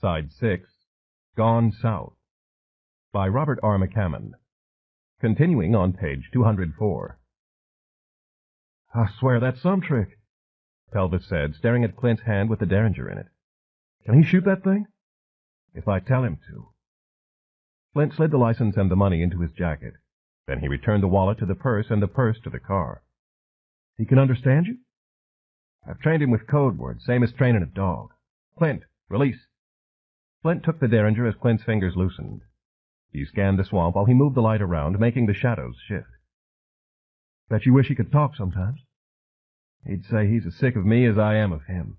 Side 6, Gone South, by Robert R. McCammon. Continuing on page 204. "I swear that's some trick," Pelvis said, staring at Clint's hand with the Derringer in it. "Can he shoot that thing?" "If I tell him to." Clint slid the license and the money into his jacket. Then he returned the wallet to the purse and the purse to the car. "He can understand you?" "I've trained him with code words, same as training a dog. Clint, release." Clint took the Derringer as Clint's fingers loosened. He scanned the swamp while he moved the light around, making the shadows shift. "Bet you wish he could talk sometimes." "He'd say he's as sick of me as I am of him.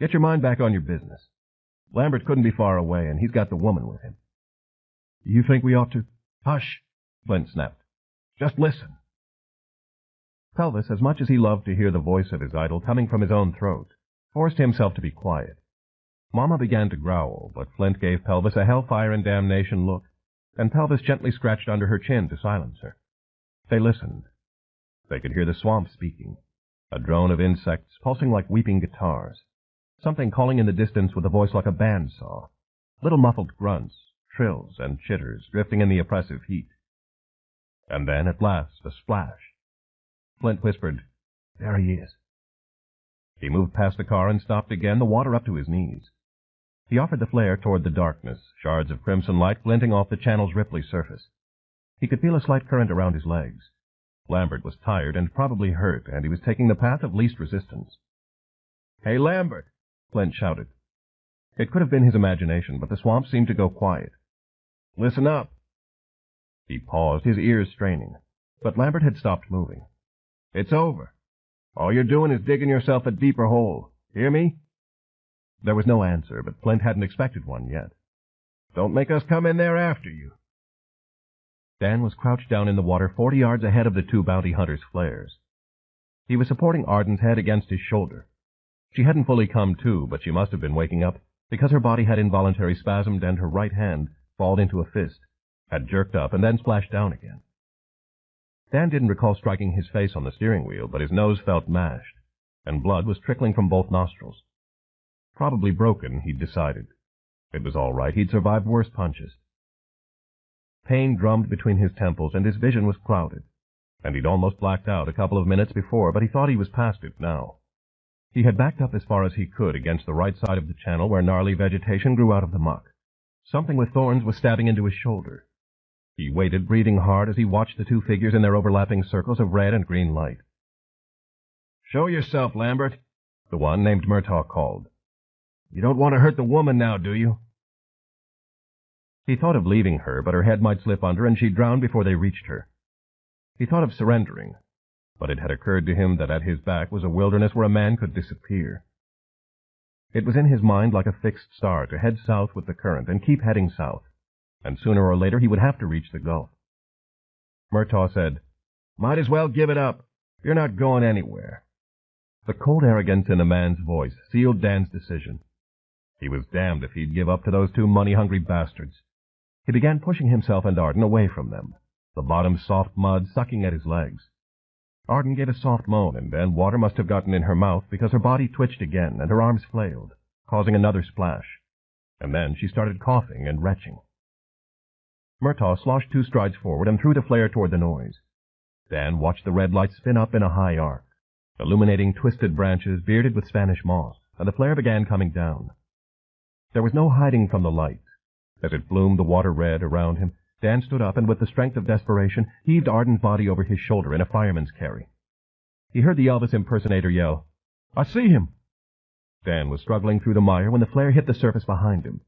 Get your mind back on your business. Lambert couldn't be far away, and he's got the woman with him." "Do you think we ought to—" "Hush," Clint snapped. "Just listen." Pelvis, as much as he loved to hear the voice of his idol coming from his own throat, forced himself to be quiet. Mama began to growl, but Flint gave Pelvis a hellfire and damnation look, and Pelvis gently scratched under her chin to silence her. They listened. They could hear the swamp speaking, a drone of insects pulsing like weeping guitars, something calling in the distance with a voice like a bandsaw, little muffled grunts, trills, and chitters drifting in the oppressive heat. And then, at last, a splash. Flint whispered, "There he is." He moved past the car and stopped again, the water up to his knees. He offered the flare toward the darkness, shards of crimson light glinting off the channel's ripply surface. He could feel a slight current around his legs. Lambert was tired and probably hurt, and he was taking the path of least resistance. "Hey, Lambert!" Flint shouted. It could have been his imagination, but the swamp seemed to go quiet. "Listen up." He paused, his ears straining, but Lambert had stopped moving. "It's over. All you're doing is digging yourself a deeper hole. Hear me?" There was no answer, but Flint hadn't expected one yet. "Don't make us come in there after you." Dan was crouched down in the water 40 yards ahead of the two bounty hunters' flares. He was supporting Arden's head against his shoulder. She hadn't fully come to, but she must have been waking up, because her body had involuntarily spasmed and her right hand, balled into a fist, had jerked up and then splashed down again. Dan didn't recall striking his face on the steering wheel, but his nose felt mashed, and blood was trickling from both nostrils. Probably broken, he'd decided. It was all right, he'd survived worse punches. Pain drummed between his temples, and his vision was clouded, and he'd almost blacked out a couple of minutes before, but he thought he was past it now. He had backed up as far as he could against the right side of the channel where gnarly vegetation grew out of the muck. Something with thorns was stabbing into his shoulder. He waited, breathing hard, as he watched the two figures in their overlapping circles of red and green light. "Show yourself, Lambert," the one named Murtaugh called. "You don't want to hurt the woman now, do you?" He thought of leaving her, but her head might slip under and she'd drown before they reached her. He thought of surrendering, but it had occurred to him that at his back was a wilderness where a man could disappear. It was in his mind like a fixed star to head south with the current and keep heading south, and sooner or later he would have to reach the Gulf. Murtaugh said, "Might as well give it up. You're not going anywhere." The cold arrogance in the man's voice sealed Dan's decision. He was damned if he'd give up to those two money-hungry bastards. He began pushing himself and Arden away from them, the bottom's soft mud sucking at his legs. Arden gave a soft moan, and then water must have gotten in her mouth because her body twitched again and her arms flailed, causing another splash. And then she started coughing and retching. Murtaugh sloshed 2 strides forward and threw the flare toward the noise. Dan watched the red light spin up in a high arc, illuminating twisted branches bearded with Spanish moss, and the flare began coming down. There was no hiding from the light. As it bloomed the water red around him, Dan stood up and with the strength of desperation heaved Arden's body over his shoulder in a fireman's carry. He heard the Elvis impersonator yell, "I see him!" Dan was struggling through the mire when the flare hit the surface behind him.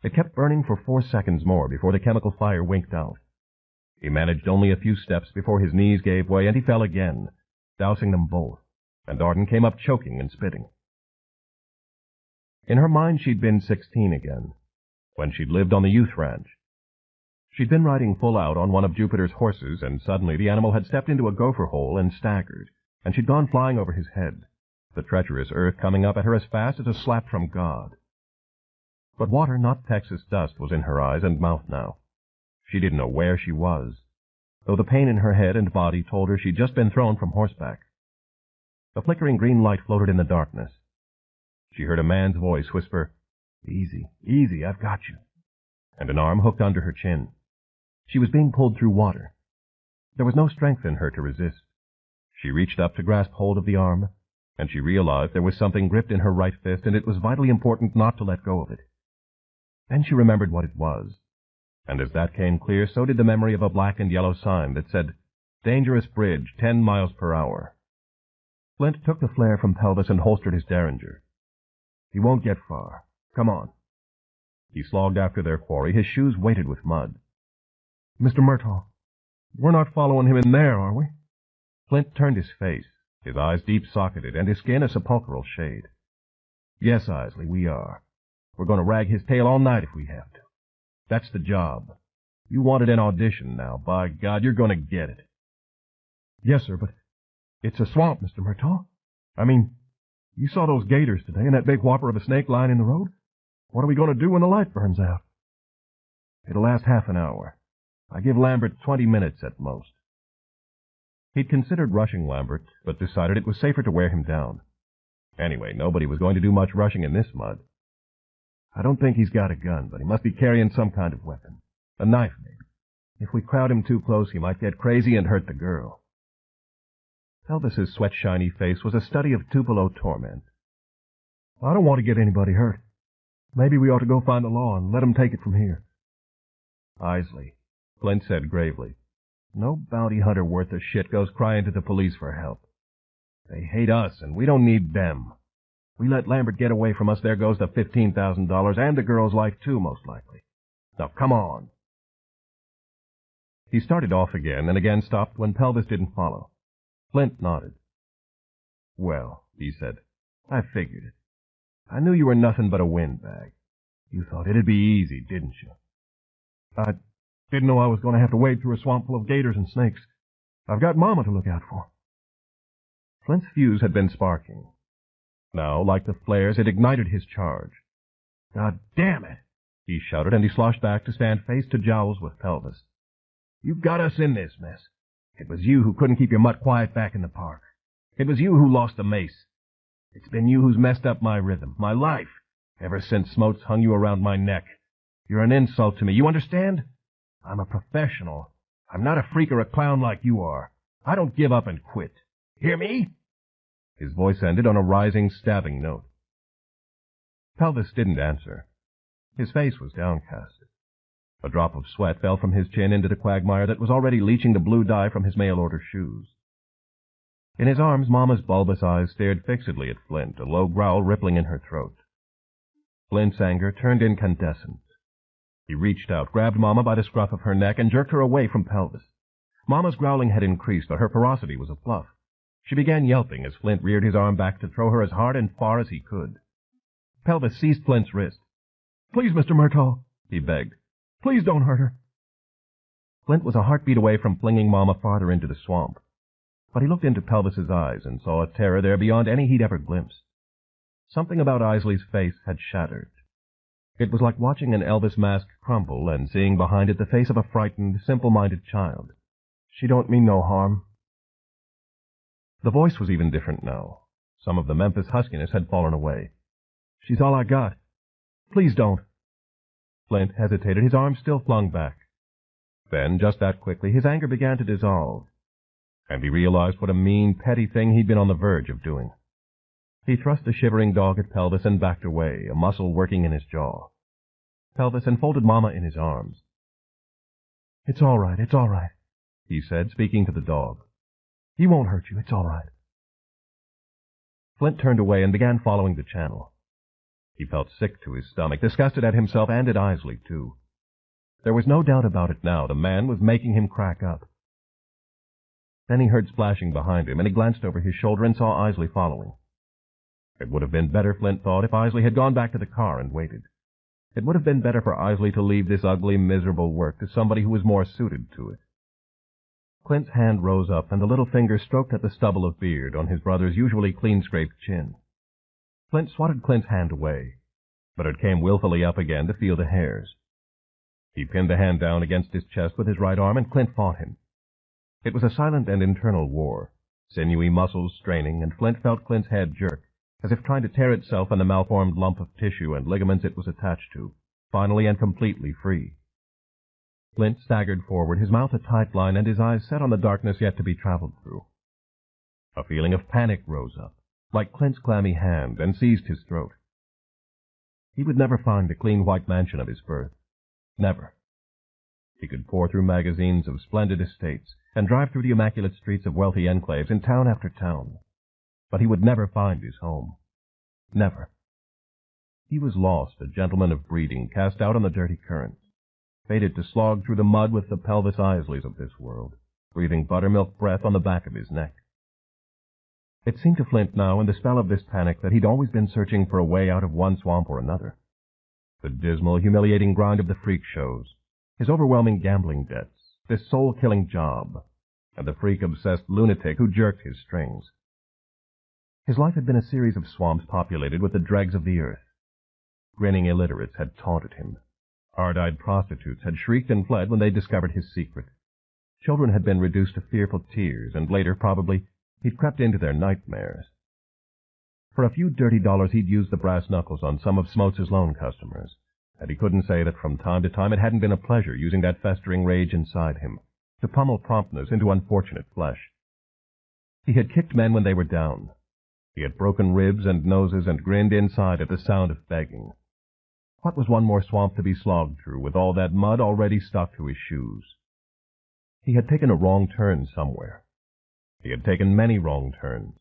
It kept burning for 4 seconds more before the chemical fire winked out. He managed only a few steps before his knees gave way and he fell again, dousing them both, and Arden came up choking and spitting. In her mind she'd been 16 again, when she'd lived on the youth ranch. She'd been riding full out on one of Jupiter's horses, and suddenly the animal had stepped into a gopher hole and staggered, and she'd gone flying over his head, the treacherous earth coming up at her as fast as a slap from God. But water, not Texas dust, was in her eyes and mouth now. She didn't know where she was, though the pain in her head and body told her she'd just been thrown from horseback. The flickering green light floated in the darkness. She heard a man's voice whisper, Easy, easy, I've got you. And an arm hooked under her chin. She was being pulled through water. There was no strength in her to resist. She reached up to grasp hold of the arm, and she realized there was something gripped in her right fist, and it was vitally important not to let go of it. Then she remembered what it was, and as that came clear, so did the memory of a black and yellow sign that said, "Dangerous Bridge, 10 miles per hour." Flint took the flare from Pelvis and holstered his Derringer. "He won't get far. Come on." He slogged after their quarry, his shoes weighted with mud. "Mr. Murtaugh, we're not following him in there, are we?" Flint turned his face, his eyes deep-socketed, and his skin a sepulchral shade. "Yes, Isley, we are. We're going to rag his tail all night if we have to. That's the job. You wanted an audition now. By God, you're going to get it." "Yes, sir, but it's a swamp, Mr. Murtaugh. I mean, you saw those gators today and that big whopper of a snake lying in the road? What are we going to do when the light burns out?" "It'll last half an hour. I give Lambert 20 minutes at most." He'd considered rushing Lambert, but decided it was safer to wear him down. Anyway, nobody was going to do much rushing in this mud. "I don't think he's got a gun, but he must be carrying some kind of weapon. A knife, maybe. If we crowd him too close, he might get crazy and hurt the girl." Elvis's sweat-shiny face was a study of Tupelo torment. "I don't want to get anybody hurt. Maybe we ought to go find the law and let him take it from here." "Isley," Flint said gravely, "no bounty hunter worth a shit goes crying to the police for help. They hate us, and we don't need them. We let Lambert get away from us, there goes the $15,000 and the girl's life, too, most likely. Now, come on." He started off again and again stopped when Pelvis didn't follow. Flint nodded. "Well," he said, "I figured it. I knew you were nothing but a windbag. You thought it'd be easy, didn't you?" "I didn't know I was going to have to wade through a swamp full of gators and snakes. I've got Mama to look out for." Flint's fuse had been sparking. Now, like the flares, it ignited his charge. "God damn it!" he shouted, and he sloshed back to stand face to jowls with Pelvis. "You got us in this mess. It was you who couldn't keep your mutt quiet back in the park. It was you who lost the mace. It's been you who's messed up my rhythm, my life, ever since Smotes hung you around my neck. You're an insult to me, you understand? I'm a professional. I'm not a freak or a clown like you are. I don't give up and quit. Hear me?" His voice ended on a rising, stabbing note. Pelvis didn't answer. His face was downcast. A drop of sweat fell from his chin into the quagmire that was already leaching the blue dye from his mail-order shoes. In his arms, Mama's bulbous eyes stared fixedly at Flint, a low growl rippling in her throat. Flint's anger turned incandescent. He reached out, grabbed Mama by the scruff of her neck, and jerked her away from Pelvis. Mama's growling had increased, but her ferocity was a bluff. She began yelping as Flint reared his arm back to throw her as hard and far as he could. Pelvis seized Flint's wrist. "Please, Mr. Murtaugh," he begged. "Please don't hurt her." Flint was a heartbeat away from flinging Mama farther into the swamp. But he looked into Pelvis's eyes and saw a terror there beyond any he'd ever glimpsed. Something about Isley's face had shattered. It was like watching an Elvis mask crumble and seeing behind it the face of a frightened, simple-minded child. "She don't mean no harm." The voice was even different now. Some of the Memphis huskiness had fallen away. "She's all I got. Please don't." Flint hesitated, his arms still flung back. Then, just that quickly, his anger began to dissolve, and he realized what a mean, petty thing he'd been on the verge of doing. He thrust a shivering dog at Pelvis and backed away, a muscle working in his jaw. Pelvis enfolded Mama in his arms. It's all right," he said, speaking to the dog. "He won't hurt you, it's all right." Flint turned away and began following the channel. He felt sick to his stomach, disgusted at himself and at Isley, too. There was no doubt about it now. The man was making him crack up. Then he heard splashing behind him, and he glanced over his shoulder and saw Isley following. It would have been better, Flint thought, if Isley had gone back to the car and waited. It would have been better for Isley to leave this ugly, miserable work to somebody who was more suited to it. Clint's hand rose up, and the little finger stroked at the stubble of beard on his brother's usually clean-scraped chin. Flint swatted Clint's hand away, but it came willfully up again to feel the hairs. He pinned the hand down against his chest with his right arm, and Clint fought him. It was a silent and internal war, sinewy muscles straining, and Flint felt Clint's head jerk, as if trying to tear itself and the malformed lump of tissue and ligaments it was attached to, finally and completely free. Flint staggered forward, his mouth a tight line and his eyes set on the darkness yet to be traveled through. A feeling of panic rose up, like Clint's clammy hand, and seized his throat. He would never find the clean white mansion of his birth. Never. He could pore through magazines of splendid estates and drive through the immaculate streets of wealthy enclaves in town after town. But he would never find his home. Never. He was lost, a gentleman of breeding, cast out on the dirty currents, fated to slog through the mud with the Pelvis Isleys of this world, breathing buttermilk breath on the back of his neck. It seemed to Flint now, in the spell of this panic, that he'd always been searching for a way out of one swamp or another. The dismal, humiliating grind of the freak shows, his overwhelming gambling debts, this soul-killing job, and the freak-obsessed lunatic who jerked his strings. His life had been a series of swamps populated with the dregs of the earth. Grinning illiterates had taunted him. Hard-eyed prostitutes had shrieked and fled when they discovered his secret. Children had been reduced to fearful tears, and later, probably, he'd crept into their nightmares. For a few dirty dollars he'd used the brass knuckles on some of Smotes' loan customers, and he couldn't say that from time to time it hadn't been a pleasure using that festering rage inside him to pummel promptness into unfortunate flesh. He had kicked men when they were down. He had broken ribs and noses and grinned inside at the sound of begging. What was one more swamp to be slogged through with all that mud already stuck to his shoes? He had taken a wrong turn somewhere. He had taken many wrong turns.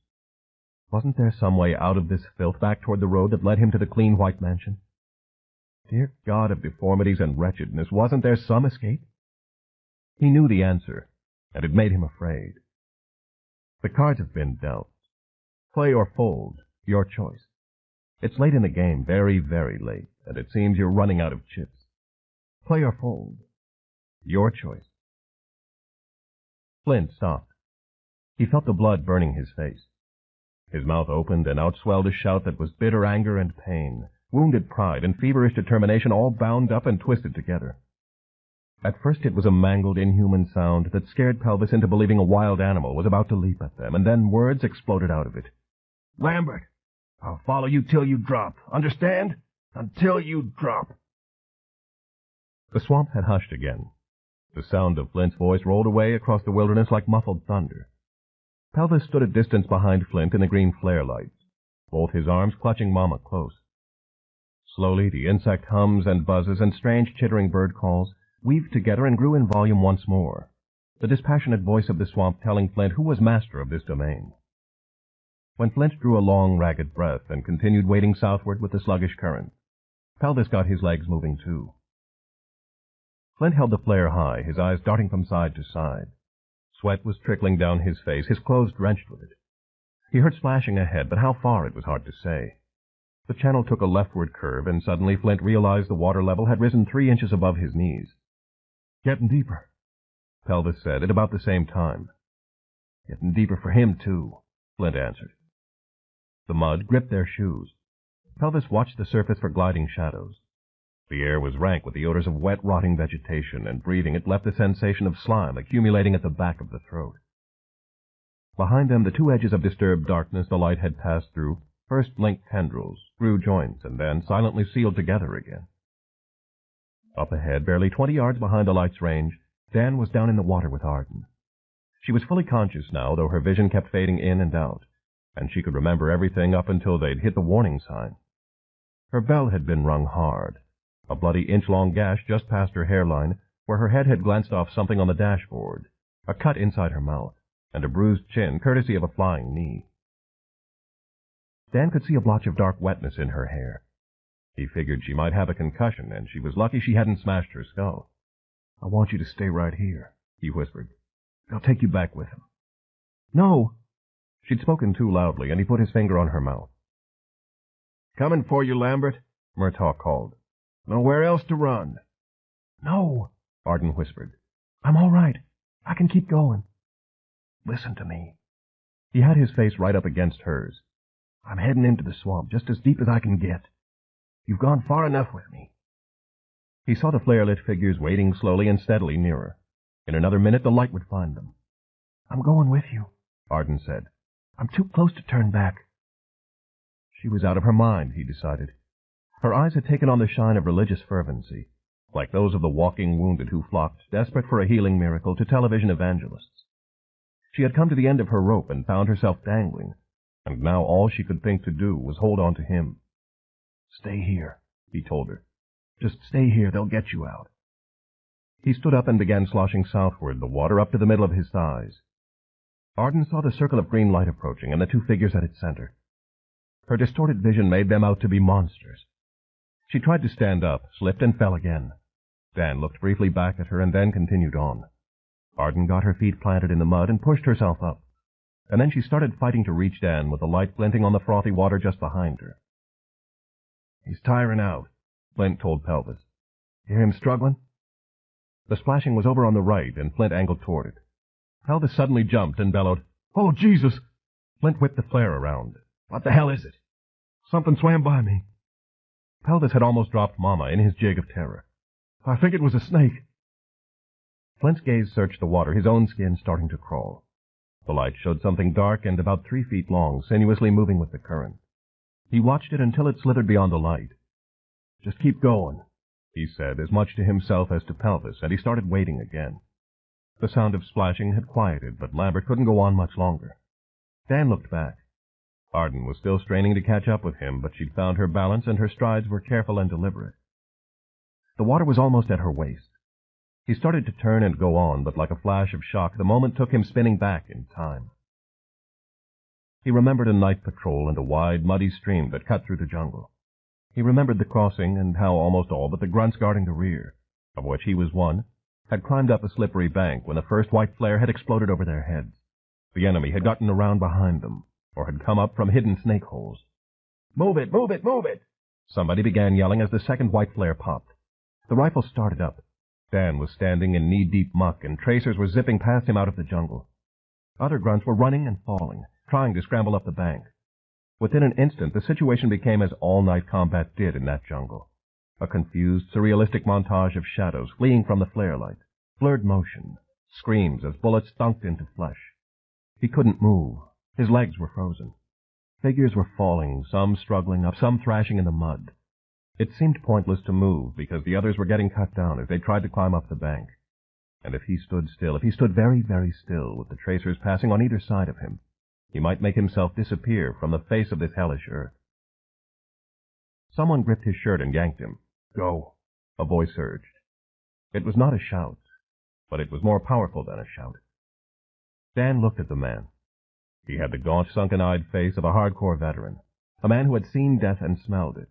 Wasn't there some way out of this filth back toward the road that led him to the clean white mansion? Dear God of deformities and wretchedness, wasn't there some escape? He knew the answer, and it made him afraid. The cards have been dealt. Play or fold, your choice. It's late in the game, very, very late, and it seems you're running out of chips. Play or fold, your choice. Flint stopped. He felt the blood burning his face. His mouth opened and outswelled a shout that was bitter anger and pain, wounded pride and feverish determination all bound up and twisted together. At first it was a mangled, inhuman sound that scared Pelvis into believing a wild animal was about to leap at them, and then words exploded out of it. "Lambert, I'll follow you till you drop. Understand? Until you drop." The swamp had hushed again. The sound of Flint's voice rolled away across the wilderness like muffled thunder. Pelvis stood a distance behind Flint in the green flare lights, both his arms clutching Mama close. Slowly the insect hums and buzzes and strange chittering bird calls weaved together and grew in volume once more, the dispassionate voice of the swamp telling Flint who was master of this domain. When Flint drew a long, ragged breath and continued wading southward with the sluggish current, Pelvis got his legs moving too. Flint held the flare high, his eyes darting from side to side. Sweat was trickling down his face, his clothes drenched with it. He heard splashing ahead, but how far it was hard to say. The channel took a leftward curve, and suddenly Flint realized the water level had risen 3 inches above his knees. "Getting deeper," Pelvis said at about the same time. "Getting deeper for him, too," Flint answered. The mud gripped their shoes. Pelvis watched the surface for gliding shadows. The air was rank with the odors of wet, rotting vegetation, and breathing it left a sensation of slime accumulating at the back of the throat. Behind them, the 2 edges of disturbed darkness the light had passed through first linked tendrils, grew joints, and then silently sealed together again. Up ahead, barely 20 yards behind the light's range, Dan was down in the water with Arden. She was fully conscious now, though her vision kept fading in and out, and she could remember everything up until they'd hit the warning sign. Her bell had been rung hard, a bloody inch-long gash just past her hairline, where her head had glanced off something on the dashboard, a cut inside her mouth, and a bruised chin, courtesy of a flying knee. Dan could see a blotch of dark wetness in her hair. He figured she might have a concussion, and she was lucky she hadn't smashed her skull. "I want you to stay right here," he whispered. "I'll take you back with him." "No!" She'd spoken too loudly, and he put his finger on her mouth. "Coming for you, Lambert," Murtaugh called. "Nowhere else to run." "No," Arden whispered. "I'm all right. I can keep going." "Listen to me." He had his face right up against hers. "I'm heading into the swamp, just as deep as I can get. You've gone far enough with me." He saw the flare-lit figures wading slowly and steadily nearer. In another minute, the light would find them. "I'm going with you," Arden said. "I'm too close to turn back." She was out of her mind, he decided. Her eyes had taken on the shine of religious fervency, like those of the walking wounded who flocked, desperate for a healing miracle, to television evangelists. She had come to the end of her rope and found herself dangling, and now all she could think to do was hold on to him. "Stay here," he told her. "Just stay here. They'll get you out." He stood up and began sloshing southward, the water up to the middle of his thighs. Arden saw the circle of green light approaching and the two figures at its center. Her distorted vision made them out to be monsters. She tried to stand up, slipped, and fell again. Dan looked briefly back at her and then continued on. Arden got her feet planted in the mud and pushed herself up, and then she started fighting to reach Dan with the light glinting on the frothy water just behind her. "He's tiring out," Flint told Pelvis. "Hear him struggling?" The splashing was over on the right, and Flint angled toward it. Pelvis suddenly jumped and bellowed, "Oh, Jesus!" Flint whipped the flare around. "What the hell is it?" "Something swam by me." Pelvis had almost dropped Mama in his jig of terror. "I think it was a snake." Flint's gaze searched the water, his own skin starting to crawl. The light showed something dark and about 3 feet long, sinuously moving with the current. He watched it until it slithered beyond the light. "Just keep going," he said, as much to himself as to Pelvis, and he started wading again. The sound of splashing had quieted, but Lambert couldn't go on much longer. Dan looked back. Arden was still straining to catch up with him, but she'd found her balance, and her strides were careful and deliberate. The water was almost at her waist. He started to turn and go on, but like a flash of shock, the moment took him spinning back in time. He remembered a night patrol and a wide, muddy stream that cut through the jungle. He remembered the crossing and how almost all but the grunts guarding the rear, of which he was one, had climbed up a slippery bank when the first white flare had exploded over their heads. The enemy had gotten around behind them, or had come up from hidden snake holes. "Move it, move it, move it!" Somebody began yelling as the second white flare popped. The rifle started up. Dan was standing in knee-deep muck, and tracers were zipping past him out of the jungle. Other grunts were running and falling, trying to scramble up the bank. Within an instant, the situation became as all-night combat did in that jungle. A confused, surrealistic montage of shadows fleeing from the flare light, blurred motion, screams as bullets thunked into flesh. He couldn't move. His legs were frozen. Figures were falling, some struggling up, some thrashing in the mud. It seemed pointless to move because the others were getting cut down as they tried to climb up the bank. And if he stood still, if he stood very, very still, with the tracers passing on either side of him, he might make himself disappear from the face of this hellish earth. Someone gripped his shirt and yanked him. "Go," a voice urged. It was not a shout, but it was more powerful than a shout. Dan looked at the man. He had the gaunt, sunken-eyed face of a hardcore veteran, a man who had seen death and smelled it,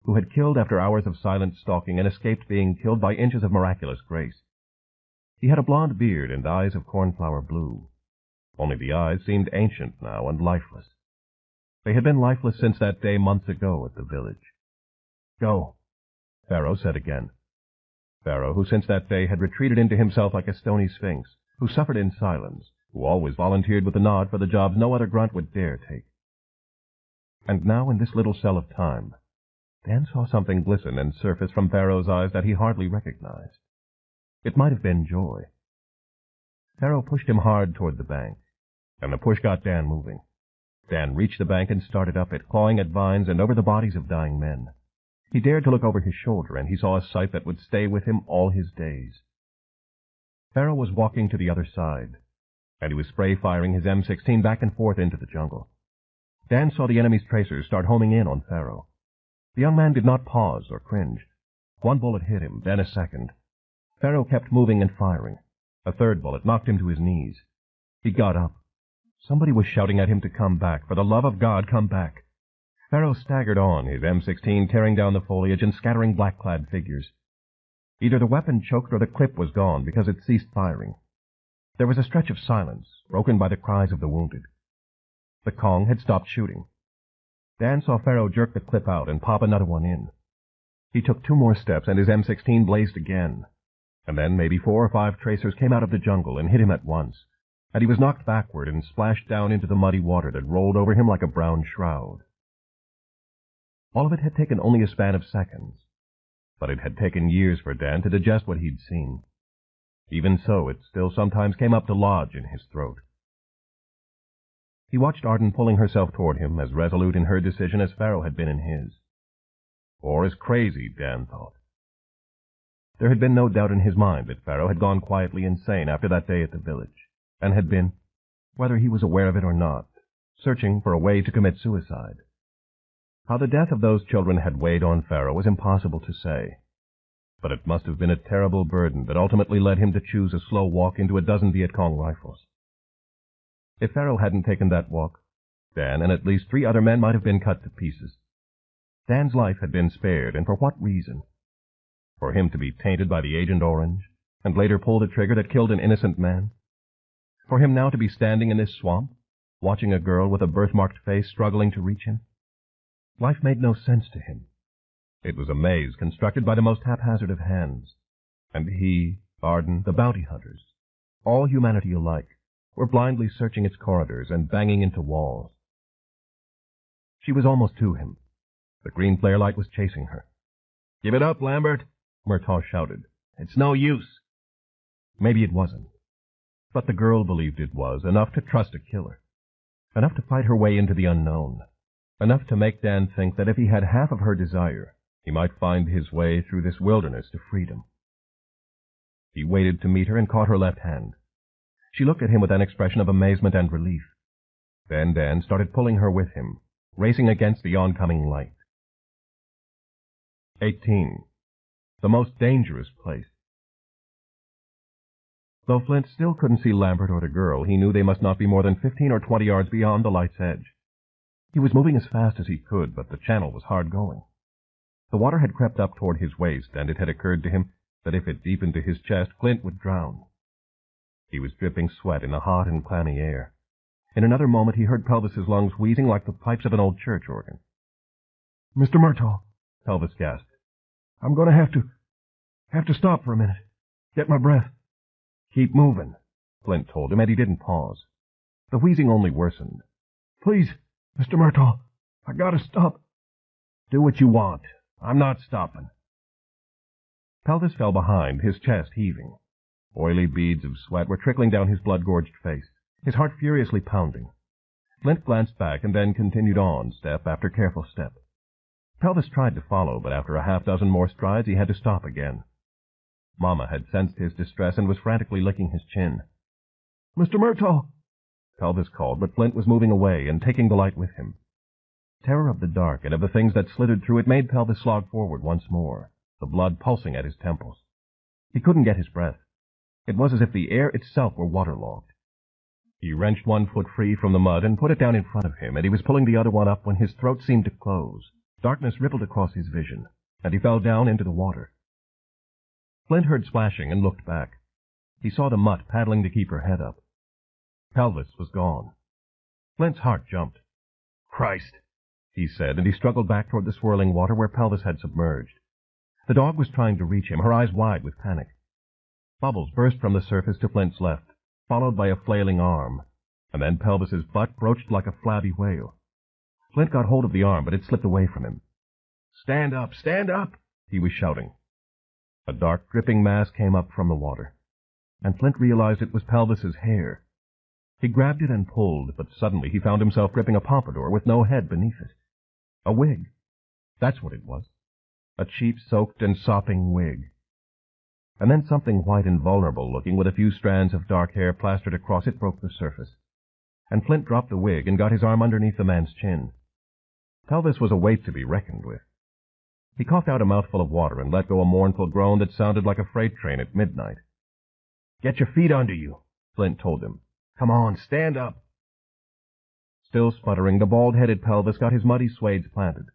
who had killed after hours of silent stalking and escaped being killed by inches of miraculous grace. He had a blond beard and eyes of cornflower blue. Only the eyes seemed ancient now and lifeless. They had been lifeless since that day months ago at the village. "Go," Pharaoh said again. Pharaoh, who since that day had retreated into himself like a stony sphinx, who suffered in silence, who always volunteered with a nod for the jobs no other grunt would dare take. And now in this little cell of time, Dan saw something glisten and surface from Pharaoh's eyes that he hardly recognized. It might have been joy. Pharaoh pushed him hard toward the bank, and the push got Dan moving. Dan reached the bank and started up it, clawing at vines and over the bodies of dying men. He dared to look over his shoulder, and he saw a sight that would stay with him all his days. Pharaoh was walking to the other side, and he was spray-firing his M16 back and forth into the jungle. Dan saw the enemy's tracers start homing in on Pharaoh. The young man did not pause or cringe. One bullet hit him, then a second. Pharaoh kept moving and firing. A third bullet knocked him to his knees. He got up. Somebody was shouting at him to come back. For the love of God, come back. Pharaoh staggered on, his M16 tearing down the foliage and scattering black-clad figures. Either the weapon choked or the clip was gone because it ceased firing. There was a stretch of silence, broken by the cries of the wounded. The Kong had stopped shooting. Dan saw Pharaoh jerk the clip out and pop another one in. He took 2 more steps, and his M16 blazed again. And then maybe 4 or 5 tracers came out of the jungle and hit him at once, and he was knocked backward and splashed down into the muddy water that rolled over him like a brown shroud. All of it had taken only a span of seconds, but it had taken years for Dan to digest what he'd seen. Even so, it still sometimes came up to lodge in his throat. He watched Arden pulling herself toward him, as resolute in her decision as Pharaoh had been in his. Or as crazy, Dan thought. There had been no doubt in his mind that Pharaoh had gone quietly insane after that day at the village, and had been, whether he was aware of it or not, searching for a way to commit suicide. How the death of those children had weighed on Pharaoh was impossible to say, but it must have been a terrible burden that ultimately led him to choose a slow walk into a dozen Viet Cong rifles. If Pharaoh hadn't taken that walk, Dan and at least 3 other men might have been cut to pieces. Dan's life had been spared, and for what reason? For him to be tainted by the Agent Orange, and later pull the trigger that killed an innocent man? For him now to be standing in this swamp, watching a girl with a birthmarked face struggling to reach him? Life made no sense to him. It was a maze constructed by the most haphazard of hands, and he, Arden, the bounty hunters, all humanity alike, were blindly searching its corridors and banging into walls. She was almost to him. The green flare light was chasing her. "Give it up, Lambert," Murtaugh shouted. "It's no use." Maybe it wasn't. But the girl believed it was, enough to trust a killer. Enough to fight her way into the unknown. Enough to make Dan think that if he had half of her desire, he might find his way through this wilderness to freedom. He waited to meet her and caught her left hand. She looked at him with an expression of amazement and relief. Then Dan started pulling her with him, racing against the oncoming light. 18. The most dangerous place. Though Flint still couldn't see Lambert or the girl, he knew they must not be more than 15 or 20 yards beyond the light's edge. He was moving as fast as he could, but the channel was hard going. The water had crept up toward his waist, and it had occurred to him that if it deepened to his chest, Flint would drown. He was dripping sweat in the hot and clammy air. In another moment he heard Pelvis's lungs wheezing like the pipes of an old church organ. "Mr. Murtaugh," Pelvis gasped. "I'm going to have to stop for a minute. Get my breath." "Keep moving," Flint told him, and he didn't pause. The wheezing only worsened. "Please, Mr. Murtaugh, I gotta stop." "Do what you want. I'm not stopping." Pelvis fell behind, his chest heaving. Oily beads of sweat were trickling down his blood-gorged face, his heart furiously pounding. Flint glanced back and then continued on, step after careful step. Pelvis tried to follow, but after a half-dozen more strides he had to stop again. Mama had sensed his distress and was frantically licking his chin. "Mr. Murtaugh!" Pelvis called, but Flint was moving away and taking the light with him. Terror of the dark and of the things that slithered through it made Pelvis slog forward once more, the blood pulsing at his temples. He couldn't get his breath. It was as if the air itself were waterlogged. He wrenched one foot free from the mud and put it down in front of him, and he was pulling the other one up when his throat seemed to close. Darkness rippled across his vision, and he fell down into the water. Flint heard splashing and looked back. He saw the mutt paddling to keep her head up. Pelvis was gone. Flint's heart jumped. "Christ," he said, and he struggled back toward the swirling water where Pelvis had submerged. The dog was trying to reach him, her eyes wide with panic. Bubbles burst from the surface to Flint's left, followed by a flailing arm, and then Pelvis's butt broached like a flabby whale. Flint got hold of the arm, but it slipped away from him. "Stand up! Stand up!" he was shouting. A dark, dripping mass came up from the water, and Flint realized it was Pelvis's hair. He grabbed it and pulled, but suddenly he found himself gripping a pompadour with no head beneath it. A wig. That's what it was. A cheap, soaked and sopping wig. And then something white and vulnerable-looking with a few strands of dark hair plastered across it broke the surface. And Flint dropped the wig and got his arm underneath the man's chin. Pelvis was a weight to be reckoned with. He coughed out a mouthful of water and let go a mournful groan that sounded like a freight train at midnight. "Get your feet under you," Flint told him. "Come on, stand up." Still sputtering, the bald-headed Pelvis got his muddy suede planted.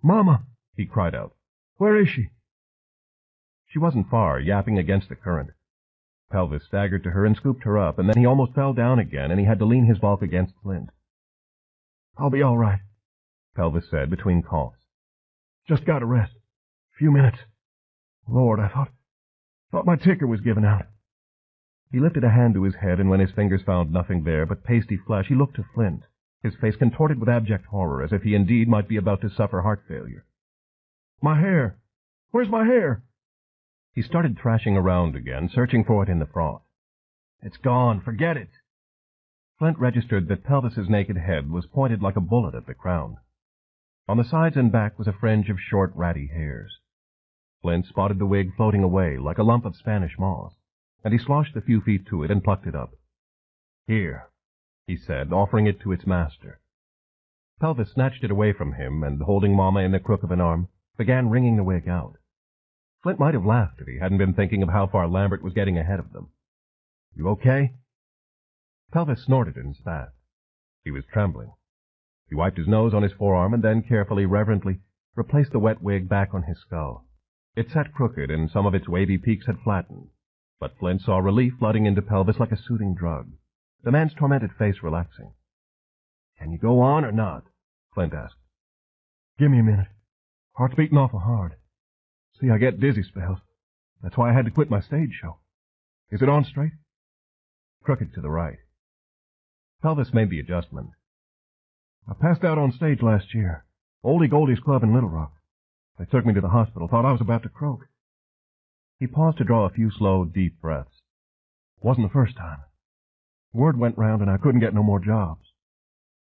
"Mama!" he cried out. "Where is she?" She wasn't far, yapping against the current. Pelvis staggered to her and scooped her up, and then he almost fell down again, and he had to lean his bulk against Flint. "I'll be all right," Pelvis said between coughs. "Just got to rest. A few minutes. Lord, I thought my ticker was giving out." He lifted a hand to his head, and when his fingers found nothing there but pasty flesh, he looked to Flint, his face contorted with abject horror, as if he indeed might be about to suffer heart failure. "My hair! Where's my hair?" He started thrashing around again, searching for it in the froth. "It's gone. Forget it." Flint registered that Pelvis's naked head was pointed like a bullet at the crown. On the sides and back was a fringe of short, ratty hairs. Flint spotted the wig floating away like a lump of Spanish moss, and he sloshed a few feet to it and plucked it up. "Here," he said, offering it to its master. Pelvis snatched it away from him and, holding Mama in the crook of an arm, began wringing the wig out. Flint might have laughed if he hadn't been thinking of how far Lambert was getting ahead of them. "You okay?" Pelvis snorted and spat. He was trembling. He wiped his nose on his forearm and then carefully, reverently, replaced the wet wig back on his skull. It sat crooked and some of its wavy peaks had flattened, but Flint saw relief flooding into Pelvis like a soothing drug, the man's tormented face relaxing. "Can you go on or not?" Flint asked. "Give me a minute. Heart's beating awful hard. See, I get dizzy spells. That's why I had to quit my stage show. Is it on straight?" Crooked to the right. Pelvis made the adjustment. "I passed out on stage last year. Oldie Goldie's Club in Little Rock. They took me to the hospital, thought I was about to croak." He paused to draw a few slow, deep breaths. "Wasn't the first time. Word went round and I couldn't get no more jobs.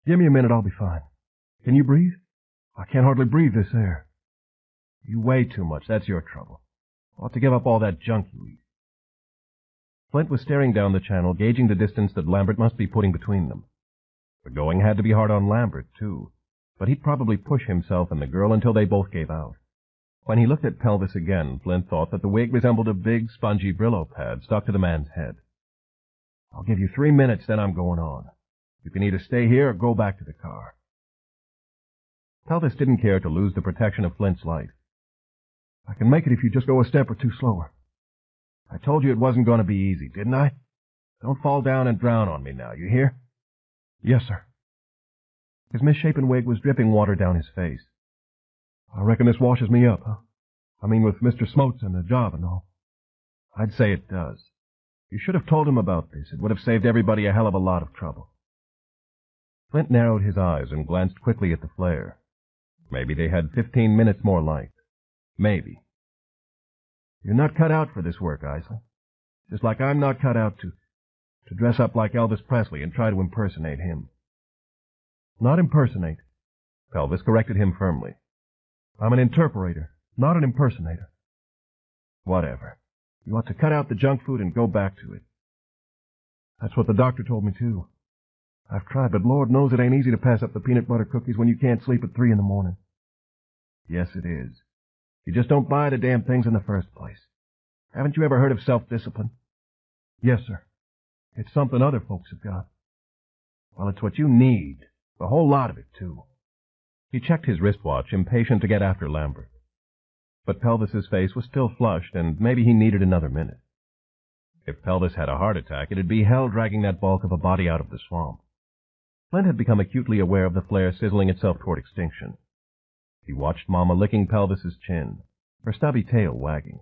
Give me a minute, I'll be fine. Can you breathe? I can't hardly breathe this air." "You weigh too much, that's your trouble. Ought to give up all that junk you eat." Flint was staring down the channel, gauging the distance that Lambert must be putting between them. The going had to be hard on Lambert, too, but he'd probably push himself and the girl until they both gave out. When he looked at Pelvis again, Flint thought that the wig resembled a big, spongy Brillo pad stuck to the man's head. "I'll give you 3 minutes, then I'm going on. You can either stay here or go back to the car." Pelvis didn't care to lose the protection of Flint's light. "I can make it if you just go a step or two slower. I told you it wasn't going to be easy, didn't I? Don't fall down and drown on me now, you hear?" "Yes, sir." His misshapen wig was dripping water down his face. "I reckon this washes me up, huh? I mean, with Mr. Smotes and the job and all." "I'd say it does. You should have told him about this. It would have saved everybody a hell of a lot of trouble." Flint narrowed his eyes and glanced quickly at the flare. Maybe they had 15 minutes more light. Maybe. "You're not cut out for this work, Isley. Just like I'm not cut out to dress up like Elvis Presley and try to impersonate him." "Not impersonate," Pelvis corrected him firmly. "I'm an interpolator, not an impersonator." "Whatever. You ought to cut out the junk food and go back to it." "That's what the doctor told me, too. I've tried, but Lord knows it ain't easy to pass up the peanut butter cookies when you can't sleep at 3 in the morning." "Yes, it is. You just don't buy the damn things in the first place. Haven't you ever heard of self-discipline?" "Yes, sir. It's something other folks have got." "Well, it's what you need. A whole lot of it, too." He checked his wristwatch, impatient to get after Lambert. But Pelvis's face was still flushed, and maybe he needed another minute. If Pelvis had a heart attack, it'd be hell dragging that bulk of a body out of the swamp. Flint had become acutely aware of the flare sizzling itself toward extinction. He watched Mama licking Pelvis's chin, her stubby tail wagging.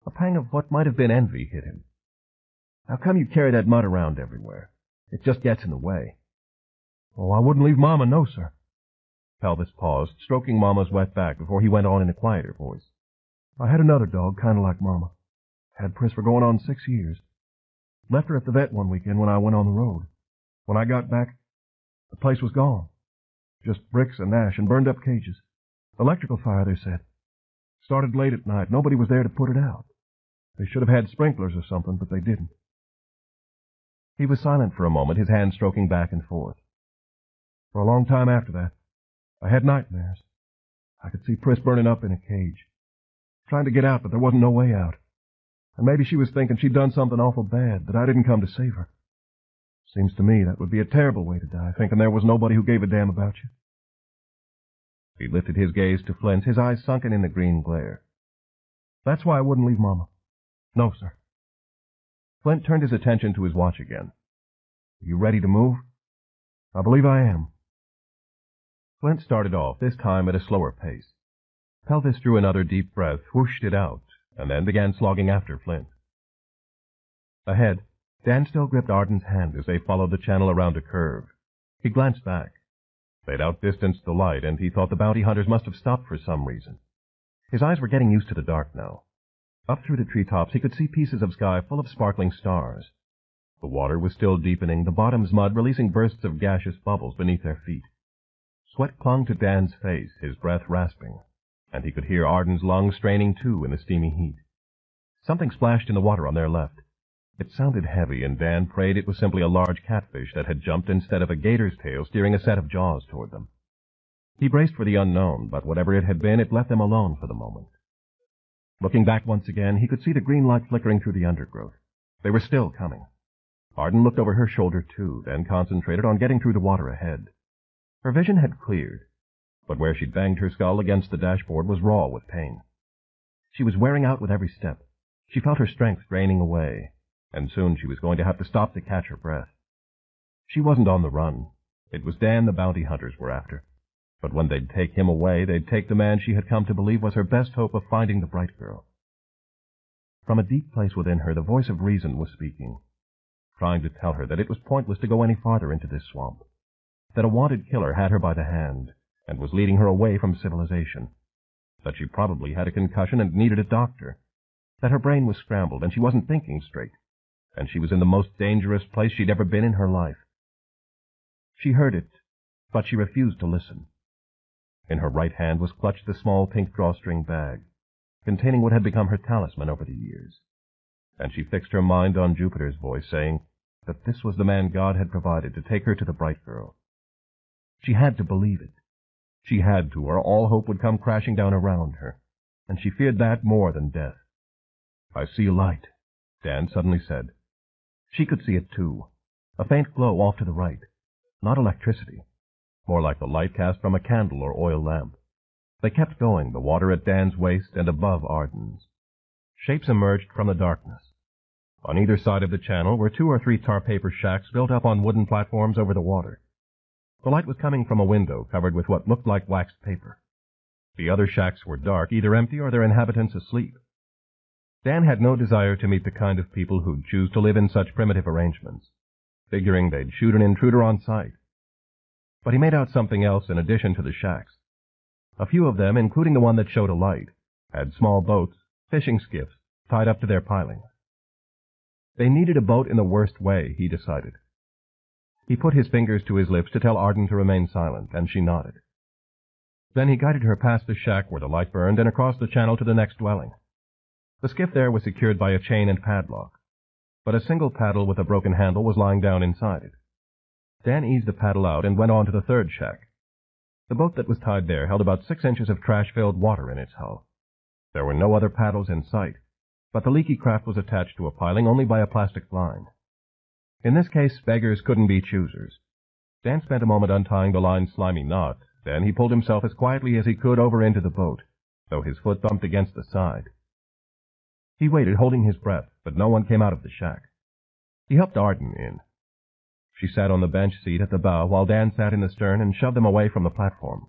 A pang of what might have been envy hit him. "How come you carry that mud around everywhere? It just gets in the way." "Oh, I wouldn't leave Mama, no, sir." Pelvis paused, stroking Mama's wet back before he went on in a quieter voice. "I had another dog, kind of like Mama. Had Pris for going on 6 years. Left her at the vet one weekend when I went on the road. When I got back, the place was gone. Just bricks and ash and burned-up cages. Electrical fire, they said. Started late at night. Nobody was there to put it out. They should have had sprinklers or something, but they didn't." He was silent for a moment, his hand stroking back and forth. "For a long time after that, I had nightmares. I could see Pris burning up in a cage. Trying to get out, but there wasn't no way out. And maybe she was thinking she'd done something awful bad, that I didn't come to save her. Seems to me that would be a terrible way to die, thinking there was nobody who gave a damn about you." He lifted his gaze to Flint's, his eyes sunken in the green glare. "That's why I wouldn't leave Mama. No, sir." Flint turned his attention to his watch again. "You ready to move?" "I believe I am." Flint started off, this time at a slower pace. Pelvis drew another deep breath, whooshed it out, and then began slogging after Flint. Ahead, Dan still gripped Arden's hand as they followed the channel around a curve. He glanced back. They'd outdistanced the light, and he thought the bounty hunters must have stopped for some reason. His eyes were getting used to the dark now. Up through the treetops he could see pieces of sky full of sparkling stars. The water was still deepening, the bottom's mud releasing bursts of gaseous bubbles beneath their feet. Sweat clung to Dan's face, his breath rasping, and he could hear Arden's lungs straining too in the steamy heat. Something splashed in the water on their left. It sounded heavy, and Dan prayed it was simply a large catfish that had jumped instead of a gator's tail steering a set of jaws toward them. He braced for the unknown, but whatever it had been, it left them alone for the moment. Looking back once again, he could see the green light flickering through the undergrowth. They were still coming. Arden looked over her shoulder, too, then concentrated on getting through the water ahead. Her vision had cleared, but where she'd banged her skull against the dashboard was raw with pain. She was wearing out with every step. She felt her strength draining away, and soon she was going to have to stop to catch her breath. She wasn't on the run. It was Dan the bounty hunters were after. But when they'd take him away, they'd take the man she had come to believe was her best hope of finding the bright girl. From a deep place within her, the voice of reason was speaking, trying to tell her that it was pointless to go any farther into this swamp, that a wanted killer had her by the hand and was leading her away from civilization, that she probably had a concussion and needed a doctor, that her brain was scrambled and she wasn't thinking straight, and she was in the most dangerous place she'd ever been in her life. She heard it, but she refused to listen. In her right hand was clutched the small pink drawstring bag, containing what had become her talisman over the years, and she fixed her mind on Jupiter's voice saying that this was the man God had provided to take her to the bright girl. She had to believe it. She had to, or all hope would come crashing down around her, and she feared that more than death. "I see light," Dan suddenly said. She could see it, too, a faint glow off to the right, not electricity, more like the light cast from a candle or oil lamp. They kept going, the water at Dan's waist and above Arden's. Shapes emerged from the darkness. On either side of the channel were 2 or 3 tar paper shacks built up on wooden platforms over the water. The light was coming from a window covered with what looked like waxed paper. The other shacks were dark, either empty or their inhabitants asleep. Dan had no desire to meet the kind of people who'd choose to live in such primitive arrangements, figuring they'd shoot an intruder on sight. But he made out something else in addition to the shacks. A few of them, including the one that showed a light, had small boats, fishing skiffs, tied up to their pilings. They needed a boat in the worst way, he decided. He put his fingers to his lips to tell Arden to remain silent, and she nodded. Then he guided her past the shack where the light burned and across the channel to the next dwelling. The skiff there was secured by a chain and padlock, but a single paddle with a broken handle was lying down inside it. Dan eased the paddle out and went on to the third shack. The boat that was tied there held about 6 inches of trash-filled water in its hull. There were no other paddles in sight, but the leaky craft was attached to a piling only by a plastic blind. In this case, beggars couldn't be choosers. Dan spent a moment untying the line's slimy knot, then he pulled himself as quietly as he could over into the boat, though his foot thumped against the side. He waited, holding his breath, but no one came out of the shack. He helped Arden in. She sat on the bench seat at the bow while Dan sat in the stern and shoved them away from the platform.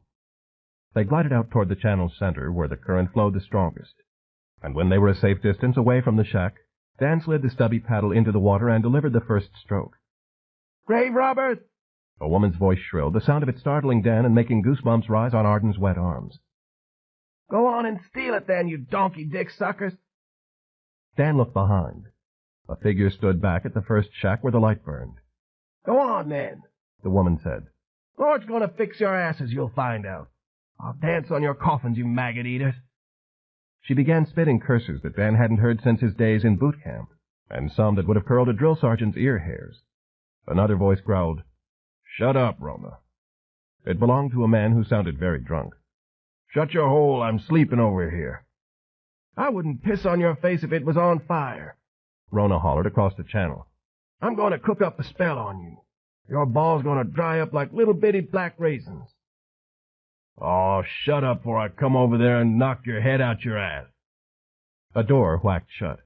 They glided out toward the channel's center where the current flowed the strongest, and when they were a safe distance away from the shack, Dan slid the stubby paddle into the water and delivered the first stroke. "Grave robbers!" A woman's voice shrilled, the sound of it startling Dan and making goosebumps rise on Arden's wet arms. "Go on and steal it then, you donkey-dick suckers!" Dan looked behind. A figure stood back at the first shack where the light burned. "Go on, then," the woman said. "Lord's going to fix your asses, you'll find out. I'll dance on your coffins, you maggot-eaters." She began spitting curses that Dan hadn't heard since his days in boot camp, and some that would have curled a drill sergeant's ear hairs. Another voice growled, "Shut up, Rona." It belonged to a man who sounded very drunk. "Shut your hole, I'm sleeping over here." "I wouldn't piss on your face if it was on fire," Rona hollered across the channel. "I'm going to cook up a spell on you. Your ball's going to dry up like little bitty black raisins." "Oh, shut up before I come over there and knock your head out your ass." A door whacked shut.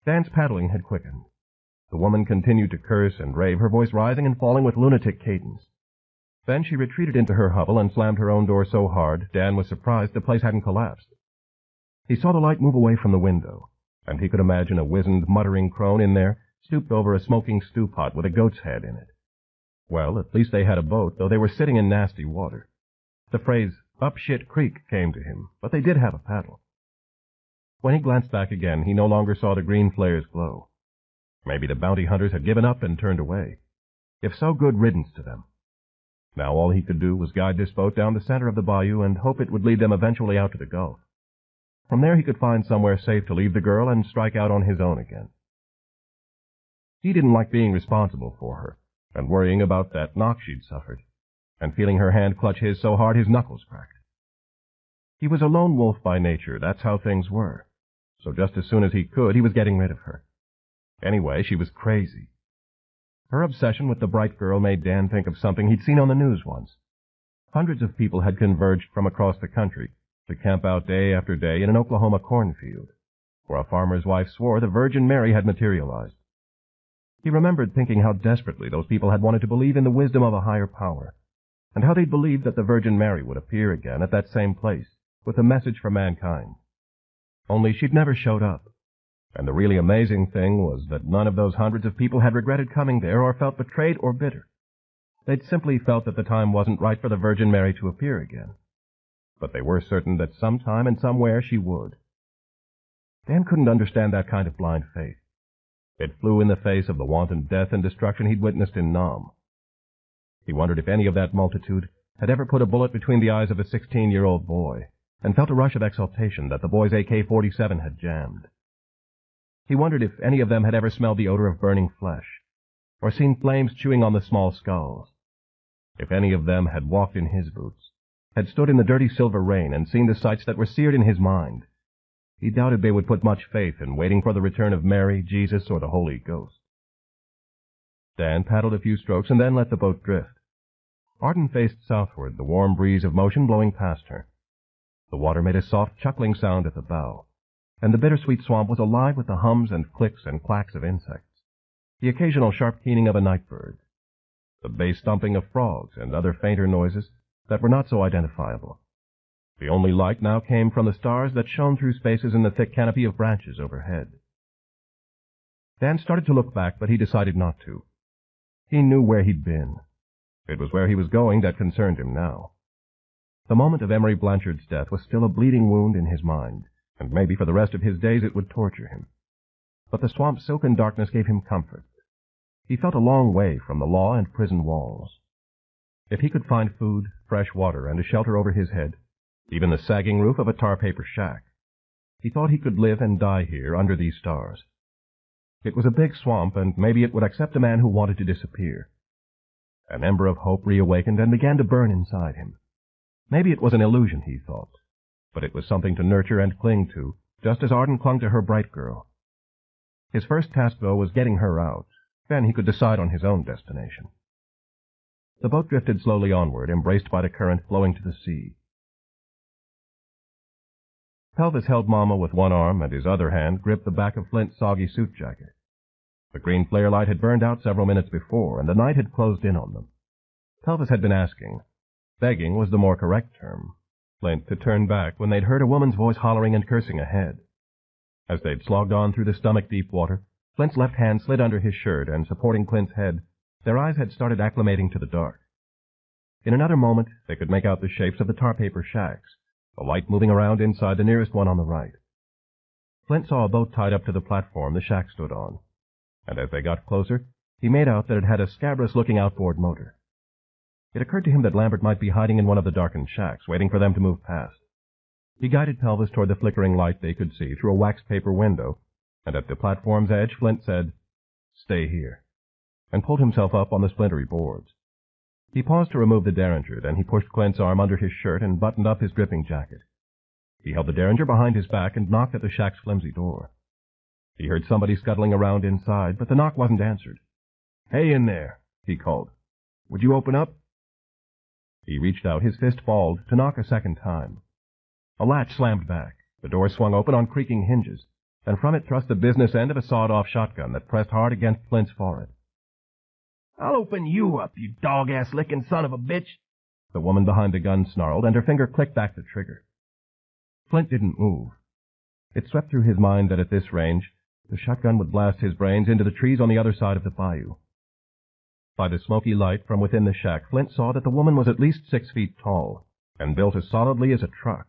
Dan's paddling had quickened. The woman continued to curse and rave, her voice rising and falling with lunatic cadence. Then she retreated into her hovel and slammed her own door so hard, Dan was surprised the place hadn't collapsed. He saw the light move away from the window, and he could imagine a wizened, muttering crone in there, stooped over a smoking stew pot with a goat's head in it. Well, at least they had a boat, though they were sitting in nasty water. The phrase, "up shit creek," came to him, but they did have a paddle. When he glanced back again, he no longer saw the green flares glow. Maybe the bounty hunters had given up and turned away. If so, good riddance to them. Now all he could do was guide this boat down the center of the bayou and hope it would lead them eventually out to the Gulf. From there he could find somewhere safe to leave the girl and strike out on his own again. He didn't like being responsible for her, and worrying about that knock she'd suffered, and feeling her hand clutch his so hard his knuckles cracked. He was a lone wolf by nature, that's how things were, so just as soon as he could, he was getting rid of her. Anyway, she was crazy. Her obsession with the bright girl made Dan think of something he'd seen on the news once. Hundreds of people had converged from across the country to camp out day after day in an Oklahoma cornfield, where a farmer's wife swore the Virgin Mary had materialized. He remembered thinking how desperately those people had wanted to believe in the wisdom of a higher power, and how they'd believed that the Virgin Mary would appear again at that same place with a message for mankind. Only she'd never showed up, and the really amazing thing was that none of those hundreds of people had regretted coming there or felt betrayed or bitter. They'd simply felt that the time wasn't right for the Virgin Mary to appear again. But they were certain that sometime and somewhere she would. Dan couldn't understand that kind of blind faith. It flew in the face of the wanton death and destruction he'd witnessed in Nam. He wondered if any of that multitude had ever put a bullet between the eyes of a 16-year-old boy, and felt a rush of exultation that the boy's AK-47 had jammed. He wondered if any of them had ever smelled the odor of burning flesh, or seen flames chewing on the small skulls. If any of them had walked in his boots, had stood in the dirty silver rain and seen the sights that were seared in his mind, he doubted they would put much faith in waiting for the return of Mary, Jesus, or the Holy Ghost. Dan paddled a few strokes and then let the boat drift. Arden faced southward, the warm breeze of motion blowing past her. The water made a soft chuckling sound at the bow, and the bittersweet swamp was alive with the hums and clicks and clacks of insects, the occasional sharp keening of a night bird, the bass thumping of frogs and other fainter noises that were not so identifiable. The only light now came from the stars that shone through spaces in the thick canopy of branches overhead. Dan started to look back, but he decided not to. He knew where he'd been. It was where he was going that concerned him now. The moment of Emery Blanchard's death was still a bleeding wound in his mind, and maybe for the rest of his days it would torture him. But the swamp's silken darkness gave him comfort. He felt a long way from the law and prison walls. If he could find food, fresh water, and a shelter over his head, even the sagging roof of a tar-paper shack, he thought he could live and die here under these stars. It was a big swamp, and maybe it would accept a man who wanted to disappear. An ember of hope reawakened and began to burn inside him. Maybe it was an illusion, he thought, but it was something to nurture and cling to, just as Arden clung to her bright girl. His first task, though, was getting her out. Then he could decide on his own destination. The boat drifted slowly onward, embraced by the current flowing to the sea. Pelvis held Mama with one arm, and his other hand gripped the back of Flint's soggy suit jacket. The green flare light had burned out several minutes before, and the night had closed in on them. Pelvis had been asking, begging was the more correct term, Flint to turn back when they'd heard a woman's voice hollering and cursing ahead. As they'd slogged on through the stomach-deep water, Flint's left hand slid under his shirt, and supporting Clint's head, their eyes had started acclimating to the dark. In another moment, they could make out the shapes of the tar-paper shacks, a light moving around inside the nearest one on the right. Flint saw a boat tied up to the platform the shack stood on, and as they got closer, he made out that it had a scabrous-looking outboard motor. It occurred to him that Lambert might be hiding in one of the darkened shacks, waiting for them to move past. He guided Pelvis toward the flickering light they could see through a wax-paper window, and at the platform's edge, Flint said, "Stay here," and pulled himself up on the splintery boards. He paused to remove the derringer, then he pushed Clint's arm under his shirt and buttoned up his dripping jacket. He held the derringer behind his back and knocked at the shack's flimsy door. He heard somebody scuttling around inside, but the knock wasn't answered. "Hey, in there," he called. "Would you open up?" He reached out, his fist balled, to knock a second time. A latch slammed back. The door swung open on creaking hinges, and from it thrust the business end of a sawed-off shotgun that pressed hard against Flint's forehead. "I'll open you up, you dog-ass-licking son of a bitch," the woman behind the gun snarled, and her finger clicked back the trigger. Flint didn't move. It swept through his mind that at this range, the shotgun would blast his brains into the trees on the other side of the bayou. By the smoky light from within the shack, Flint saw that the woman was at least 6 feet tall, and built as solidly as a truck.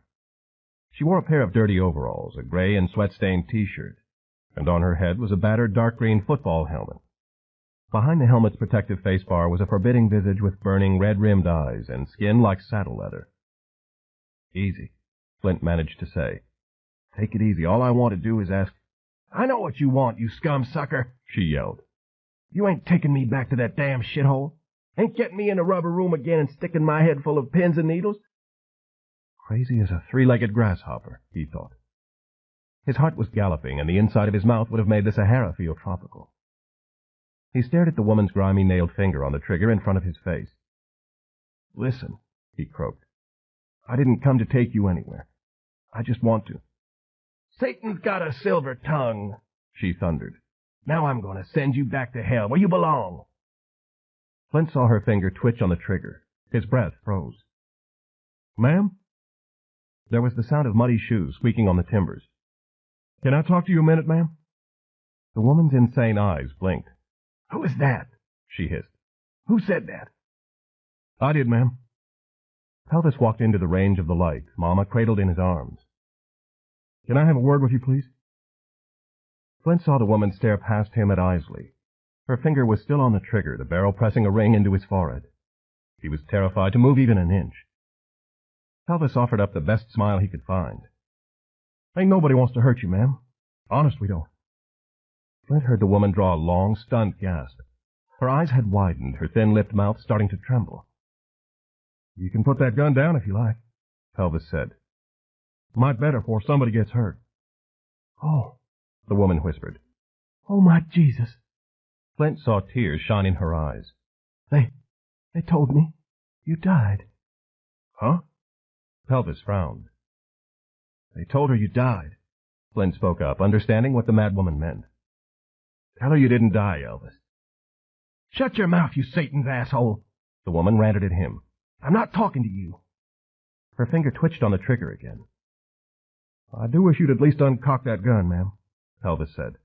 She wore a pair of dirty overalls, a gray and sweat-stained T-shirt, and on her head was a battered dark green football helmet. Behind the helmet's protective face bar was a forbidding visage with burning red-rimmed eyes and skin like saddle leather. "Easy," Flint managed to say. "Take it easy. All I want to do is ask—" "I know what you want, you scum sucker," she yelled. "You ain't taking me back to that damn shithole. Ain't getting me in a rubber room again and sticking my head full of pins and needles." Crazy as a three-legged grasshopper, he thought. His heart was galloping, and the inside of his mouth would have made the Sahara feel tropical. He stared at the woman's grimy nailed finger on the trigger in front of his face. "Listen," he croaked. "I didn't come to take you anywhere. I just want to." "Satan's got a silver tongue," she thundered. "Now I'm going to send you back to hell where you belong." Flint saw her finger twitch on the trigger. His breath froze. "Ma'am?" There was the sound of muddy shoes squeaking on the timbers. "Can I talk to you a minute, ma'am?" The woman's insane eyes blinked. "Who is that?" she hissed. "Who said that?" "I did, ma'am." Pelvis walked into the range of the light, Mama cradled in his arms. "Can I have a word with you, please?" Flint saw the woman stare past him at Isley. Her finger was still on the trigger, the barrel pressing a ring into his forehead. He was terrified to move even an inch. Pelvis offered up the best smile he could find. "Ain't nobody wants to hurt you, ma'am. Honest, we don't." Flint heard the woman draw a long, stunned gasp. Her eyes had widened, her thin-lipped mouth starting to tremble. "You can put that gun down if you like," Pelvis said. "Might better before somebody gets hurt." "Oh," the woman whispered. "Oh, my Jesus." Flint saw tears shine in her eyes. They told me you died." "Huh?" Pelvis frowned. "They told her you died," Flint spoke up, understanding what the madwoman meant. "Tell her you didn't die, Elvis." "Shut your mouth, you Satan's asshole," the woman ranted at him. "I'm not talking to you." Her finger twitched on the trigger again. "I do wish you'd at least uncock that gun, ma'am," Pelvis said.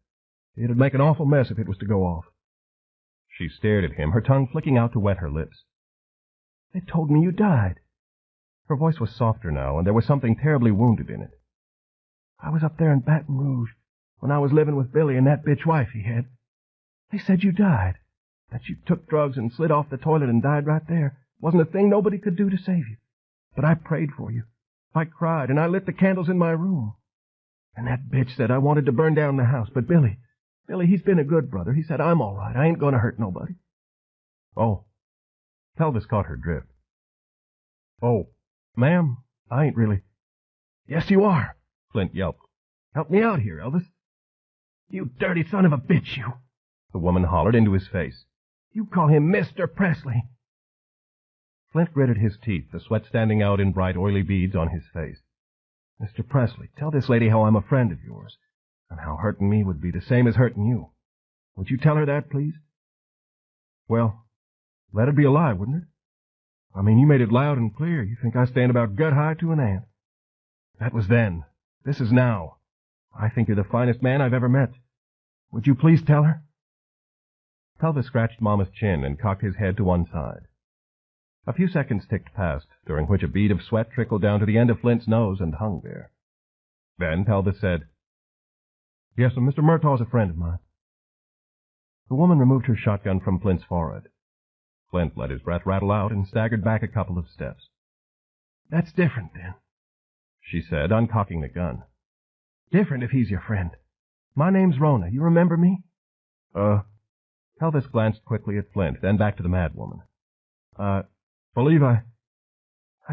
"It'd make an awful mess if it was to go off." She stared at him, her tongue flicking out to wet her lips. "They told me you died." Her voice was softer now, and there was something terribly wounded in it. "I was up there in Baton Rouge when I was living with Billy and that bitch wife he had. They said you died, that you took drugs and slid off the toilet and died right there. Wasn't a thing nobody could do to save you. But I prayed for you. I cried, and I lit the candles in my room. And that bitch said I wanted to burn down the house, but Billy, he's been a good brother. He said, I'm all right. I ain't going to hurt nobody." "Oh." Pelvis caught her drift. "Oh, ma'am, I ain't really—" "Yes, you are," Flint yelped. "Help me out here, Elvis." "You dirty son of a bitch, you," the woman hollered into his face. "You call him Mr. Presley." Flint gritted his teeth, the sweat standing out in bright, oily beads on his face. "Mr. Presley, tell this lady how I'm a friend of yours, and how hurting me would be the same as hurting you. Would you tell her that, please?" "Well, let it be a lie, wouldn't it? I mean, you made it loud and clear. You think I stand about gut-high to an ant." "That was then. This is now. I think you're the finest man I've ever met. Would you please tell her?" Pelvis scratched Mama's chin and cocked his head to one side. A few seconds ticked past, during which a bead of sweat trickled down to the end of Flint's nose and hung there. Then Pelvis said, "Yes, and Mr. Murtaugh's a friend of mine." The woman removed her shotgun from Flint's forehead. Flint let his breath rattle out and staggered back a couple of steps. "That's different, then," she said, uncocking the gun. "Different if he's your friend. My name's Rona. You remember me?" Pelvis glanced quickly at Flint, then back to the madwoman. Believe I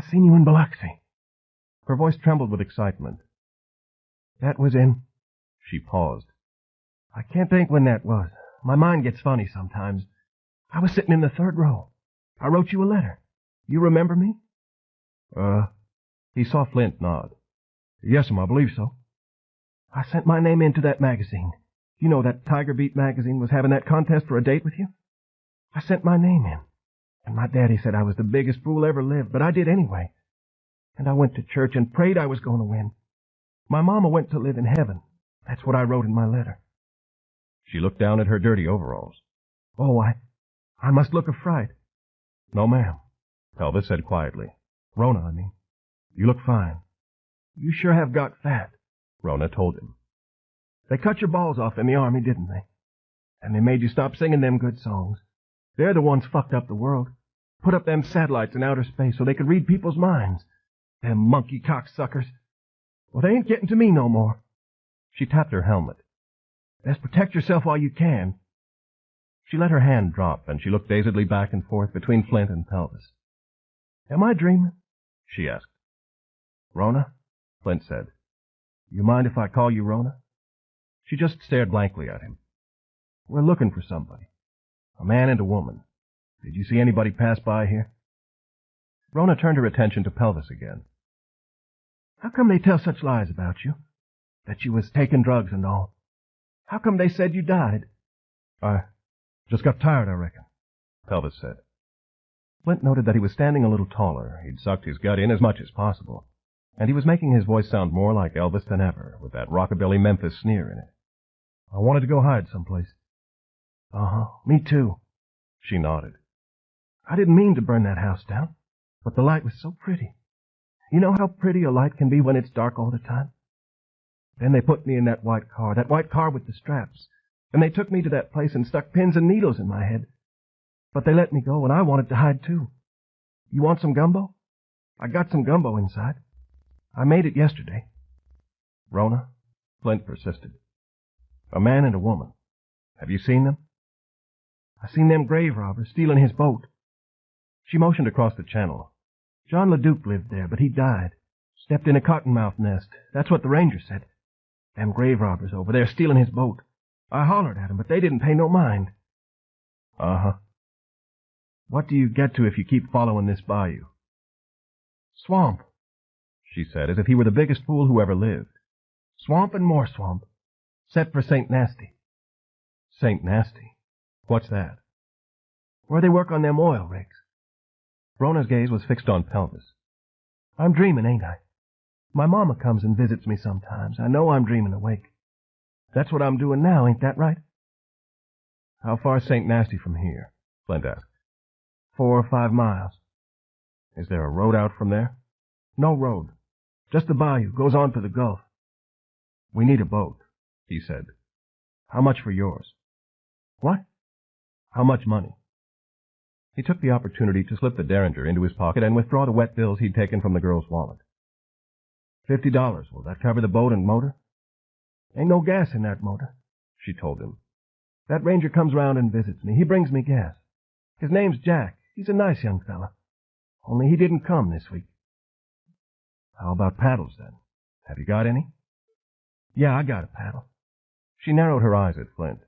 seen you in Biloxi." Her voice trembled with excitement. "That was in—" She paused. "I can't think when that was. My mind gets funny sometimes. I was sitting in the third row. I wrote you a letter. You remember me?" He saw Flint nod. "Yes'm, I believe so." "I sent my name into that magazine. You know, that Tiger Beat magazine was having that contest for a date with you? I sent my name in. And my daddy said I was the biggest fool ever lived, but I did anyway. And I went to church and prayed I was going to win. My mama went to live in heaven. That's what I wrote in my letter." She looked down at her dirty overalls. "Oh, I must look a fright." "No, ma'am," Pelvis said quietly. "Rona, I mean. You look fine." "You sure have got fat," Rona told him. They cut your balls off in the Army, didn't they? And they made you stop singing them good songs. They're the ones fucked up the world. Put up them satellites in outer space so they could read people's minds. Them monkey cocksuckers. Well, they ain't getting to me no more. She tapped her helmet. Best protect yourself while you can. She let her hand drop, and she looked dazedly back and forth between Flint and Pelvis. Am I dreaming? She asked. Rona? Flint said. You mind if I call you Rona? She just stared blankly at him. We're looking for somebody. A man and a woman. Did you see anybody pass by here? Rona turned her attention to Pelvis again. How come they tell such lies about you? That you was taking drugs and all? How come they said you died? I just got tired, I reckon, Pelvis said. Flint noted that he was standing a little taller. He'd sucked his gut in as much as possible, and he was making his voice sound more like Elvis than ever, with that rockabilly Memphis sneer in it. I wanted to go hide someplace. Uh-huh, me too. She nodded. I didn't mean to burn that house down, but the light was so pretty. You know how pretty a light can be when it's dark all the time? Then they put me in that white car with the straps, and they took me to that place and stuck pins and needles in my head. But they let me go, and I wanted to hide too. You want some gumbo? I got some gumbo inside. I made it yesterday. Rona, Flint persisted. A man and a woman. Have you seen them? I seen them grave robbers stealing his boat. She motioned across the channel. John LeDuc lived there, but he died. Stepped in a cottonmouth nest. That's what the ranger said. Them grave robbers over there stealing his boat. I hollered at 'em, but they didn't pay no mind. Uh-huh. What do you get to if you keep following this bayou? Swamp, she said, as if he were the biggest fool who ever lived. Swamp and more swamp. Set for St. Nasty. St. Nasty? What's that? Where they work on them oil rigs. Rona's gaze was fixed on Pelvis. I'm dreaming, ain't I? My mama comes and visits me sometimes. I know I'm dreaming awake. That's what I'm doing now, ain't that right? How far's St. Nasty from here? Flint asked. 4 or 5 miles. Is there a road out from there? No road. Just the bayou. Goes on to the Gulf. We need a boat, he said. How much for yours? What? How much money? He took the opportunity to slip the derringer into his pocket and withdraw the wet bills he'd taken from the girl's wallet. $50. Will that cover the boat and motor? Ain't no gas in that motor, she told him. That ranger comes round and visits me. He brings me gas. His name's Jack. He's a nice young fella. Only he didn't come this week. How about paddles, then? Have you got any? Yeah, I got a paddle. She narrowed her eyes at Flint.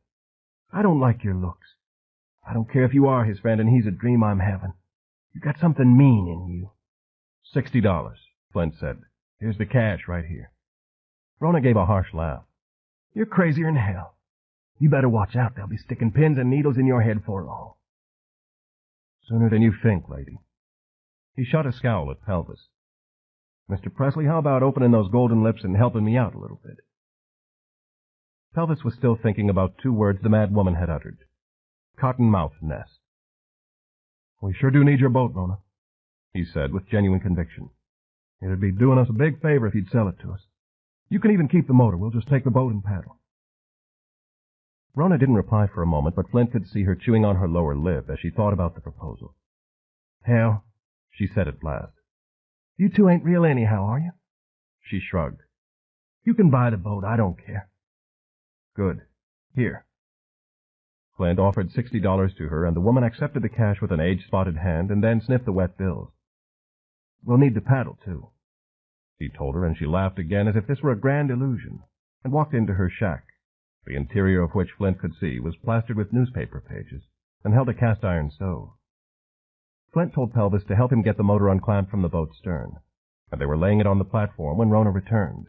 I don't like your looks. I don't care if you are his friend and he's a dream I'm having. You got something mean in you. $60, Flint said. Here's the cash right here. Rona gave a harsh laugh. You're crazier than hell. You better watch out. They'll be sticking pins and needles in your head for long. Sooner than you think, lady. He shot a scowl at Pelvis. Mr. Presley, how about opening those golden lips and helping me out a little bit? Pelvis was still thinking about 2 words the mad woman had uttered. Cottonmouth nest. We sure do need your boat, Rona, he said with genuine conviction. It'd be doing us a big favor if you'd sell it to us. You can even keep the motor. We'll just take the boat and paddle. Rona didn't reply for a moment, but Flint could see her chewing on her lower lip as she thought about the proposal. Hell, she said at last. You two ain't real anyhow, are you? She shrugged. You can buy the boat. I don't care. Good. Here. Flint offered $60 to her, and the woman accepted the cash with an age-spotted hand and then sniffed the wet bills. We'll need the paddle, too, he told her, and she laughed again as if this were a grand illusion, and walked into her shack, the interior of which Flint could see was plastered with newspaper pages and held a cast-iron stove. Flint told Pelvis to help him get the motor unclamped from the boat's stern, and they were laying it on the platform when Rona returned,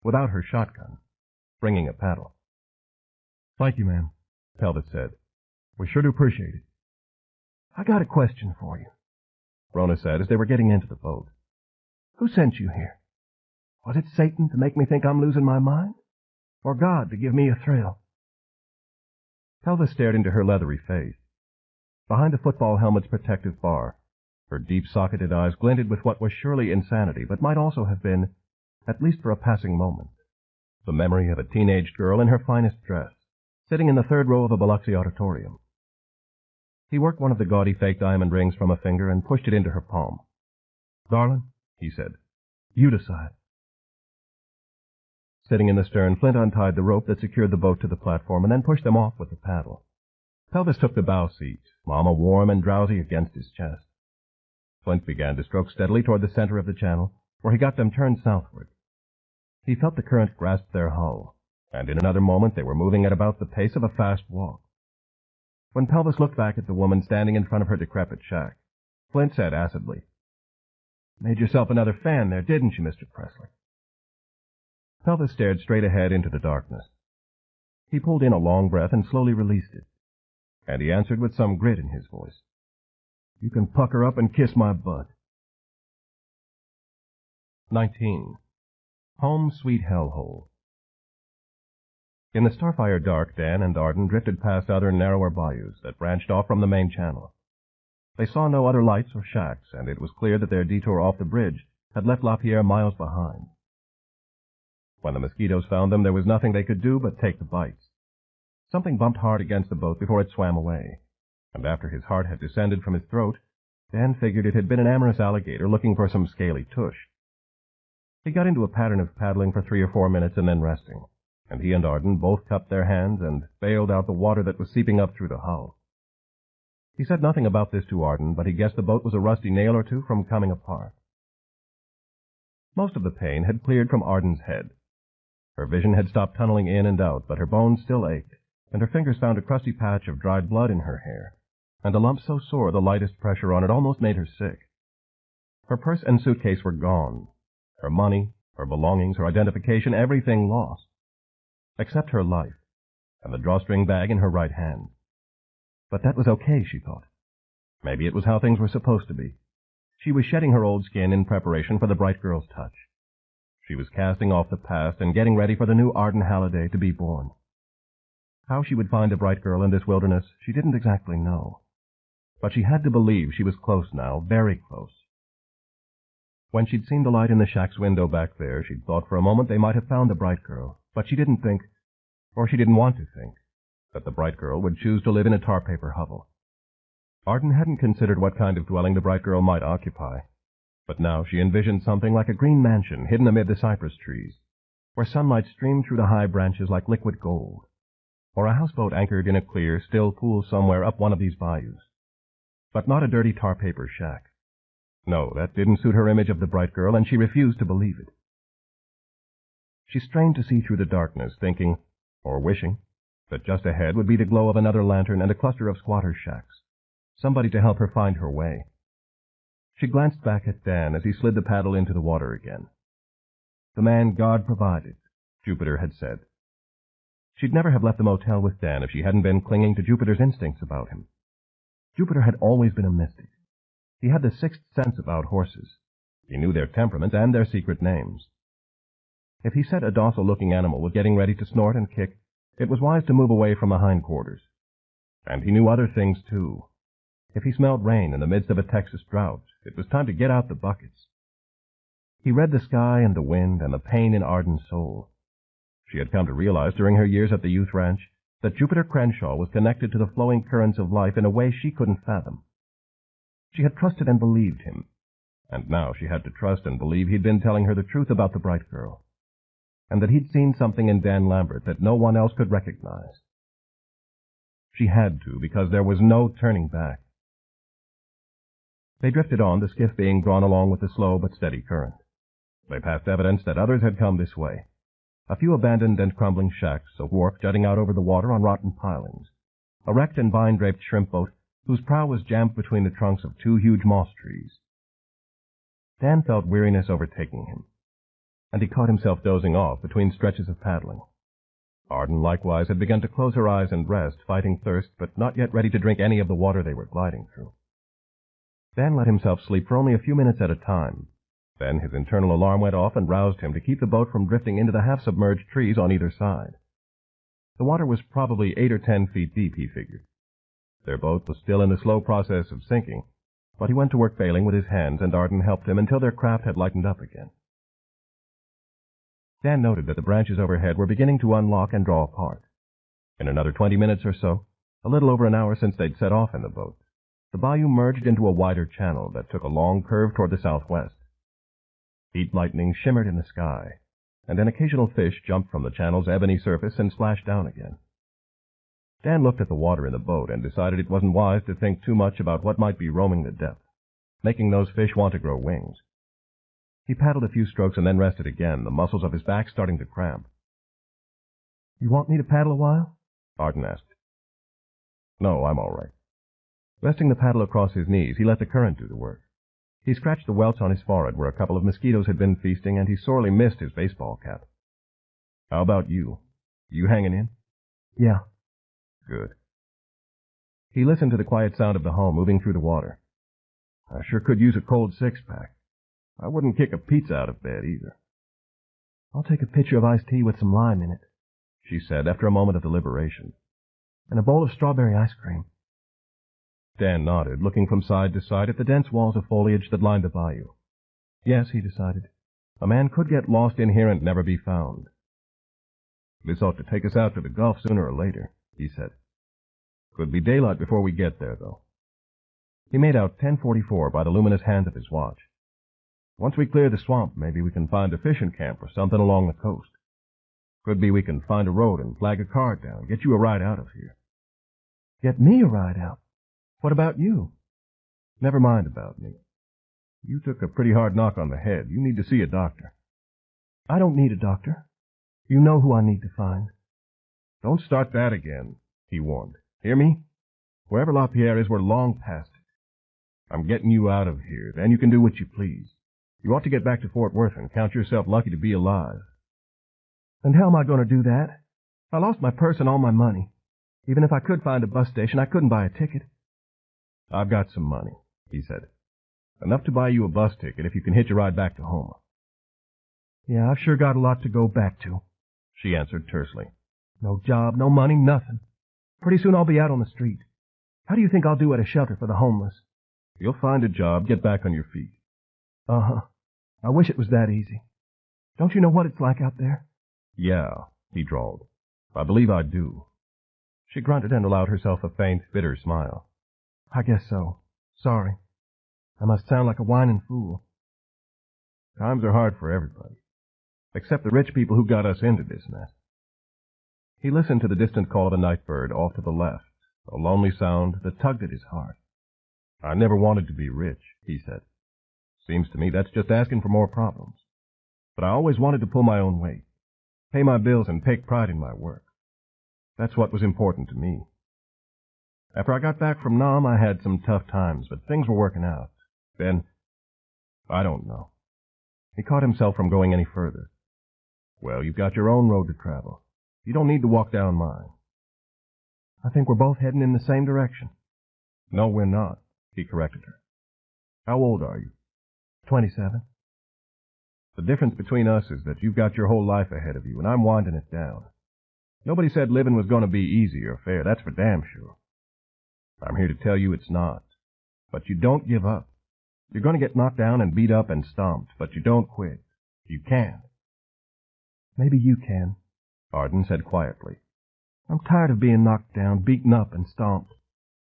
without her shotgun, bringing a paddle. Thank you, ma'am, Pelvis said. We sure do appreciate it. I got a question for you, Rona said as they were getting into the boat. Who sent you here? Was it Satan to make me think I'm losing my mind? Or God to give me a thrill? Pelvis stared into her leathery face. Behind a football helmet's protective bar, her deep-socketed eyes glinted with what was surely insanity, but might also have been, at least for a passing moment, the memory of a teenage girl in her finest dress, sitting in the third row of a Biloxi auditorium. He worked one of the gaudy fake diamond rings from a finger and pushed it into her palm. "Darling," he said, "you decide." Sitting in the stern, Flint untied the rope that secured the boat to the platform and then pushed them off with the paddle. Pelvis took the bow seat, Mama warm and drowsy against his chest. Flint began to stroke steadily toward the center of the channel, where he got them turned southward. He felt the current grasp their hull, and in another moment they were moving at about the pace of a fast walk. When Pelvis looked back at the woman standing in front of her decrepit shack, Flint said acidly, "Made yourself another fan there, didn't you, Mr. Presley?" Pelvis stared straight ahead into the darkness. He pulled in a long breath and slowly released it, and he answered with some grit in his voice, "You can pucker up and kiss my butt." 19. Home Sweet Hellhole. In the starfire dark, Dan and Arden drifted past other narrower bayous that branched off from the main channel. They saw no other lights or shacks, and it was clear that their detour off the bridge had left LaPierre miles behind. When the mosquitoes found them, there was nothing they could do but take the bites. Something bumped hard against the boat before it swam away, and after his heart had descended from his throat, Dan figured it had been an amorous alligator looking for some scaly tush. He got into a pattern of paddling for 3 or 4 minutes and then resting, and he and Arden both cupped their hands and bailed out the water that was seeping up through the hull. He said nothing about this to Arden, but he guessed the boat was a rusty nail or two from coming apart. Most of the pain had cleared from Arden's head. Her vision had stopped tunneling in and out, but her bones still ached, and her fingers found a crusty patch of dried blood in her hair, and a lump so sore the lightest pressure on it almost made her sick. Her purse and suitcase were gone. Her money, her belongings, her identification, everything lost, except her life, and the drawstring bag in her right hand. But that was okay, she thought. Maybe it was how things were supposed to be. She was shedding her old skin in preparation for the bright girl's touch. She was casting off the past and getting ready for the new Arden Halliday to be born. How she would find a bright girl in this wilderness, she didn't exactly know. But she had to believe she was close now, very close. When she'd seen the light in the shack's window back there, she'd thought for a moment they might have found the bright girl, but she didn't think, or she didn't want to think, that the bright girl would choose to live in a tar paper hovel. Arden hadn't considered what kind of dwelling the bright girl might occupy, but now she envisioned something like a green mansion hidden amid the cypress trees, where sunlight streamed through the high branches like liquid gold, or a houseboat anchored in a clear, still pool somewhere up one of these bayous. But not a dirty tar paper shack. No, that didn't suit her image of the bright girl, and she refused to believe it. She strained to see through the darkness, thinking, or wishing, that just ahead would be the glow of another lantern and a cluster of squatters' shacks, somebody to help her find her way. She glanced back at Dan as he slid the paddle into the water again. The man God provided, Jupiter had said. She'd never have left the motel with Dan if she hadn't been clinging to Jupiter's instincts about him. Jupiter had always been a mystic. He had the sixth sense about horses. He knew their temperaments and their secret names. If he said a docile-looking animal was getting ready to snort and kick, it was wise to move away from the hindquarters. And he knew other things, too. If he smelled rain in the midst of a Texas drought, it was time to get out the buckets. He read the sky and the wind and the pain in Arden's soul. She had come to realize during her years at the youth ranch that Jupiter Crenshaw was connected to the flowing currents of life in a way she couldn't fathom. She had trusted and believed him, and now she had to trust and believe he'd been telling her the truth about the bright girl, and that he'd seen something in Dan Lambert that no one else could recognize. She had to, because there was no turning back. They drifted on, the skiff being drawn along with the slow but steady current. They passed evidence that others had come this way. A few abandoned and crumbling shacks, a wharf jutting out over the water on rotten pilings, a wrecked and vine-draped shrimp boat whose prow was jammed between the trunks of 2 huge moss trees. Dan felt weariness overtaking him, and he caught himself dozing off between stretches of paddling. Arden likewise had begun to close her eyes and rest, fighting thirst, but not yet ready to drink any of the water they were gliding through. Dan let himself sleep for only a few minutes at a time. Then his internal alarm went off and roused him to keep the boat from drifting into the half-submerged trees on either side. The water was probably 8 or 10 feet deep, he figured. Their boat was still in the slow process of sinking, but he went to work bailing with his hands, and Arden helped him until their craft had lightened up again. Dan noted that the branches overhead were beginning to unlock and draw apart. In another 20 minutes or so, a little over an hour since they'd set off in the boat, the bayou merged into a wider channel that took a long curve toward the southwest. Heat lightning shimmered in the sky, and an occasional fish jumped from the channel's ebony surface and splashed down again. Dan looked at the water in the boat and decided it wasn't wise to think too much about what might be roaming the depth, making those fish want to grow wings. He paddled a few strokes and then rested again, the muscles of his back starting to cramp. You want me to paddle a while? Arden asked. No, I'm all right. Resting the paddle across his knees, he let the current do the work. He scratched the welts on his forehead where a couple of mosquitoes had been feasting, and he sorely missed his baseball cap. How about you? You hanging in? Yeah. Good. He listened to the quiet sound of the hull moving through the water. I sure could use a cold six-pack. I wouldn't kick a pizza out of bed, either. I'll take a pitcher of iced tea with some lime in it, she said after a moment of deliberation. And a bowl of strawberry ice cream. Dan nodded, looking from side to side at the dense walls of foliage that lined the bayou. Yes, he decided, a man could get lost in here and never be found. This ought to take us out to the Gulf sooner or later, he said. Could be daylight before we get there, though. He made out 10:44 by the luminous hand of his watch. Once we clear the swamp, maybe we can find a fishing camp or something along the coast. Could be we can find a road and flag a car down, get you a ride out of here. Get me a ride out? What about you? Never mind about me. You took a pretty hard knock on the head. You need to see a doctor. I don't need a doctor. You know who I need to find. Don't start that again, he warned. Hear me? Wherever LaPierre is, we're long past it. I'm getting you out of here. Then you can do what you please. You ought to get back to Fort Worth and count yourself lucky to be alive. And how am I going to do that? I lost my purse and all my money. Even if I could find a bus station, I couldn't buy a ticket. I've got some money, he said. Enough to buy you a bus ticket if you can hitch a ride back to home. Yeah, I've sure got a lot to go back to, she answered tersely. No job, no money, nothing. Pretty soon I'll be out on the street. How do you think I'll do at a shelter for the homeless? You'll find a job, get back on your feet. Uh-huh. I wish it was that easy. Don't you know what it's like out there? Yeah, he drawled. I believe I do. She grunted and allowed herself a faint, bitter smile. I guess so. Sorry. I must sound like a whining fool. Times are hard for everybody, except the rich people who got us into this mess. He listened to the distant call of a night bird off to the left, a lonely sound that tugged at his heart. I never wanted to be rich, he said. Seems to me that's just asking for more problems. But I always wanted to pull my own weight, pay my bills and take pride in my work. That's what was important to me. After I got back from Nam, I had some tough times, but things were working out. Then, I don't know. He caught himself from going any further. Well, you've got your own road to travel. You don't need to walk down mine. I think we're both heading in the same direction. No, we're not, he corrected her. How old are you? 27. The difference between us is that you've got your whole life ahead of you, and I'm winding it down. Nobody said living was going to be easy or fair, that's for damn sure. I'm here to tell you it's not. But you don't give up. You're going to get knocked down and beat up and stomped, but you don't quit. You can't. Maybe you can, Arden said quietly. I'm tired of being knocked down, beaten up, and stomped.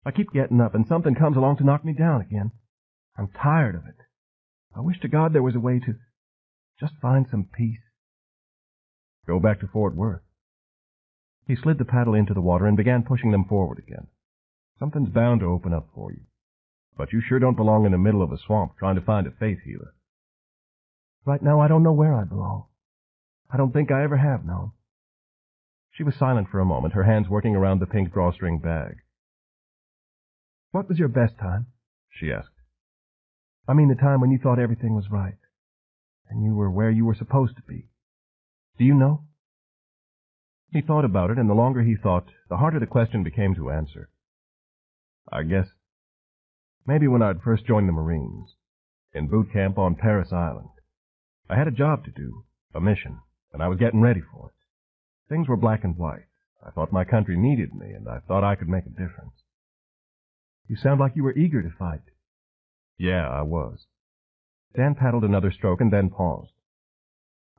I keep getting up, and something comes along to knock me down again. I'm tired of it. I wish to God there was a way to just find some peace. Go back to Fort Worth. He slid the paddle into the water and began pushing them forward again. Something's bound to open up for you. But you sure don't belong in the middle of a swamp trying to find a faith healer. Right now I don't know where I belong. I don't think I ever have known. She was silent for a moment, her hands working around the pink drawstring bag. What was your best time? She asked. I mean the time when you thought everything was right, and you were where you were supposed to be. Do you know? He thought about it, and the longer he thought, the harder the question became to answer. I guess maybe when I'd first joined the Marines, in boot camp on Paris Island. I had a job to do, a mission, and I was getting ready for it. Things were black and white. I thought my country needed me, and I thought I could make a difference. You sound like you were eager to fight. Yeah, I was. Dan paddled another stroke and then paused.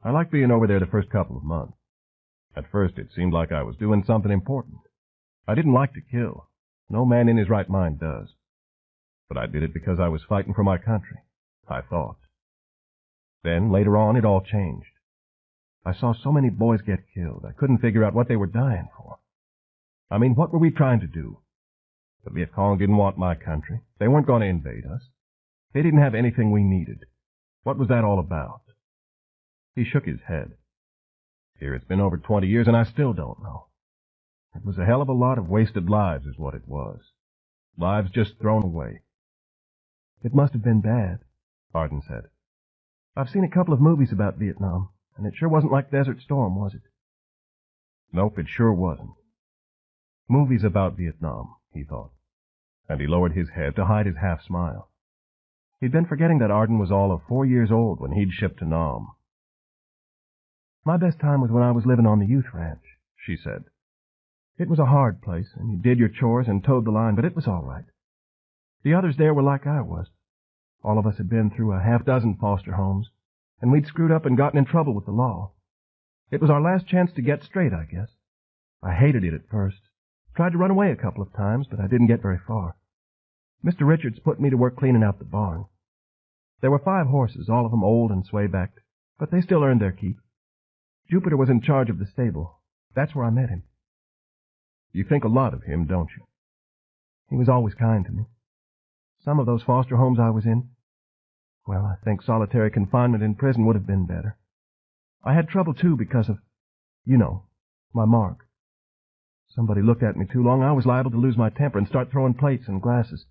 I liked being over there the first couple of months. At first, it seemed like I was doing something important. I didn't like to kill. No man in his right mind does. But I did it because I was fighting for my country, I thought. Then, later on, it all changed. I saw so many boys get killed, I couldn't figure out what they were dying for. I mean, what were we trying to do? The Viet Cong didn't want my country. They weren't going to invade us. They didn't have anything we needed. What was that all about? He shook his head. Here it's been over 20 years, and I still don't know. It was a hell of a lot of wasted lives is what it was. Lives just thrown away. It must have been bad, Arden said. I've seen a couple of movies about Vietnam, and it sure wasn't like Desert Storm, was it? Nope, it sure wasn't. Movies about Vietnam, he thought, and he lowered his head to hide his half-smile. He'd been forgetting that Arden was all of 4 years old when he'd shipped to Nam. My best time was when I was living on the youth ranch, she said. It was a hard place, and you did your chores and towed the line, but it was all right. The others there were like I was. All of us had been through a half-dozen foster homes, and we'd screwed up and gotten in trouble with the law. It was our last chance to get straight, I guess. I hated it at first. Tried to run away a couple of times, but I didn't get very far. Mr. Richards put me to work cleaning out the barn. There were 5 horses, all of them old and sway-backed, but they still earned their keep. Jupiter was in charge of the stable. That's where I met him. You think a lot of him, don't you? He was always kind to me. Some of those foster homes I was in, well, I think solitary confinement in prison would have been better. I had trouble, too, because of, my mark. Somebody looked at me too long, I was liable to lose my temper and start throwing plates and glasses,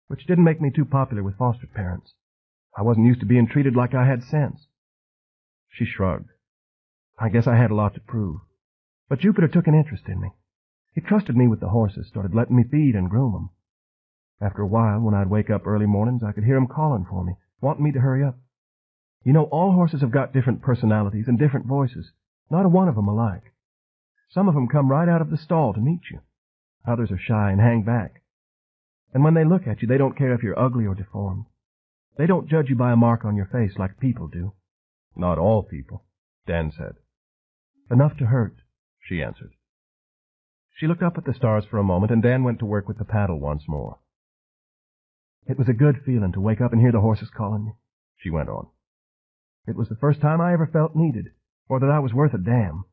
which didn't make me too popular with foster parents. I wasn't used to being treated like I had sense. She shrugged. I guess I had a lot to prove. But Jupiter took an interest in me. He trusted me with the horses, started letting me feed and groom them. After a while, when I'd wake up early mornings, I could hear him calling for me, wanting me to hurry up. All horses have got different personalities and different voices, not a one of them alike. Some of them come right out of the stall to meet you. Others are shy and hang back. And when they look at you, they don't care if you're ugly or deformed. They don't judge you by a mark on your face like people do. Not all people, Dan said. Enough to hurt, she answered. She looked up at the stars for a moment, and Dan went to work with the paddle once more. It was a good feeling to wake up and hear the horses calling me, she went on. It was the first time I ever felt needed, or that I was worth a damn.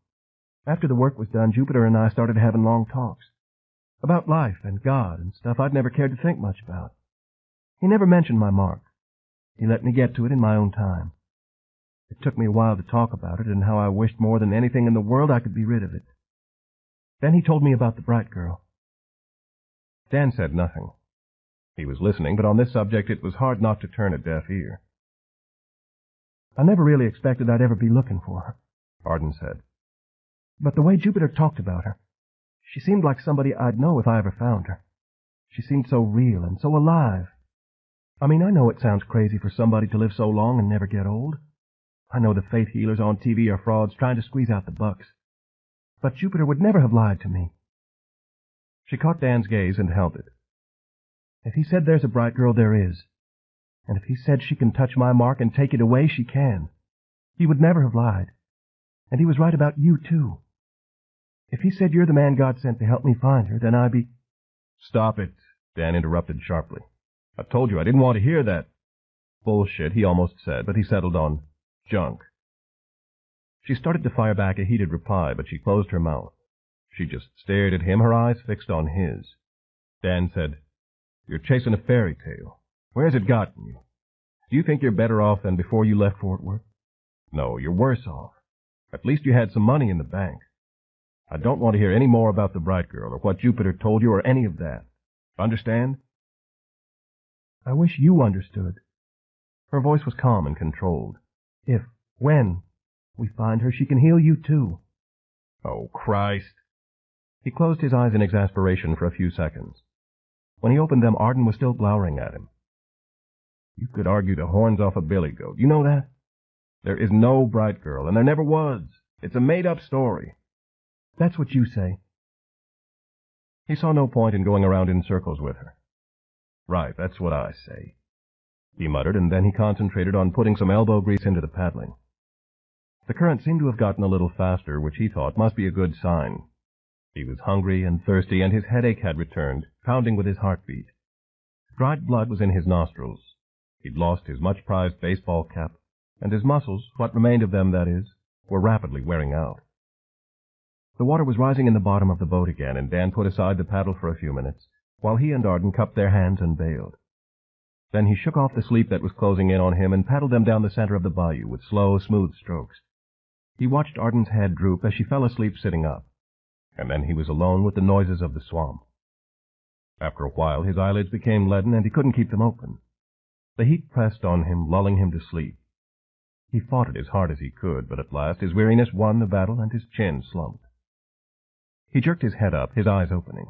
After the work was done, Jupiter and I started having long talks. About life and God and stuff I'd never cared to think much about. He never mentioned my mark. He let me get to it in my own time. It took me a while to talk about it and how I wished more than anything in the world I could be rid of it. Then he told me about the bright girl. Dan said nothing. He was listening, but on this subject it was hard not to turn a deaf ear. I never really expected I'd ever be looking for her, Arden said. But the way Jupiter talked about her, she seemed like somebody I'd know if I ever found her. She seemed so real and so alive. I mean, I know it sounds crazy for somebody to live so long and never get old. I know the faith healers on TV are frauds trying to squeeze out the bucks. But Jupiter would never have lied to me. She caught Dan's gaze and held it. If he said there's a bright girl, there is. And if he said she can touch my mark and take it away, she can. He would never have lied. And he was right about you, too. If he said you're the man God sent to help me find her, then I'd be... Stop it, Dan interrupted sharply. I told you I didn't want to hear that. Bullshit, he almost said, but he settled on junk. She started to fire back a heated reply, but she closed her mouth. She just stared at him, her eyes fixed on his. Dan said, You're chasing a fairy tale. Where's it gotten you? Do you think you're better off than before you left Fort Worth? No, you're worse off. At least you had some money in the bank. I don't want to hear any more about the bright girl or what Jupiter told you or any of that. Understand? I wish you understood. Her voice was calm and controlled. When we find her, she can heal you too. Oh, Christ. He closed his eyes in exasperation for a few seconds. When he opened them, Arden was still glowering at him. You could argue the horns off a billy goat. You know that? There is no bright girl, and there never was. It's a made-up story. That's what you say. He saw no point in going around in circles with her. Right, that's what I say, he muttered, and then he concentrated on putting some elbow grease into the paddling. The current seemed to have gotten a little faster, which he thought must be a good sign. He was hungry and thirsty, and his headache had returned, pounding with his heartbeat. Dried blood was in his nostrils. He'd lost his much-prized baseball cap, and his muscles, what remained of them, that is, were rapidly wearing out. The water was rising in the bottom of the boat again, and Dan put aside the paddle for a few minutes, while he and Arden cupped their hands and bailed. Then he shook off the sleep that was closing in on him and paddled them down the center of the bayou with slow, smooth strokes. He watched Arden's head droop as she fell asleep sitting up, and then he was alone with the noises of the swamp. After a while his eyelids became leaden and he couldn't keep them open. The heat pressed on him, lulling him to sleep. He fought it as hard as he could, but at last his weariness won the battle and his chin slumped. He jerked his head up, his eyes opening.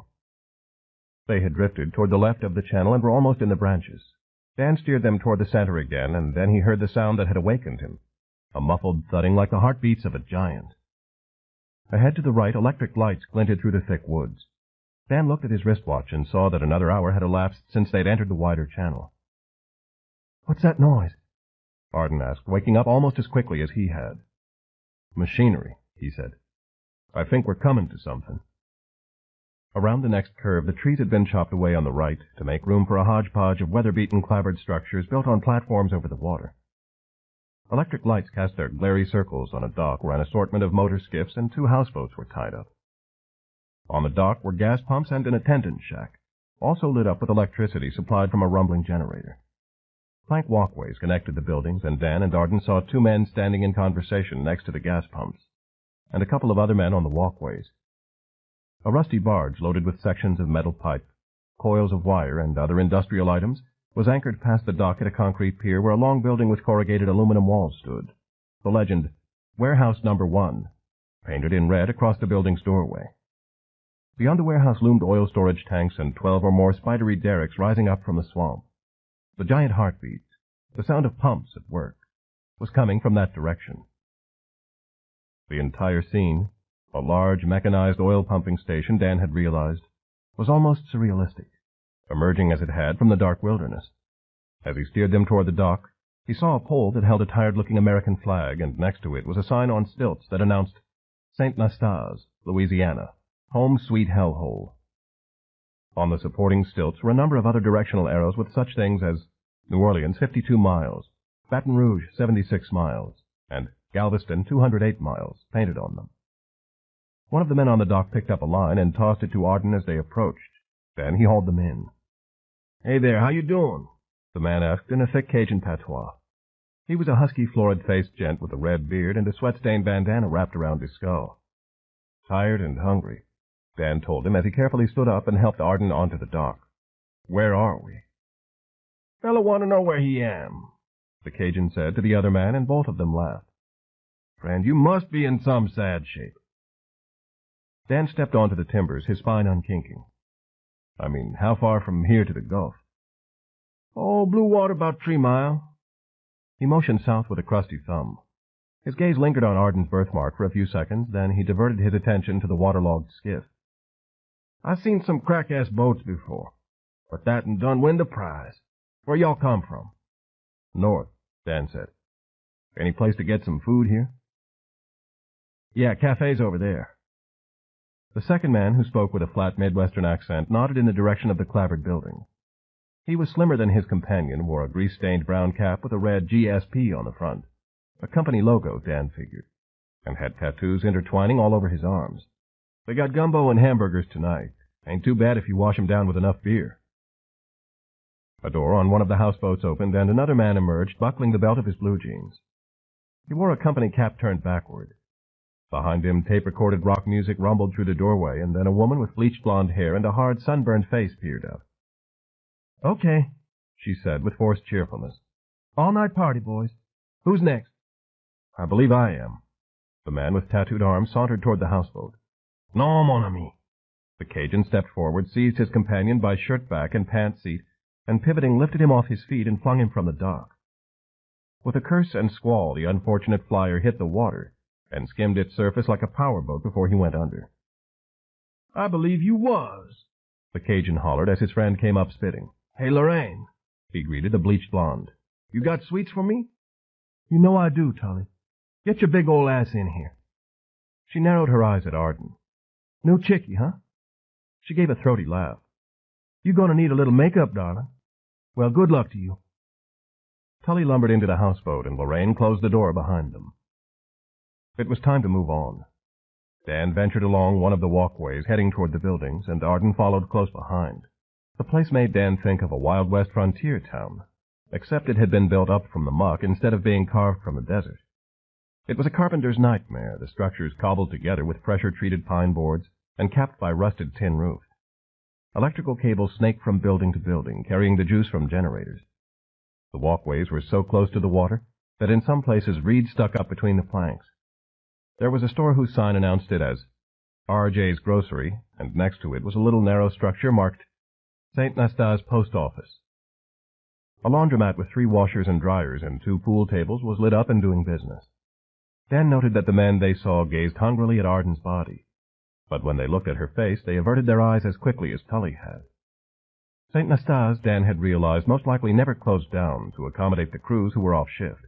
They had drifted toward the left of the channel and were almost in the branches. Dan steered them toward the center again, and then he heard the sound that had awakened him, a muffled thudding like the heartbeats of a giant. Ahead to the right, electric lights glinted through the thick woods. Dan looked at his wristwatch and saw that another hour had elapsed since they'd entered the wider channel. "What's that noise?" Arden asked, waking up almost as quickly as he had. "Machinery," he said. "I think we're coming to something." Around the next curve, the trees had been chopped away on the right to make room for a hodgepodge of weather-beaten clapboard structures built on platforms over the water. Electric lights cast their glary circles on a dock where an assortment of motor skiffs and 2 houseboats were tied up. On the dock were gas pumps and an attendant shack, also lit up with electricity supplied from a rumbling generator. Plank walkways connected the buildings, and Dan and Arden saw 2 men standing in conversation next to the gas pumps, and a couple of other men on the walkways. A rusty barge loaded with sections of metal pipe, coils of wire, and other industrial items was anchored past the dock at a concrete pier where a long building with corrugated aluminum walls stood. The legend, Warehouse Number 1, painted in red across the building's doorway. Beyond the warehouse loomed oil storage tanks and 12 or more spidery derricks rising up from the swamp. The giant heartbeat, the sound of pumps at work, was coming from that direction. The entire scene, a large mechanized oil pumping station, Dan had realized, was almost surrealistic, emerging as it had from the dark wilderness. As he steered them toward the dock, he saw a pole that held a tired-looking American flag, and next to it was a sign on stilts that announced St. Nastase, Louisiana, Home Sweet Hellhole. On the supporting stilts were a number of other directional arrows with such things as New Orleans 52 miles, Baton Rouge 76 miles, and Galveston 208 miles painted on them. One of the men on the dock picked up a line and tossed it to Arden as they approached. Then he hauled them in. "Hey there, how you doing?" the man asked in a thick Cajun patois. He was a husky, florid-faced gent with a red beard and a sweat-stained bandana wrapped around his skull. "Tired and hungry," Dan told him as he carefully stood up and helped Arden onto the dock. "Where are we?" "Fella want to know where he am," the Cajun said to the other man, and both of them laughed. "Friend, you must be in some sad shape." Dan stepped onto the timbers, his spine unkinking. "I mean, how far from here to the Gulf?" "Oh, blue water about 3 mile." He motioned south with a crusty thumb. His gaze lingered on Arden's birthmark for a few seconds, then he diverted his attention to the waterlogged skiff. "I seen some crack-ass boats before, but that and done win the prize. Where y'all come from?" "North," Dan said. "Any place to get some food here?" "Yeah, cafe's over there." The second man, who spoke with a flat Midwestern accent, nodded in the direction of the clapboard building. He was slimmer than his companion, wore a grease-stained brown cap with a red GSP on the front, a company logo, Dan figured, and had tattoos intertwining all over his arms. "They got gumbo and hamburgers tonight. Ain't too bad if you wash 'em down with enough beer." A door on one of the houseboats opened, and another man emerged, buckling the belt of his blue jeans. He wore a company cap turned backward. Behind him, tape-recorded rock music rumbled through the doorway, and then a woman with bleached blonde hair and a hard, sunburned face peered up. "Okay," she said with forced cheerfulness. "All-night party, boys. Who's next?" "I believe I am." The man with tattooed arms sauntered toward the houseboat. "No, mon ami." The Cajun stepped forward, seized his companion by shirt back and pant seat, and pivoting lifted him off his feet and flung him from the dock. With a curse and squall, the unfortunate flyer hit the water and skimmed its surface like a powerboat before he went under. "I believe you was," the Cajun hollered as his friend came up spitting. "Hey, Lorraine," he greeted the bleached blonde. "You got sweets for me?" "You know I do, Tully." Get your big old ass in here. She narrowed her eyes at Arden. New chickie, huh? She gave a throaty laugh. You gonna need a little makeup, darling. Well, good luck to you. Tully lumbered into the houseboat, and Lorraine closed the door behind them. It was time to move on. Dan ventured along one of the walkways, heading toward the buildings, and Arden followed close behind. The place made Dan think of a Wild West frontier town, except it had been built up from the muck instead of being carved from the desert. It was a carpenter's nightmare, the structures cobbled together with pressure-treated pine boards and capped by rusted tin roofs. Electrical cables snaked from building to building, carrying the juice from generators. The walkways were so close to the water that in some places reeds stuck up between the planks. There was a store whose sign announced it as R.J.'s Grocery, and next to it was a little narrow structure marked St. Nasta's Post Office. A laundromat with 3 washers and dryers and 2 pool tables was lit up and doing business. Dan noted that the men they saw gazed hungrily at Arden's body, but when they looked at her face, they averted their eyes as quickly as Tully had. St. Nasta's, Dan had realized, most likely never closed down to accommodate the crews who were off shift.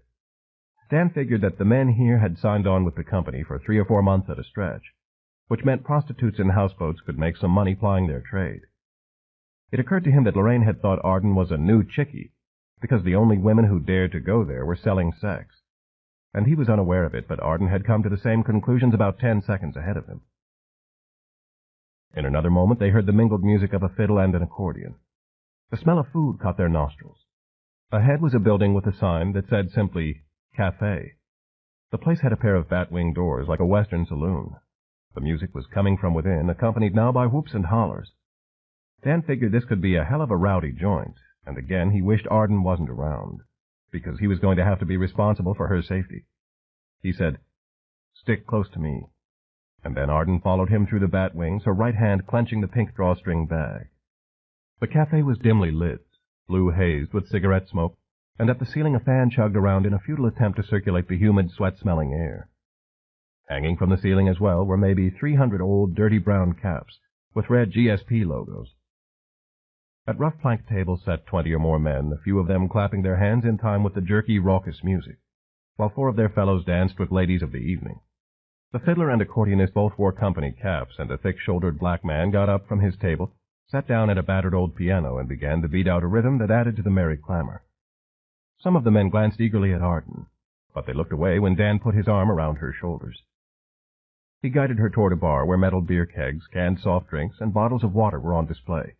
Dan figured that the men here had signed on with the company for 3 or 4 months at a stretch, which meant prostitutes in houseboats could make some money plying their trade. It occurred to him that Lorraine had thought Arden was a new chickie, because the only women who dared to go there were selling sex. And he was unaware of it, but Arden had come to the same conclusions about 10 seconds ahead of him. In another moment, they heard the mingled music of a fiddle and an accordion. The smell of food caught their nostrils. Ahead was a building with a sign that said simply, Cafe. The place had a pair of bat-wing doors like a western saloon. The music was coming from within, accompanied now by whoops and hollers. Dan figured this could be a hell of a rowdy joint, and again he wished Arden wasn't around, because he was going to have to be responsible for her safety. He said, "Stick close to me." And then Arden followed him through the bat wings, her right hand clenching the pink drawstring bag. The cafe was dimly lit, blue-hazed with cigarette smoke, and at the ceiling a fan chugged around in a futile attempt to circulate the humid, sweat-smelling air. Hanging from the ceiling as well were maybe 300 old, dirty brown caps with red GSP logos. At rough plank tables sat 20 or more men, a few of them clapping their hands in time with the jerky, raucous music, while 4 of their fellows danced with ladies of the evening. The fiddler and accordionist both wore company caps, and a thick-shouldered black man got up from his table, sat down at a battered old piano, and began to beat out a rhythm that added to the merry clamor. Some of the men glanced eagerly at Arden, but they looked away when Dan put his arm around her shoulders. He guided her toward a bar where metal beer kegs, canned soft drinks, and bottles of water were on display.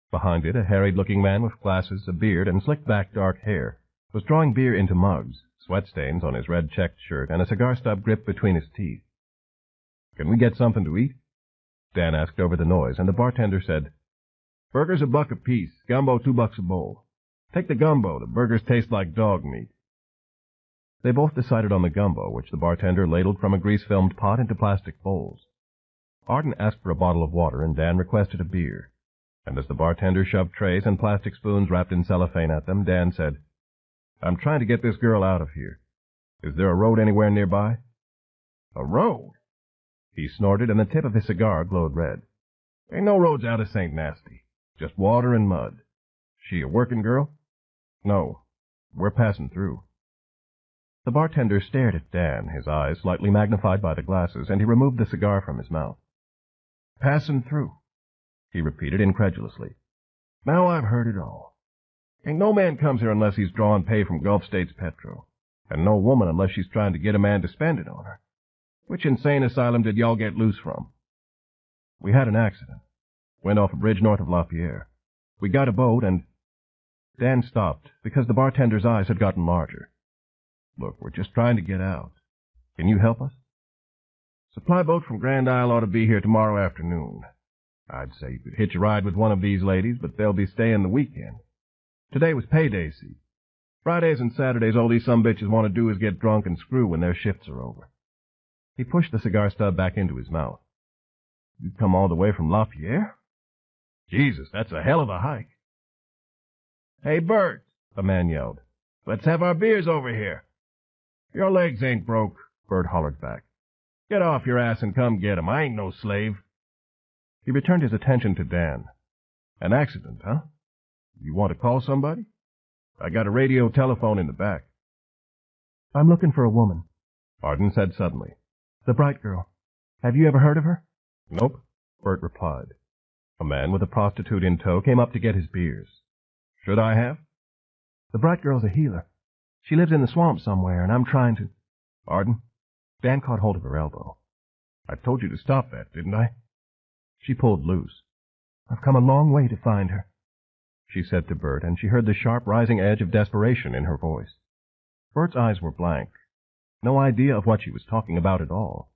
Behind it, a harried-looking man with glasses, a beard, and slicked-back dark hair was drawing beer into mugs, sweat stains on his red checked shirt, and a cigar stub gripped between his teeth. "Can we get something to eat?" Dan asked over the noise, and the bartender said, "Burgers $1 apiece, gumbo $2 a bowl. Take the gumbo, the burgers taste like dog meat." They both decided on the gumbo, which the bartender ladled from a grease-filmed pot into plastic bowls. Arden asked for a bottle of water, and Dan requested a beer. And as the bartender shoved trays and plastic spoons wrapped in cellophane at them, Dan said, "I'm trying to get this girl out of here. Is there a road anywhere nearby?" "A road?" He snorted, and the tip of his cigar glowed red. "Ain't no roads out of St. Nasty. Just water and mud. She a working girl?" "No. We're passing through." The bartender stared at Dan, his eyes slightly magnified by the glasses, and he removed the cigar from his mouth. "Passing through," he repeated incredulously. "Now I've heard it all. Ain't no man comes here unless he's drawing pay from Gulf States Petro, and no woman unless she's trying to get a man to spend it on her. Which insane asylum did y'all get loose from?" "We had an accident. Went off a bridge north of LaPierre. We got a boat and—" Dan stopped because the bartender's eyes had gotten larger. "Look, we're just trying to get out. Can you help us?" "Supply boat from Grand Isle ought to be here tomorrow afternoon. I'd say you could hitch a ride with one of these ladies, but they'll be staying the weekend. Today was payday, see. Fridays and Saturdays, all these sumbitches want to do is get drunk and screw when their shifts are over." He pushed the cigar stub back into his mouth. "You come all the way from LaPierre? Jesus, that's a hell of a hike." "Hey, Bert," a man yelled. "Let's have our beers over here." "Your legs ain't broke," Bert hollered back. "Get off your ass and come get 'em. I ain't no slave." He returned his attention to Dan. "An accident, huh? You want to call somebody? I got a radio telephone in the back." "I'm looking for a woman. Arden said suddenly. The bright girl. Have you ever heard of her? Nope, Bert replied. A man with a prostitute in tow came up to get his beers. Should I have? The bright girl's a healer. She lives in the swamp somewhere, and I'm trying to... Arden? Dan caught hold of her elbow. I told you to stop that, didn't I? She pulled loose. I've come a long way to find her, she said to Bert, and she heard the sharp rising edge of desperation in her voice. Bert's eyes were blank. No idea of what she was talking about at all.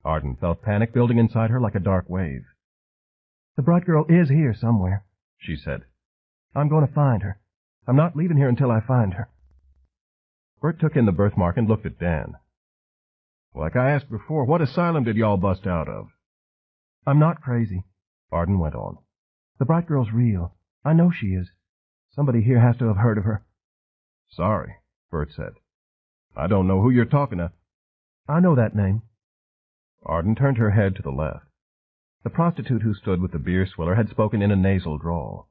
Arden felt panic building inside her like a dark wave. The bright girl is here somewhere, she said. I'm going to find her. I'm not leaving here until I find her. Bert took in the birthmark and looked at Dan. Like I asked before, what asylum did y'all bust out of? I'm not crazy, Arden went on. The bright girl's real. I know she is. Somebody here has to have heard of her. Sorry, Bert said. I don't know who you're talking to. I know that name. Arden turned her head to the left. The prostitute who stood with the beer swiller had spoken in a nasal drawl.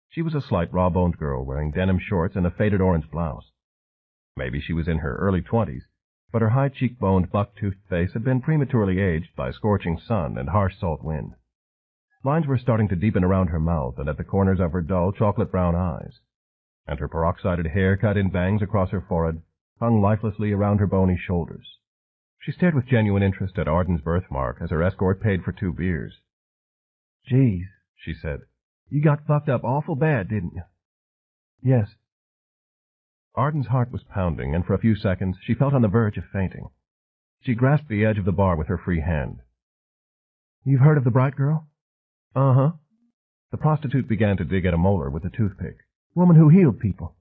She was a slight, raw-boned girl wearing denim shorts and a faded orange blouse. Maybe she was in her early 20s, but her high cheekboned, buck-toothed face had been prematurely aged by scorching sun and harsh salt wind. Lines were starting to deepen around her mouth and at the corners of her dull, chocolate-brown eyes, and her peroxided hair cut in bangs across her forehead hung lifelessly around her bony shoulders. She stared with genuine interest at Arden's birthmark as her escort paid for 2 beers. Geez, she said. You got fucked up awful bad, didn't you? Yes. Arden's heart was pounding, and for a few seconds she felt on the verge of fainting. She grasped the edge of the bar with her free hand. You've heard of the bright girl? Uh-huh. The prostitute began to dig at a molar with a toothpick. Woman who healed people.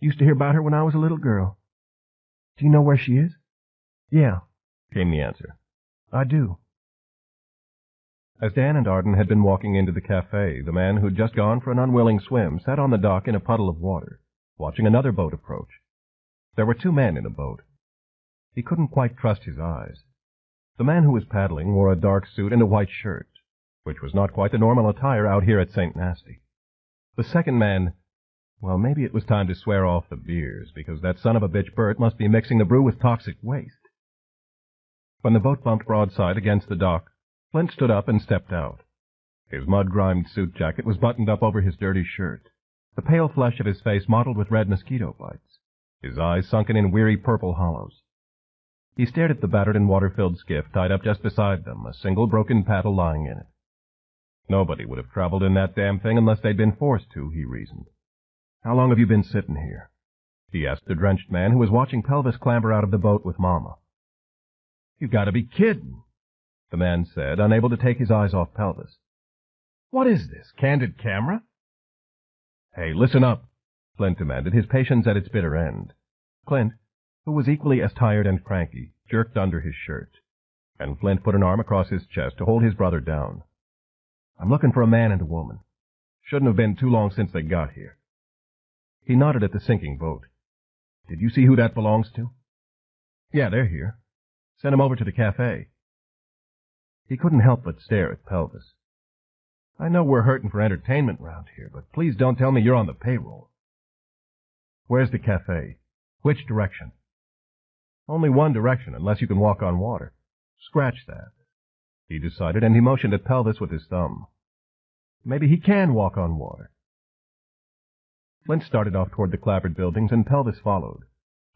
Used to hear about her when I was a little girl. Do you know where she is? Yeah, came the answer. I do. As Dan and Arden had been walking into the cafe, the man who'd just gone for an unwilling swim sat on the dock in a puddle of water, watching another boat approach. There were 2 men in the boat. He couldn't quite trust his eyes. The man who was paddling wore a dark suit and a white shirt, which was not quite the normal attire out here at St. Nasty. The second man, well, maybe it was time to swear off the beers, because that son of a bitch Bert must be mixing the brew with toxic waste. When the boat bumped broadside against the dock, Flint stood up and stepped out. His mud-grimed suit jacket was buttoned up over his dirty shirt, the pale flesh of his face mottled with red mosquito bites, his eyes sunken in weary purple hollows. He stared at the battered and water-filled skiff tied up just beside them, a single broken paddle lying in it. Nobody would have traveled in that damn thing unless they'd been forced to, he reasoned. How long have you been sitting here? He asked the drenched man who was watching Pelvis clamber out of the boat with Mama. You gotta be kidding, the man said, unable to take his eyes off Pelvis. What is this, candid camera? Hey, listen up, Flint demanded, his patience at its bitter end. Clint, who was equally as tired and cranky, jerked under his shirt, and Flint put an arm across his chest to hold his brother down. I'm looking for a man and a woman. Shouldn't have been too long since they got here. He nodded at the sinking boat. Did you see who that belongs to? Yeah, they're here. Send them over to the cafe. He couldn't help but stare at Pelvis. I know we're hurting for entertainment round here, but please don't tell me you're on the payroll. Where's the cafe? Which direction? Only one direction, unless you can walk on water. Scratch that, he decided, and he motioned at Pelvis with his thumb. Maybe he can walk on water. Flint started off toward the clapboard buildings, and Pelvis followed,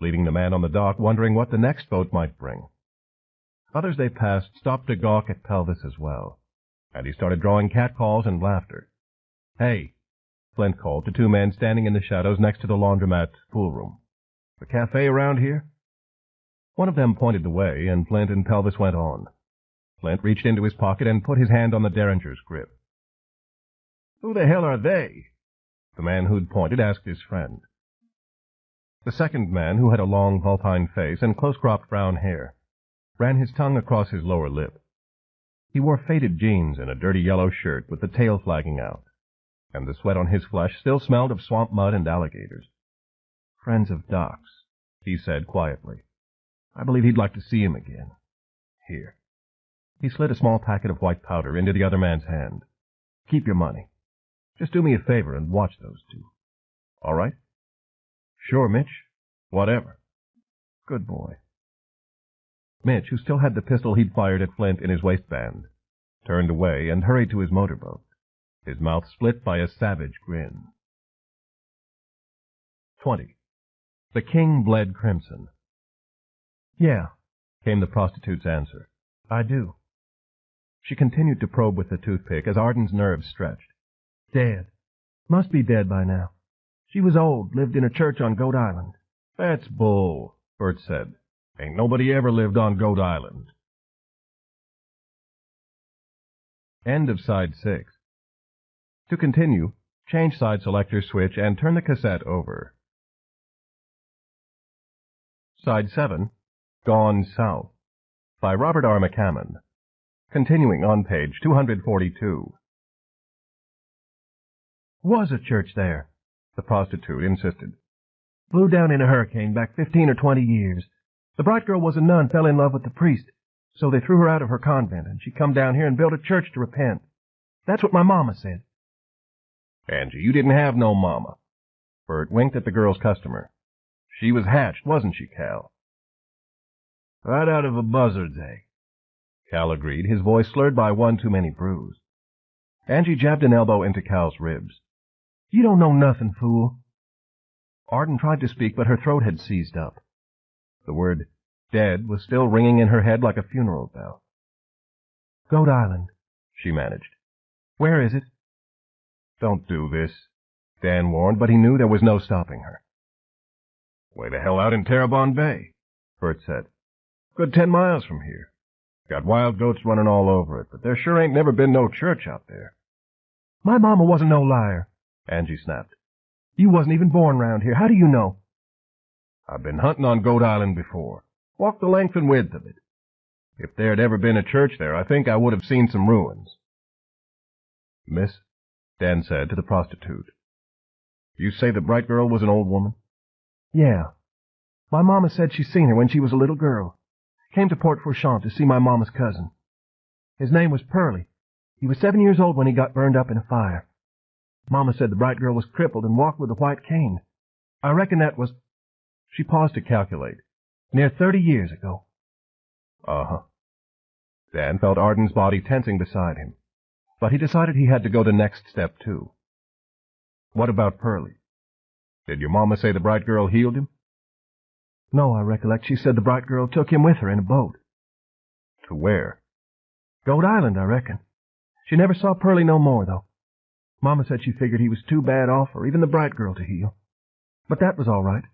leaving the man on the dock wondering what the next boat might bring. Others they passed stopped to gawk at Pelvis as well, and he started drawing catcalls and laughter. Hey, Flint called to 2 men standing in the shadows next to the laundromat pool room. The cafe around here? One of them pointed the way, and Flint and Pelvis went on. Flint reached into his pocket and put his hand on the Derringer's grip. Who the hell are they? The man who'd pointed asked his friend. The second man, who had a long, vulpine face and close-cropped brown hair, ran his tongue across his lower lip. He wore faded jeans and a dirty yellow shirt with the tail flagging out, and the sweat on his flesh still smelled of swamp mud and alligators. Friends of Doc's, he said quietly. I believe he'd like to see him again. Here. He slid a small packet of white powder into the other man's hand. Keep your money. Just do me a favor and watch those 2. All right? Sure, Mitch. Whatever. Good boy. Mitch, who still had the pistol he'd fired at Flint in his waistband, turned away and hurried to his motorboat, his mouth split by a savage grin. 20. The king bled crimson. Yeah, came the prostitute's answer. I do. She continued to probe with the toothpick as Arden's nerves stretched. Dead. Must be dead by now. She was old, lived in a church on Goat Island. That's bull, Bert said. Ain't nobody ever lived on Goat Island. End of side 6. To continue, change side selector switch and turn the cassette over. Side 7, Gone South, by Robert R. McCammon. Continuing on page 242. Was a church there, the prostitute insisted. Blew down in a hurricane back 15 or 20 years. The bright girl was a nun, fell in love with the priest, so they threw her out of her convent, and she come down here and built a church to repent. That's what my mama said. Angie, you didn't have no mama. Bert winked at the girl's customer. She was hatched, wasn't she, Cal? Right out of a buzzard's egg, Cal agreed, his voice slurred by one too many brews. Angie jabbed an elbow into Cal's ribs. You don't know nothing, fool. Arden tried to speak, but her throat had seized up. The word dead was still ringing in her head like a funeral bell. Goat Island, she managed. Where is it? Don't do this, Dan warned, but he knew there was no stopping her. Way the hell out in Terrebonne Bay, Bert said. Good 10 miles from here. Got wild goats running all over it, but there sure ain't never been no church out there. My mama wasn't no liar, Angie snapped. You wasn't even born round here. How do you know? I've been hunting on Goat Island before. Walked the length and width of it. If there had ever been a church there, I think I would have seen some ruins. Miss, Dan said to the prostitute, you say the bright girl was an old woman? Yeah. My mama said she seen her when she was a little girl. Came to Port Fourchon to see my mama's cousin. His name was Pearlie. He was 7 years old when he got burned up in a fire. Mama said the bright girl was crippled and walked with a white cane. I reckon that was... She paused to calculate. Near 30 years ago. Uh-huh. Dan felt Arden's body tensing beside him, but he decided he had to go the next step, too. What about Pearlie? Did your mama say the bright girl healed him? No, I recollect she said the bright girl took him with her in a boat. To where? Goat Island, I reckon. She never saw Pearlie no more, though. Mama said she figured he was too bad off for even the bright girl to heal. But that was all right,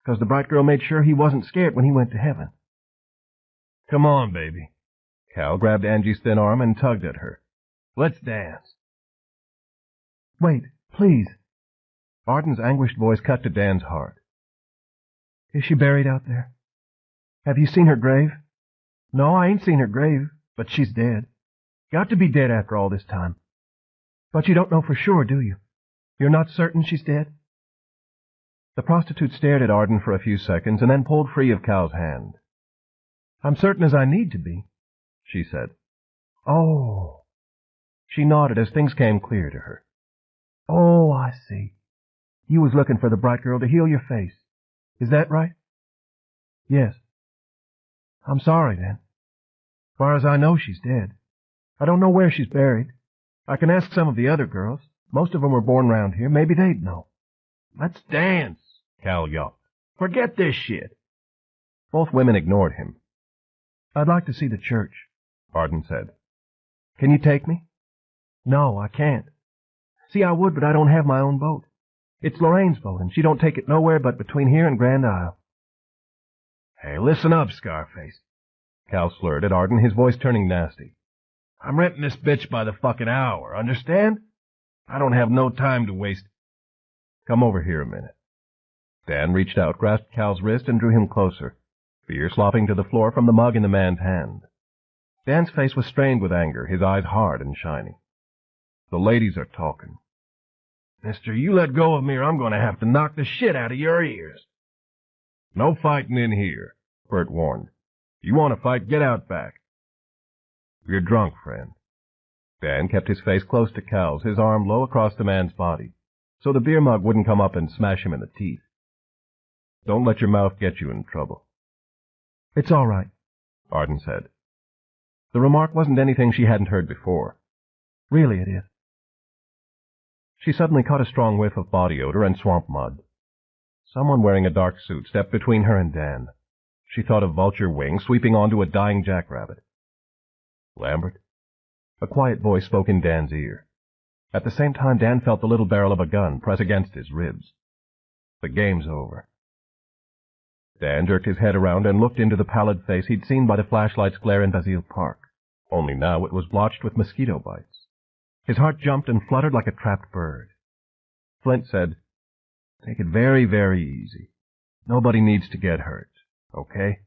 because the bright girl made sure he wasn't scared when he went to heaven. Come on, baby. Cal grabbed Angie's thin arm and tugged at her. Let's dance. Wait, please. Arden's anguished voice cut to Dan's heart. Is she buried out there? Have you seen her grave? No, I ain't seen her grave, but she's dead. Got to be dead after all this time. But you don't know for sure, do you? You're not certain she's dead? The prostitute stared at Arden for a few seconds and then pulled free of Cal's hand. I'm certain as I need to be, she said. Oh. She nodded as things came clear to her. Oh, I see. You was looking for the bright girl to heal your face. Is that right? Yes. I'm sorry, then. Far as I know, she's dead. I don't know where she's buried. I can ask some of the other girls. Most of them were born round here. Maybe they'd know. Let's dance, Cal yelped. Forget this shit. Both women ignored him. I'd like to see the church, Arden said. Can you take me? No, I can't. See, I would, but I don't have my own boat. It's Lorraine's boat, and she don't take it nowhere but between here and Grand Isle. Hey, listen up, Scarface. Cal slurred at Arden, his voice turning nasty. I'm renting this bitch by the fucking hour, understand? I don't have no time to waste. Come over here a minute. Dan reached out, grasped Cal's wrist, and drew him closer, beer slopping to the floor from the mug in the man's hand. Dan's face was strained with anger, his eyes hard and shiny. The ladies are talking. Mister, you let go of me or I'm going to have to knock the shit out of your ears. No fighting in here, Bert warned. You want to fight, get out back. You're drunk, friend. Dan kept his face close to Cal's, his arm low across the man's body, so the beer mug wouldn't come up and smash him in the teeth. Don't let your mouth get you in trouble. It's all right. Arden said. The remark wasn't anything she hadn't heard before. Really it is. She suddenly caught a strong whiff of body odor and swamp mud. Someone wearing a dark suit stepped between her and Dan. She thought of vulture wings sweeping onto a dying jackrabbit. Lambert? A quiet voice spoke in Dan's ear. At the same time, Dan felt the little barrel of a gun press against his ribs. The game's over. Dan jerked his head around and looked into the pallid face he'd seen by the flashlight's glare in Basile Park. Only now it was blotched with mosquito bites. His heart jumped and fluttered like a trapped bird. Flint said, "Take it very, very easy. Nobody needs to get hurt, okay?"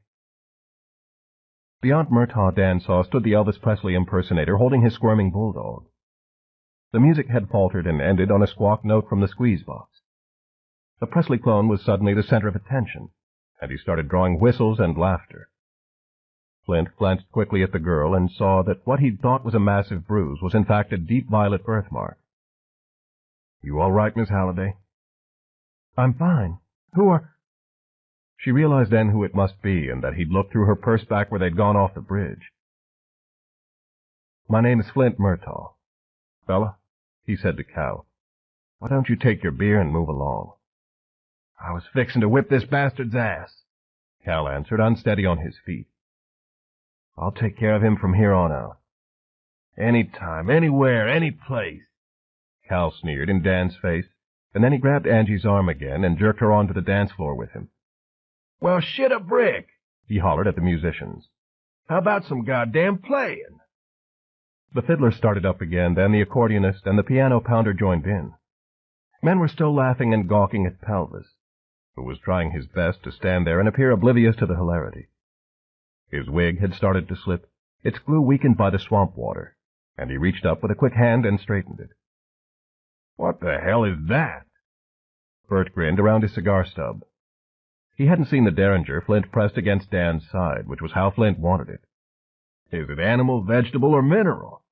Beyond Murtaugh, Dan saw, stood the Elvis Presley impersonator holding his squirming bulldog. The music had faltered and ended on a squawk note from the squeeze box. The Presley clone was suddenly the center of attention, and he started drawing whistles and laughter. Flint glanced quickly at the girl and saw that what he'd thought was a massive bruise was in fact a deep violet birthmark. "You all right, Miss Halliday?" "I'm fine. Who are—" She realized then who it must be, and that he'd looked through her purse back where they'd gone off the bridge. "My name is Flint Murtaugh. Fella," he said to Cal, "why don't you take your beer and move along?" "I was fixing to whip this bastard's ass," Cal answered, unsteady on his feet. "I'll take care of him from here on out." "Any time, anywhere, any place," Cal sneered in Dan's face, and then he grabbed Angie's arm again and jerked her onto the dance floor with him. "Well, shit a brick," he hollered at the musicians. "How about some goddamn playing?" The fiddler started up again, then the accordionist and the piano pounder joined in. Men were still laughing and gawking at Pelvis, who was trying his best to stand there and appear oblivious to the hilarity. His wig had started to slip, its glue weakened by the swamp water, and he reached up with a quick hand and straightened it. "What the hell is that?" Bert grinned around his cigar stub. He hadn't seen the derringer Flint pressed against Dan's side, which was how Flint wanted it. "Is it animal, vegetable, or mineral?"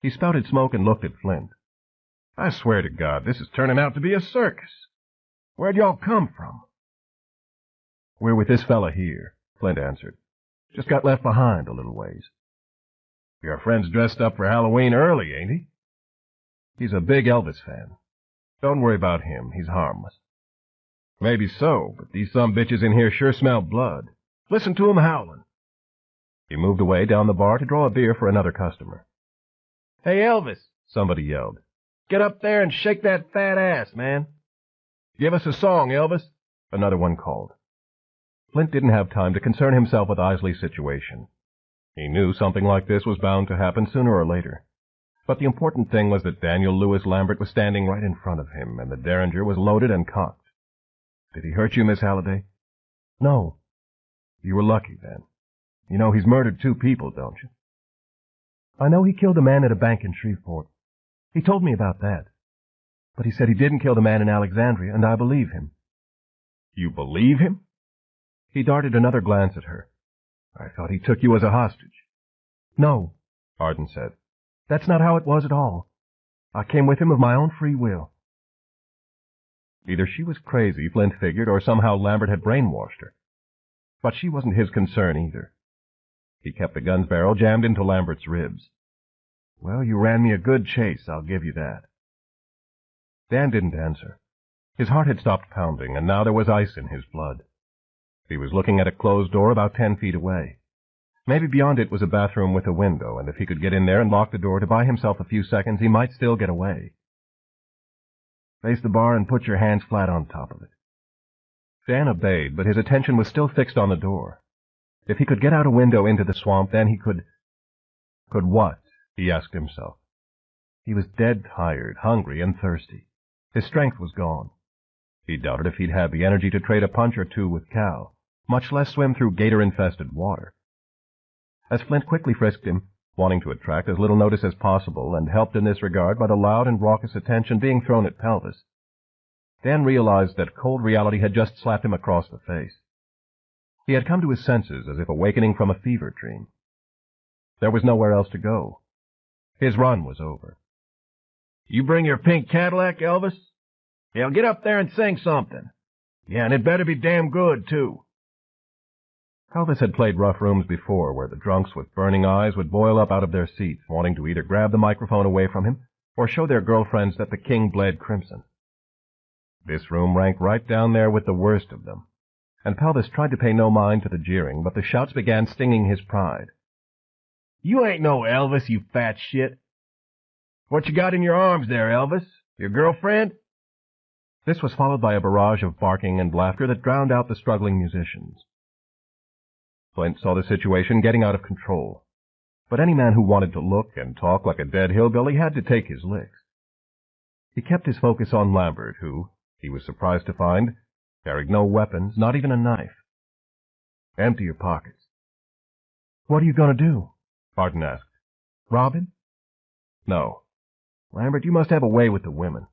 He spouted smoke and looked at Flint. "I swear to God, this is turning out to be a circus. Where'd y'all come from?" "We're with this fella here," Flint answered. "Just got left behind a little ways." "Your friend's dressed up for Halloween early, ain't he?" "He's a big Elvis fan. Don't worry about him. He's harmless." "Maybe so, but these sumbitches in here sure smell blood. Listen to 'em howling." He moved away down the bar to draw a beer for another customer. "Hey, Elvis," somebody yelled. "Get up there and shake that fat ass, man." "Give us a song, Elvis," another one called. Flint didn't have time to concern himself with Isley's situation. He knew something like this was bound to happen sooner or later. But the important thing was that Daniel Lewis Lambert was standing right in front of him, and the derringer was loaded and cocked. "Did he hurt you, Miss Halliday?" "No." "You were lucky, then. You know he's murdered 2 people, don't you?" "I know he killed a man at a bank in Shreveport. He told me about that. But he said he didn't kill the man in Alexandria, and I believe him." "You believe him?" He darted another glance at her. "I thought he took you as a hostage." "No," Arden said. "That's not how it was at all. I came with him of my own free will." Either she was crazy, Flint figured, or somehow Lambert had brainwashed her. But she wasn't his concern either. He kept the gun's barrel jammed into Lambert's ribs. "Well, you ran me a good chase, I'll give you that." Dan didn't answer. His heart had stopped pounding, and now there was ice in his blood. He was looking at a closed door about 10 feet away. Maybe beyond it was a bathroom with a window, and if he could get in there and lock the door to buy himself a few seconds, he might still get away. "Face the bar and put your hands flat on top of it." Dan obeyed, but his attention was still fixed on the door. If he could get out a window into the swamp, then he could... Could what? He asked himself. He was dead tired, hungry, and thirsty. His strength was gone. He doubted if he'd have the energy to trade a punch or two with Cal, much less swim through gator-infested water. As Flint quickly frisked him, wanting to attract as little notice as possible, and helped in this regard by the loud and raucous attention being thrown at Pelvis, Dan realized that cold reality had just slapped him across the face. He had come to his senses as if awakening from a fever dream. There was nowhere else to go. His run was over. "You bring your pink Cadillac, Elvis? Yeah, get up there and sing something. Yeah, and it better be damn good, too." Pelvis had played rough rooms before, where the drunks with burning eyes would boil up out of their seats, wanting to either grab the microphone away from him or show their girlfriends that the king bled crimson. This room ranked right down there with the worst of them, and Pelvis tried to pay no mind to the jeering, but the shouts began stinging his pride. You ain't no Elvis, you fat shit. What you got in your arms there, Elvis? Your girlfriend? This was followed by a barrage of barking and laughter that drowned out the struggling musicians. Flint saw the situation getting out of control, but any man who wanted to look and talk like a dead hillbilly had to take his licks. He kept his focus on Lambert, who, he was surprised to find, carried no weapons, not even a knife. Empty your pockets. What are you going to do? Barton asked. Rob him? No. Lambert, you must have a way with the women.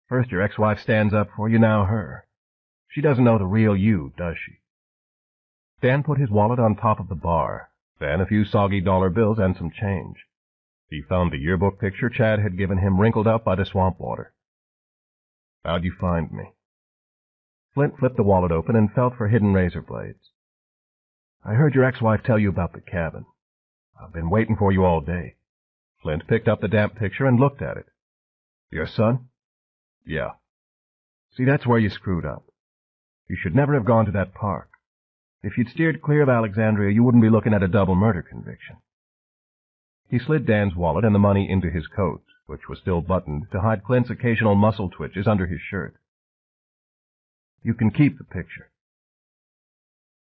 First your ex-wife stands up for you, now her. She doesn't know the real you, does she? Dan put his wallet on top of the bar, then a few soggy dollar bills and some change. He found the yearbook picture Chad had given him wrinkled up by the swamp water. How'd you find me? Flint flipped the wallet open and felt for hidden razor blades. I heard your ex-wife tell you about the cabin. I've been waiting for you all day. Flint picked up the damp picture and looked at it. Your son? Yeah. See, that's where you screwed up. You should never have gone to that park. If you'd steered clear of Alexandria, you wouldn't be looking at a double murder conviction. He slid Dan's wallet and the money into his coat, which was still buttoned to hide Clint's occasional muscle twitches under his shirt. You can keep the picture.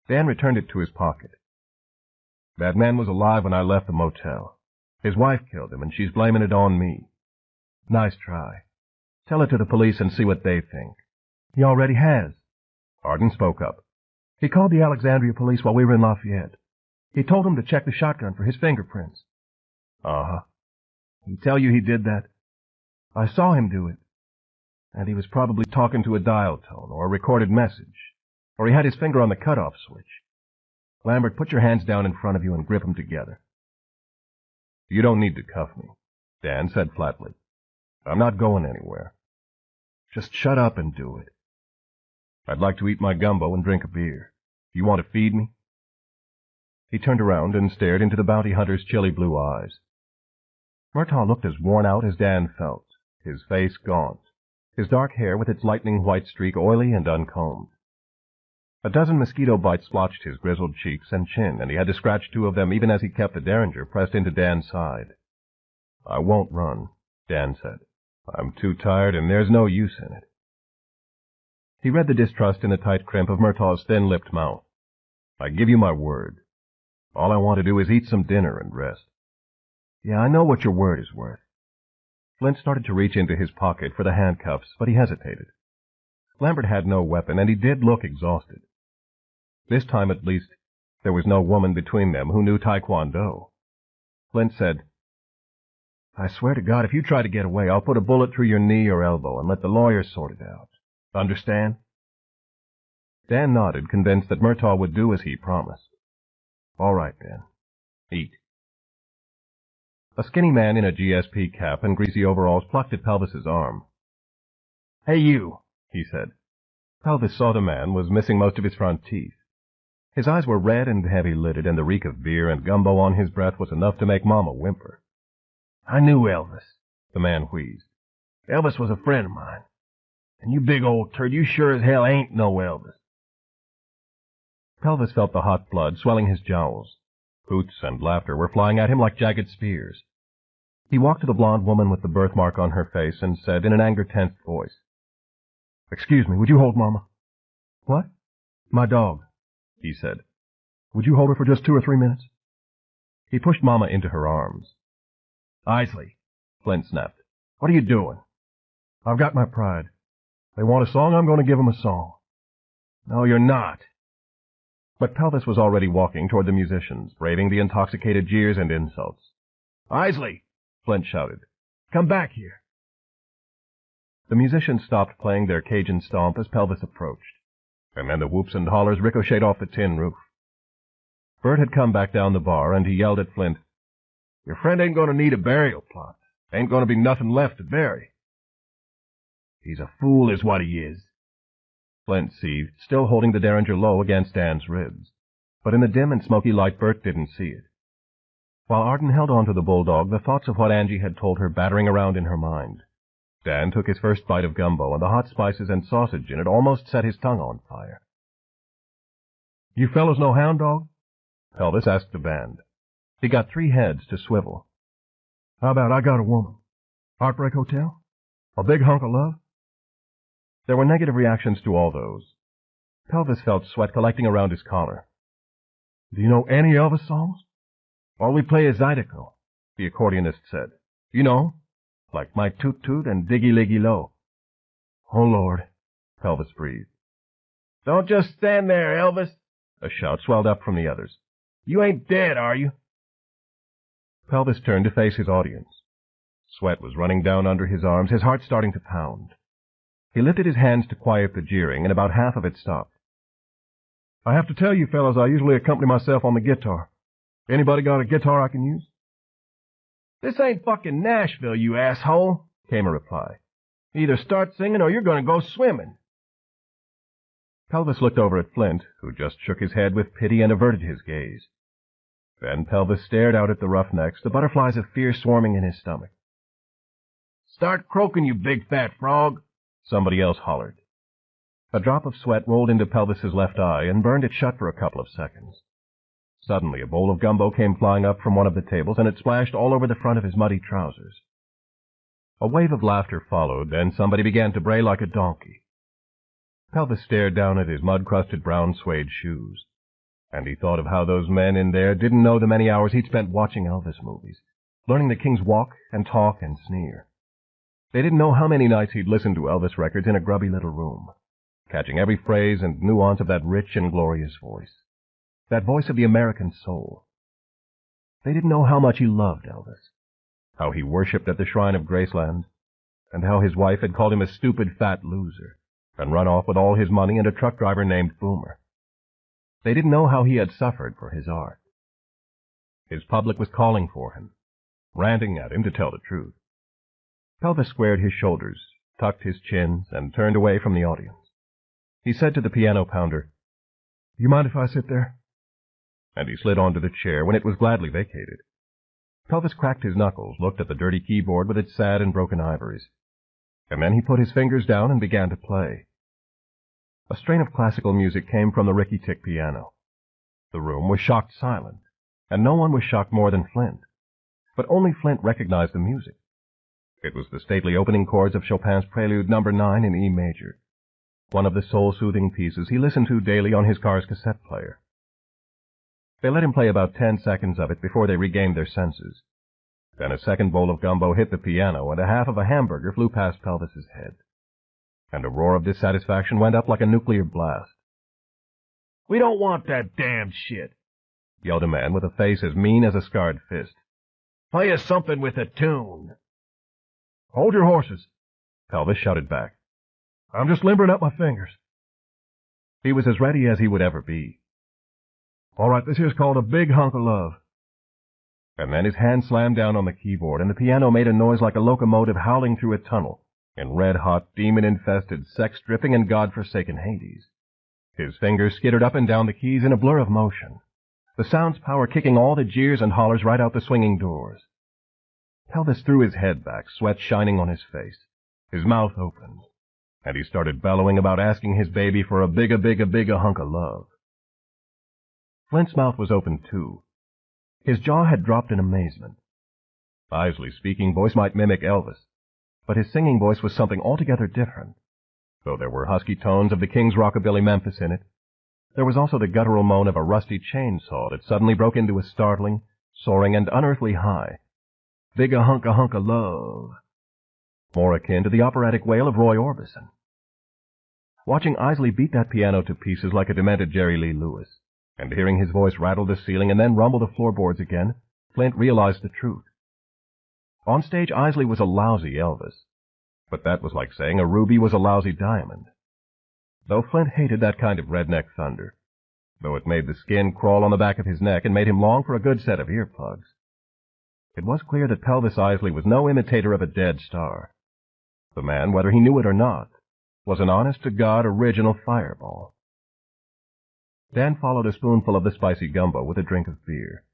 Dan returned it to his pocket. That man was alive when I left the motel. His wife killed him, and she's blaming it on me. Nice try. Tell it to the police and see what they think. He already has. Arden spoke up. He called the Alexandria police while we were in Lafayette. He told them to check the shotgun for his fingerprints. Uh-huh. He tell you he did that? I saw him do it. And he was probably talking to a dial tone or a recorded message. Or he had his finger on the cutoff switch. Lambert, put your hands down in front of you and grip them together. You don't need to cuff me, Dan said flatly. I'm not going anywhere. Just shut up and do it. I'd like to eat my gumbo and drink a beer. You want to feed me? He turned around and stared into the bounty hunter's chilly blue eyes. Murtaugh looked as worn out as Dan felt, his face gaunt, his dark hair with its lightning white streak oily and uncombed. A dozen mosquito bites splotched his grizzled cheeks and chin, and he had to scratch 2 of them even as he kept the Derringer pressed into Dan's side. I won't run, Dan said. I'm too tired, and there's no use in it. He read the distrust in the tight crimp of Murtaugh's thin-lipped mouth. I give you my word. All I want to do is eat some dinner and rest. Yeah, I know what your word is worth. Flint started to reach into his pocket for the handcuffs, but he hesitated. Lambert had no weapon, and he did look exhausted. This time, at least, there was no woman between them who knew Taekwondo. Flint said, I swear to God, if you try to get away, I'll put a bullet through your knee or elbow and let the lawyers sort it out. Understand? Dan nodded, convinced that Murtaugh would do as he promised. All right, then. Eat. A skinny man in a GSP cap and greasy overalls plucked at Pelvis's arm. Hey, you, he said. Pelvis saw the man was missing most of his front teeth. His eyes were red and heavy-lidded, and the reek of beer and gumbo on his breath was enough to make Mama whimper. I knew Elvis, the man wheezed. Elvis was a friend of mine. And you big old turd, you sure as hell ain't no Elvis. Pelvis felt the hot blood swelling his jowls. Hoots and laughter were flying at him like jagged spears. He walked to the blonde woman with the birthmark on her face and said in an anger-tensed voice, Excuse me, would you hold Mama? What? My dog, he said. Would you hold her for just 2 or 3 minutes? He pushed Mama into her arms. Isley, Flint snapped. What are you doing? I've got my pride. They want a song, I'm going to give them a song. No, you're not. But Pelvis was already walking toward the musicians, braving the intoxicated jeers and insults. Isley, Flint shouted. Come back here. The musicians stopped playing their Cajun stomp as Pelvis approached, and then the whoops and hollers ricocheted off the tin roof. Bert had come back down the bar, and he yelled at Flint, Your friend ain't going to need a burial plot. Ain't going to be nothing left to bury. He's a fool is what he is. Flint seethed, still holding the Derringer low against Dan's ribs. But in the dim and smoky light, Bert didn't see it. While Arden held on to the bulldog, the thoughts of what Angie had told her battering around in her mind. Dan took his first bite of gumbo, and the hot spices and sausage in it almost set his tongue on fire. "You fellows know Hound Dog?" Pelvis asked the band. He got 3 heads to swivel. "How about I Got a Woman? Heartbreak Hotel? A Big Hunk of Love?" There were negative reactions to all those. Pelvis felt sweat collecting around his collar. "Do you know any Elvis songs?" "All we play is Zydeco," the accordionist said. "You know, like My Toot Toot and Diggy Liggy Low." "Oh, Lord," Pelvis breathed. "Don't just stand there, Elvis," a shout swelled up from the others. "You ain't dead, are you?" Pelvis turned to face his audience. Sweat was running down under his arms, his heart starting to pound. He lifted his hands to quiet the jeering, and about half of it stopped. "I have to tell you fellows, I usually accompany myself on the guitar. Anybody got a guitar I can use?" "This ain't fucking Nashville, you asshole," came a reply. "Either start singing or you're going to go swimming." Pelvis looked over at Flint, who just shook his head with pity and averted his gaze. Then Pelvis stared out at the roughnecks, the butterflies of fear swarming in his stomach. "Start croaking, you big fat frog," somebody else hollered. A drop of sweat rolled into Pelvis's left eye and burned it shut for a couple of seconds. Suddenly, a bowl of gumbo came flying up from one of the tables, and it splashed all over the front of his muddy trousers. A wave of laughter followed, then somebody began to bray like a donkey. Pelvis stared down at his mud-crusted brown suede shoes, and he thought of how those men in there didn't know the many hours he'd spent watching Elvis movies, learning the King's walk and talk and sneer. They didn't know how many nights he'd listened to Elvis records in a grubby little room, catching every phrase and nuance of that rich and glorious voice, that voice of the American soul. They didn't know how much he loved Elvis, how he worshipped at the shrine of Graceland, and how his wife had called him a stupid fat loser and run off with all his money and a truck driver named Boomer. They didn't know how he had suffered for his art. His public was calling for him, ranting at him to tell the truth. Pelvis squared his shoulders, tucked his chins, and turned away from the audience. He said to the piano pounder, "Do you mind if I sit there?" And he slid onto the chair when it was gladly vacated. Pelvis cracked his knuckles, looked at the dirty keyboard with its sad and broken ivories, and then he put his fingers down and began to play. A strain of classical music came from the rickety-tick piano. The room was shocked silent, and no one was shocked more than Flint. But only Flint recognized the music. It was the stately opening chords of Chopin's Prelude No. 9 in E major, one of the soul-soothing pieces he listened to daily on his car's cassette player. They let him play about 10 seconds of it before they regained their senses. Then a second bowl of gumbo hit the piano, and a half of a hamburger flew past Pelvis's head. And a roar of dissatisfaction went up like a nuclear blast. "We don't want that damned shit," yelled a man with a face as mean as a scarred fist. "Play us something with a tune." "Hold your horses," Pelvis shouted back. "I'm just limbering up my fingers." He was as ready as he would ever be. "All right, this here's called A Big Hunk of Love." And then his hand slammed down on the keyboard, and the piano made a noise like a locomotive howling through a tunnel in red-hot, demon-infested, sex-dripping, and God-forsaken Hades. His fingers skittered up and down the keys in a blur of motion, the sound's power kicking all the jeers and hollers right out the swinging doors. Pelvis threw his head back, sweat shining on his face. His mouth opened, and he started bellowing about asking his baby for a big hunk of love. Flint's mouth was open, too. His jaw had dropped in amazement. Isley's speaking voice might mimic Elvis, but his singing voice was something altogether different. Though there were husky tones of the King's Rockabilly Memphis in it, there was also the guttural moan of a rusty chainsaw that suddenly broke into a startling, soaring, and unearthly high. Big a hunk of love. More akin to the operatic wail of Roy Orbison. Watching Isley beat that piano to pieces like a demented Jerry Lee Lewis, and hearing his voice rattle the ceiling and then rumble the floorboards again, Flint realized the truth. On stage, Isley was a lousy Elvis, but that was like saying a ruby was a lousy diamond. Though Flint hated that kind of redneck thunder, though it made the skin crawl on the back of his neck and made him long for a good set of earplugs, it was clear that Pelvis Isley was no imitator of a dead star. The man, whether he knew it or not, was an honest-to-God original fireball. Dan followed a spoonful of the spicy gumbo with a drink of beer,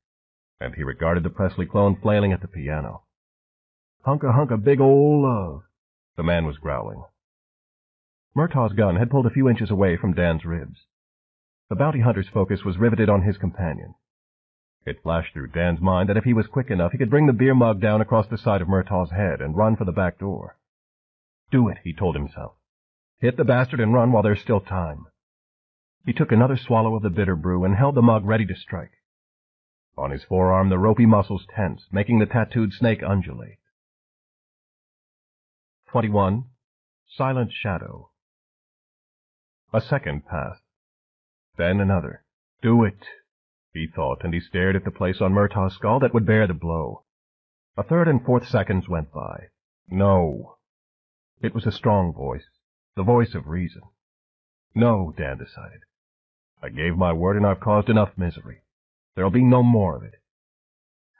and he regarded the Presley clone flailing at the piano. Hunka hunka big ol' love, the man was growling. Murtaugh's gun had pulled a few inches away from Dan's ribs. The bounty hunter's focus was riveted on his companion. It flashed through Dan's mind that if he was quick enough, he could bring the beer mug down across the side of Murtaugh's head and run for the back door. Do it, he told himself. Hit the bastard and run while there's still time. He took another swallow of the bitter brew and held the mug ready to strike. On his forearm, the ropey muscles tensed, making the tattooed snake undulate. 21. Silent Shadow. A second passed. Then another. Do it, he thought, and he stared at the place on Murtaugh's skull that would bear the blow. A third and fourth seconds went by. No. It was a strong voice, the voice of reason. No, Dan decided. I gave my word and I've caused enough misery. There'll be no more of it.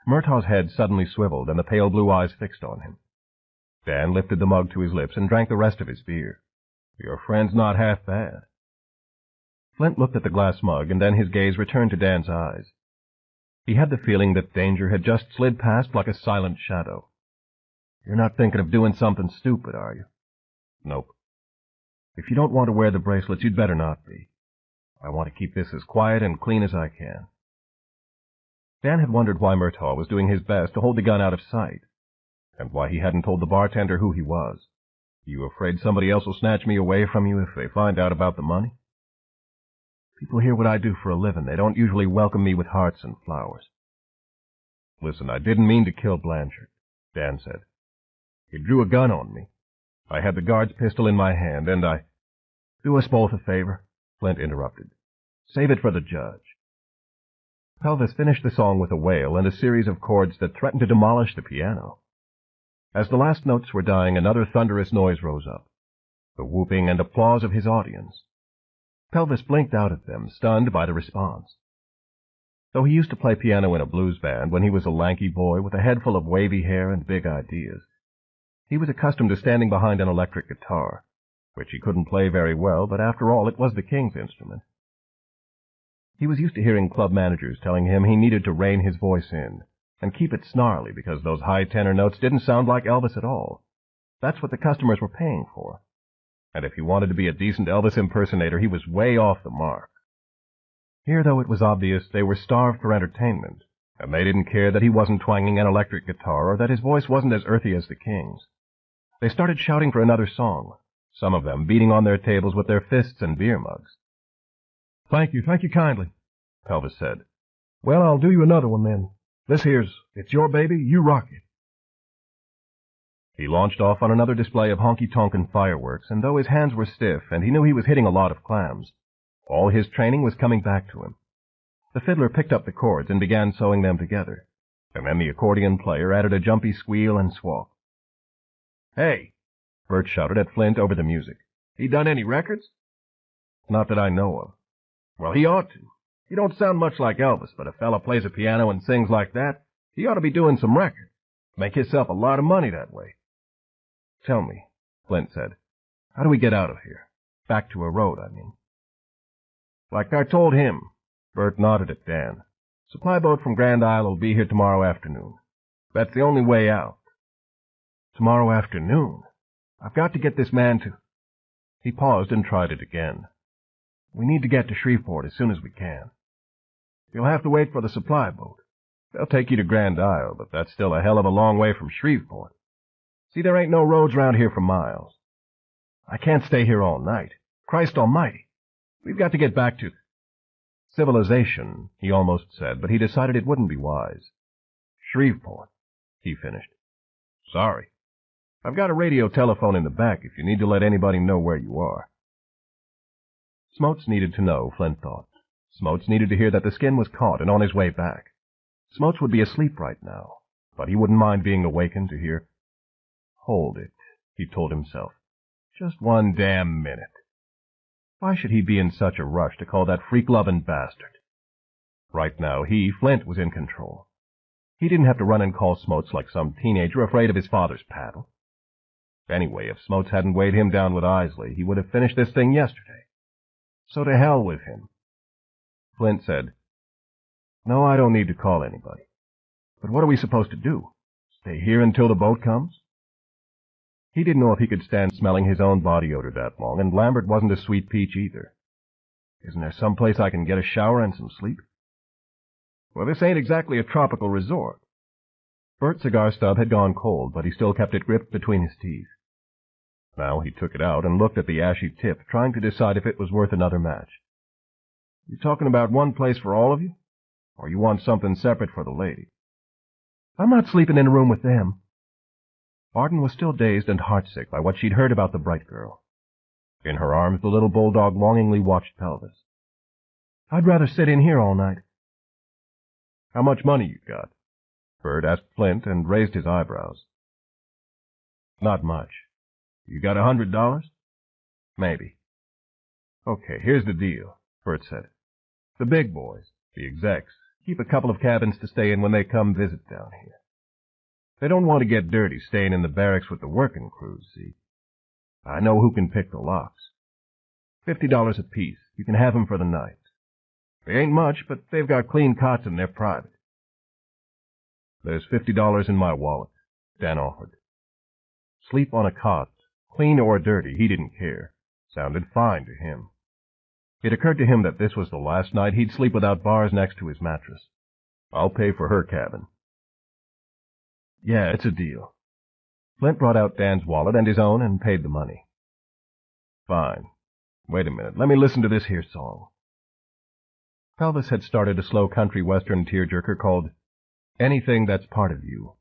Murtaugh's head suddenly swiveled and the pale blue eyes fixed on him. Dan lifted the mug to his lips and drank the rest of his beer. Your friend's not half bad. Flint looked at the glass mug, and then his gaze returned to Dan's eyes. He had the feeling that danger had just slid past like a silent shadow. You're not thinking of doing something stupid, are you? Nope. If you don't want to wear the bracelets, you'd better not be. I want to keep this as quiet and clean as I can. Dan had wondered why Murtaugh was doing his best to hold the gun out of sight, and why he hadn't told the bartender who he was. You afraid somebody else will snatch me away from you if they find out about the money? People hear what I do for a living. They don't usually welcome me with hearts and flowers. Listen, I didn't mean to kill Blanchard, Dan said. He drew a gun on me. I had the guard's pistol in my hand, and I... Do us both a favor, Flint interrupted. Save it for the judge. Pelvis finished the song with a wail and a series of chords that threatened to demolish the piano. As the last notes were dying, another thunderous noise rose up, the whooping and applause of his audience. Pelvis blinked out at them, stunned by the response. Though he used to play piano in a blues band when he was a lanky boy with a head full of wavy hair and big ideas, he was accustomed to standing behind an electric guitar, which he couldn't play very well, but after all, it was the king's instrument. He was used to hearing club managers telling him he needed to rein his voice in and keep it snarly because those high tenor notes didn't sound like Elvis at all. That's what the customers were paying for. And if he wanted to be a decent Elvis impersonator, he was way off the mark. Here, though, it was obvious they were starved for entertainment, and they didn't care that he wasn't twanging an electric guitar or that his voice wasn't as earthy as the king's. They started shouting for another song, some of them beating on their tables with their fists and beer mugs. Thank you kindly, Pelvis said. Well, I'll do you another one then. This here's It's Your Baby, You Rock It. He launched off on another display of honky-tonkin' fireworks, and though his hands were stiff and he knew he was hitting a lot of clams, all his training was coming back to him. The fiddler picked up the chords and began sewing them together, and then the accordion player added a jumpy squeal and squawk. Hey, Bert shouted at Flint over the music. He done any records? Not that I know of. Well, he ought to. He don't sound much like Elvis, but a fella plays a piano and sings like that, he ought to be doing some records. Make himself a lot of money that way. Tell me, Flint said, how do we get out of here? Back to a road, I mean. Like I told him. Bert nodded at Dan. Supply boat from Grand Isle will be here tomorrow afternoon. That's the only way out. Tomorrow afternoon? I've got to get this man to... He paused and tried it again. We need to get to Shreveport as soon as we can. You'll have to wait for the supply boat. They'll take you to Grand Isle, but that's still a hell of a long way from Shreveport. See, there ain't no roads round here for miles. I can't stay here all night. Christ almighty. We've got to get back to... Civilization, he almost said, but he decided it wouldn't be wise. Shreveport, he finished. Sorry. I've got a radio telephone in the back if you need to let anybody know where you are. Smotes needed to know, Flint thought. Smotes needed to hear that the skin was caught and on his way back. Smotes would be asleep right now, but he wouldn't mind being awakened to hear. Hold it, he told himself. Just one damn minute. Why should he be in such a rush to call that freak-loving bastard? Right now, he, Flint, was in control. He didn't have to run and call Smotes like some teenager afraid of his father's paddle. Anyway, if Smotes hadn't weighed him down with Isley, he would have finished this thing yesterday. So to hell with him. Flint said, "No, I don't need to call anybody. But what are we supposed to do? Stay here until the boat comes?" He didn't know if he could stand smelling his own body odor that long, and Lambert wasn't a sweet peach either. "Isn't there some place I can get a shower and some sleep?" "Well, this ain't exactly a tropical resort." Bert's cigar stub had gone cold, but he still kept it gripped between his teeth. Now he took it out and looked at the ashy tip, trying to decide if it was worth another match. "You talking about one place for all of you? Or you want something separate for the lady?" "I'm not sleeping in a room with them." Arden was still dazed and heartsick by what she'd heard about the bright girl. In her arms, the little bulldog longingly watched Pelvis. "I'd rather sit in here all night." "How much money you got?" Bert asked Flint and raised his eyebrows. "Not much. You got $100? "Maybe." "Okay, here's the deal," Bert said. "The big boys, the execs, keep a couple of cabins to stay in when they come visit down here. They don't want to get dirty staying in the barracks with the working crews, see? I know who can pick the locks. $50 apiece. You can have 'em for the night. They ain't much, but they've got clean cots and they're private." "There's $50 in my wallet," Dan offered. Sleep on a cot, clean or dirty, he didn't care. Sounded fine to him. It occurred to him that this was the last night he'd sleep without bars next to his mattress. "I'll pay for her cabin." "Yeah, it's a deal." Flint brought out Dan's wallet and his own and paid the money. "Fine. Wait a minute. Let me listen to this here song." Pelvis had started a slow country western tearjerker called "Anything That's Part of You."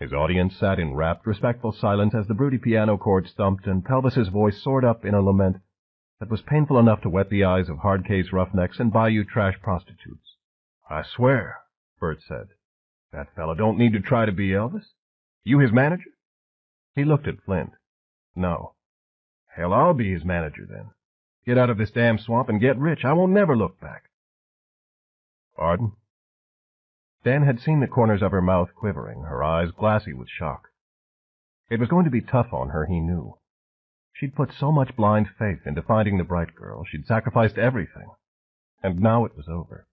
His audience sat in rapt, respectful silence as the broody piano chords thumped and Pelvis's voice soared up in a lament that was painful enough to wet the eyes of hard-case roughnecks and bayou trash prostitutes. "I swear," Bert said, "that fella don't need to try to be Elvis. You his manager?" He looked at Flint. "No." "Hell, I'll be his manager then. Get out of this damn swamp and get rich. I won't never look back." "Arden?" Dan had seen the corners of her mouth quivering, her eyes glassy with shock. It was going to be tough on her, he knew. She'd put so much blind faith into finding the bright girl, she'd sacrificed everything. And now it was over.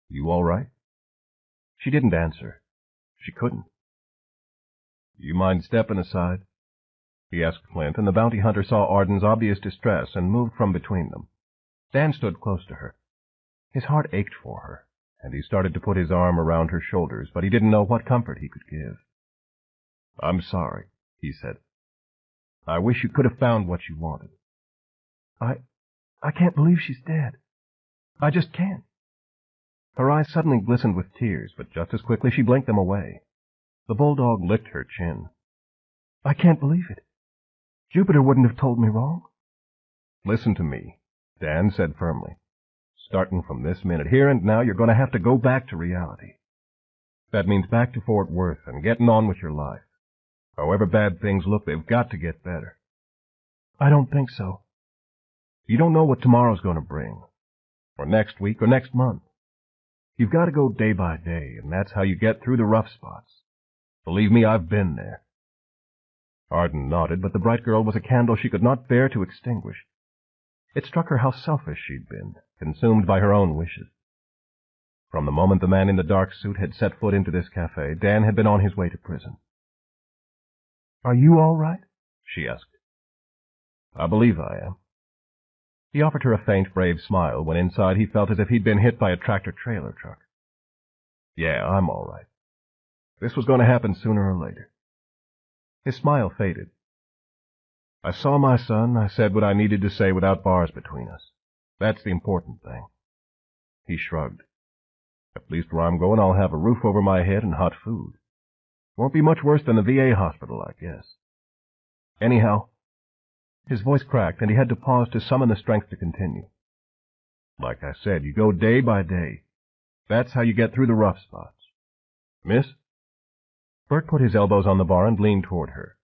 "You all right?" She didn't answer. She couldn't. "You mind stepping aside?" he asked Flint, and the bounty hunter saw Arden's obvious distress and moved from between them. Dan stood close to her. His heart ached for her, and he started to put his arm around her shoulders, but he didn't know what comfort he could give. "I'm sorry," he said. "I wish you could have found what you wanted." I can't believe she's dead. I just can't." Her eyes suddenly glistened with tears, but just as quickly she blinked them away. The bulldog licked her chin. "I can't believe it. Jupiter wouldn't have told me wrong." "Listen to me," Dan said firmly. "Starting from this minute, here and now, you're going to have to go back to reality. That means back to Fort Worth and getting on with your life. However bad things look, they've got to get better." "I don't think so." "You don't know what tomorrow's going to bring, or next week, or next month. You've got to go day by day, and that's how you get through the rough spots. Believe me, I've been there." Arden nodded, but the bright girl was a candle she could not bear to extinguish. It struck her how selfish she'd been, consumed by her own wishes. From the moment the man in the dark suit had set foot into this cafe, Dan had been on his way to prison. "Are you all right?" she asked. "I believe I am." He offered her a faint, brave smile when inside he felt as if he'd been hit by a tractor-trailer truck. "Yeah, I'm all right. This was going to happen sooner or later." His smile faded. "I saw my son. I said what I needed to say without bars between us. That's the important thing." He shrugged. "At least where I'm going, I'll have a roof over my head and hot food. Won't be much worse than the VA hospital, I guess. Anyhow," his voice cracked, and he had to pause to summon the strength to continue. "Like I said, you go day by day. That's how you get through the rough spots. Miss?" Bert put his elbows on the bar and leaned toward her.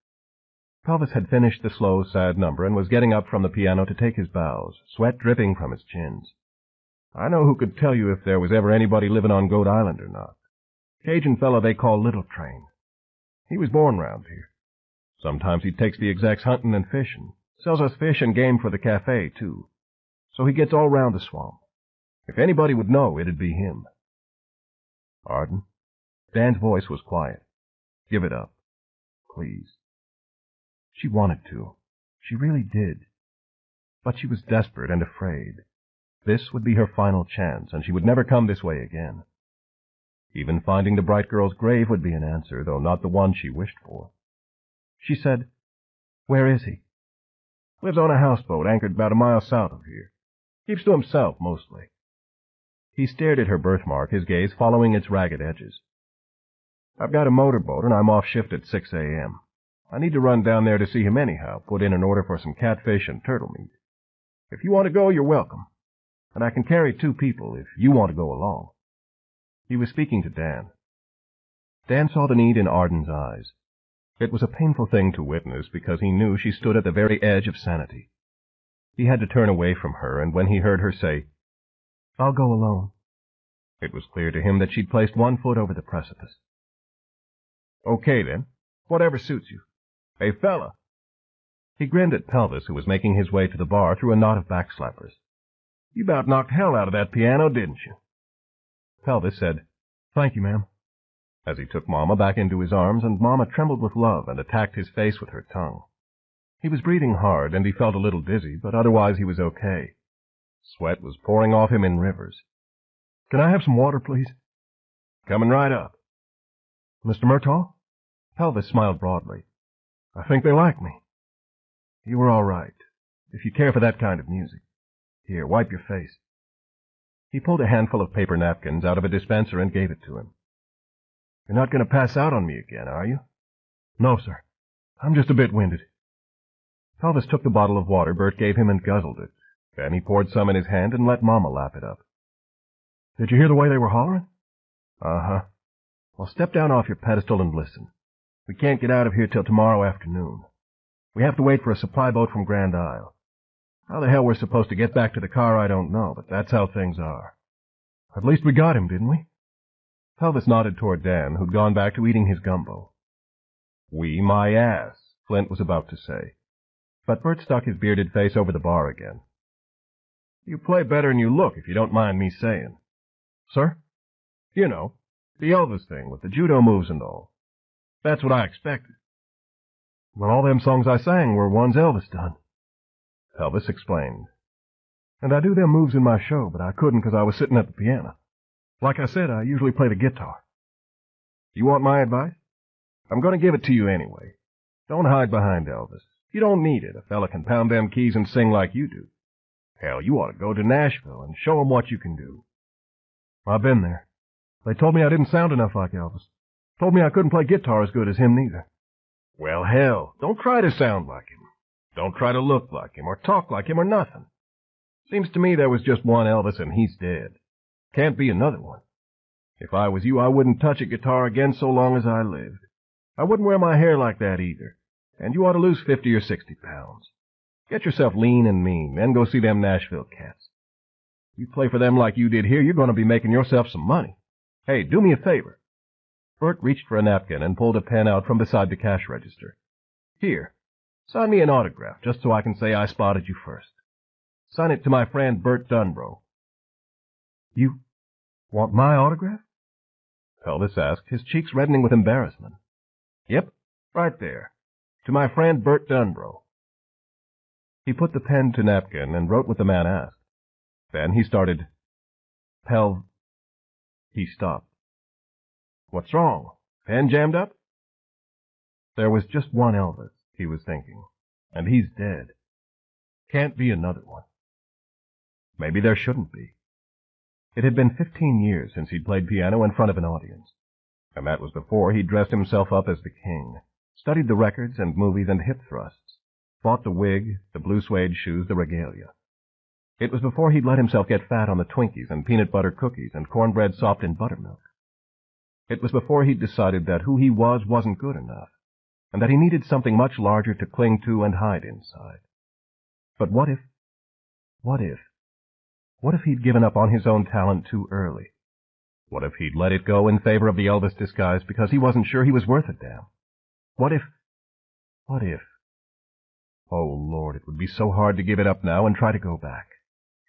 Pelvis had finished the slow, sad number and was getting up from the piano to take his bows, sweat dripping from his chins. "I know who could tell you if there was ever anybody living on Goat Island or not. Cajun fellow they call Little Train. He was born round here. Sometimes he takes the execs hunting and fishing. Sells us fish and game for the cafe, too. So he gets all round the swamp. If anybody would know, it'd be him. Arden? Dan's voice was quiet. Give it up. Please. She wanted to. She really did. But she was desperate and afraid. This would be her final chance, and she would never come this way again. Even finding the bright girl's grave would be an answer, though not the one she wished for. She said, "Where is he?" "Lives on a houseboat anchored about a mile south of here. Keeps to himself, mostly." He stared at her birthmark, his gaze following its ragged edges. "I've got a motorboat, and I'm off shift at 6 a.m. I need to run down there to see him anyhow, put in an order for some catfish and turtle meat. If you want to go, you're welcome. And I can carry 2 people if you want to go along." He was speaking to Dan. Dan saw the need in Arden's eyes. It was a painful thing to witness because he knew she stood at the very edge of sanity. He had to turn away from her, and when he heard her say, "I'll go alone," it was clear to him that she'd placed 1 foot over the precipice. "Okay, then. Whatever suits you. Hey, fella." He grinned at Pelvis, who was making his way to the bar through a knot of backslappers. "You about knocked hell out of that piano, didn't you?" Pelvis said, "Thank you, ma'am," as he took Mama back into his arms, and Mama trembled with love and attacked his face with her tongue. He was breathing hard, and he felt a little dizzy, but otherwise he was okay. Sweat was pouring off him in rivers. "Can I have some water, please?" "Coming right up." "Mr. Murtaugh?" Pelvis smiled broadly. "I think they like me." "You were all right, if you care for that kind of music. Here, wipe your face." He pulled a handful of paper napkins out of a dispenser and gave it to him. "You're not going to pass out on me again, are you?" "No, sir. I'm just a bit winded." Pelvis took the bottle of water Bert gave him and guzzled it. Then he poured some in his hand and let Mama lap it up. "Did you hear the way they were hollering?" "Uh-huh." "Well, step down off your pedestal and listen. We can't get out of here till tomorrow afternoon. We have to wait for a supply boat from Grand Isle. How the hell we're supposed to get back to the car, I don't know, but that's how things are." "At least we got him, didn't we?" Pelvis nodded toward Dan, who'd gone back to eating his gumbo. "We, my ass," Flint was about to say. But Bert stuck his bearded face over the bar again. "You play better than you look, if you don't mind me saying." "Sir?" "You know, the Elvis thing with the judo moves and all. That's what I expected." "Well, all them songs I sang were ones Elvis done." Pelvis explained. "And I do them moves in my show, but I couldn't because I was sitting at the piano. Like I said, I usually play the guitar." "You want my advice? I'm going to give it to you anyway. Don't hide behind Elvis. You don't need it. A fella can pound them keys and sing like you do. Hell, you ought to go to Nashville and show 'em what you can do." "I've been there. They told me I didn't sound enough like Elvis. Told me I couldn't play guitar as good as him neither." "Well, hell, don't try to sound like him. Don't try to look like him or talk like him or nothing. Seems to me there was just one Elvis and he's dead. Can't be another one. If I was you, I wouldn't touch a guitar again so long as I lived. I wouldn't wear my hair like that either. And you ought to lose 50 or 60 pounds. Get yourself lean and mean, then go see them Nashville cats. You play for them like you did here, you're going to be making yourself some money. Hey, do me a favor." Bert reached for a napkin and pulled a pen out from beside the cash register. "Here, sign me an autograph, just so I can say I spotted you first. Sign it to my friend Bert Dunbro." "You want my autograph?" Pelvis asked, his cheeks reddening with embarrassment. "Yep, right there. To my friend Bert Dunbro." He put the pen to napkin and wrote what the man asked. Then he started, He stopped. "What's wrong? Pen jammed up?" There was just one Elvis, he was thinking, and he's dead. Can't be another one. Maybe there shouldn't be. It had been 15 years since he'd played piano in front of an audience, and that was before he'd dressed himself up as the king, studied the records and movies and hip thrusts, bought the wig, the blue suede shoes, the regalia. It was before he'd let himself get fat on the Twinkies and peanut butter cookies and cornbread sopped in buttermilk. It was before he'd decided that who he was wasn't good enough, and that he needed something much larger to cling to and hide inside. But what if he'd given up on his own talent too early? What if he'd let it go in favor of the Elvis disguise because he wasn't sure he was worth a damn? What if? Oh, Lord, it would be so hard to give it up now and try to go back.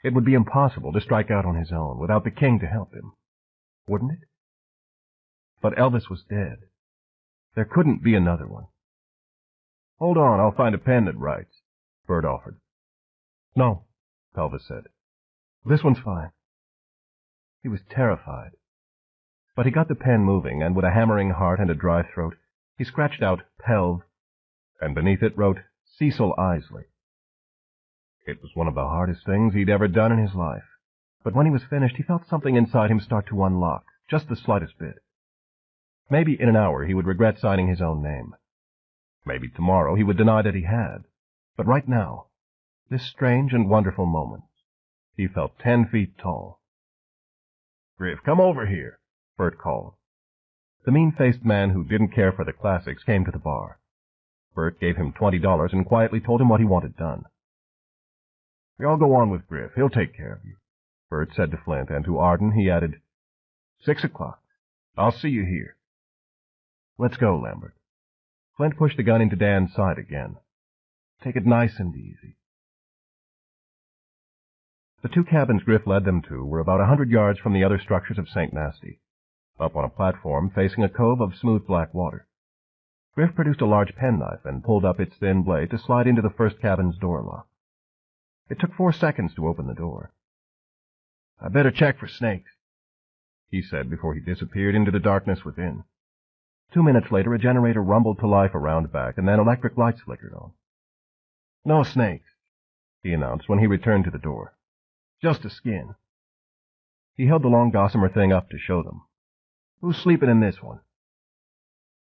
It would be impossible to strike out on his own without the king to help him, wouldn't it? But Elvis was dead. There couldn't be another one. Hold on, I'll find a pen that writes, Bert offered. No, Pelvis said. This one's fine. He was terrified. But he got the pen moving, and with a hammering heart and a dry throat, he scratched out Pelv, and beneath it wrote Cecil Isley. It was one of the hardest things he'd ever done in his life, but when he was finished, he felt something inside him start to unlock, just the slightest bit. Maybe in an hour he would regret signing his own name. Maybe tomorrow he would deny that he had. But right now, this strange and wonderful moment, he felt 10 feet tall. Griff, come over here, Bert called. The mean-faced man who didn't care for the classics came to the bar. Bert gave him $20 and quietly told him what he wanted done. Y'all go on with Griff. He'll take care of you, Bert said to Flint, and to Arden he added, 6 o'clock. I'll see you here. Let's go, Lambert. Flint pushed the gun into Dan's side again. Take it nice and easy. The 2 cabins Griff led them to were about 100 yards from the other structures of St. Nasty, up on a platform facing a cove of smooth black water. Griff produced a large penknife and pulled up its thin blade to slide into the first cabin's door lock. It took 4 seconds to open the door. "I better check for snakes," he said before he disappeared into the darkness within. 2 minutes later, a generator rumbled to life around back, and then electric lights flickered on. "No snakes," he announced when he returned to the door. "Just a skin." He held the long gossamer thing up to show them. "Who's sleeping in this one?"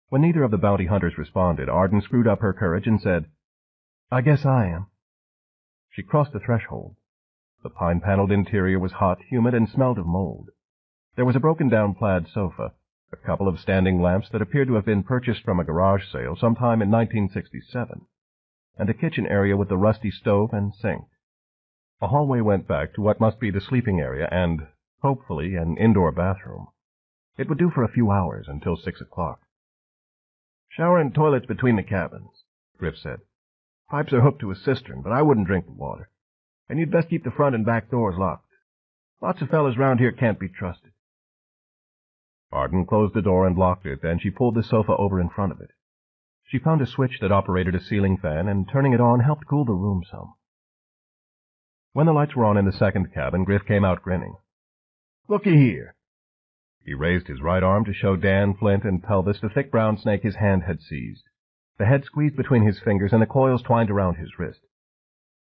When neither of the bounty hunters responded, Arden screwed up her courage and said, "I guess I am." She crossed the threshold. The pine-paneled interior was hot, humid, and smelled of mold. There was a broken-down plaid sofa, a couple of standing lamps that appeared to have been purchased from a garage sale sometime in 1967, and a kitchen area with a rusty stove and sink. A hallway went back to what must be the sleeping area and, hopefully, an indoor bathroom. It would do for a few hours until 6 o'clock. "Shower and toilets between the cabins," Griff said. "Pipes are hooked to a cistern, but I wouldn't drink the water. And you'd best keep the front and back doors locked. Lots of fellas round here can't be trusted." Arden closed the door and locked it, and she pulled the sofa over in front of it. She found a switch that operated a ceiling fan, and turning it on helped cool the room some. When the lights were on in the second cabin, Griff came out grinning. "Looky here." He raised his right arm to show Dan, Flint, and Pelvis the thick brown snake his hand had seized, the head squeezed between his fingers and the coils twined around his wrist.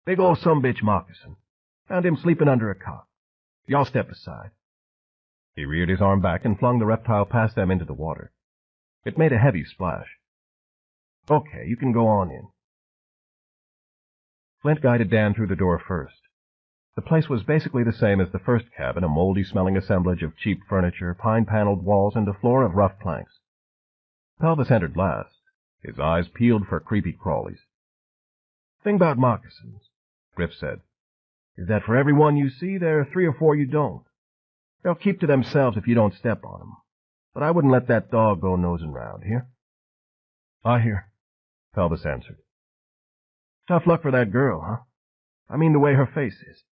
"Big ol' sumbitch moccasin. Found him sleeping under a cot. Y'all step aside." He reared his arm back and flung the reptile past them into the water. It made a heavy splash. "Okay, you can go on in." Flint guided Dan through the door first. The place was basically the same as the first cabin, a moldy-smelling assemblage of cheap furniture, pine-paneled walls, and a floor of rough planks. Pelvis entered last, his eyes peeled for creepy crawlies. "Thing about moccasins," Griff said, "is that for every one you see, there are 3 or 4 you don't. They'll keep to themselves if you don't step on them. But I wouldn't let that dog go nosing round, hear?" "I hear," Pelvis answered. "Tough luck for that girl, huh? I mean the way her face is.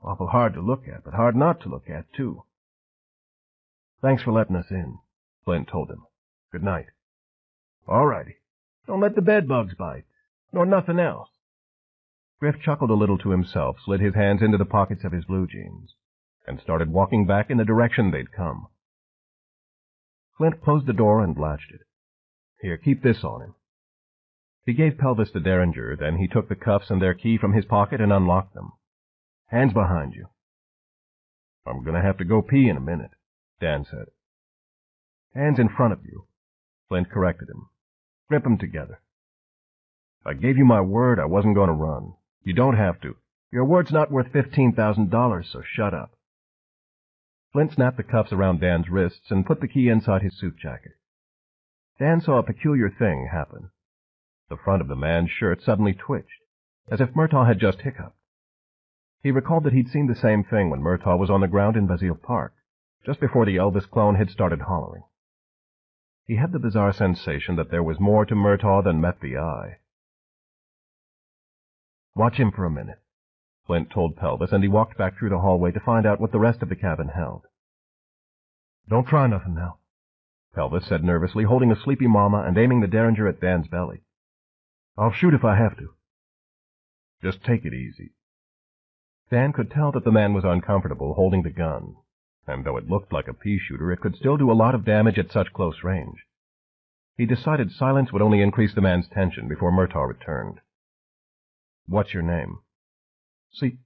Awful hard to look at, but hard not to look at, too." "Thanks for letting us in," Flint told him. "Good night." "All righty. Don't let the bedbugs bite, nor nothing else." Griff chuckled a little to himself, slid his hands into the pockets of his blue jeans, and started walking back in the direction they'd come. Flint closed the door and latched it. "Here, keep this on him." He gave Pelvis the derringer, then he took the cuffs and their key from his pocket and unlocked them. "Hands behind you." "I'm going to have to go pee in a minute," Dan said. "Hands in front of you," Flint corrected him. "Grip 'em together." "I gave you my word I wasn't going to run. You don't have to. Your word's not worth $15,000, so shut up." Flint snapped the cuffs around Dan's wrists and put the key inside his suit jacket. Dan saw a peculiar thing happen. The front of the man's shirt suddenly twitched, as if Murtaugh had just hiccuped. He recalled that he'd seen the same thing when Murtaugh was on the ground in Basile Park, just before the Elvis clone had started hollering. He had the bizarre sensation that there was more to Murtaugh than met the eye. "Watch him for a minute. Flint told Pelvis, and he walked back through the hallway to find out what the rest of the cabin held. Don't try nothing now, Pelvis said nervously, holding a sleepy mama and aiming the Derringer at Dan's belly. I'll shoot if I have to. Just take it easy. Dan could tell that the man was uncomfortable holding the gun, and though it looked like a pea shooter, it could still do a lot of damage at such close range. He decided silence would only increase the man's tension before Murtaugh returned. What's your name? See?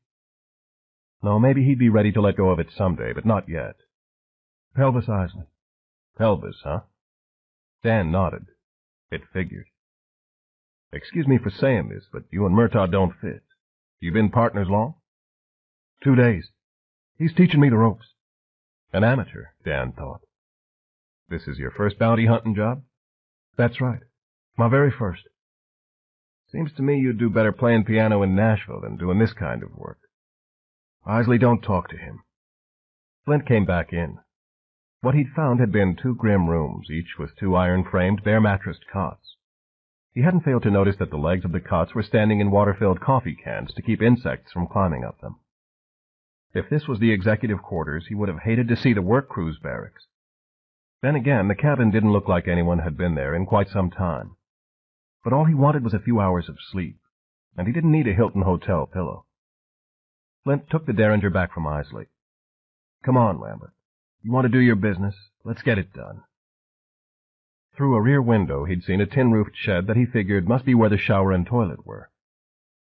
No, maybe he'd be ready to let go of it someday, but not yet. Pelvis Isley. Pelvis, huh? Dan nodded. It figured. Excuse me for saying this, but you and Murtaugh don't fit. You been partners long? 2 days. He's teaching me the ropes. An amateur, Dan thought. This is your first bounty hunting job? That's right. My very first. Seems to me you'd do better playing piano in Nashville than doing this kind of work. Isley, don't talk to him. Flint came back in. What he'd found had been 2 grim rooms, each with 2 iron-framed, bare-mattressed cots. He hadn't failed to notice that the legs of the cots were standing in water-filled coffee cans to keep insects from climbing up them. If this was the executive quarters, he would have hated to see the work crew's barracks. Then again, the cabin didn't look like anyone had been there in quite some time. But all he wanted was a few hours of sleep, and he didn't need a Hilton Hotel pillow. Flint took the Derringer back from Isley. Come on, Lambert. You want to do your business? Let's get it done. Through a rear window, he'd seen a tin-roofed shed that he figured must be where the shower and toilet were.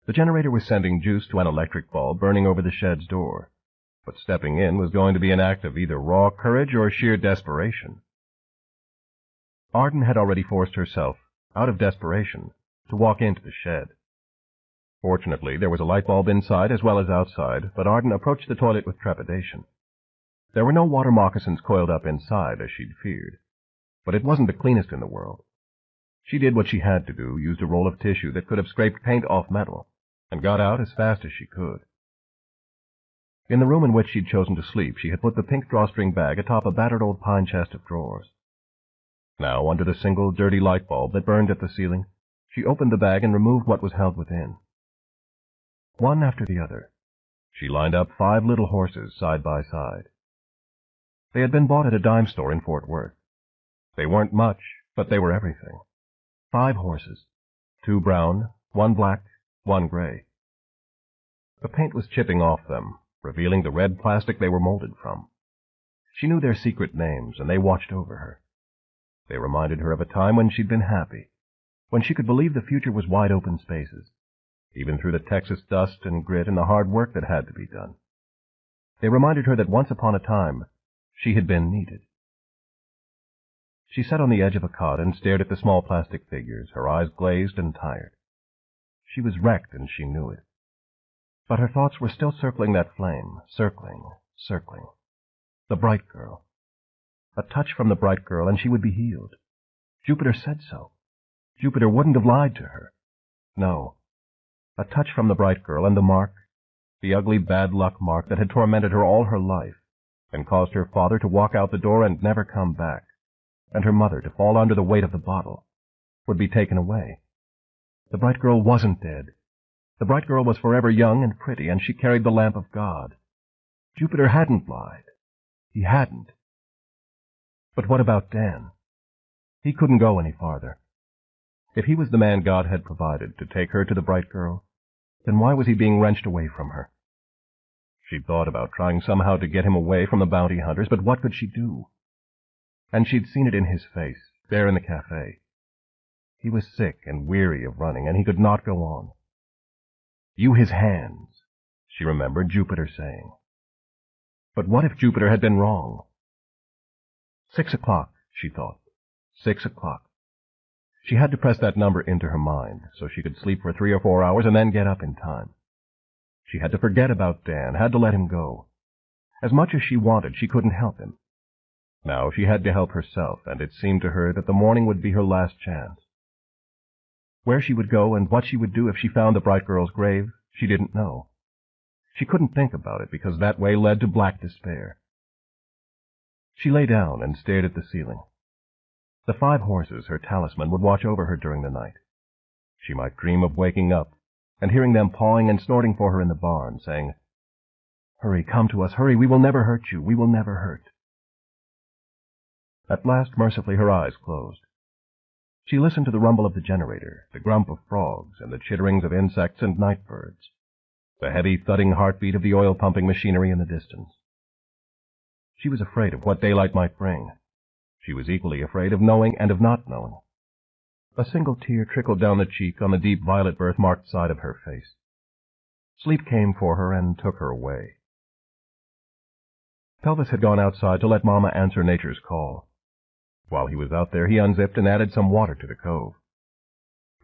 The generator was sending juice to an electric bulb burning over the shed's door, but stepping in was going to be an act of either raw courage or sheer desperation. Arden had already forced herself, out of desperation, to walk into the shed. Fortunately, there was a light bulb inside as well as outside, but Arden approached the toilet with trepidation. There were no water moccasins coiled up inside, as she'd feared, but it wasn't the cleanest in the world. She did what she had to do, used a roll of tissue that could have scraped paint off metal, and got out as fast as she could. In the room in which she'd chosen to sleep, she had put the pink drawstring bag atop a battered old pine chest of drawers. Now, under the single dirty light bulb that burned at the ceiling, she opened the bag and removed what was held within. One after the other, she lined up 5 little horses side by side. They had been bought at a dime store in Fort Worth. They weren't much, but they were everything. 5 horses, 2 brown, 1 black, 1 gray. The paint was chipping off them, revealing the red plastic they were molded from. She knew their secret names, and they watched over her. They reminded her of a time when she'd been happy, when she could believe the future was wide open spaces, even through the Texas dust and grit and the hard work that had to be done. They reminded her that once upon a time, she had been needed. She sat on the edge of a cot and stared at the small plastic figures, her eyes glazed and tired. She was wrecked, and she knew it. But her thoughts were still circling that flame, circling. The bright girl. A touch from the bright girl, and she would be healed. Jupiter said so. Jupiter wouldn't have lied to her. No. A touch from the bright girl, and the mark, the ugly bad luck mark that had tormented her all her life, and caused her father to walk out the door and never come back, and her mother to fall under the weight of the bottle, would be taken away. The bright girl wasn't dead. The bright girl was forever young and pretty, and she carried the lamp of God. Jupiter hadn't lied. He hadn't. But what about Dan? He couldn't go any farther. If he was the man God had provided to take her to the bright girl, then why was he being wrenched away from her? She'd thought about trying somehow to get him away from the bounty hunters, but what could she do? And she'd seen it in his face, there in the cafe. He was sick and weary of running, and he could not go on. "You his hands," she remembered Jupiter saying. But what if Jupiter had been wrong? 6 o'clock, she thought. 6 o'clock. She had to press that number into her mind so she could sleep for 3 or 4 hours and then get up in time. She had to forget about Dan, had to let him go. As much as she wanted, she couldn't help him. Now she had to help herself, and it seemed to her that the morning would be her last chance. Where she would go and what she would do if she found the bright girl's grave, she didn't know. She couldn't think about it because that way led to black despair. She lay down and stared at the ceiling. The 5 horses, her talisman, would watch over her during the night. She might dream of waking up, and hearing them pawing and snorting for her in the barn, saying, "Hurry, come to us, hurry, we will never hurt you, we will never hurt." At last, mercifully, her eyes closed. She listened to the rumble of the generator, the grump of frogs, and the chitterings of insects and night birds, the heavy, thudding heartbeat of the oil-pumping machinery in the distance. She was afraid of what daylight might bring. She was equally afraid of knowing and of not knowing. A single tear trickled down the cheek on the deep violet birthmarked side of her face. Sleep came for her and took her away. Pelvis had gone outside to let Mama answer nature's call. While he was out there, he unzipped and added some water to the cove.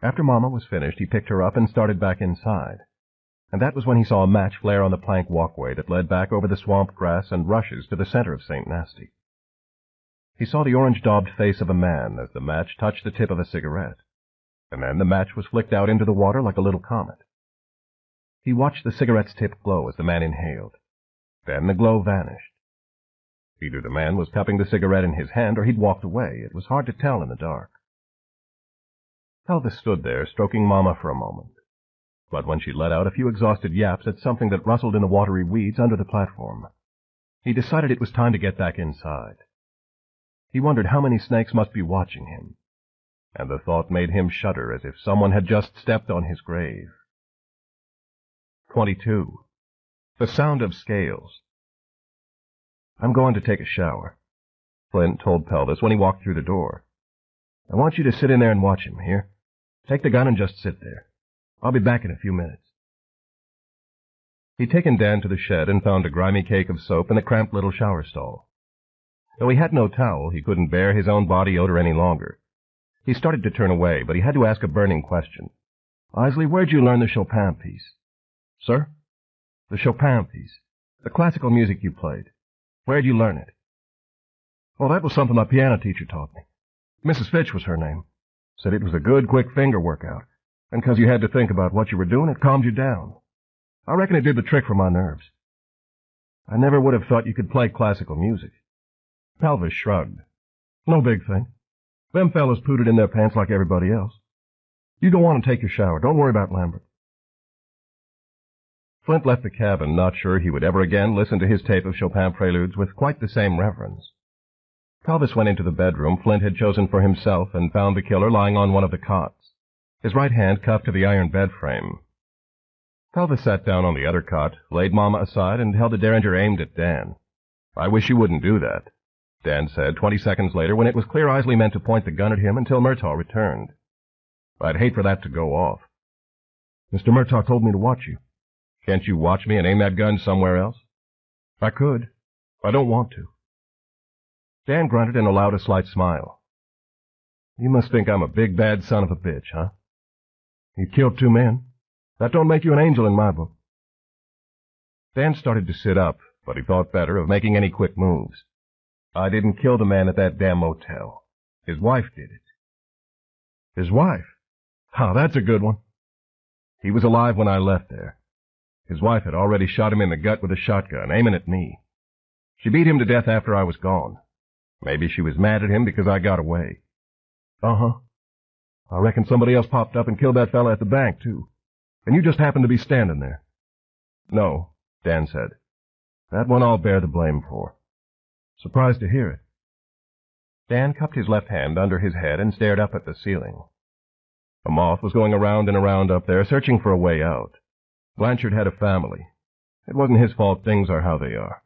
After Mama was finished, he picked her up and started back inside. And that was when he saw a match flare on the plank walkway that led back over the swamp grass and rushes to the center of St. Nasty. He saw the orange-daubed face of a man as the match touched the tip of a cigarette, and then the match was flicked out into the water like a little comet. He watched the cigarette's tip glow as the man inhaled. Then the glow vanished. Either the man was cupping the cigarette in his hand or he'd walked away. It was hard to tell in the dark. Pelvis stood there, stroking Mama for a moment. But when she let out a few exhausted yaps at something that rustled in the watery weeds under the platform, he decided it was time to get back inside. He wondered how many snakes must be watching him, and the thought made him shudder as if someone had just stepped on his grave. 22. The Sound of Scales. "I'm going to take a shower," Flint told Pelvis when he walked through the door. "I want you to sit in there and watch him, here? Take the gun and just sit there. I'll be back in a few minutes." He'd taken Dan to the shed and found a grimy cake of soap in the cramped little shower stall. Though he had no towel, he couldn't bear his own body odor any longer. He started to turn away, but he had to ask a burning question. "Isley, where'd you learn the Chopin piece?" "Sir?" "The Chopin piece. The classical music you played. Where'd you learn it?" "Oh, that was something my piano teacher taught me. Mrs. Fitch was her name. Said it was a good, quick finger workout. And 'cause you had to think about what you were doing, it calmed you down. I reckon it did the trick for my nerves. I never would have thought you could play classical music." Pelvis shrugged. "No big thing. Them fellas pooted in their pants like everybody else. You go on and take your shower. Don't worry about Lambert." Flint left the cabin, not sure he would ever again listen to his tape of Chopin preludes with quite the same reverence. Pelvis went into the bedroom Flint had chosen for himself and found the killer lying on one of the cots, his right hand cuffed to the iron bed frame. Pelvis sat down on the other cot, laid Mama aside, and held the Derringer aimed at Dan. "I wish you wouldn't do that," Dan said 20 seconds later when it was clear Isley meant to point the gun at him until Murtaugh returned. "I'd hate for that to go off." "Mr. Murtaugh told me to watch you." "Can't you watch me and aim that gun somewhere else?" "I could. I don't want to." Dan grunted and allowed a slight smile. "You must think I'm a big, bad son of a bitch, huh? You killed 2 men. That don't make you an angel in my book." Dan started to sit up, but he thought better of making any quick moves. "I didn't kill the man at that damn motel. His wife did it." "His wife? Oh, that's a good one." "He was alive when I left there. His wife had already shot him in the gut with a shotgun, aiming at me. She beat him to death after I was gone. Maybe she was mad at him because I got away." "Uh-huh. I reckon somebody else popped up and killed that fella at the bank, too. And you just happened to be standing there." "No," Dan said. "That one I'll bear the blame for." "Surprised to hear it." Dan cupped his left hand under his head and stared up at the ceiling. A moth was going around and around up there, searching for a way out. Blanchard had a family. It wasn't his fault things are how they are.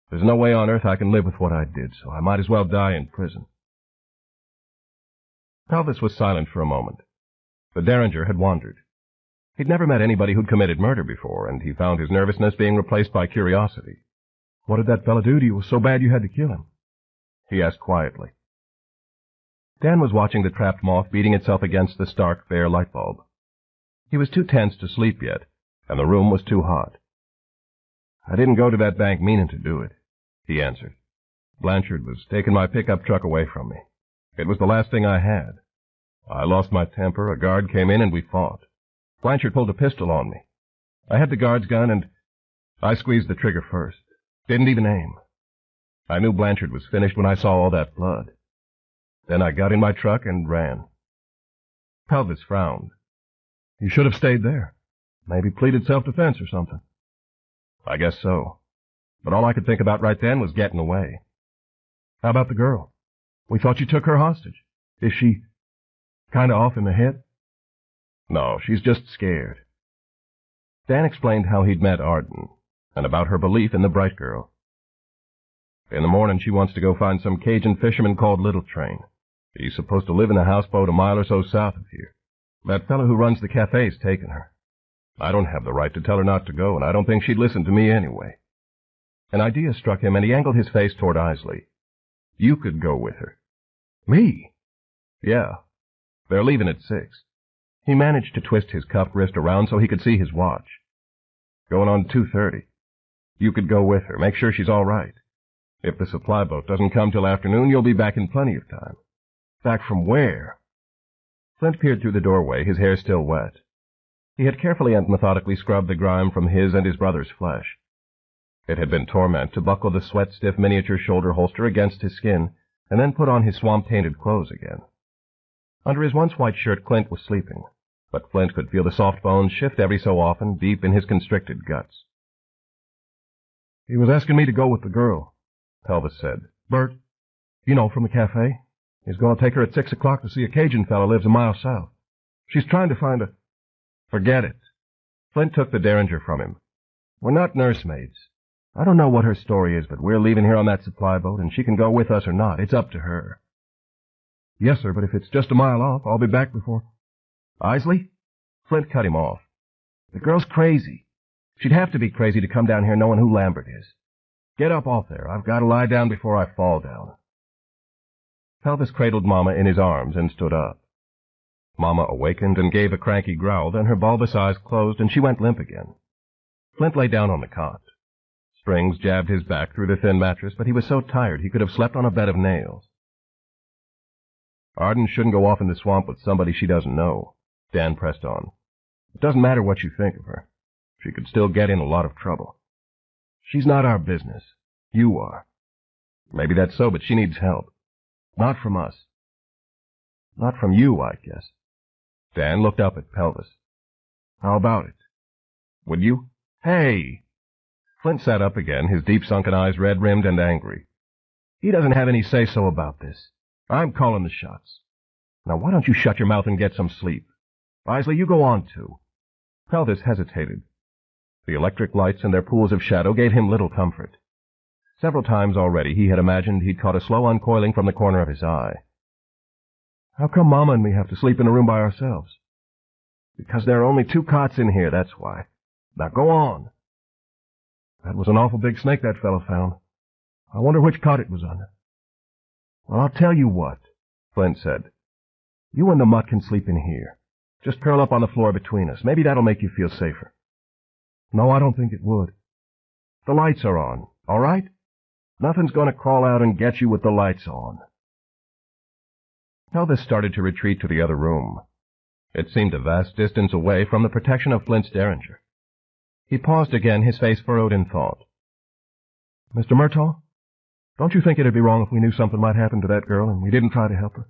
There's no way on earth I can live with what I did, so I might as well die in prison. Pelvis was silent for a moment. The Derringer had wandered. He'd never met anybody who'd committed murder before, and he found his nervousness being replaced by curiosity. "What did that fella do to you so bad you had to kill him?" he asked quietly. Dan was watching the trapped moth beating itself against the stark, bare light bulb. He was too tense to sleep yet, and the room was too hot. "I didn't go to that bank meaning to do it," he answered. "Blanchard was taking my pickup truck away from me. It was the last thing I had. I lost my temper, a guard came in, and we fought. Blanchard pulled a pistol on me. I had the guard's gun, and I squeezed the trigger first. Didn't even aim. I knew Blanchard was finished when I saw all that blood. Then I got in my truck and ran." Pelvis frowned. "You should have stayed there. Maybe pleaded self-defense or something. I guess so. But all I could think about right then was getting away. How about the girl? We thought you took her hostage. Is she kind of off in the head? No, she's just scared. Dan explained how he'd met Arden, and about her belief in the bright girl. In the morning, she wants to go find some Cajun fisherman called Little Train. He's supposed to live in a houseboat a mile or so south of here. That fellow who runs the cafe's taken her. I don't have the right to tell her not to go, and I don't think she'd listen to me anyway. An idea struck him, and he angled his face toward Isley. You could go with her. Me? Yeah. They're leaving at 6. He managed to twist his cuffed wrist around so he could see his watch. Going on 2:30. You could go with her. Make sure she's all right. If the supply boat doesn't come till afternoon, you'll be back in plenty of time. Back from where? Flint peered through the doorway, his hair still wet. He had carefully and methodically scrubbed the grime from his and his brother's flesh. It had been torment to buckle the sweat-stiff miniature shoulder holster against his skin and then put on his swamp-tainted clothes again. Under his once white shirt, Clint was sleeping, but Flint could feel the soft bones shift every so often deep in his constricted guts. He was asking me to go with the girl, Pelvis said. Bert, you know, from the cafe. He's going to take her at 6 o'clock to see a Cajun fellow lives a mile south. She's trying to find a... Forget it. Flint took the derringer from him. We're not nursemaids. I don't know what her story is, but we're leaving here on that supply boat, and she can go with us or not. It's up to her. Yes, sir, but if it's just a mile off, I'll be back before... Isley? Flint cut him off. The girl's crazy. She'd have to be crazy to come down here knowing who Lambert is. Get up off there. I've got to lie down before I fall down. Pelvis cradled Mama in his arms and stood up. Mama awakened and gave a cranky growl, then her bulbous eyes closed and she went limp again. Flint lay down on the cot. Springs jabbed his back through the thin mattress, but he was so tired he could have slept on a bed of nails. Arden shouldn't go off in the swamp with somebody she doesn't know, Dan pressed on. It doesn't matter what you think of her. She could still get in a lot of trouble. She's not our business. You are. Maybe that's so, but she needs help. Not from us. Not from you, I guess. Dan looked up at Pelvis. How about it? Would you? Hey! Flint sat up again, his deep-sunken eyes red-rimmed and angry. He doesn't have any say-so about this. I'm calling the shots. Now, why don't you shut your mouth and get some sleep? Isley, you go on, too. Pelvis hesitated. The electric lights and their pools of shadow gave him little comfort. Several times already he had imagined he'd caught a slow uncoiling from the corner of his eye. How come Mama and me have to sleep in a room by ourselves? Because there are only 2 cots in here, that's why. Now go on. That was an awful big snake that fellow found. I wonder which cot it was under. Well, I'll tell you what, Flint said. You and the mutt can sleep in here. Just curl up on the floor between us. Maybe that'll make you feel safer. No, I don't think it would. The lights are on, all right? Nothing's going to crawl out and get you with the lights on. Pelvis started to retreat to the other room. It seemed a vast distance away from the protection of Flint's derringer. He paused again, his face furrowed in thought. Mr. Murtaugh, don't you think it'd be wrong if we knew something might happen to that girl and we didn't try to help her?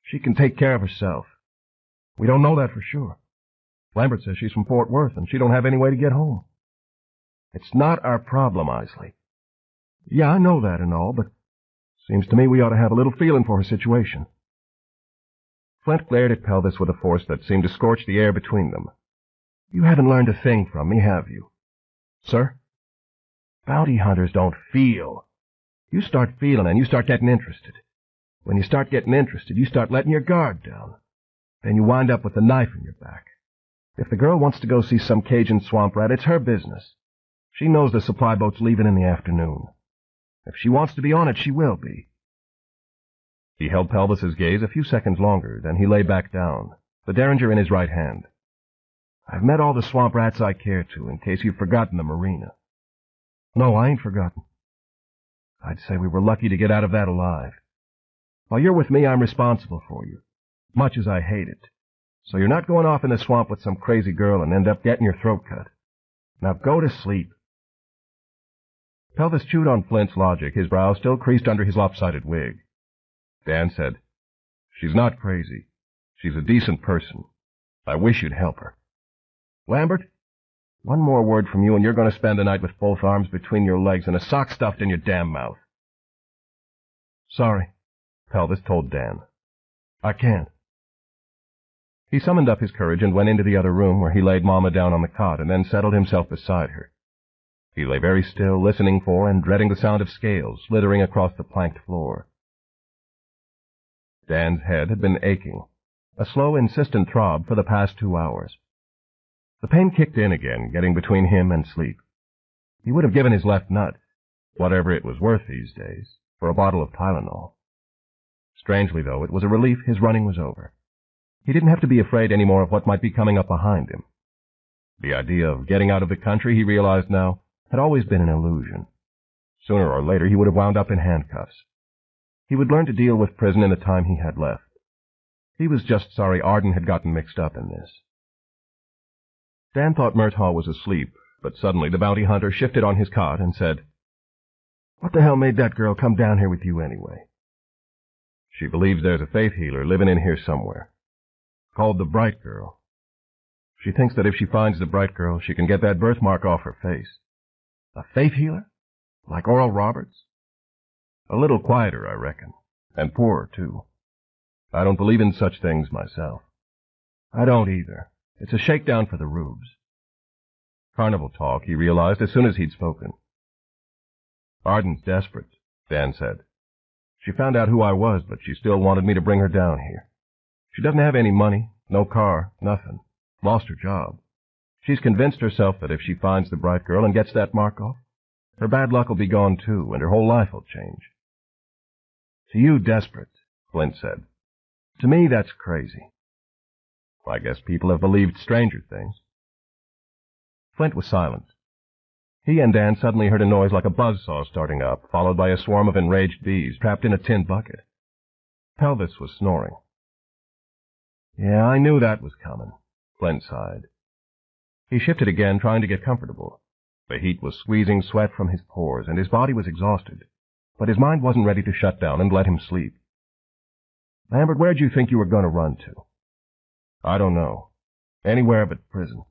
She can take care of herself. We don't know that for sure. Lambert says she's from Fort Worth and she don't have any way to get home. It's not our problem, Isley. Yeah, I know that and all, but seems to me we ought to have a little feeling for her situation. Flint glared at Pelvis with a force that seemed to scorch the air between them. You haven't learned a thing from me, have you? Sir? Bounty hunters don't feel. You start feeling and you start getting interested. When you start getting interested, you start letting your guard down. Then you wind up with a knife in your back. If the girl wants to go see some Cajun swamp rat, it's her business. She knows the supply boat's leaving in the afternoon. If she wants to be on it, she will be. He held Pelvis's gaze a few seconds longer, then he lay back down, the derringer in his right hand. I've met all the swamp rats I care to, in case you've forgotten the marina. No, I ain't forgotten. I'd say we were lucky to get out of that alive. While you're with me, I'm responsible for you, much as I hate it. So you're not going off in the swamp with some crazy girl and end up getting your throat cut. Now go to sleep. Pelvis chewed on Flint's logic, his brow still creased under his lopsided wig. Dan said, She's not crazy. She's a decent person. I wish you'd help her. Lambert, one more word from you and you're going to spend the night with both arms between your legs and a sock stuffed in your damn mouth. Sorry, Pelvis told Dan. I can't. He summoned up his courage and went into the other room, where he laid Mama down on the cot and then settled himself beside her. He lay very still, listening for and dreading the sound of scales slithering across the planked floor. Dan's head had been aching, a slow, insistent throb for the past 2 hours. The pain kicked in again, getting between him and sleep. He would have given his left nut, whatever it was worth these days, for a bottle of Tylenol. Strangely, though, it was a relief his running was over. He didn't have to be afraid any more of what might be coming up behind him. The idea of getting out of the country, he realized now, had always been an illusion. Sooner or later he would have wound up in handcuffs. He would learn to deal with prison in the time he had left. He was just sorry Arden had gotten mixed up in this. Dan thought Murtaugh was asleep, but suddenly the bounty hunter shifted on his cot and said, "What the hell made that girl come down here with you anyway?" "She believes there's a faith healer living in here somewhere, called the Bright Girl. She thinks that if she finds the Bright Girl, she can get that birthmark off her face." "A faith healer? Like Oral Roberts?" "A little quieter, I reckon, and poorer, too. I don't believe in such things myself." "I don't either. It's a shakedown for the rubes." Carnival talk, he realized as soon as he'd spoken. "Arden's desperate," Dan said. "She found out who I was, but she still wanted me to bring her down here. She doesn't have any money, no car, nothing. Lost her job. She's convinced herself that if she finds the Bright Girl and gets that mark off, her bad luck will be gone too, and her whole life will change." "To you, desperate," Flint said. "To me, that's crazy." "I guess people have believed stranger things." Flint was silent. He and Dan suddenly heard a noise like a buzzsaw starting up, followed by a swarm of enraged bees trapped in a tin bucket. Pelvis was snoring. "Yeah, I knew that was coming," Flint sighed. He shifted again, trying to get comfortable. The heat was squeezing sweat from his pores, and his body was exhausted, but his mind wasn't ready to shut down and let him sleep. "Lambert, where'd you think you were going to run to?" "I don't know. Anywhere but prison."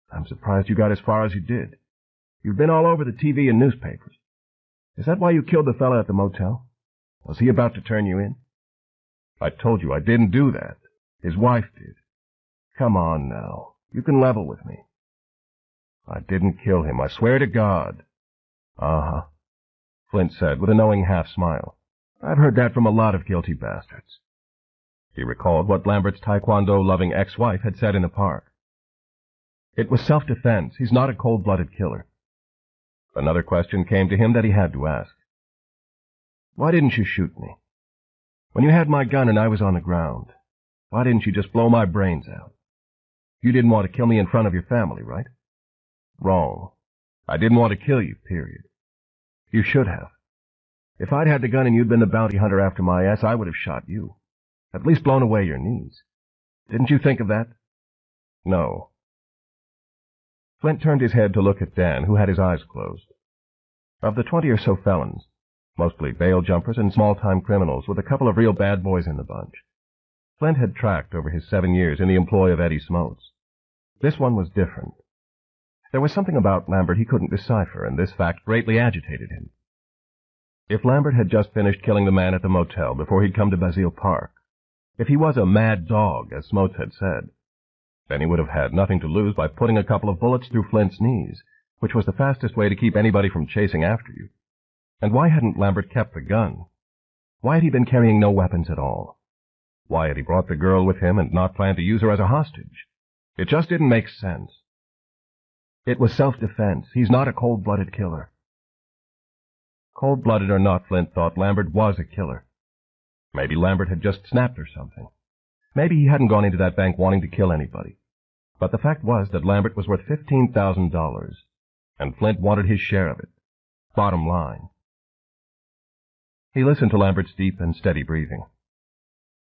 "I'm surprised you got as far as you did. You've been all over the TV and newspapers. Is that why you killed the fella at the motel? Was he about to turn you in?" "I told you I didn't do that. His wife did." "Come on now. You can level with me." "I didn't kill him. I swear to God." "Uh-huh," Flint said with a knowing half-smile. "I've heard that from a lot of guilty bastards." He recalled what Lambert's taekwondo-loving ex-wife had said in the park. It was self-defense. He's not a cold-blooded killer. Another question came to him that he had to ask. "Why didn't you shoot me? When you had my gun and I was on the ground, why didn't you just blow my brains out? You didn't want to kill me in front of your family, right?" "Wrong. I didn't want to kill you, period." "You should have. If I'd had the gun and you'd been the bounty hunter after my ass, I would have shot you. At least blown away your knees. Didn't you think of that?" "No." Flint turned his head to look at Dan, who had his eyes closed. Of the 20 or so felons, mostly bail jumpers and small-time criminals with a couple of real bad boys in the bunch, Flint had tracked over his 7 years in the employ of Eddie Smotes. This one was different. There was something about Lambert he couldn't decipher, and this fact greatly agitated him. If Lambert had just finished killing the man at the motel before he'd come to Basile Park, if he was a mad dog, as Smotes had said, then he would have had nothing to lose by putting a couple of bullets through Flint's knees, which was the fastest way to keep anybody from chasing after you. And why hadn't Lambert kept the gun? Why had he been carrying no weapons at all? Why had he brought the girl with him and not planned to use her as a hostage? It just didn't make sense. It was self-defense. He's not a cold-blooded killer. Cold-blooded or not, Flint thought Lambert was a killer. Maybe Lambert had just snapped or something. Maybe he hadn't gone into that bank wanting to kill anybody. But the fact was that Lambert was worth $15,000, and Flint wanted his share of it. Bottom line. He listened to Lambert's deep and steady breathing.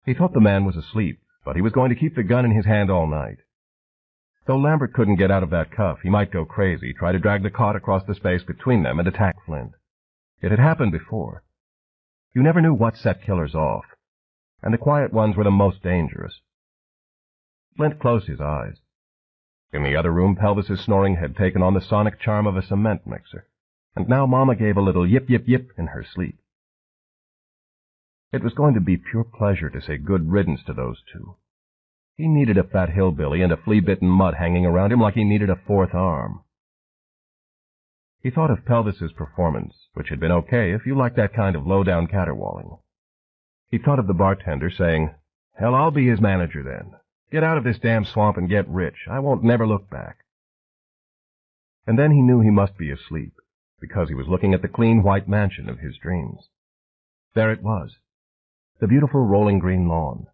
He thought the man was asleep, but he was going to keep the gun in his hand all night. Though Lambert couldn't get out of that cuff, he might go crazy, try to drag the cot across the space between them and attack Flint. It had happened before. You never knew what set killers off, and the quiet ones were the most dangerous. Flint closed his eyes. In the other room, Pelvis's snoring had taken on the sonic charm of a cement mixer, and now Mama gave a little yip, yip, yip in her sleep. It was going to be pure pleasure to say good riddance to those two. He needed a fat hillbilly and a flea-bitten mutt hanging around him like he needed a fourth arm. He thought of Pelvis's performance, which had been okay if you liked that kind of low-down caterwauling. He thought of the bartender saying, "Hell, I'll be his manager then. Get out of this damn swamp and get rich. I won't never look back." And then he knew he must be asleep, because he was looking at the clean white mansion of his dreams. There it was, the beautiful rolling green lawn,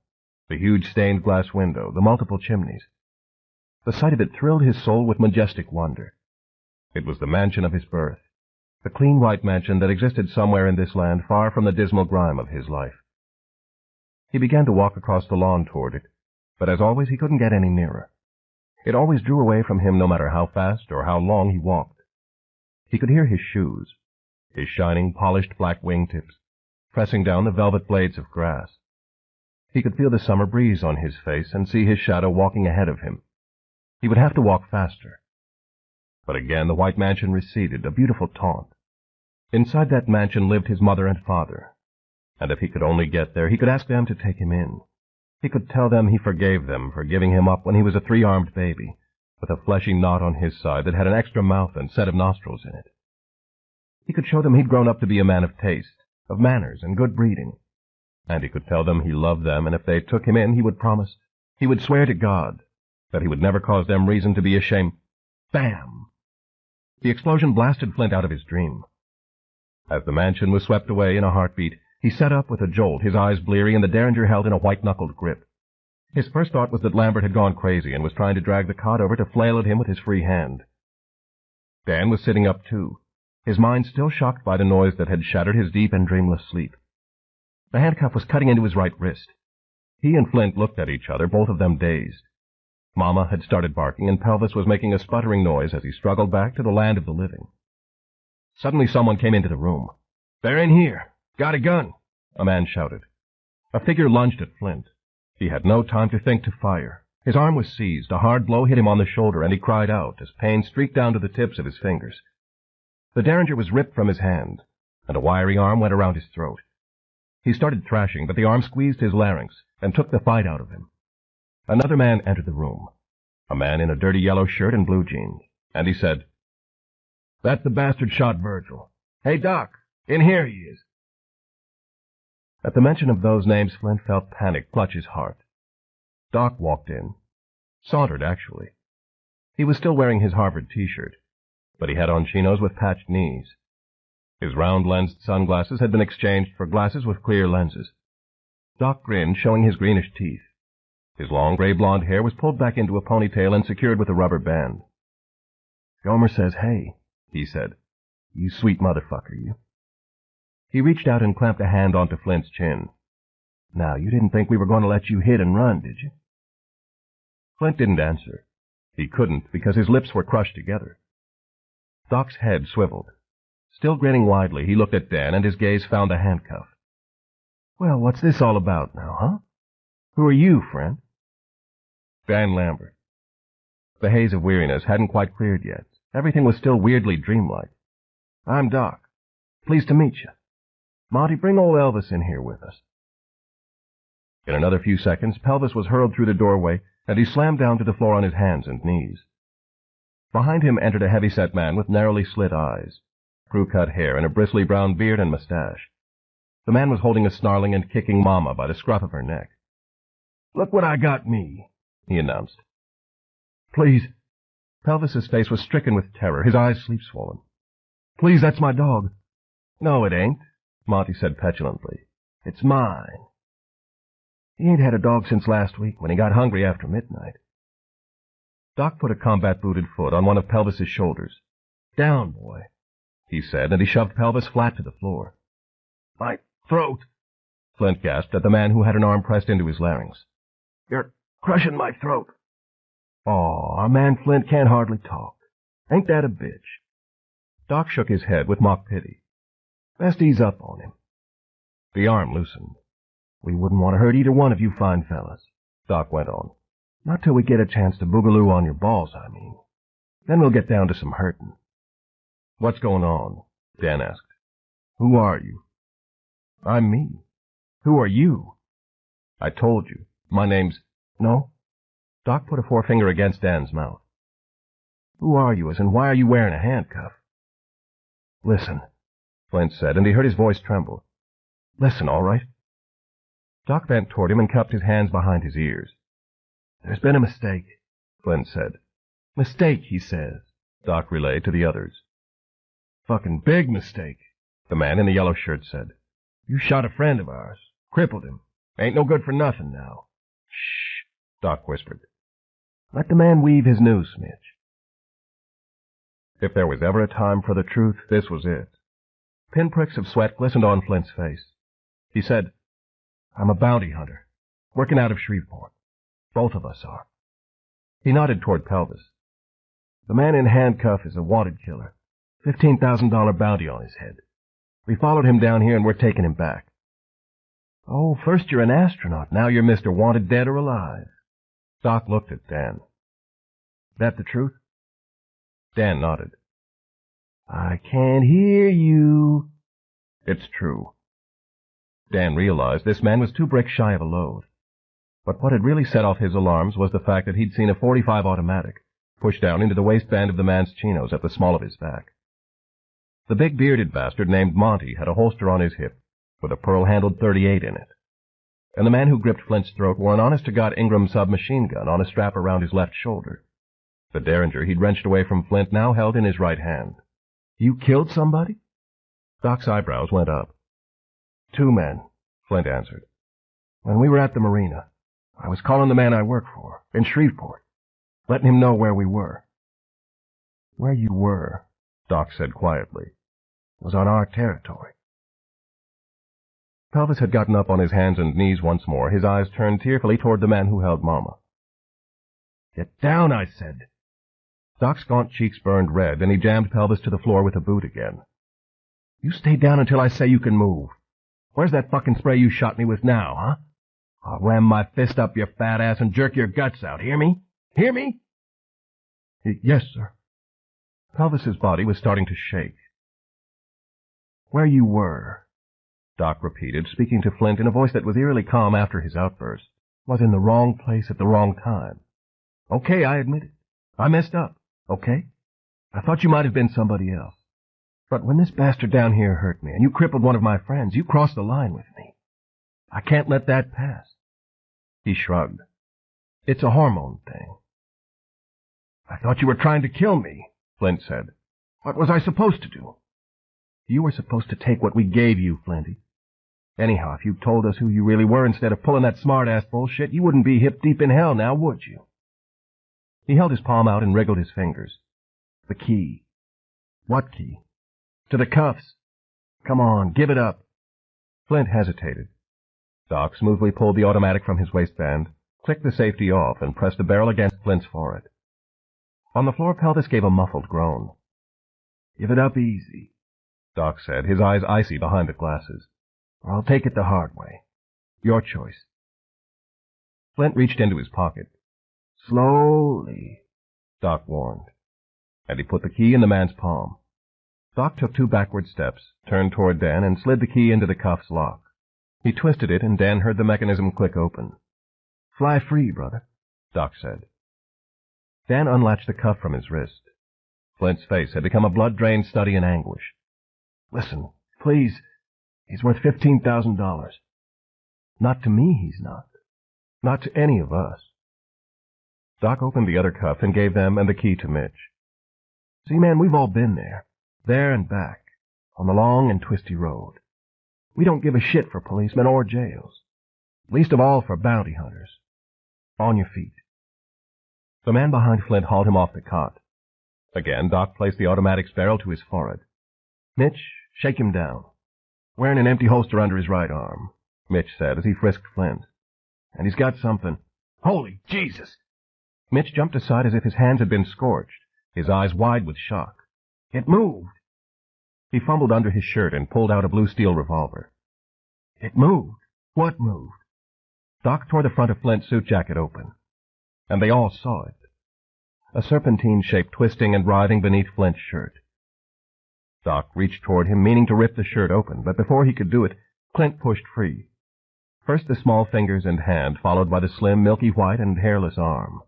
the huge stained glass window, the multiple chimneys. The sight of it thrilled his soul with majestic wonder. It was the mansion of his birth, the clean white mansion that existed somewhere in this land far from the dismal grime of his life. He began to walk across the lawn toward it, but as always he couldn't get any nearer. It always drew away from him no matter how fast or how long he walked. He could hear his shoes, his shining, polished black wingtips, pressing down the velvet blades of grass. He could feel the summer breeze on his face and see his shadow walking ahead of him. He would have to walk faster. But again the white mansion receded, a beautiful taunt. Inside that mansion lived his mother and father, and if he could only get there, he could ask them to take him in. He could tell them he forgave them for giving him up when he was a three-armed baby, with a fleshy knot on his side that had an extra mouth and set of nostrils in it. He could show them he'd grown up to be a man of taste, of manners and good breeding. And he could tell them he loved them, and if they took him in, he would promise, he would swear to God, that he would never cause them reason to be ashamed. Bam! The explosion blasted Flint out of his dream. As the mansion was swept away in a heartbeat, he sat up with a jolt, his eyes bleary and the derringer held in a white-knuckled grip. His first thought was that Lambert had gone crazy and was trying to drag the cot over to flail at him with his free hand. Dan was sitting up too, his mind still shocked by the noise that had shattered his deep and dreamless sleep. The handcuff was cutting into his right wrist. He and Flint looked at each other, both of them dazed. Mama had started barking, and Pelvis was making a sputtering noise as he struggled back to the land of the living. Suddenly someone came into the room. "They're in here. Got a gun," a man shouted. A figure lunged at Flint. He had no time to think to fire. His arm was seized, a hard blow hit him on the shoulder, and he cried out as pain streaked down to the tips of his fingers. The derringer was ripped from his hand, and a wiry arm went around his throat. He started thrashing, but the arm squeezed his larynx and took the fight out of him. Another man entered the room, a man in a dirty yellow shirt and blue jeans, and he said, "That's the bastard shot Virgil. Hey, Doc, in here he is." At the mention of those names, Flint felt panic clutch his heart. Doc walked in. Sauntered, actually. He was still wearing his Harvard T-shirt, but he had on chinos with patched knees. His round-lensed sunglasses had been exchanged for glasses with clear lenses. Doc grinned, showing his greenish teeth. His long gray blonde hair was pulled back into a ponytail and secured with a rubber band. "Gomer says, hey," he said. "You sweet motherfucker, you." He reached out and clamped a hand onto Flint's chin. "Now, you didn't think we were going to let you hit and run, did you?" Flint didn't answer. He couldn't because his lips were crushed together. Doc's head swiveled. Still grinning widely, he looked at Dan, and his gaze found the handcuff. "Well, what's this all about now, huh? Who are you, friend?" Dan Lambert. The haze of weariness hadn't quite cleared yet. Everything was still weirdly dreamlike. "I'm Doc. Pleased to meet you. Monty, bring old Elvis in here with us." In another few seconds, Pelvis was hurled through the doorway, and he slammed down to the floor on his hands and knees. Behind him entered a heavy-set man with narrowly slit eyes, crew-cut hair, and a bristly brown beard and mustache. The man was holding a snarling and kicking Mama by the scruff of her neck. "Look what I got me," he announced. "Please." Pelvis's face was stricken with terror, his eyes sleep-swollen. "Please, that's my dog." "No, it ain't," Monty said petulantly. "It's mine." "He ain't had a dog since last week when he got hungry after midnight." Doc put a combat-booted foot on one of Pelvis's shoulders. "Down, boy," he said, and he shoved Pelvis flat to the floor. "My throat," Flint gasped at the man who had an arm pressed into his larynx. "You're crushing my throat." "Aw, our man Flint can't hardly talk. Ain't that a bitch?" Doc shook his head with mock pity. "Best ease up on him." The arm loosened. "We wouldn't want to hurt either one of you fine fellas," Doc went on. Not till we get a chance to boogaloo on your balls, I mean. Then we'll get down to some hurting. What's going on? Dan asked. Who are you? I'm me. Who are you? I told you. My name's... No? Doc put a forefinger against Dan's mouth. Who are you, as in why are you wearing a handcuff? Listen, Flint said, and he heard his voice tremble. Listen, all right? Doc bent toward him and cupped his hands behind his ears. There's been a mistake, Flint said. Mistake, he says, Doc relayed to the others. Fucking big mistake, the man in the yellow shirt said. You shot a friend of ours, crippled him. Ain't no good for nothing now. Shh, Doc whispered. Let the man weave his news, Mitch. If there was ever a time for the truth, this was it. Pinpricks of sweat glistened on Flint's face. He said, I'm a bounty hunter, working out of Shreveport. Both of us are. He nodded toward Pelvis. The man in handcuff is a wanted killer. $15,000 bounty on his head. We followed him down here and we're taking him back. Oh, first you're an astronaut, now you're Mr. Wanted dead or alive. Doc looked at Dan. That the truth? Dan nodded. I can't hear you. It's true. Dan realized this man was 2 bricks shy of a load. But what had really set off his alarms was the fact that he'd seen a .45 automatic pushed down into the waistband of the man's chinos at the small of his back. The big bearded bastard named Monty had a holster on his hip with a pearl-handled .38 in it. And the man who gripped Flint's throat wore an honest-to-God Ingram submachine gun on a strap around his left shoulder. The derringer he'd wrenched away from Flint now held in his right hand. You killed somebody? Doc's eyebrows went up. 2 men, Flint answered. When we were at the marina, I was calling the man I work for, in Shreveport, letting him know where we were. Where you were, Doc said quietly, was on our territory. Pelvis had gotten up on his hands and knees once more, his eyes turned tearfully toward the man who held Mama. Get down, I said. Doc's gaunt cheeks burned red, and he jammed Pelvis to the floor with a boot again. You stay down until I say you can move. Where's that fucking spray you shot me with now, huh? I'll ram my fist up your fat ass and jerk your guts out, hear me? Hear me? Yes, sir. Pelvis's body was starting to shake. Where you were, Doc repeated, speaking to Flint in a voice that was eerily calm after his outburst, was in the wrong place at the wrong time. Okay, I admit it. I messed up, okay? I thought you might have been somebody else. But when this bastard down here hurt me and you crippled one of my friends, you crossed the line with me. I can't let that pass. He shrugged. It's a hormone thing. I thought you were trying to kill me, Flint said. What was I supposed to do? You were supposed to take what we gave you, Flinty. Anyhow, if you'd told us who you really were instead of pulling that smart-ass bullshit, you wouldn't be hip-deep in hell now, would you? He held his palm out and wriggled his fingers. The key. What key? To the cuffs. Come on, give it up. Flint hesitated. Doc smoothly pulled the automatic from his waistband, clicked the safety off, and pressed the barrel against Flint's forehead. On the floor, Pelvis gave a muffled groan. Give it up easy, Doc said, his eyes icy behind the glasses. Or I'll take it the hard way. Your choice. Flint reached into his pocket. Slowly, Doc warned. And he put the key in the man's palm. Doc took 2 backward steps, turned toward Dan, and slid the key into the cuff's lock. He twisted it, and Dan heard the mechanism click open. Fly free, brother, Doc said. Dan unlatched the cuff from his wrist. Flint's face had become a blood-drained study in anguish. Listen, please, he's worth $15,000. Not to me, he's not. Not to any of us. Doc opened the other cuff and gave them and the key to Mitch. See, man, we've all been there and back, on the long and twisty road. We don't give a shit for policemen or jails. Least of all for bounty hunters. On your feet. The man behind Flint hauled him off the cot. Again, Doc placed the automatic's barrel to his forehead. Mitch, shake him down. Wearing an empty holster under his right arm, Mitch said as he frisked Flint. And he's got something. Holy Jesus! Mitch jumped aside as if his hands had been scorched, his eyes wide with shock. It moved. He fumbled under his shirt and pulled out a blue steel revolver. It moved. What moved? Doc tore the front of Flint's suit jacket open. and they all saw it. A serpentine shape twisting and writhing beneath Flint's shirt. Doc reached toward him, meaning to rip the shirt open, but before he could do it, Clint pushed free. First the small fingers and hand, followed by the slim, milky white and hairless arm.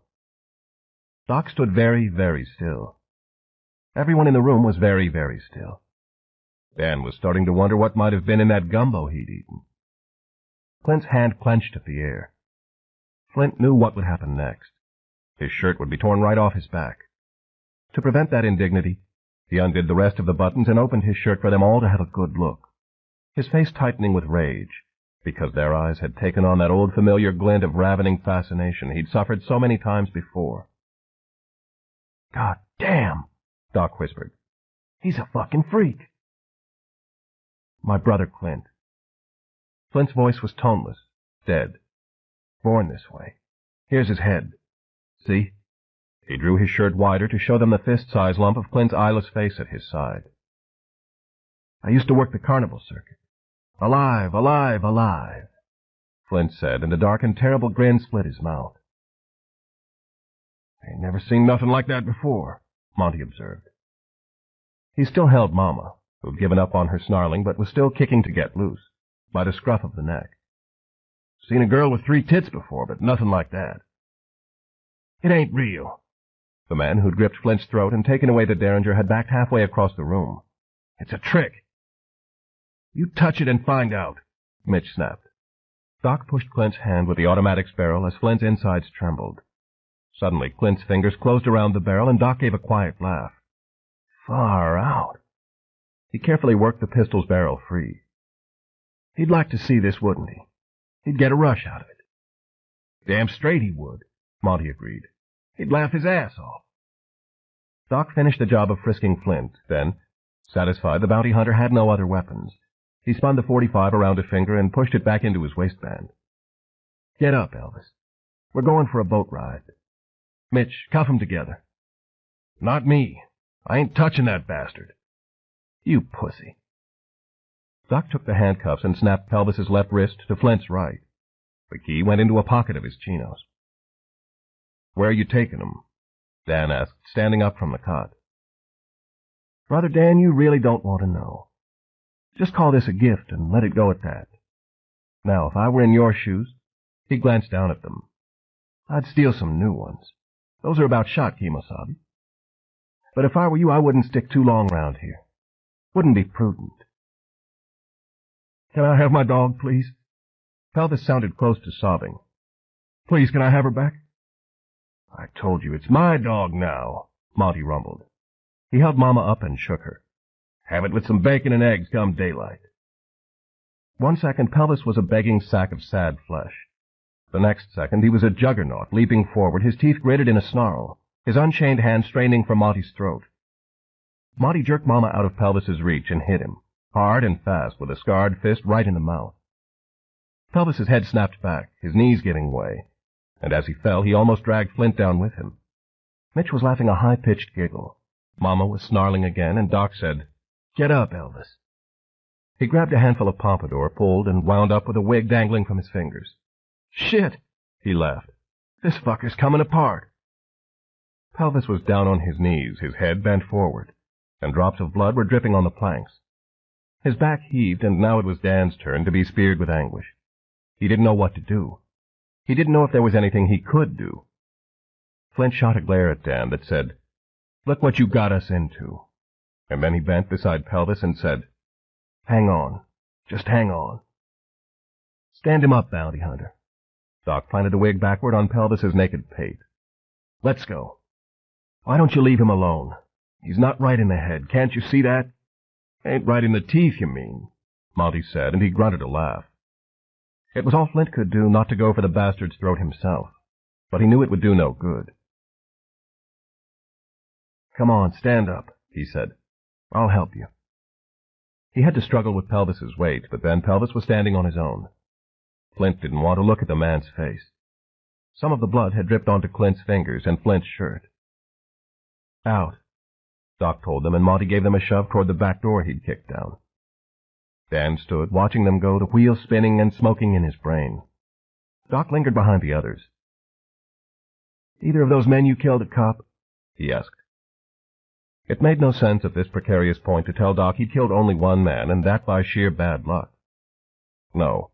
Doc stood very, very still. Everyone in the room was very, very still. Dan was starting to wonder what might have been in that gumbo he'd eaten. Clint's hand clenched at the air. Flint knew what would happen next. His shirt would be torn right off his back. To prevent that indignity, he undid the rest of the buttons and opened his shirt for them all to have a good look, his face tightening with rage, because their eyes had taken on that old familiar glint of ravening fascination he'd suffered so many times before. God damn, Doc whispered. He's a fucking freak. My brother Clint. Flint's voice was toneless, dead. Born this way. Here's his head. See? He drew his shirt wider to show them the fist-sized lump of Clint's eyeless face at his side. I used to work the carnival circuit. Alive, alive, alive, Flint said, and a dark and terrible grin split his mouth. I ain't never seen nothing like that before, Monty observed. He still held Mama, who'd given up on her snarling but was still kicking to get loose, by the scruff of the neck. Seen a girl with 3 tits before, but nothing like that. It ain't real. The man who'd gripped Flint's throat and taken away the derringer had backed halfway across the room. It's a trick. You touch it and find out, Mitch snapped. Doc pushed Clint's hand with the automatic's barrel as Flint's insides trembled. Suddenly, Clint's fingers closed around the barrel, and Doc gave a quiet laugh. Far out. He carefully worked the pistol's barrel free. He'd like to see this, wouldn't he? He'd get a rush out of it. Damn straight he would, Monty agreed. He'd laugh his ass off. Doc finished the job of frisking Flint, then, satisfied the bounty hunter had no other weapons, he spun the .45 around a finger and pushed it back into his waistband. Get up, Elvis. We're going for a boat ride. Mitch, cuff 'em together. Not me. I ain't touching that bastard. You pussy. Doc took the handcuffs and snapped Pelvis's left wrist to Flint's right. The key went into a pocket of his chinos. Where are you taking him? Dan asked, standing up from the cot. Brother Dan, you really don't want to know. Just call this a gift and let it go at that. Now, if I were in your shoes, he glanced down at them. I'd steal some new ones. Those are about shot, Kimosabe. But if I were you, I wouldn't stick too long around here. Wouldn't be prudent. Can I have my dog, please? Pelvis sounded close to sobbing. Please, can I have her back? I told you, it's my dog now, Monty rumbled. He held Mama up and shook her. Have it with some bacon and eggs come daylight. 1 second, Pelvis was a begging sack of sad flesh. The next second, he was a juggernaut, leaping forward, his teeth gritted in a snarl, his unchained hand straining for Monty's throat. Monty jerked Mama out of Pelvis's reach and hit him, hard and fast, with a scarred fist right in the mouth. Pelvis's head snapped back, his knees giving way, and as he fell, he almost dragged Flint down with him. Mitch was laughing a high-pitched giggle. Mama was snarling again, and Doc said, Get up, Elvis. He grabbed a handful of pompadour, pulled, and wound up with a wig dangling from his fingers. Shit, he laughed. This fucker's coming apart. Pelvis was down on his knees, his head bent forward, and drops of blood were dripping on the planks. His back heaved, and now it was Dan's turn to be speared with anguish. He didn't know what to do. He didn't know if there was anything he could do. Flint shot a glare at Dan that said, Look what you got us into. And then he bent beside Pelvis and said, Hang on. Just hang on. Stand him up, bounty hunter. Doc planted a wig backward on Pelvis's naked pate. Let's go. Why don't you leave him alone? He's not right in the head. Can't you see that? Ain't right in the teeth, you mean, Monty said, and he grunted a laugh. It was all Flint could do not to go for the bastard's throat himself, but he knew it would do no good. Come on, stand up, he said. I'll help you. He had to struggle with Pelvis's weight, but then Pelvis was standing on his own. Flint didn't want to look at the man's face. Some of the blood had dripped onto Clint's fingers and Flint's shirt. Out, Doc told them, and Monty gave them a shove toward the back door he'd kicked down. Dan stood, watching them go, the wheel spinning and smoking in his brain. Doc lingered behind the others. Either of those men you killed a cop? He asked. It made no sense at this precarious point to tell Doc he'd killed only one man, and that by sheer bad luck. No.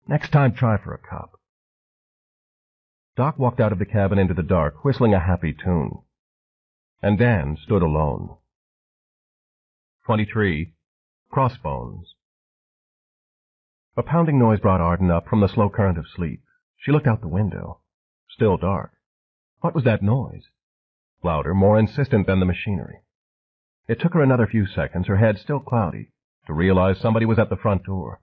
Next time, try for a cop. Doc walked out of the cabin into the dark, whistling a happy tune. And Dan stood alone. 23. Crossbones. A pounding noise brought Arden up from the slow current of sleep. She looked out the window. Still dark. What was that noise? Louder, more insistent than the machinery. It took her another few seconds, her head still cloudy, to realize somebody was at the front door.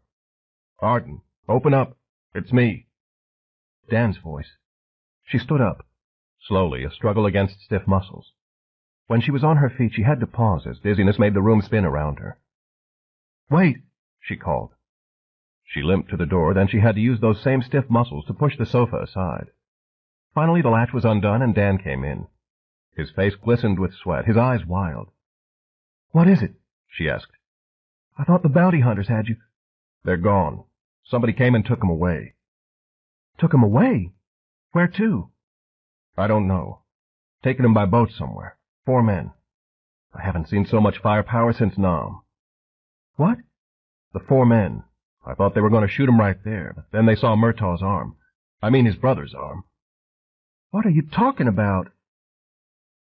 Arden, open up. It's me. Dan's voice. She stood up. Slowly, a struggle against stiff muscles. When she was on her feet, she had to pause as dizziness made the room spin around her. Wait, she called. She limped to the door, then she had to use those same stiff muscles to push the sofa aside. Finally, the latch was undone and Dan came in. His face glistened with sweat, his eyes wild. What is it? She asked. I thought the bounty hunters had you. They're gone. Somebody came and took them away. Took them away? Where to? I don't know. Taken them by boat somewhere. 4 men. I haven't seen so much firepower since Nam. What? The 4 men. I thought they were going to shoot him right there, but then they saw Murtaugh's arm. I mean his brother's arm. What are you talking about?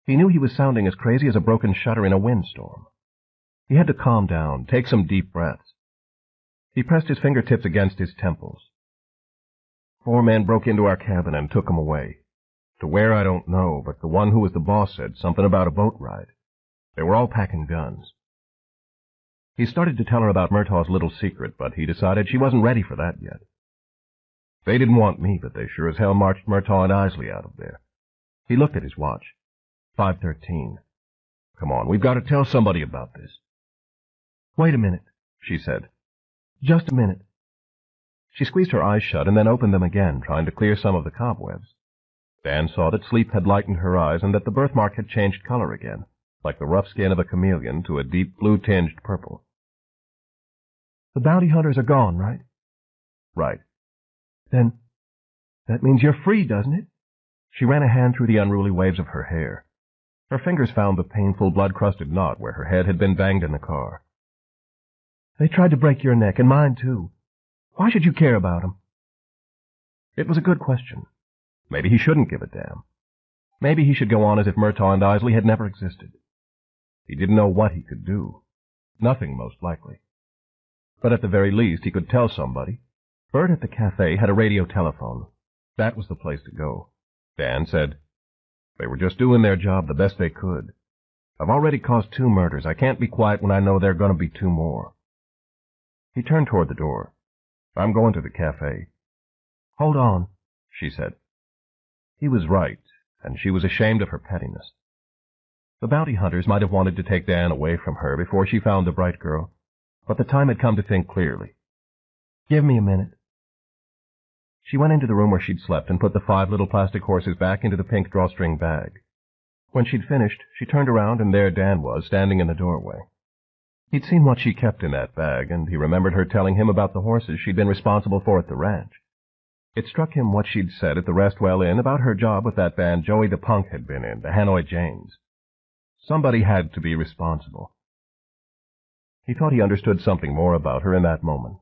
He knew he was sounding as crazy as a broken shutter in a windstorm. He had to calm down, take some deep breaths. He pressed his fingertips against his temples. 4 men broke into our cabin and took him away. To where, I don't know, but the one who was the boss said something about a boat ride. They were all packing guns. He started to tell her about Murtaugh's little secret, but he decided she wasn't ready for that yet. They didn't want me, but they sure as hell marched Murtaugh and Isley out of there. He looked at his watch. 5:13. Come on, we've got to tell somebody about this. Wait a minute, she said. Just a minute. She squeezed her eyes shut and then opened them again, trying to clear some of the cobwebs. Dan saw that sleep had lightened her eyes and that the birthmark had changed color again, like the rough skin of a chameleon, to a deep blue-tinged purple. The bounty hunters are gone, right? Right. Then, that means you're free, doesn't it? She ran a hand through the unruly waves of her hair. Her fingers found the painful, blood-crusted knot where her head had been banged in the car. They tried to break your neck, and mine, too. Why should you care about them? It was a good question. Maybe he shouldn't give a damn. Maybe he should go on as if Murtaugh and Isley had never existed. He didn't know what he could do. Nothing, most likely. But at the very least, he could tell somebody. Bert at the cafe had a radio telephone. That was the place to go. Dan said, They were just doing their job the best they could. I've already caused 2 murders. I can't be quiet when I know there are going to be 2 more. He turned toward the door. I'm going to the cafe. Hold on, she said. He was right, and she was ashamed of her pettiness. The bounty hunters might have wanted to take Dan away from her before she found the bright girl, but the time had come to think clearly. Give me a minute. She went into the room where she'd slept and put the 5 little plastic horses back into the pink drawstring bag. When she'd finished, she turned around, and there Dan was, standing in the doorway. He'd seen what she kept in that bag, and he remembered her telling him about the horses she'd been responsible for at the ranch. It struck him what she'd said at the Restwell Inn about her job with that band Joey the Punk had been in, the Hanoi Janes. Somebody had to be responsible. He thought he understood something more about her in that moment.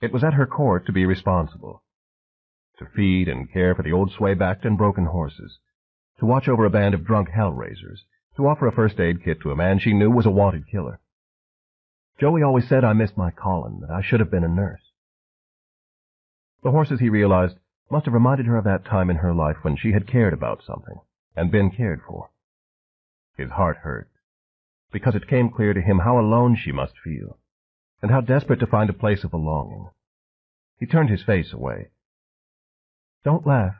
It was at her core to be responsible. To feed and care for the old sway-backed and broken horses. To watch over a band of drunk hell-raisers. To offer a first-aid kit to a man she knew was a wanted killer. Joey always said I missed my calling, that I should have been a nurse. The horses, he realized, must have reminded her of that time in her life when she had cared about something, and been cared for. His heart hurt, because it came clear to him how alone she must feel, and how desperate to find a place of belonging. He turned his face away. Don't laugh,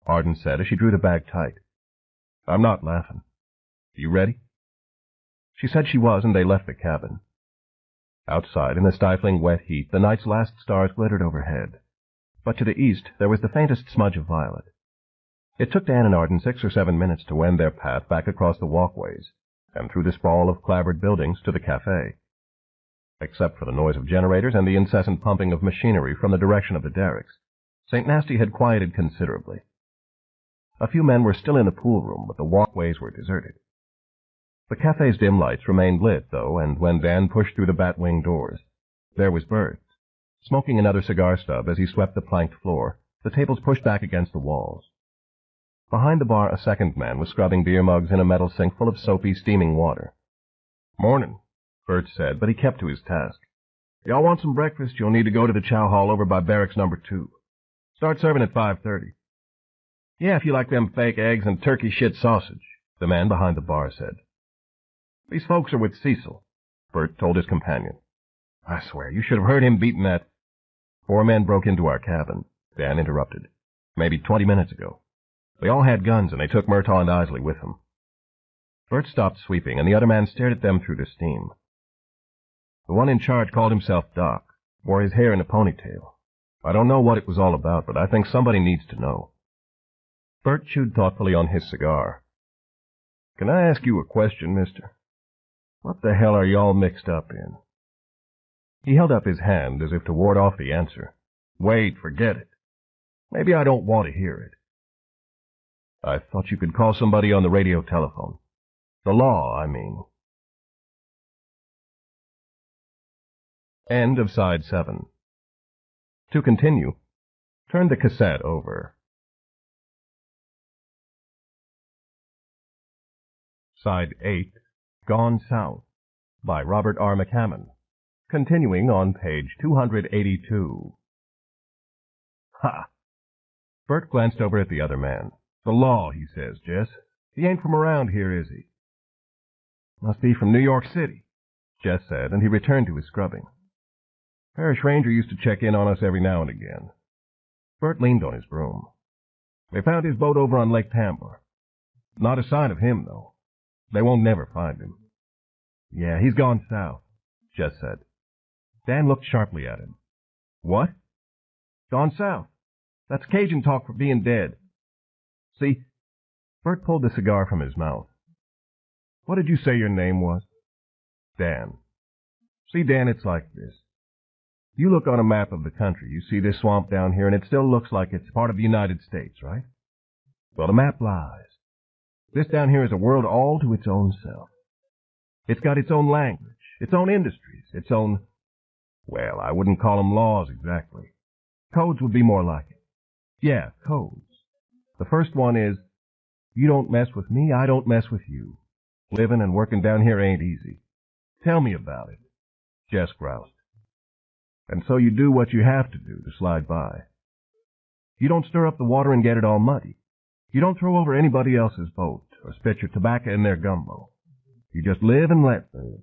Arden said as she drew the bag tight. I'm not laughing. You ready? She said she was, and they left the cabin. Outside, in the stifling wet heat, the night's last stars glittered overhead. But to the east there was the faintest smudge of violet. It took Dan and Arden 6 or 7 minutes to wend their path back across the walkways, and through the sprawl of clapboard buildings to the cafe. Except for the noise of generators and the incessant pumping of machinery from the direction of the derricks, St. Nasty had quieted considerably. A few men were still in the pool room, but the walkways were deserted. The cafe's dim lights remained lit, though, and when Dan pushed through the bat-wing doors, there was Bert, smoking another cigar stub as he swept the planked floor, the tables pushed back against the walls. Behind the bar, a second man was scrubbing beer mugs in a metal sink full of soapy, steaming water. "Morning," Bert said, but he kept to his task. "Y'all want some breakfast? You'll need to go to the chow hall over by barracks number 2. Start serving at 5:30. "Yeah, if you like them fake eggs and turkey shit sausage," the man behind the bar said. "These folks are with Cecil," Bert told his companion. "I swear, you should have heard him beating that—" "4 men broke into our cabin," Dan interrupted. "Maybe 20 minutes ago. They all had guns, and they took Murtaugh and Isley with them." Bert stopped sweeping, and the other man stared at them through the steam. "The one in charge called himself Doc, wore his hair in a ponytail. I don't know what it was all about, but I think somebody needs to know." Bert chewed thoughtfully on his cigar. "Can I ask you a question, mister? What the hell are y'all mixed up in?" He held up his hand as if to ward off the answer. "Wait, forget it. Maybe I don't want to hear it." "I thought you could call somebody on the radio telephone. The law, I mean." End of Side 7. To continue, turn the cassette over. Side 8, Gone South, by Robert R. McCammon, continuing on page 282. Ha! Bert glanced over at the other man. "The law," he says, Jess. "He ain't from around here, is he?" "Must be from New York City," Jess said, and he returned to his scrubbing. "Parish ranger used to check in on us every now and again." Bert leaned on his broom. "They found his boat over on Lake Tambor. Not a sign of him, though. They won't never find him." "Yeah, he's gone south," Jess said. Dan looked sharply at him. "What?" "Gone south. That's Cajun talk for being dead. See," Bert pulled the cigar from his mouth. "What did you say your name was?" "Dan. See, Dan, it's like this. You look on a map of the country, you see this swamp down here, and it still looks like it's part of the United States, right? Well, the map lies. This down here is a world all to its own self. It's got its own language, its own industries, its own, well, I wouldn't call them laws exactly. Codes would be more like it. Yeah, codes. The first one is, you don't mess with me, I don't mess with you. Living and working down here ain't easy. Tell me about it," Jess groused. "And so you do what you have to do to slide by. You don't stir up the water and get it all muddy. You don't throw over anybody else's boat or spit your tobacco in their gumbo. You just live and let live.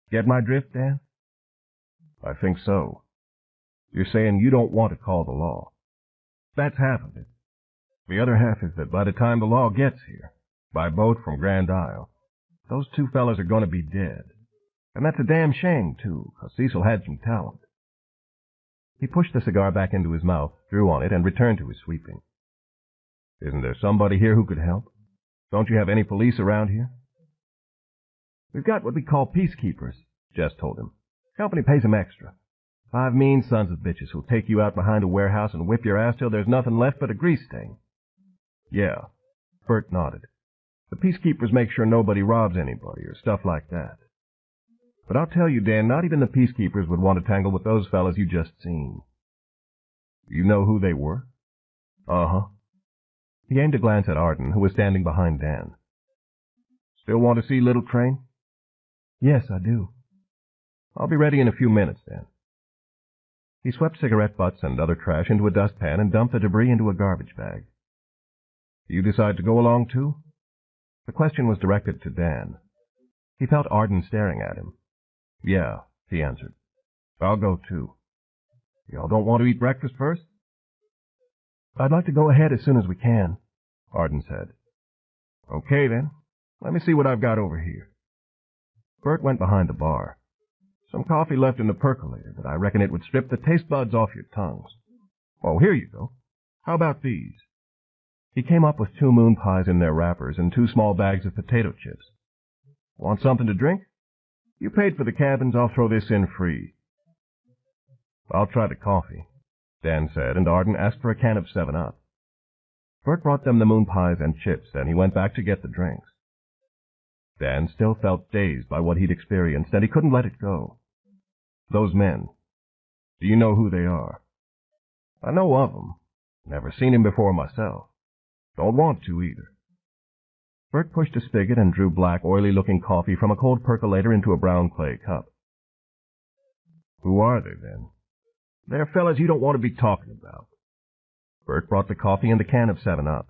Get my drift, Dan?" "I think so. You're saying you don't want to call the law." "That's half of it. The other half is that by the time the law gets here, by boat from Grand Isle, those 2 fellas are going to be dead. And that's a damn shame, too, 'cause Cecil had some talent." He pushed the cigar back into his mouth, drew on it, and returned to his sweeping. "Isn't there somebody here who could help? Don't you have any police around here?" "We've got what we call peacekeepers," Jess told him. "Company pays them extra. 5 mean sons of bitches who'll take you out behind a warehouse and whip your ass till there's nothing left but a grease stain." "Yeah," Bert nodded. "The peacekeepers make sure nobody robs anybody or stuff like that. But I'll tell you, Dan, not even the peacekeepers would want to tangle with those fellas you just seen." "You know who they were?" "Uh-huh." He aimed a glance at Arden, who was standing behind Dan. "Still want to see Little Train?" "Yes, I do." "I'll be ready in a few minutes, then." He swept cigarette butts and other trash into a dustpan and dumped the debris into a garbage bag. "You decide to go along, too?" The question was directed to Dan. He felt Arden staring at him. "Yeah," he answered. "I'll go, too. Y'all don't want to eat breakfast first?" "I'd like to go ahead as soon as we can," Arden said. "Okay, then. Let me see what I've got over here." Bert went behind the bar. "Some coffee left in the percolator, but I reckon it would strip the taste buds off your tongues. Oh, here you go. How about these?" He came up with 2 moon pies in their wrappers and 2 small bags of potato chips. "Want something to drink? You paid for the cabins. I'll throw this in free." "I'll try the coffee," Dan said, and Arden asked for a can of 7-Up. Bert brought them the moon pies and chips, and he went back to get the drinks. Dan still felt dazed by what he'd experienced, and he couldn't let it go. Those men. Do you know who they are? I know of them. Never seen him before myself. Don't want to either. Bert pushed a spigot and drew black, oily-looking coffee from a cold percolator into a brown clay cup. Who are they, then? They're fellas you don't want to be talking about. Bert brought the coffee and a can of 7-Up.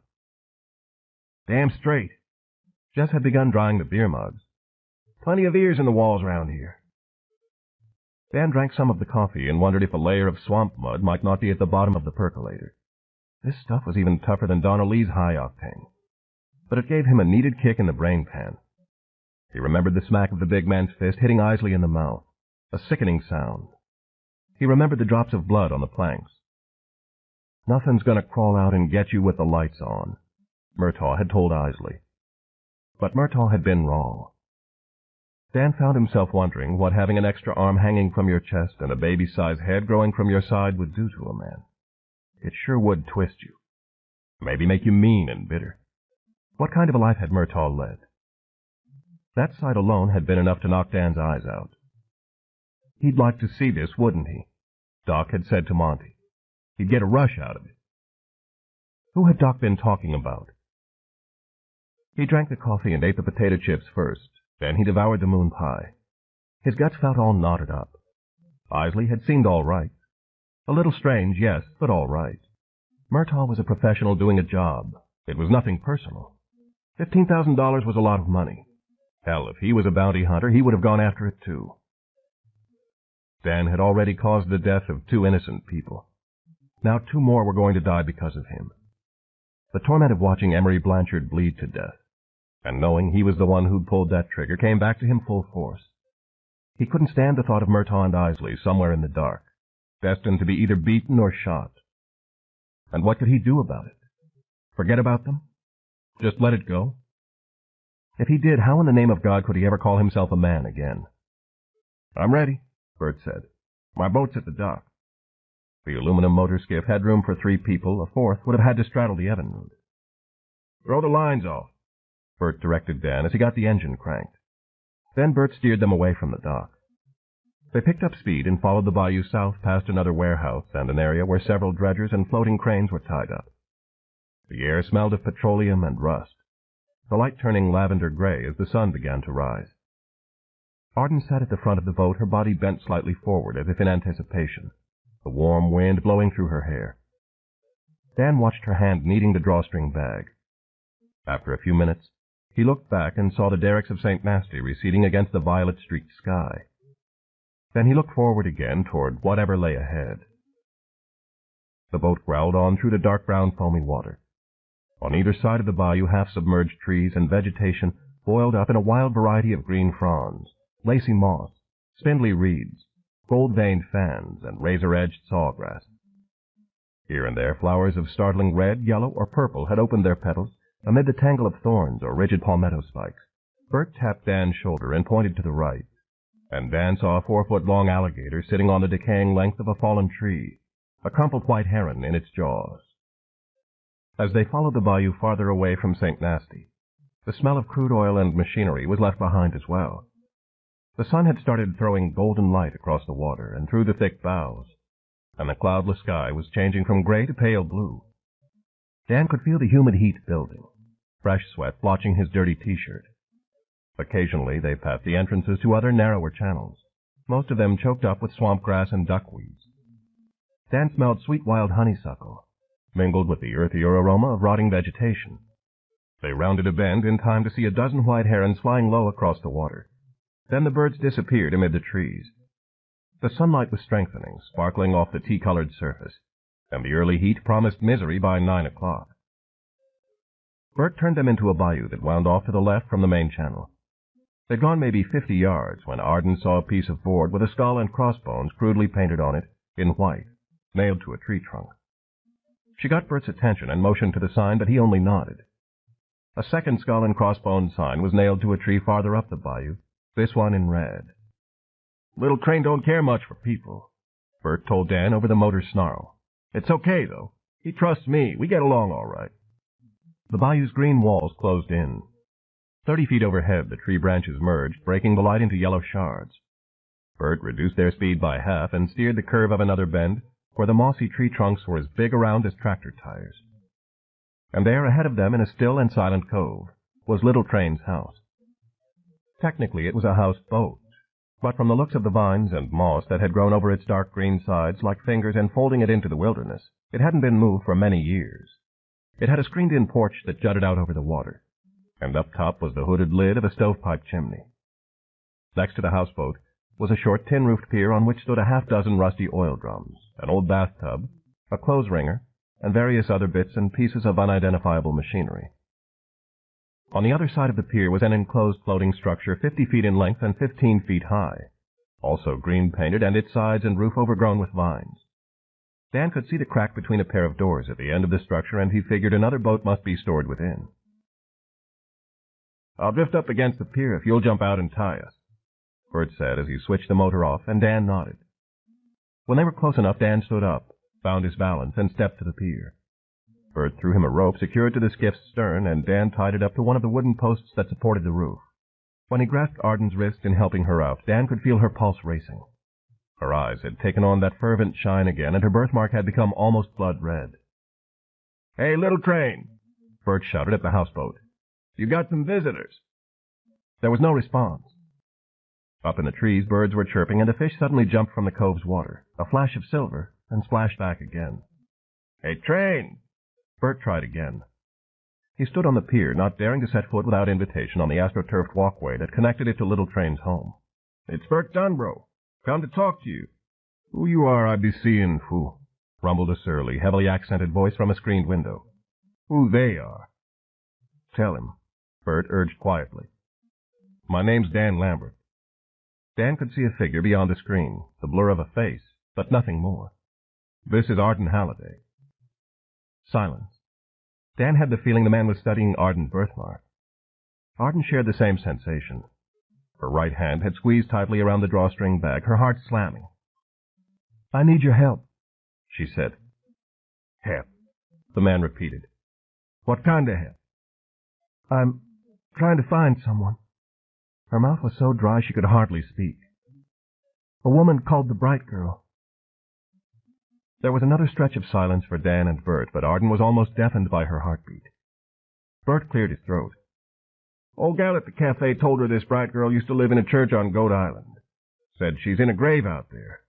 Damn straight. Jess had begun drying the beer mugs. Plenty of ears in the walls round here. Dan drank some of the coffee and wondered if a layer of swamp mud might not be at the bottom of the percolator. This stuff was even tougher than Donna Lee's high octane. But it gave him a needed kick in the brain pan. He remembered the smack of the big man's fist hitting Isley in the mouth, a sickening sound. He remembered the drops of blood on the planks. Nothing's going to crawl out and get you with the lights on, Murtaugh had told Isley. But Murtaugh had been wrong. Dan found himself wondering what having an extra arm hanging from your chest and a baby-sized head growing from your side would do to a man. It sure would twist you. Maybe make you mean and bitter. What kind of a life had Murtaugh led? That sight alone had been enough to knock Dan's eyes out. He'd like to see this, wouldn't he? Doc had said to Monty. He'd get a rush out of it. Who had Doc been talking about? He drank the coffee and ate the potato chips first. Then he devoured the moon pie. His guts felt all knotted up. Isley had seemed all right. A little strange, yes, but all right. Murtaugh was a professional doing a job. It was nothing personal. $15,000 was a lot of money. Hell, if he was a bounty hunter, he would have gone after it too. Dan had already caused the death of 2 innocent people. Now 2 more were going to die because of him. The torment of watching Emery Blanchard bleed to death, and knowing he was the one who'd pulled that trigger, came back to him full force. He couldn't stand the thought of Murtaugh and Isley somewhere in the dark, destined to be either beaten or shot. And what could he do about it? Forget about them? Just let it go? If he did, how in the name of God could he ever call himself a man again? I'm ready, Bert said. My boat's at the dock. The aluminum motor skiff had room for 3 people. A 4th would have had to straddle the Evinrude. Throw the lines off, Bert directed Dan as he got the engine cranked. Then Bert steered them away from the dock. They picked up speed and followed the bayou south past another warehouse and an area where several dredgers and floating cranes were tied up. The air smelled of petroleum and rust, the light turning lavender gray as the sun began to rise. Arden sat at the front of the boat, her body bent slightly forward as if in anticipation, the warm wind blowing through her hair. Dan watched her hand kneading the drawstring bag. After a few minutes, he looked back and saw the derricks of St. Nasty receding against the violet-streaked sky. Then he looked forward again toward whatever lay ahead. The boat growled on through the dark brown foamy water. On either side of the bayou, half-submerged trees and vegetation boiled up in a wild variety of green fronds, lacy moss, spindly reeds, gold-veined fans, and razor-edged sawgrass. Here and there flowers of startling red, yellow, or purple had opened their petals amid the tangle of thorns or rigid palmetto spikes. Bert tapped Dan's shoulder and pointed to the right, and Dan saw a 4-foot-long alligator sitting on the decaying length of a fallen tree, a crumpled white heron in its jaws. As they followed the bayou farther away from St. Nasty, the smell of crude oil and machinery was left behind as well. The sun had started throwing golden light across the water and through the thick boughs, and the cloudless sky was changing from gray to pale blue. Dan could feel the humid heat building, fresh sweat blotching his dirty T-shirt. Occasionally they passed the entrances to other narrower channels, most of them choked up with swamp grass and duckweeds. Dan smelled sweet wild honeysuckle, mingled with the earthier aroma of rotting vegetation. They rounded a bend in time to see a dozen white herons flying low across the water. Then the birds disappeared amid the trees. The sunlight was strengthening, sparkling off the tea-colored surface, and the early heat promised misery by 9 o'clock. Bert turned them into a bayou that wound off to the left from the main channel. They'd gone maybe 50 yards when Arden saw a piece of board with a skull and crossbones crudely painted on it in white, nailed to a tree trunk. She got Bert's attention and motioned to the sign, but he only nodded. A second skull and crossbones sign was nailed to a tree farther up the bayou, this one in red. Little Crane don't care much for people, Bert told Dan over the motor's snarl. It's okay, though. He trusts me. We get along all right. The bayou's green walls closed in. 30 feet overhead, the tree branches merged, breaking the light into yellow shards. Bert reduced their speed by half and steered the curve of another bend, where the mossy tree trunks were as big around as tractor tires. And there, ahead of them in a still and silent cove, was Little Train's house. Technically, it was a houseboat, but from the looks of the vines and moss that had grown over its dark green sides like fingers enfolding it into the wilderness, it hadn't been moved for many years. It had a screened-in porch that jutted out over the water, and up top was the hooded lid of a stovepipe chimney. Next to the houseboat was a short tin-roofed pier on which stood a half-dozen rusty oil drums, an old bathtub, a clothes wringer, and various other bits and pieces of unidentifiable machinery. On the other side of the pier was an enclosed floating structure 50 feet in length and 15 feet high, also green-painted and its sides and roof overgrown with vines. Dan could see the crack between a pair of doors at the end of the structure, and he figured another boat must be stored within. "I'll drift up against the pier if you'll jump out and tie us," Bert said as he switched the motor off, and Dan nodded. When they were close enough, Dan stood up, found his balance, and stepped to the pier. Bert threw him a rope secured to the skiff's stern, and Dan tied it up to one of the wooden posts that supported the roof. When he grasped Arden's wrist in helping her out, Dan could feel her pulse racing. Her eyes had taken on that fervent shine again, and her birthmark had become almost blood red. "Hey, Little Train!" Bert shouted at the houseboat. "You got some visitors." There was no response. Up in the trees, birds were chirping, and a fish suddenly jumped from the cove's water, a flash of silver, and splashed back again. "Hey, Train!" Bert tried again. He stood on the pier, not daring to set foot without invitation on the astroturfed walkway that connected it to Little Train's home. "It's Bert Dunbro. Come to talk to you." "Who you are I be seeing, fool," rumbled a surly, heavily accented voice from a screened window. "Who they are?" "Tell him," Bert urged quietly. "My name's Dan Lambert." Dan could see a figure beyond the screen, the blur of a face, but nothing more. "This is Arden Halliday." Silence. Dan had the feeling the man was studying Arden's birthmark. Arden shared the same sensation. Her right hand had squeezed tightly around the drawstring bag, her heart slamming. "I need your help," she said. "Help," the man repeated. "What kind of help?" "I'm trying to find someone." Her mouth was so dry she could hardly speak. "A woman called the Bright Girl." There was another stretch of silence for Dan and Bert, but Arden was almost deafened by her heartbeat. Bert cleared his throat. "Old gal at the cafe told her this Bright Girl used to live in a church on Goat Island. Said she's in a grave out there.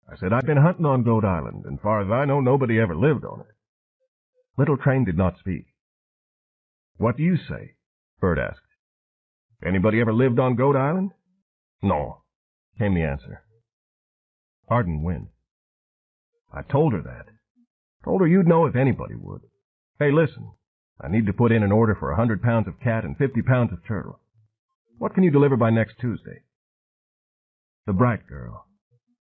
I said I've been hunting on Goat Island, and far as I know, nobody ever lived on it." Little Train did not speak. "What do you say?" Bert asked. "Anybody ever lived on Goat Island?" "No," came the answer. Arden winced. "I told her that. Told her you'd know if anybody would. Hey, listen. I need to put in an order for 100 pounds of cat and 50 pounds of turtle. What can you deliver by next Tuesday?" "The Bright Girl,"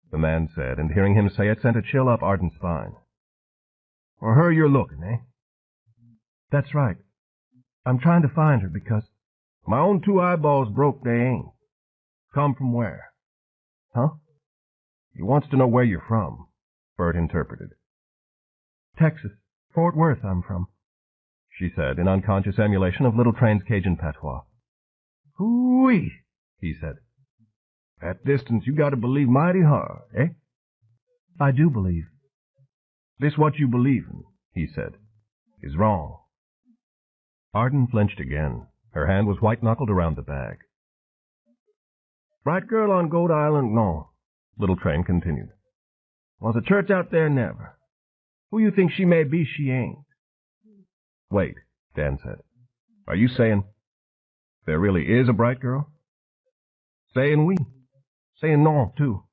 the man said, and hearing him say it sent a chill up Arden's spine. "For her you're looking, eh?" "That's right. I'm trying to find her because my own two eyeballs broke they ain't." "Come from where?" "Huh?" "He wants to know where you're from," Bert interpreted. "Texas. Fort Worth I'm from," she said, in unconscious emulation of Little Train's Cajun patois. "Hoo-wee," he said. "At distance you got to believe mighty hard, eh?" "I do believe." "This what you believe in," he said, "is wrong." Arden flinched again. Her hand was white-knuckled around the bag. "Bright Girl on Goat Island, no," Little Train continued. "Was a church out there, never. Who you think she may be, she ain't." "Wait," Dan said. "Are you saying there really is a Bright Girl?" "Saying we. Saying no, too.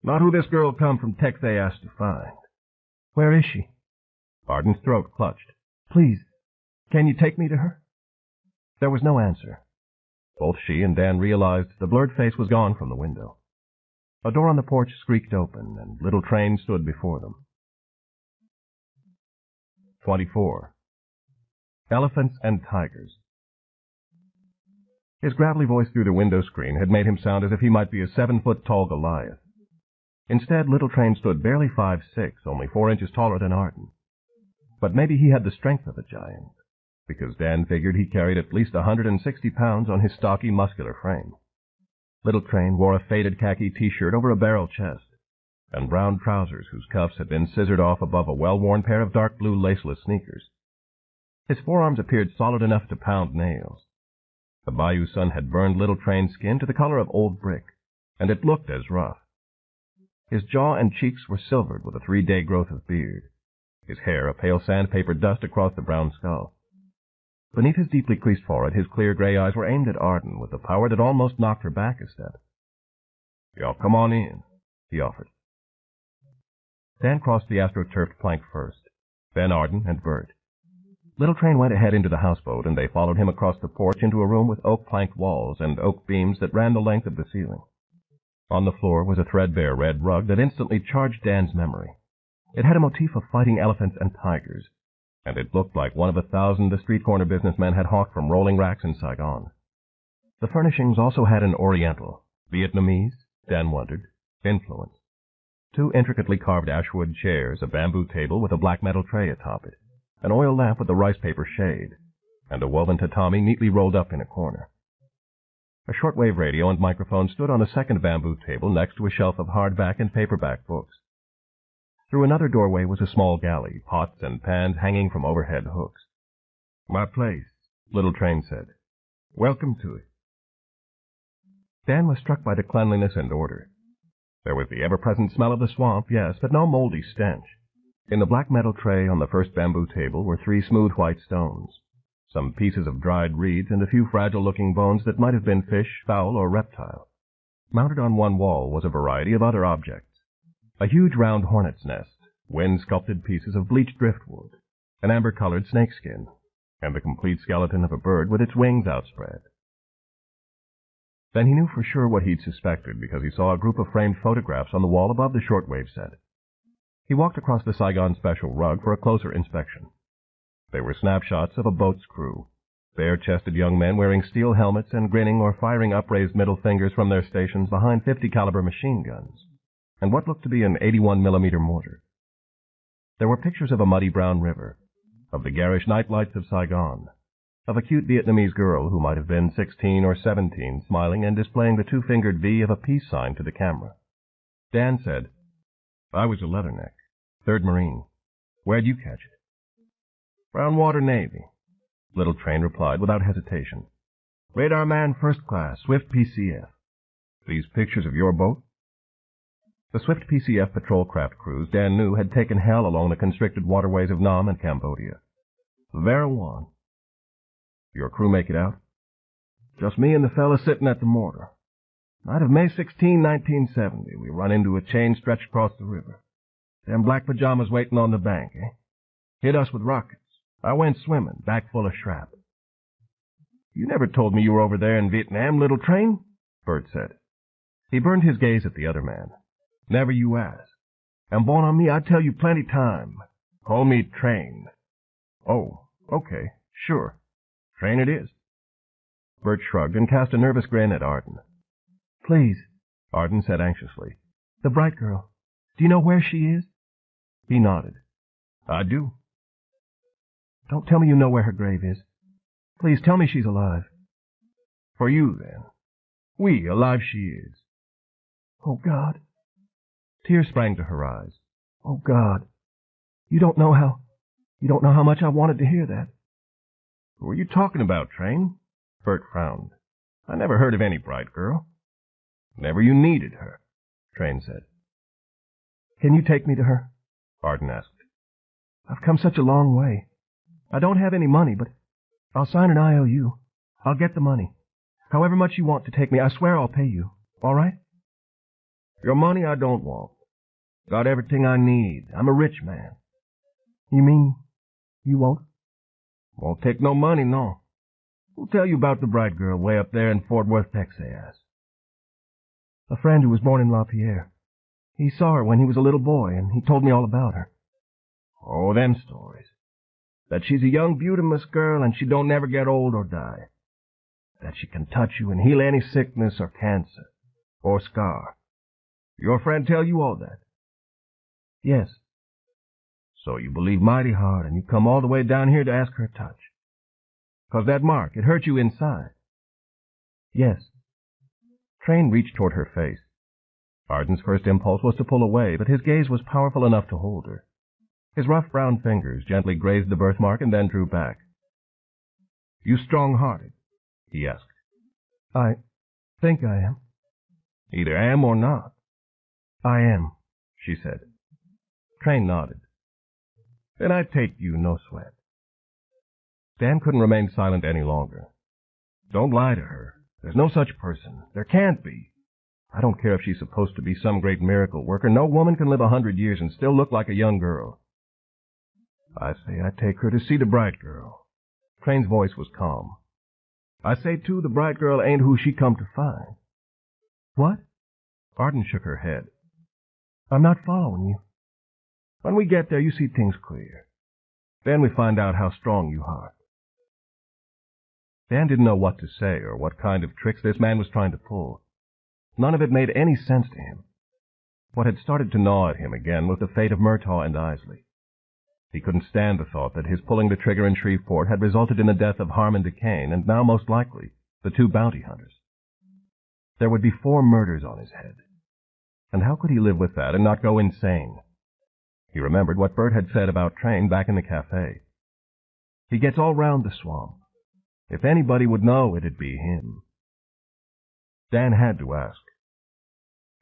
Not who this girl come from Tex they asked to find." "Where is she?" Arden's throat clutched. "Please, can you take me to her?" There was no answer. Both she and Dan realized the blurred face was gone from the window. A door on the porch squeaked open, and Little Train stood before them. 24. Elephants and Tigers. His gravelly voice through the window screen had made him sound as if he might be a 7-foot-tall Goliath. Instead, Little Train stood barely 5'6", only 4 inches taller than Arden. But maybe he had the strength of a giant. because Dan figured he carried at least 160 pounds on his stocky, muscular frame. Little Train wore a faded khaki T-shirt over a barrel chest, and brown trousers whose cuffs had been scissored off above a well-worn pair of dark blue laceless sneakers. His forearms appeared solid enough to pound nails. The bayou sun had burned Little Train's skin to the color of old brick, and it looked as rough. His jaw and cheeks were silvered with a 3-day growth of beard, his hair a pale sandpaper dust across the brown skull. Beneath his deeply creased forehead, his clear gray eyes were aimed at Arden with a power that almost knocked her back a step. "Y'all come on in," he offered. Dan crossed the astroturfed plank first, then Arden and Bert. Little Train went ahead into the houseboat, and they followed him across the porch into a room with oak-planked walls and oak beams that ran the length of the ceiling. On the floor was a threadbare red rug that instantly charged Dan's memory. It had a motif of fighting elephants and tigers, and it looked like one of 1,000 the street-corner businessmen had hawked from rolling racks in Saigon. The furnishings also had an Oriental, Vietnamese, Dan wondered, influence. 2 intricately carved ashwood chairs, a bamboo table with a black metal tray atop it, an oil lamp with a rice paper shade, and a woven tatami neatly rolled up in a corner. A shortwave radio and microphone stood on a second bamboo table next to a shelf of hardback and paperback books. Through another doorway was a small galley, pots and pans hanging from overhead hooks. "My place," Little Train said. "Welcome to it." Dan was struck by the cleanliness and order. There was the ever-present smell of the swamp, yes, but no moldy stench. In the black metal tray on the first bamboo table were 3 smooth white stones, some pieces of dried reeds, and a few fragile-looking bones that might have been fish, fowl, or reptile. Mounted on one wall was a variety of other objects. A huge round hornet's nest, wind-sculpted pieces of bleached driftwood, an amber-colored snakeskin, and the complete skeleton of a bird with its wings outspread. Then he knew for sure what he'd suspected because he saw a group of framed photographs on the wall above the shortwave set. He walked across the Saigon Special rug for a closer inspection. They were snapshots of a boat's crew, bare-chested young men wearing steel helmets and grinning or firing upraised middle fingers from their stations behind 50-caliber machine guns, and what looked to be an 81-millimeter mortar. There were pictures of a muddy brown river, of the garish night lights of Saigon, of a cute Vietnamese girl who might have been 16 or 17, smiling and displaying the 2-fingered V of a peace sign to the camera. Dan said, "I was a Leatherneck, 3rd Marine. Where'd you catch it?" "Brownwater Navy," Little Train replied without hesitation. "Radar man 1st class, Swift PCF. These pictures of your boat?" The Swift PCF patrol craft crews Dan knew had taken hell along the constricted waterways of Nam and Cambodia. "Vera 1. "Your crew make it out?" "Just me and the fella sitting at the mortar. Night of May 16, 1970, we run into a chain stretched across the river. Them black pajamas waiting on the bank, eh? Hit us with rockets. I went swimming, back full of shrap." "You never told me you were over there in Vietnam, Little Train," Bert said. He burned his gaze at the other man. "Never you ask. And born on me, I tell you plenty time. Call me Train." "Oh, okay, sure. Train it is." Bert shrugged and cast a nervous grin at Arden. "Please," Arden said anxiously. "The bright girl. Do you know where she is?" He nodded. "I do." "Don't tell me you know where her grave is. Please tell me she's alive." "For you, then. Oui, alive she is." "Oh, God." Tears sprang to her eyes. "Oh, God. You don't know how much I wanted to hear that." "Who are you talking about, Train?" Bert frowned. "I never heard of any bright girl." "Never you needed her," Train said. "Can you take me to her?" Arden asked. "I've come such a long way. I don't have any money, but I'll sign an IOU. I'll get the money. However much you want to take me, I swear I'll pay you. All right?" "Your money I don't want. Got everything I need. I'm a rich man." "You mean you won't?" "Won't take no money, no. Who'll tell you about the bright girl way up there in Fort Worth, Texas?" "A friend who was born in LaPierre. He saw her when he was a little boy, and he told me all about her." "Oh, them stories. That she's a young, beauteous girl, and she don't never get old or die. That she can touch you and heal any sickness or cancer or scar. Your friend tell you all that?" "Yes." "So you believe mighty hard, and you come all the way down here to ask her touch. 'Cause that mark, it hurt you inside. Yes. Train reached toward her face. Arden's first impulse was to pull away, but his gaze was powerful enough to hold her. His rough brown fingers gently grazed the birthmark and then drew back. You strong-hearted? He asked. I think I am. Either am or not. I am, she said. Train nodded. Then I take you, no sweat. Dan couldn't remain silent any longer. Don't lie to her. There's no such person. There can't be. I don't care if she's supposed to be some great miracle worker. No woman can live 100 years and still look like a young girl. I say I take her to see the bright girl. Train's voice was calm. I say, too, the bright girl ain't who she come to find. What? Arden shook her head. I'm not following you. When we get there, you see things clear. Then we find out how strong you are. Dan didn't know what to say or what kind of tricks this man was trying to pull. None of it made any sense to him. What had started to gnaw at him again was the fate of Murtaugh and Isley. He couldn't stand the thought that his pulling the trigger in Shreveport had resulted in the death of Harmon DeCane and now, most likely, the two bounty hunters. There would be 4 murders on his head. And how could he live with that and not go insane? He remembered what Bert had said about Train back in the cafe. He gets all round the swamp. If anybody would know, it'd be him. Dan had to ask.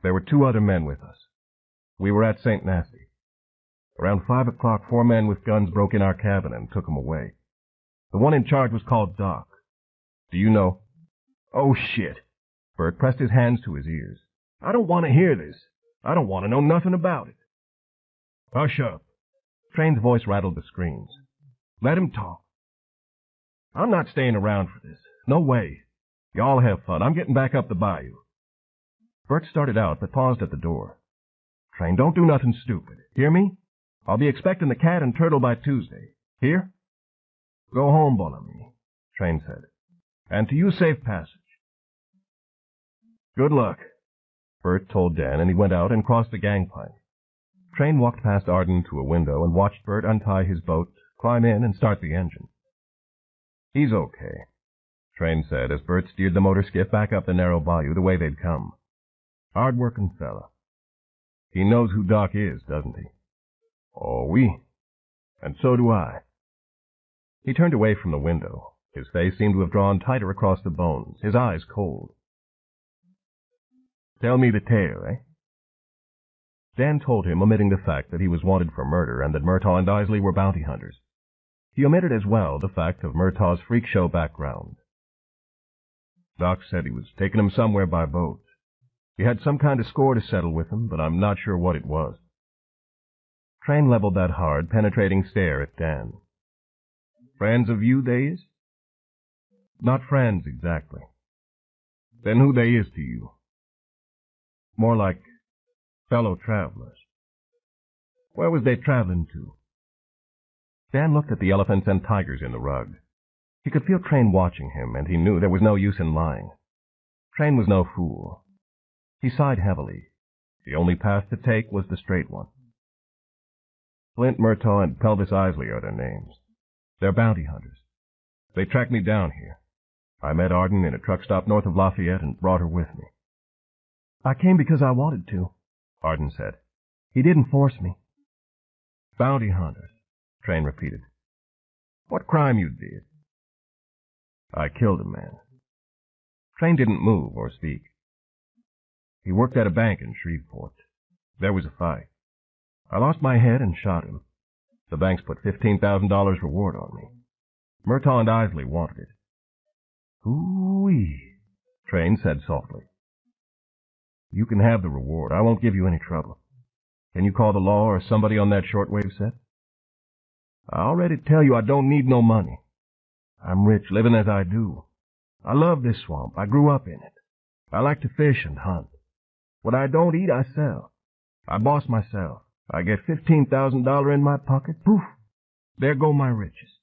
There were 2 other men with us. We were at St. Nasty. Around 5 o'clock, 4 men with guns broke in our cabin and took 'em away. The one in charge was called Doc. Do you know? Oh, shit. Bert pressed his hands to his ears. I don't want to hear this. I don't want to know nothing about it. Hush up. Train's voice rattled the screens. Let him talk. I'm not staying around for this. No way. Y'all have fun. I'm getting back up the bayou. Bert started out, but paused at the door. Train, don't do nothing stupid. Hear me? I'll be expecting the cat and turtle by Tuesday. Hear? Go home, bon ami, Train said. And to you, safe passage. Good luck, Bert told Dan, and he went out and crossed the gangplank. Train walked past Arden to a window and watched Bert untie his boat, climb in, and start the engine. He's okay, Train said as Bert steered the motor skiff back up the narrow bayou the way they'd come. Hard-working fella. He knows who Doc is, doesn't he? Oh, oui. And so do I. He turned away from the window. His face seemed to have drawn tighter across the bones, his eyes cold. Tell me the tale, eh? Dan told him, omitting the fact that he was wanted for murder and that Murtaugh and Isley were bounty hunters. He omitted as well the fact of Murtaugh's freak show background. Doc said he was taking him somewhere by boat. He had some kind of score to settle with him, but I'm not sure what it was. Train leveled that hard, penetrating stare at Dan. Friends of you, they is? Not friends, exactly. Then who they is to you? More like fellow travelers. Where was they traveling to? Dan looked at the elephants and tigers in the rug. He could feel Train watching him, and he knew there was no use in lying. Train was no fool. He sighed heavily. The only path to take was the straight one. Flint Murtaugh and Pelvis Isley are their names. They're bounty hunters. They tracked me down here. I met Arden in a truck stop north of Lafayette and brought her with me. I came because I wanted to, Arden said. He didn't force me. Bounty hunters, Train repeated. What crime you did? I killed a man. Train didn't move or speak. He worked at a bank in Shreveport. There was a fight. I lost my head and shot him. The bank's put $15,000 reward on me. Murtaugh and Isley wanted it. Ooh-wee, Train said softly. You can have the reward. I won't give you any trouble. Can you call the law or somebody on that shortwave set? I already tell you I don't need no money. I'm rich, living as I do. I love this swamp. I grew up in it. I like to fish and hunt. What I don't eat, I sell. I boss myself. I get $15,000 in my pocket. Poof! There go my riches.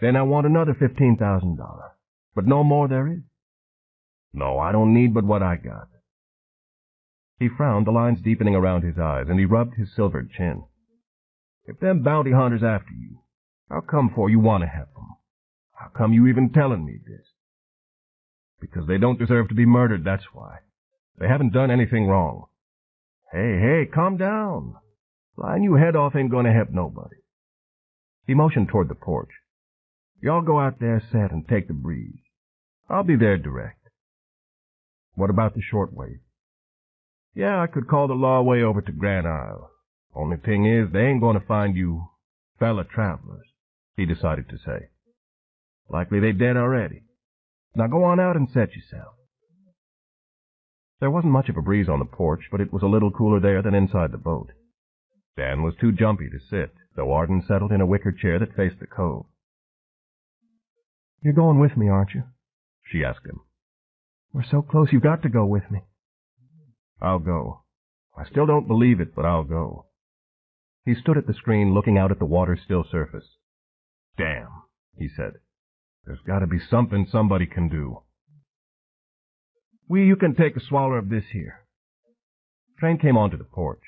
Then I want another $15,000. But no more there is. No, I don't need but what I got. He frowned, the lines deepening around his eyes, and he rubbed his silvered chin. If them bounty hunters after you, how come for you want to have them? How come you even telling me this? Because they don't deserve to be murdered, that's why. They haven't done anything wrong. Hey, calm down. Flying you head off ain't gonna help nobody. He motioned toward the porch. Y'all go out there, set, and take the breeze. I'll be there direct. What about the shortwave? Yeah, I could call the law way over to Grand Isle. Only thing is, they ain't gonna find you fellow travelers, he decided to say. Likely they dead already. Now go on out and set yourself. There wasn't much of a breeze on the porch, but it was a little cooler there than inside the boat. Dan was too jumpy to sit, though Arden settled in a wicker chair that faced the cove. You're going with me, aren't you? She asked him. We're so close, you've got to go with me. I'll go. I still don't believe it, but I'll go. He stood at the screen looking out at the water's still surface. Damn, he said. There's got to be something somebody can do. You can take a swaller of this here. Train came onto the porch.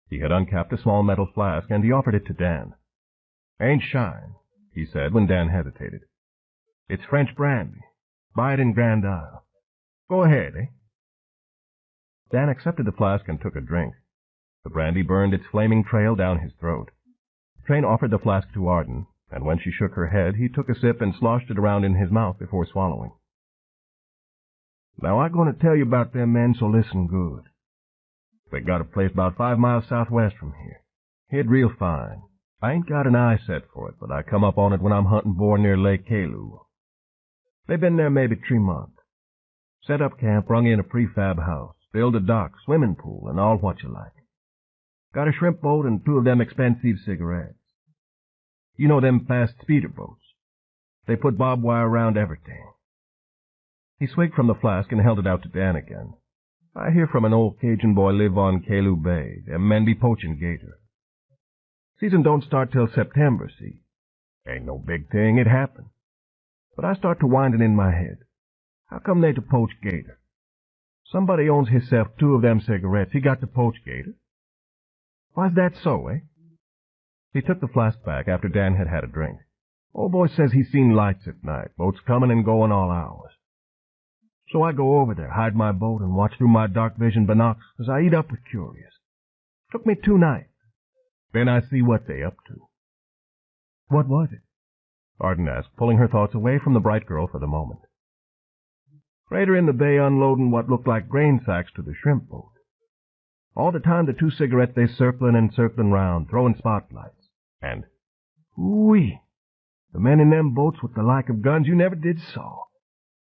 He had uncapped a small metal flask, and he offered it to Dan. Ain't shine, he said when Dan hesitated. It's French brandy. Buy it in Grand Isle. Go ahead, eh? Dan accepted the flask and took a drink. The brandy burned its flaming trail down his throat. Train offered the flask to Arden, and when she shook her head, he took a sip and sloshed it around in his mouth before swallowing. Now, I'm going to tell you about them men, so listen good. They got a place about 5 miles southwest from here. Hid real fine. I ain't got an eye set for it, but I come up on it when I'm hunting boar near Lake Kalu. They been there maybe 3 months. Set up camp, rung in a prefab house, build a dock, swimming pool, and all what you like. Got a shrimp boat and 2 of them expensive cigarettes. You know them fast speeder boats. They put barbed wire around everything. He swigged from the flask and held it out to Dan again. I hear from an old Cajun boy live on Kalu Bay. Them men be poaching gator. Season don't start till September, see. Ain't no big thing, it happened. But I start to windin' in my head. How come they to poach gator? Somebody owns hisself 2 of them cigarettes. He got to poach gator. Why's that so, eh? He took the flask back after Dan had had a drink. Old boy says he's seen lights at night, boats coming and going all hours. So I go over there, hide my boat, and watch through my dark vision binocs, 'cause I eat up with curious. Took me 2 nights. Then I see what they up to. What was it? Arden asked, pulling her thoughts away from the bright girl for the moment. Freighter in the bay unloading what looked like grain sacks to the shrimp boat. All the time the 2 cigarettes they circling and circling round, throwing spotlights. And, ooh-wee, the men in them boats with the like of guns you never did saw.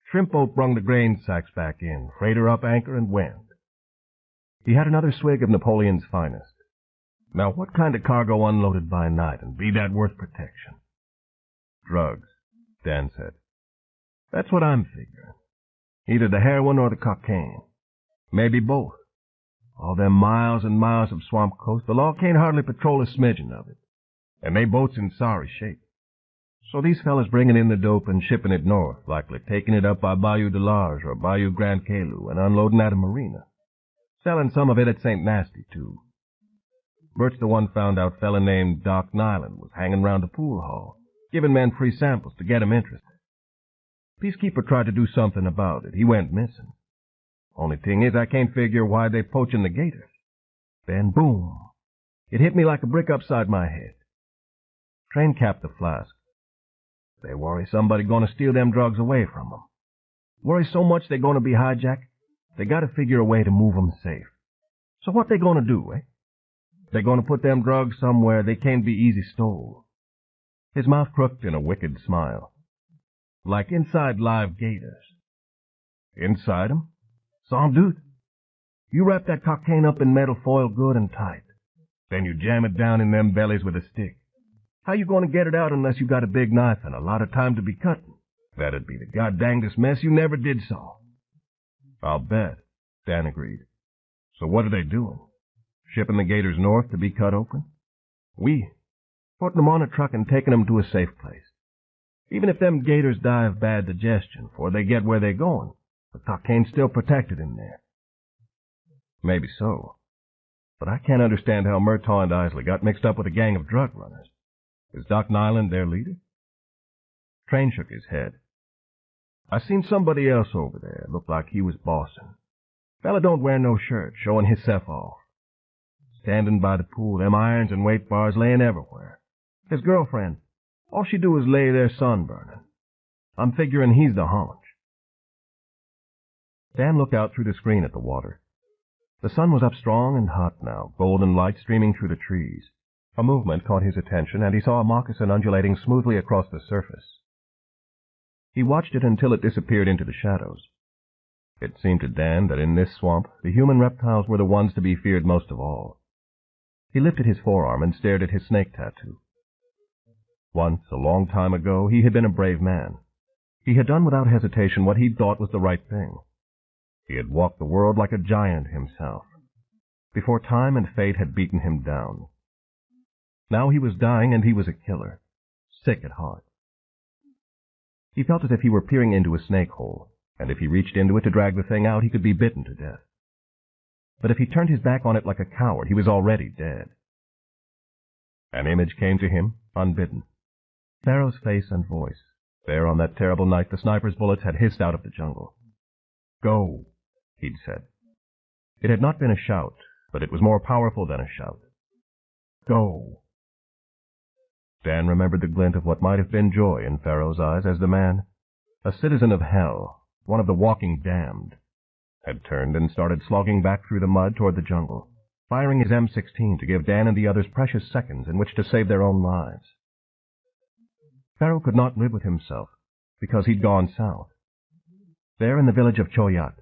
Shrimp boat brung the grain sacks back in, freighter up anchor and wind. He had another swig of Napoleon's finest. Now what kind of cargo unloaded by night and be that worth protection? Drugs, Dan said. That's what I'm figuring. Either the heroin or the cocaine. Maybe both. All them miles and miles of swamp coast, the law can't hardly patrol a smidgen of it. And they boats in sorry shape. So these fellas bringing in the dope and shipping it north, likely taking it up by Bayou de Large or Bayou Grand Kalu and unloading at a marina. Selling some of it at St. Nasty, too. Bert's the one found out fella named Doc Nyland was hanging round the pool hall, giving men free samples to get 'em interested. Peacekeeper tried to do something about it. He went missing. Only thing is, I can't figure why they poaching the gators. Then, boom, it hit me like a brick upside my head. Train capped the flask. They worry somebody gonna steal them drugs away from 'em. Worry so much they're gonna be hijacked, they gotta figure a way to move 'em safe. So what they gonna do, eh? They're gonna put them drugs somewhere they can't be easy stole. His mouth crooked in a wicked smile. Like inside live gators. Inside 'em? Sans doute. You wrap that cocaine up in metal foil good and tight. Then you jam it down in them bellies with a stick. How you going to get it out unless you got a big knife and a lot of time to be cutting? That'd be the goddamnedest mess you never did saw. I'll bet, Dan agreed. So what are they doing? Shipping the gators north to be cut open? Putting them on a truck and taking them to a safe place. Even if them gators die of bad digestion before they get where they're going, the cocaine's still protected in there. Maybe so. But I can't understand how Murtaugh and Isley got mixed up with a gang of drug runners. Is Doc Nyland their leader? Train shook his head. I seen somebody else over there. Looked like he was bossing. Fella don't wear no shirt, showing hisself off. Standing by the pool, them irons and weight bars laying everywhere. His girlfriend, all she do is lay there sunburning. I'm figuring he's the haunch. Dan looked out through the screen at the water. The sun was up strong and hot now, golden light streaming through the trees. A movement caught his attention, and he saw a moccasin undulating smoothly across the surface. He watched it until it disappeared into the shadows. It seemed to Dan that in this swamp, the human reptiles were the ones to be feared most of all. He lifted his forearm and stared at his snake tattoo. Once, a long time ago, he had been a brave man. He had done without hesitation what he thought was the right thing. He had walked the world like a giant himself, before time and fate had beaten him down. Now he was dying, and he was a killer, sick at heart. He felt as if he were peering into a snake hole, and if he reached into it to drag the thing out, he could be bitten to death. But if he turned his back on it like a coward, he was already dead. An image came to him, unbidden. Pharaoh's face and voice, there on that terrible night the sniper's bullets had hissed out of the jungle. "Go," he'd said. It had not been a shout, but it was more powerful than a shout. "Go." Dan remembered the glint of what might have been joy in Pharaoh's eyes as the man, a citizen of hell, one of the walking damned, had turned and started slogging back through the mud toward the jungle, firing his M16 to give Dan and the others precious seconds in which to save their own lives. Pharaoh could not live with himself, because he'd gone south. There in the village of Choyat,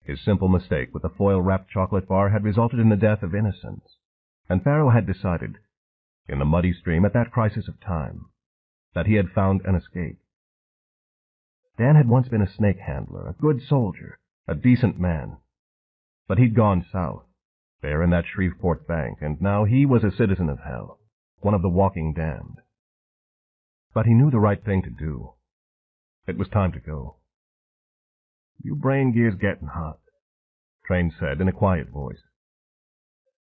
his simple mistake with the foil-wrapped chocolate bar had resulted in the death of innocents, and Pharaoh had decided, in the muddy stream at that crisis of time, that he had found an escape. Dan had once been a snake handler, a good soldier, a decent man. But he'd gone south, there in that Shreveport bank, and now he was a citizen of hell, one of the walking damned. But he knew the right thing to do. It was time to go. "You brain gear's getting hot," Train said in a quiet voice.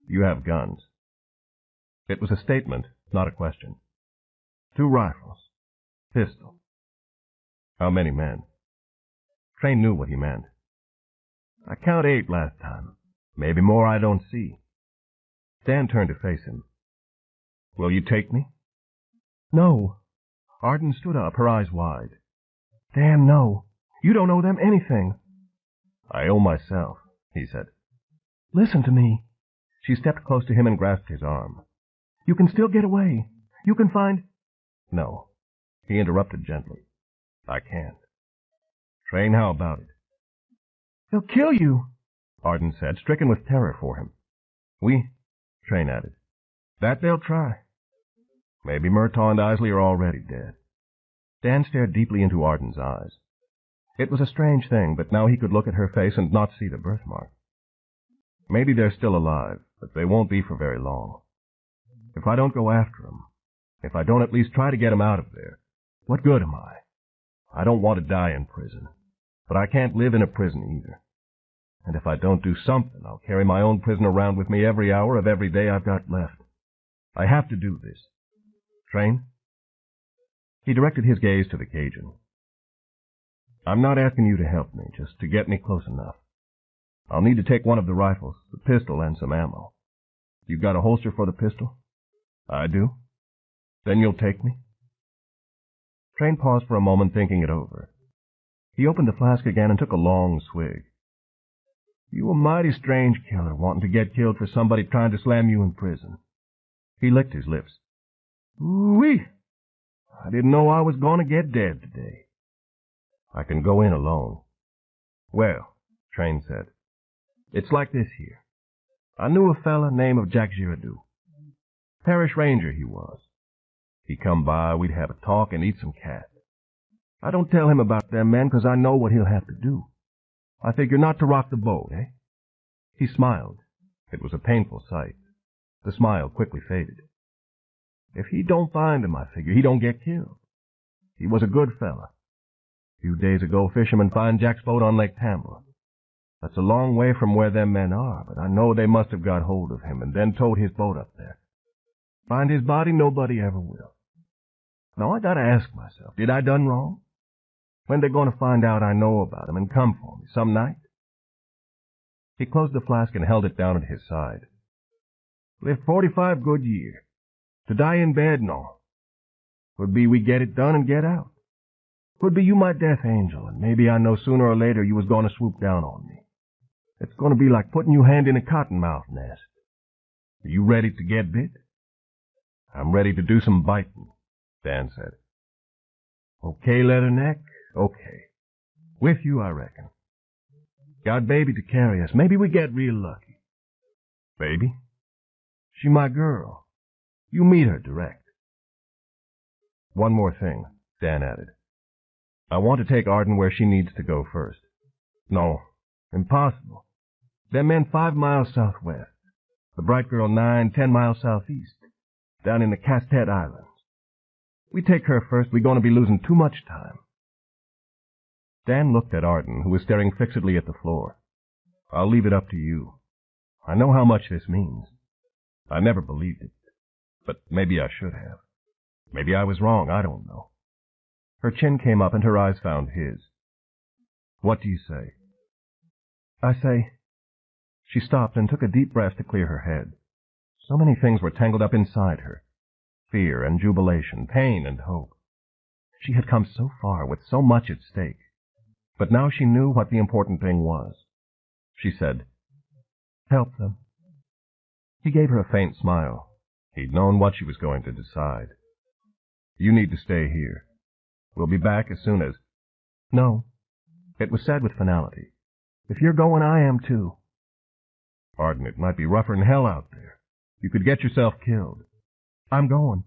"You have guns." It was a statement, not a question. "2 rifles. Pistol." "How many men?" Train knew what he meant. "I count 8 last time. Maybe more I don't see." Dan turned to face him. "Will you take me?" "No." Arden stood up, her eyes wide. "Dan, no. You don't owe them anything." "I owe myself," he said. "Listen to me." She stepped close to him and grasped his arm. "You can still get away. You can find—" "No," he interrupted gently. "I can't. Train, how about it?" "They'll kill you," Arden said, stricken with terror for him. "We," Train added. "That they'll try. Maybe Murtaugh and Isley are already dead." Dan stared deeply into Arden's eyes. It was a strange thing, but now he could look at her face and not see the birthmark. "Maybe they're still alive, but they won't be for very long. If I don't go after them, if I don't at least try to get them out of there, what good am I? I don't want to die in prison, but I can't live in a prison either. And if I don't do something, I'll carry my own prison around with me every hour of every day I've got left. I have to do this. Train?" He directed his gaze to the Cajun. "I'm not asking you to help me, just to get me close enough. I'll need to take one of the rifles, the pistol, and some ammo. You've got a holster for the pistol?" "I do." "Then you'll take me?" Train paused for a moment, thinking it over. He opened the flask again and took a long swig. "You a mighty strange killer, wanting to get killed for somebody trying to slam you in prison." He licked his lips. "Ooh-wee! I didn't know I was going to get dead today." "I can go in alone." "Well," Train said, "it's like this here. I knew a fella named Jack Girardeau. Parish ranger he was. He come by, we'd have a talk and eat some cat. I don't tell him about them men, 'cause I know what he'll have to do. I figure not to rock the boat, eh?" He smiled. It was a painful sight. The smile quickly faded. "If he don't find him, I figure, he don't get killed. He was a good fella. A few days ago, fishermen find Jack's boat on Lake Tambla. That's a long way from where them men are, but I know they must have got hold of him and then towed his boat up there. Find his body, nobody ever will. Now I gotta ask myself, did I done wrong? When they gonna find out I know about 'em and come for me, some night? He closed the flask and held it down at his side. Lived 45 good year. To die in bed, no. Could be we get it done and get out. Could be you my death angel, and maybe I know sooner or later you was gonna swoop down on me. It's gonna be like putting your hand in a cottonmouth nest. Are you ready to get bit? I'm ready to do some biting, Dan said. Okay, Leatherneck, okay. With you, I reckon. Got baby to carry us. Maybe we get real lucky. Baby? She my girl. You meet her direct. One more thing, Dan added. I want to take Arden where she needs to go first. No, impossible. Them men 5 miles southwest. The bright girl 9, 10 miles southeast. Down in the Castet Islands. We take her first, we're going to be losing too much time. Dan looked at Arden, who was staring fixedly at the floor. I'll leave it up to you. I know how much this means. I never believed it, but maybe I should have. Maybe I was wrong, I don't know. Her chin came up and her eyes found his. What do you say? I say... She stopped and took a deep breath to clear her head. So many things were tangled up inside her. Fear and jubilation, pain and hope. She had come so far with so much at stake. But now she knew what the important thing was. She said, "Help them." He gave her a faint smile. He'd known what she was going to decide. You need to stay here. We'll be back as soon as... No. It was said with finality. If you're going, I am too. Arden, it might be rougher than hell out there. You could get yourself killed. I'm going.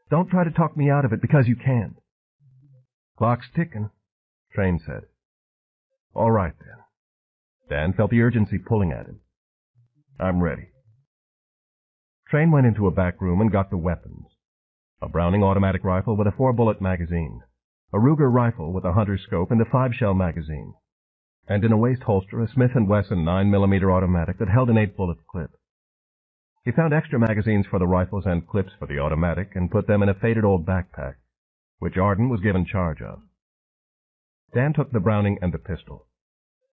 Don't try to talk me out of it because you can't. Clock's ticking, Train said. All right, then. Dan felt the urgency pulling at him. I'm ready. Train went into a back room and got the weapons. A Browning automatic rifle with a 4-bullet magazine, a Ruger rifle with a hunter scope and a 5-shell magazine, and in a waist holster a Smith & Wesson 9mm automatic that held an 8-bullet clip. He found extra magazines for the rifles and clips for the automatic and put them in a faded old backpack, which Arden was given charge of. Dan took the Browning and the pistol.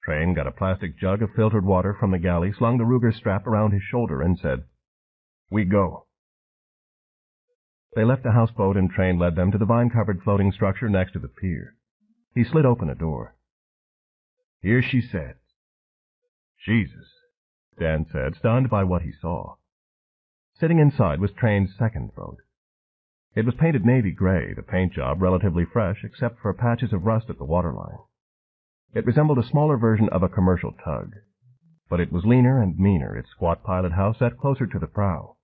Train got a plastic jug of filtered water from the galley, slung the Ruger strap around his shoulder, and said, "We go." They left the houseboat and Train led them to the vine-covered floating structure next to the pier. He slid open a door. "Here she sits." "Jesus," Dan said, stunned by what he saw. Sitting inside was Train's second boat. It was painted navy gray, the paint job relatively fresh except for patches of rust at the waterline. It resembled a smaller version of a commercial tug, but it was leaner and meaner, its squat pilot house set closer to the prow.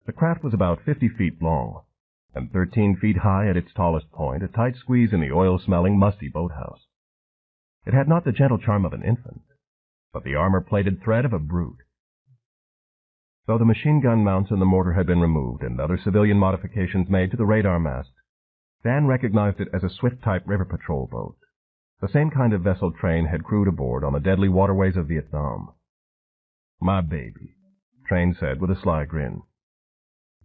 The craft was about 50 feet long, and 13 feet high at its tallest point, a tight squeeze in the oil-smelling, musty boathouse. It had not the gentle charm of an infant, but the armor-plated thread of a brute. Though the machine-gun mounts and the mortar had been removed and other civilian modifications made to the radar mast, Dan recognized it as a Swift-type river patrol boat, the same kind of vessel Train had crewed aboard on the deadly waterways of Vietnam. "My baby," Train said with a sly grin.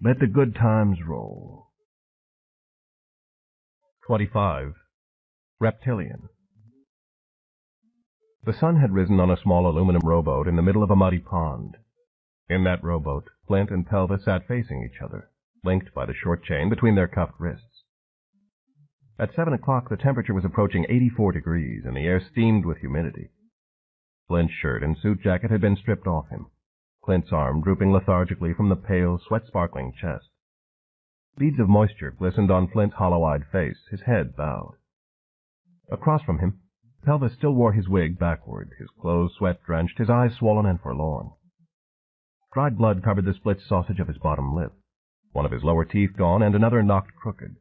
"Let the good times roll." 25. Reptilian. The sun had risen on a small aluminum rowboat in the middle of a muddy pond. In that rowboat, Flint and Pelva sat facing each other, linked by the short chain between their cuffed wrists. At 7 o'clock, the temperature was approaching 84 degrees, and the air steamed with humidity. Flint's shirt and suit jacket had been stripped off him, Clint's arm drooping lethargically from the pale, sweat-sparkling chest. Beads of moisture glistened on Flint's hollow-eyed face, his head bowed. Across from him, Pelva still wore his wig backward, his clothes sweat-drenched, his eyes swollen and forlorn. Dried blood covered the split sausage of his bottom lip, one of his lower teeth gone and another knocked crooked.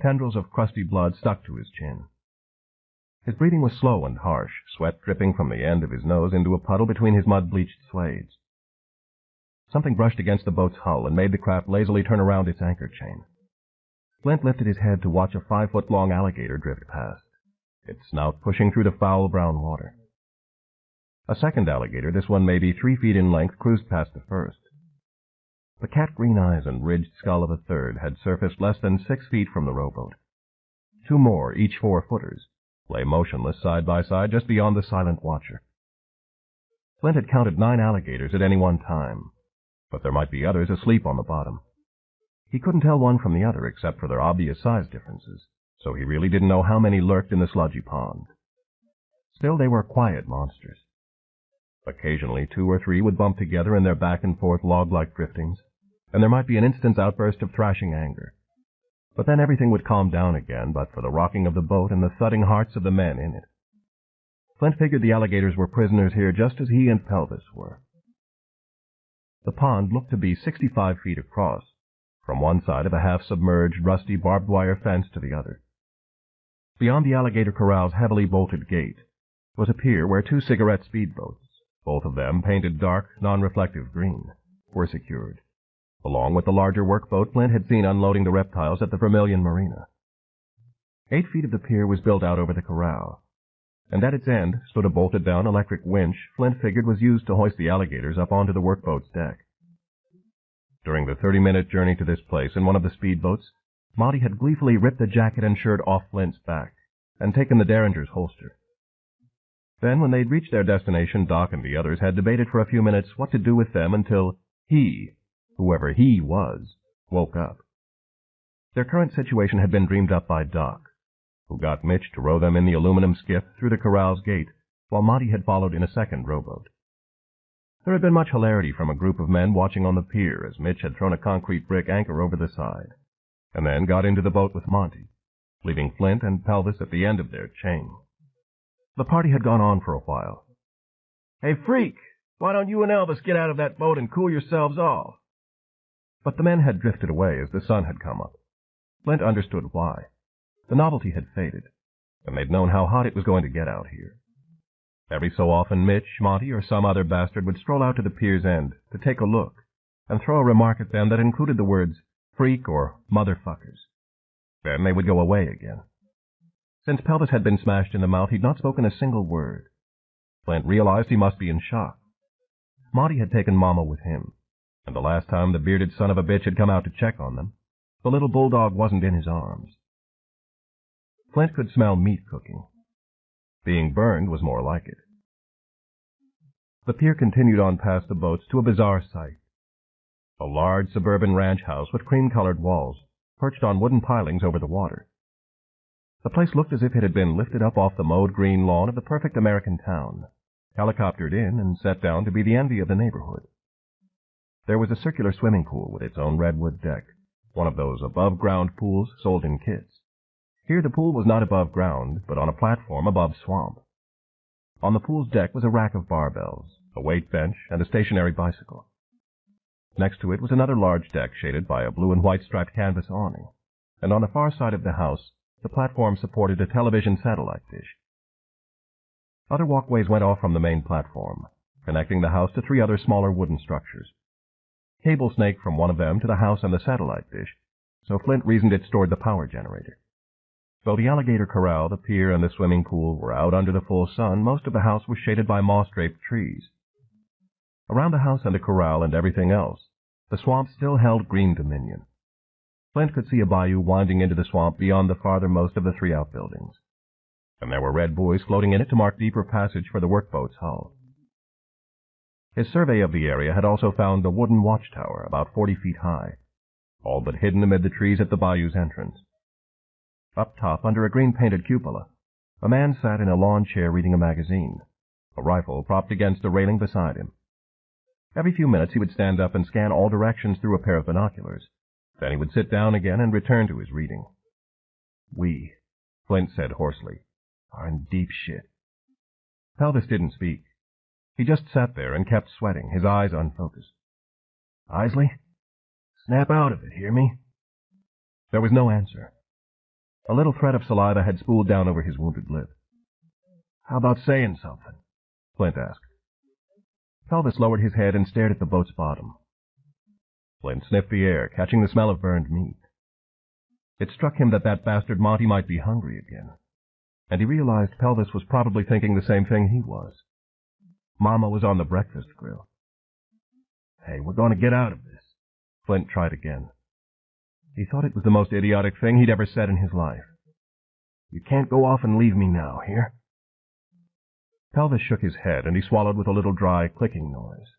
Tendrils of crusty blood stuck to his chin. His breathing was slow and harsh, sweat dripping from the end of his nose into a puddle between his mud-bleached suedes. Something brushed against the boat's hull and made the craft lazily turn around its anchor chain. Flint lifted his head to watch a 5-foot-long alligator drift past, its snout pushing through the foul brown water. A second alligator, this one maybe 3 feet in length, cruised past the first. The cat-green eyes and ridged skull of a third had surfaced less than 6 feet from the rowboat. 2 more, each 4-footers, lay motionless side by side just beyond the silent watcher. Flint had counted 9 alligators at any one time, but there might be others asleep on the bottom. He couldn't tell one from the other except for their obvious size differences, so he really didn't know how many lurked in the sludgy pond. Still, they were quiet monsters. Occasionally 2 or 3 would bump together in their back-and-forth log-like driftings, and there might be an instant's outburst of thrashing anger. But then everything would calm down again but for the rocking of the boat and the thudding hearts of the men in it. Flint figured the alligators were prisoners here just as he and Pelvis were. The pond looked to be 65 feet across, from one side of a half-submerged, rusty barbed wire fence to the other. Beyond the alligator corral's heavily bolted gate was a pier where 2 cigarette speedboats, both of them painted dark, non-reflective green, were secured, along with the larger workboat Flint had seen unloading the reptiles at the Vermilion Marina. 8 feet of the pier was built out over the corral, and at its end stood a bolted-down electric winch Flint figured was used to hoist the alligators up onto the workboat's deck. During the 30-minute journey to this place in one of the speedboats, Monty had gleefully ripped the jacket and shirt off Flint's back and taken the Derringer's holster. Then, when they'd reached their destination, Doc and the others had debated for a few minutes what to do with them until he, whoever he was, woke up. Their current situation had been dreamed up by Doc, who got Mitch to row them in the aluminum skiff through the corral's gate, while Monty had followed in a second rowboat. There had been much hilarity from a group of men watching on the pier as Mitch had thrown a concrete brick anchor over the side, and then got into the boat with Monty, leaving Flint and Pelvis at the end of their chain. The party had gone on for a while. "Hey, Freak, why don't you and Elvis get out of that boat and cool yourselves off?" But the men had drifted away as the sun had come up. Flint understood why. The novelty had faded, and they'd known how hot it was going to get out here. Every so often Mitch, Monty, or some other bastard would stroll out to the pier's end to take a look and throw a remark at them that included the words freak or motherfuckers. Then they would go away again. Since Pelvis had been smashed in the mouth, he'd not spoken a single word. Flint realized he must be in shock. Monty had taken Mama with him, and the last time the bearded son of a bitch had come out to check on them, the little bulldog wasn't in his arms. Flint could smell meat cooking. Being burned was more like it. The pier continued on past the boats to a bizarre sight. A large suburban ranch house with cream-colored walls, perched on wooden pilings over the water. The place looked as if it had been lifted up off the mowed green lawn of the perfect American town, helicoptered in and set down to be the envy of the neighborhood. There was a circular swimming pool with its own redwood deck, one of those above-ground pools sold in kits. Here the pool was not above ground, but on a platform above swamp. On the pool's deck was a rack of barbells, a weight bench, and a stationary bicycle. Next to it was another large deck shaded by a blue and white striped canvas awning, and on the far side of the house, the platform supported a television satellite dish. Other walkways went off from the main platform, connecting the house to 3 other smaller wooden structures. Cable snaked from one of them to the house and the satellite dish, so Flint reasoned it stored the power generator. Though the alligator corral, the pier, and the swimming pool were out under the full sun, most of the house was shaded by moss-draped trees. Around the house and the corral and everything else, the swamp still held green dominion. Flint could see a bayou winding into the swamp beyond the farthermost of the 3 outbuildings, and there were red buoys floating in it to mark deeper passage for the workboat's hull. His survey of the area had also found a wooden watchtower about 40 feet high, all but hidden amid the trees at the bayou's entrance. Up top, under a green-painted cupola, a man sat in a lawn chair reading a magazine, a rifle propped against a railing beside him. Every few minutes he would stand up and scan all directions through a pair of binoculars. Then he would sit down again and return to his reading. "We," Flint said hoarsely, "are in deep shit." Pelvis didn't speak. He just sat there and kept sweating, his eyes unfocused. "Isley, snap out of it, hear me?" There was no answer. A little thread of saliva had spooled down over his wounded lip. "How about saying something?" Flint asked. Pelvis lowered his head and stared at the boat's bottom. Flint sniffed the air, catching the smell of burned meat. It struck him that bastard Monty might be hungry again, and he realized Pelvis was probably thinking the same thing he was. Mama was on the breakfast grill. "Hey, we're going to get out of this," Flint tried again. He thought it was the most idiotic thing he'd ever said in his life. "You can't go off and leave me now, hear?" Pelvis shook his head, and he swallowed with a little dry, clicking noise.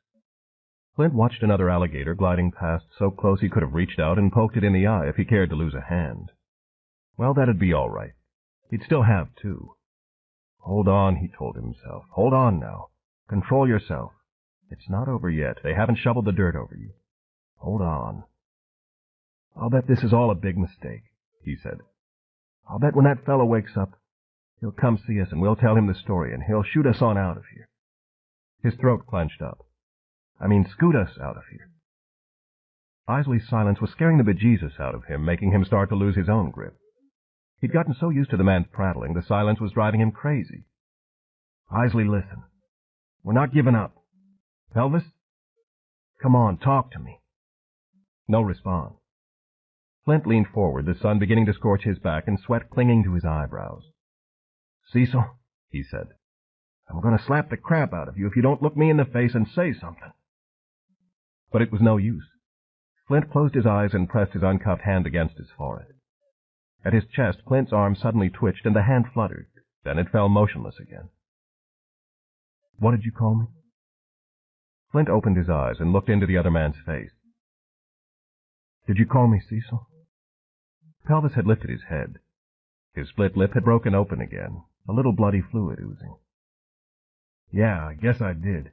Flint watched another alligator gliding past so close he could have reached out and poked it in the eye if he cared to lose a hand. Well, that'd be all right. He'd still have two. Hold on, he told himself. Hold on now. Control yourself. It's not over yet. They haven't shoveled the dirt over you. Hold on. "I'll bet this is all a big mistake," he said. "I'll bet when that fellow wakes up, he'll come see us and we'll tell him the story and he'll shoot us on out of here." His throat clenched up. Scoot us out of here. Isley's silence was scaring the bejesus out of him, making him start to lose his own grip. He'd gotten so used to the man's prattling, the silence was driving him crazy. "Isley, listen. We're not giving up. Pelvis? Come on, talk to me." No response. Flint leaned forward, the sun beginning to scorch his back and sweat clinging to his eyebrows. "Cecil," he said, "I'm going to slap the crap out of you if you don't look me in the face and say something." But it was no use. Flint closed his eyes and pressed his uncuffed hand against his forehead. At his chest, Flint's arm suddenly twitched and the hand fluttered. Then it fell motionless again. "What did you call me?" Flint opened his eyes and looked into the other man's face. "Did you call me Cecil?" Pelvis had lifted his head. His split lip had broken open again, a little bloody fluid oozing. "Yeah, I guess I did."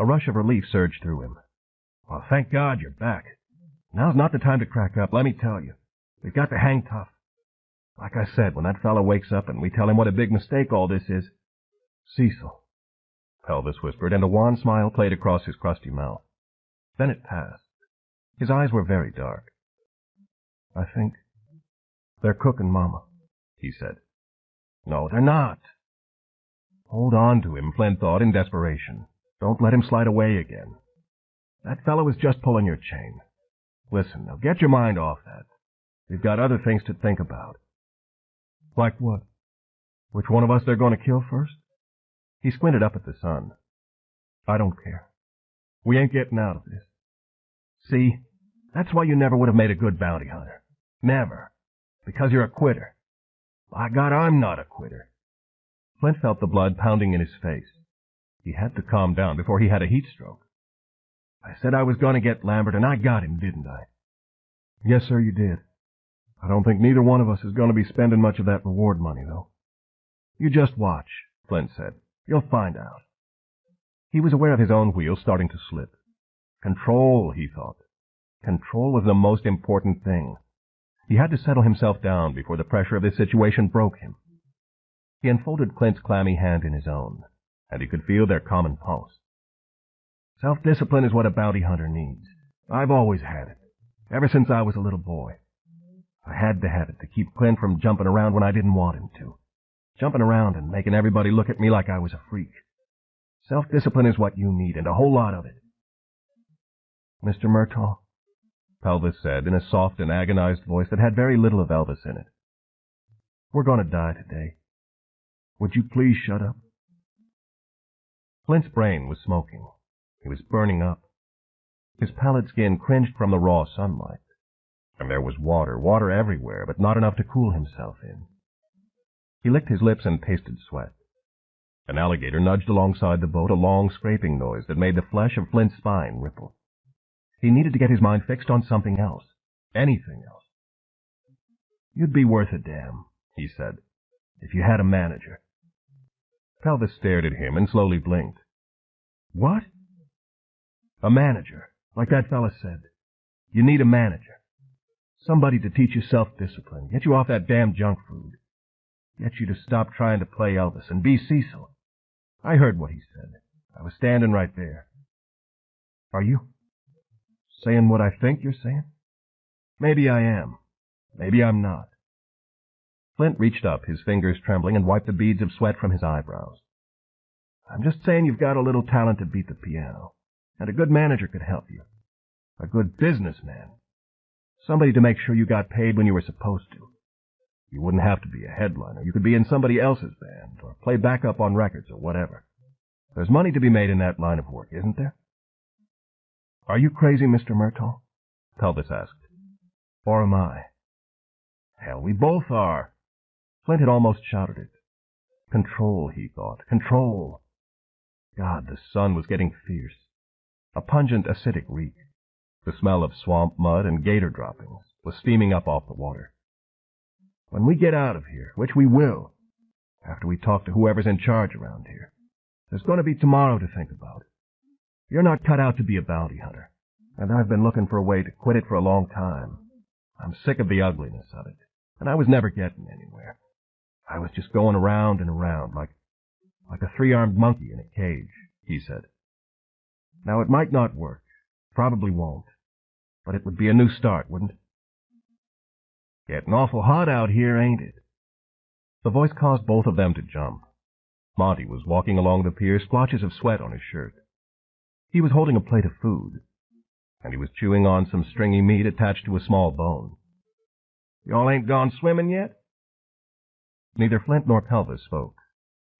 A rush of relief surged through him. "Well, thank God you're back. Now's not the time to crack up, let me tell you. We've got to hang tough. Like I said, when that fellow wakes up and we tell him what a big mistake all this is—" "Cecil," Pelvis whispered, and a wan smile played across his crusty mouth. Then it passed. His eyes were very dark. "I think they're cooking Mama," he said. "No, they're not." Hold on to him, Flint thought in desperation. Don't let him slide away again. That fellow is just pulling your chain. Listen, now get your mind off that. We've got other things to think about. "Like what? Which one of us they're going to kill first?" He squinted up at the sun. "I don't care. We ain't getting out of this. See, that's why you never would have made a good bounty hunter. Never. Because you're a quitter. By God, I'm not a quitter." Flint felt the blood pounding in his face. He had to calm down before he had a heat stroke. "I said I was going to get Lambert, and I got him, didn't I?" "Yes, sir, you did. I don't think neither one of us is going to be spending much of that reward money, though." "You just watch," Flint said. "You'll find out." He was aware of his own wheels starting to slip. Control, he thought. Control was the most important thing. He had to settle himself down before the pressure of this situation broke him. He unfolded Clint's clammy hand in his own, and he could feel their common pulse. Self-discipline is what a bounty hunter needs. I've always had it, ever since I was a little boy. I had to have it to keep Clint from jumping around when I didn't want him to. Jumping around and making everybody look at me like I was a freak. Self-discipline is what you need, and a whole lot of it. "Mr. Murtaugh," Pelvis said in a soft and agonized voice that had very little of Elvis in it, "we're going to die today. Would you please shut up?" Flint's brain was smoking. He was burning up. His pallid skin cringed from the raw sunlight. And there was water everywhere, but not enough to cool himself in. He licked his lips and tasted sweat. An alligator nudged alongside the boat, a long scraping noise that made the flesh of Flint's spine ripple. He needed to get his mind fixed on something else. Anything else. "You'd be worth a damn," he said, "if you had a manager." Pelvis stared at him and slowly blinked. "What?" "A manager, like that fella said. You need a manager. Somebody to teach you self-discipline, get you off that damn junk food. Get you to stop trying to play Elvis and be Cecil. I heard what he said. I was standing right there." "Are you saying what I think you're saying?" "Maybe I am. Maybe I'm not." Flint reached up, his fingers trembling, and wiped the beads of sweat from his eyebrows. "I'm just saying you've got a little talent to beat the piano, and a good manager could help you. A good businessman. Somebody to make sure you got paid when you were supposed to. You wouldn't have to be a headliner. You could be in somebody else's band, or play backup on records, or whatever. There's money to be made in that line of work, isn't there?" Are you crazy, Mr. Murtaugh? Pelvis asked. Or am I? Hell, we both are. Flint had almost shouted it. Control, he thought. Control. God, the sun was getting fierce. A pungent, acidic reek. The smell of swamp mud and gator droppings was steaming up off the water. When we get out of here, which we will, after we talk to whoever's in charge around here, there's going to be tomorrow to think about. You're not cut out to be a bounty hunter, and I've been looking for a way to quit it for a long time. I'm sick of the ugliness of it, and I was never getting anywhere. I was just going around and around like a three-armed monkey in a cage, he said. Now, it might not work. Probably won't. But it would be a new start, wouldn't it? Getting awful hot out here, ain't it? The voice caused both of them to jump. Monty was walking along the pier, splotches of sweat on his shirt. He was holding a plate of food, and he was chewing on some stringy meat attached to a small bone. Y'all ain't gone swimming yet? Neither Flint nor Pelvis spoke.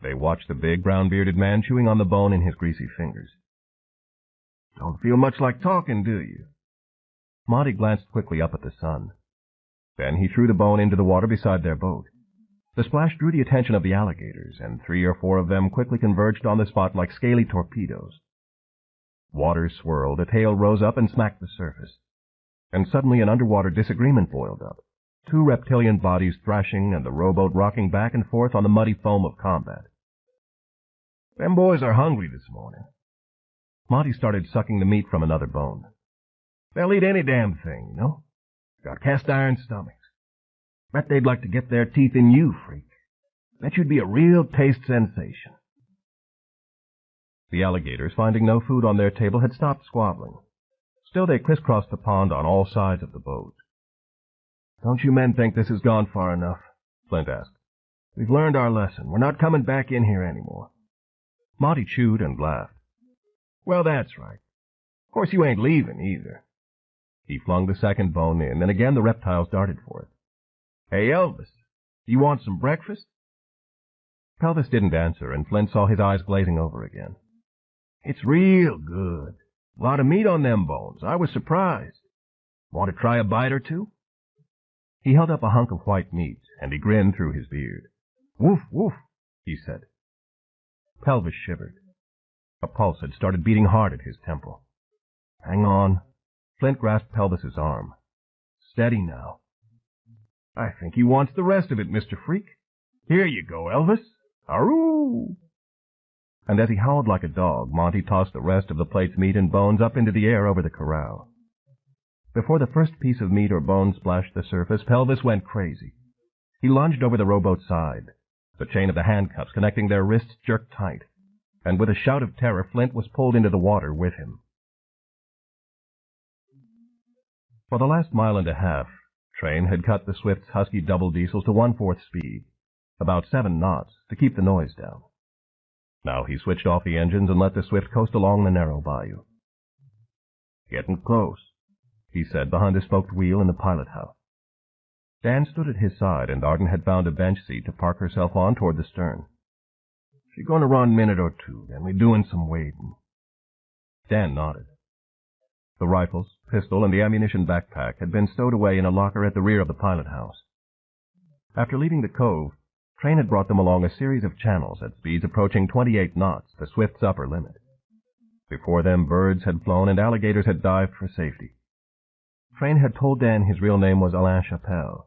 They watched the big, brown-bearded man chewing on the bone in his greasy fingers. Don't feel much like talking, do you? Monty glanced quickly up at the sun. Then he threw the bone into the water beside their boat. The splash drew the attention of the alligators, and 3 or 4 of them quickly converged on the spot like scaly torpedoes. Water swirled, a tail rose up and smacked the surface. And suddenly an underwater disagreement boiled up. 2 reptilian bodies thrashing and the rowboat rocking back and forth on the muddy foam of combat. Them boys are hungry this morning. Monty started sucking the meat from another bone. They'll eat any damn thing, you know. Got cast-iron stomachs. Bet they'd like to get their teeth in you, freak. Bet you'd be a real taste sensation. The alligators, finding no food on their table, had stopped squabbling. Still, they crisscrossed the pond on all sides of the boat. Don't you men think this has gone far enough? Flint asked. We've learned our lesson. We're not coming back in here anymore. Monty chewed and laughed. Well, that's right. Of course you ain't leaving, either. He flung the second bone in, and again the reptiles darted for it. Hey, Elvis, you want some breakfast? Pelvis didn't answer, and Flint saw his eyes glazing over again. It's real good. A lot of meat on them bones. I was surprised. Want to try a bite or two? He held up a hunk of white meat, and he grinned through his beard. Woof, woof, he said. Pelvis shivered. A pulse had started beating hard at his temple. Hang on. Flint grasped Pelvis's arm. Steady now. I think he wants the rest of it, Mr. Freak. Here you go, Elvis. Aroo! And as he howled like a dog, Monty tossed the rest of the plate's meat and bones up into the air over the corral. Before the first piece of meat or bone splashed the surface, Pelvis went crazy. He lunged over the rowboat's side. The chain of the handcuffs connecting their wrists jerked tight, and with a shout of terror, Flint was pulled into the water with him. For the last mile and a half, Train had cut the Swift's husky double diesels to 1/4 speed, about 7 knots, to keep the noise down. Now he switched off the engines and let the Swift coast along the narrow bayou. Getting close, he said behind a spoked wheel in the pilot house. Dan stood at his side, and Arden had found a bench seat to park herself on toward the stern. She's going to run a minute or two, then we're doing some wading. Dan nodded. The rifles, pistol, and the ammunition backpack had been stowed away in a locker at the rear of the pilot house. After leaving the cove, Train had brought them along a series of channels at speeds approaching 28 knots, the Swift's upper limit. Before them, birds had flown and alligators had dived for safety. Train had told Dan his real name was Alain Chappelle,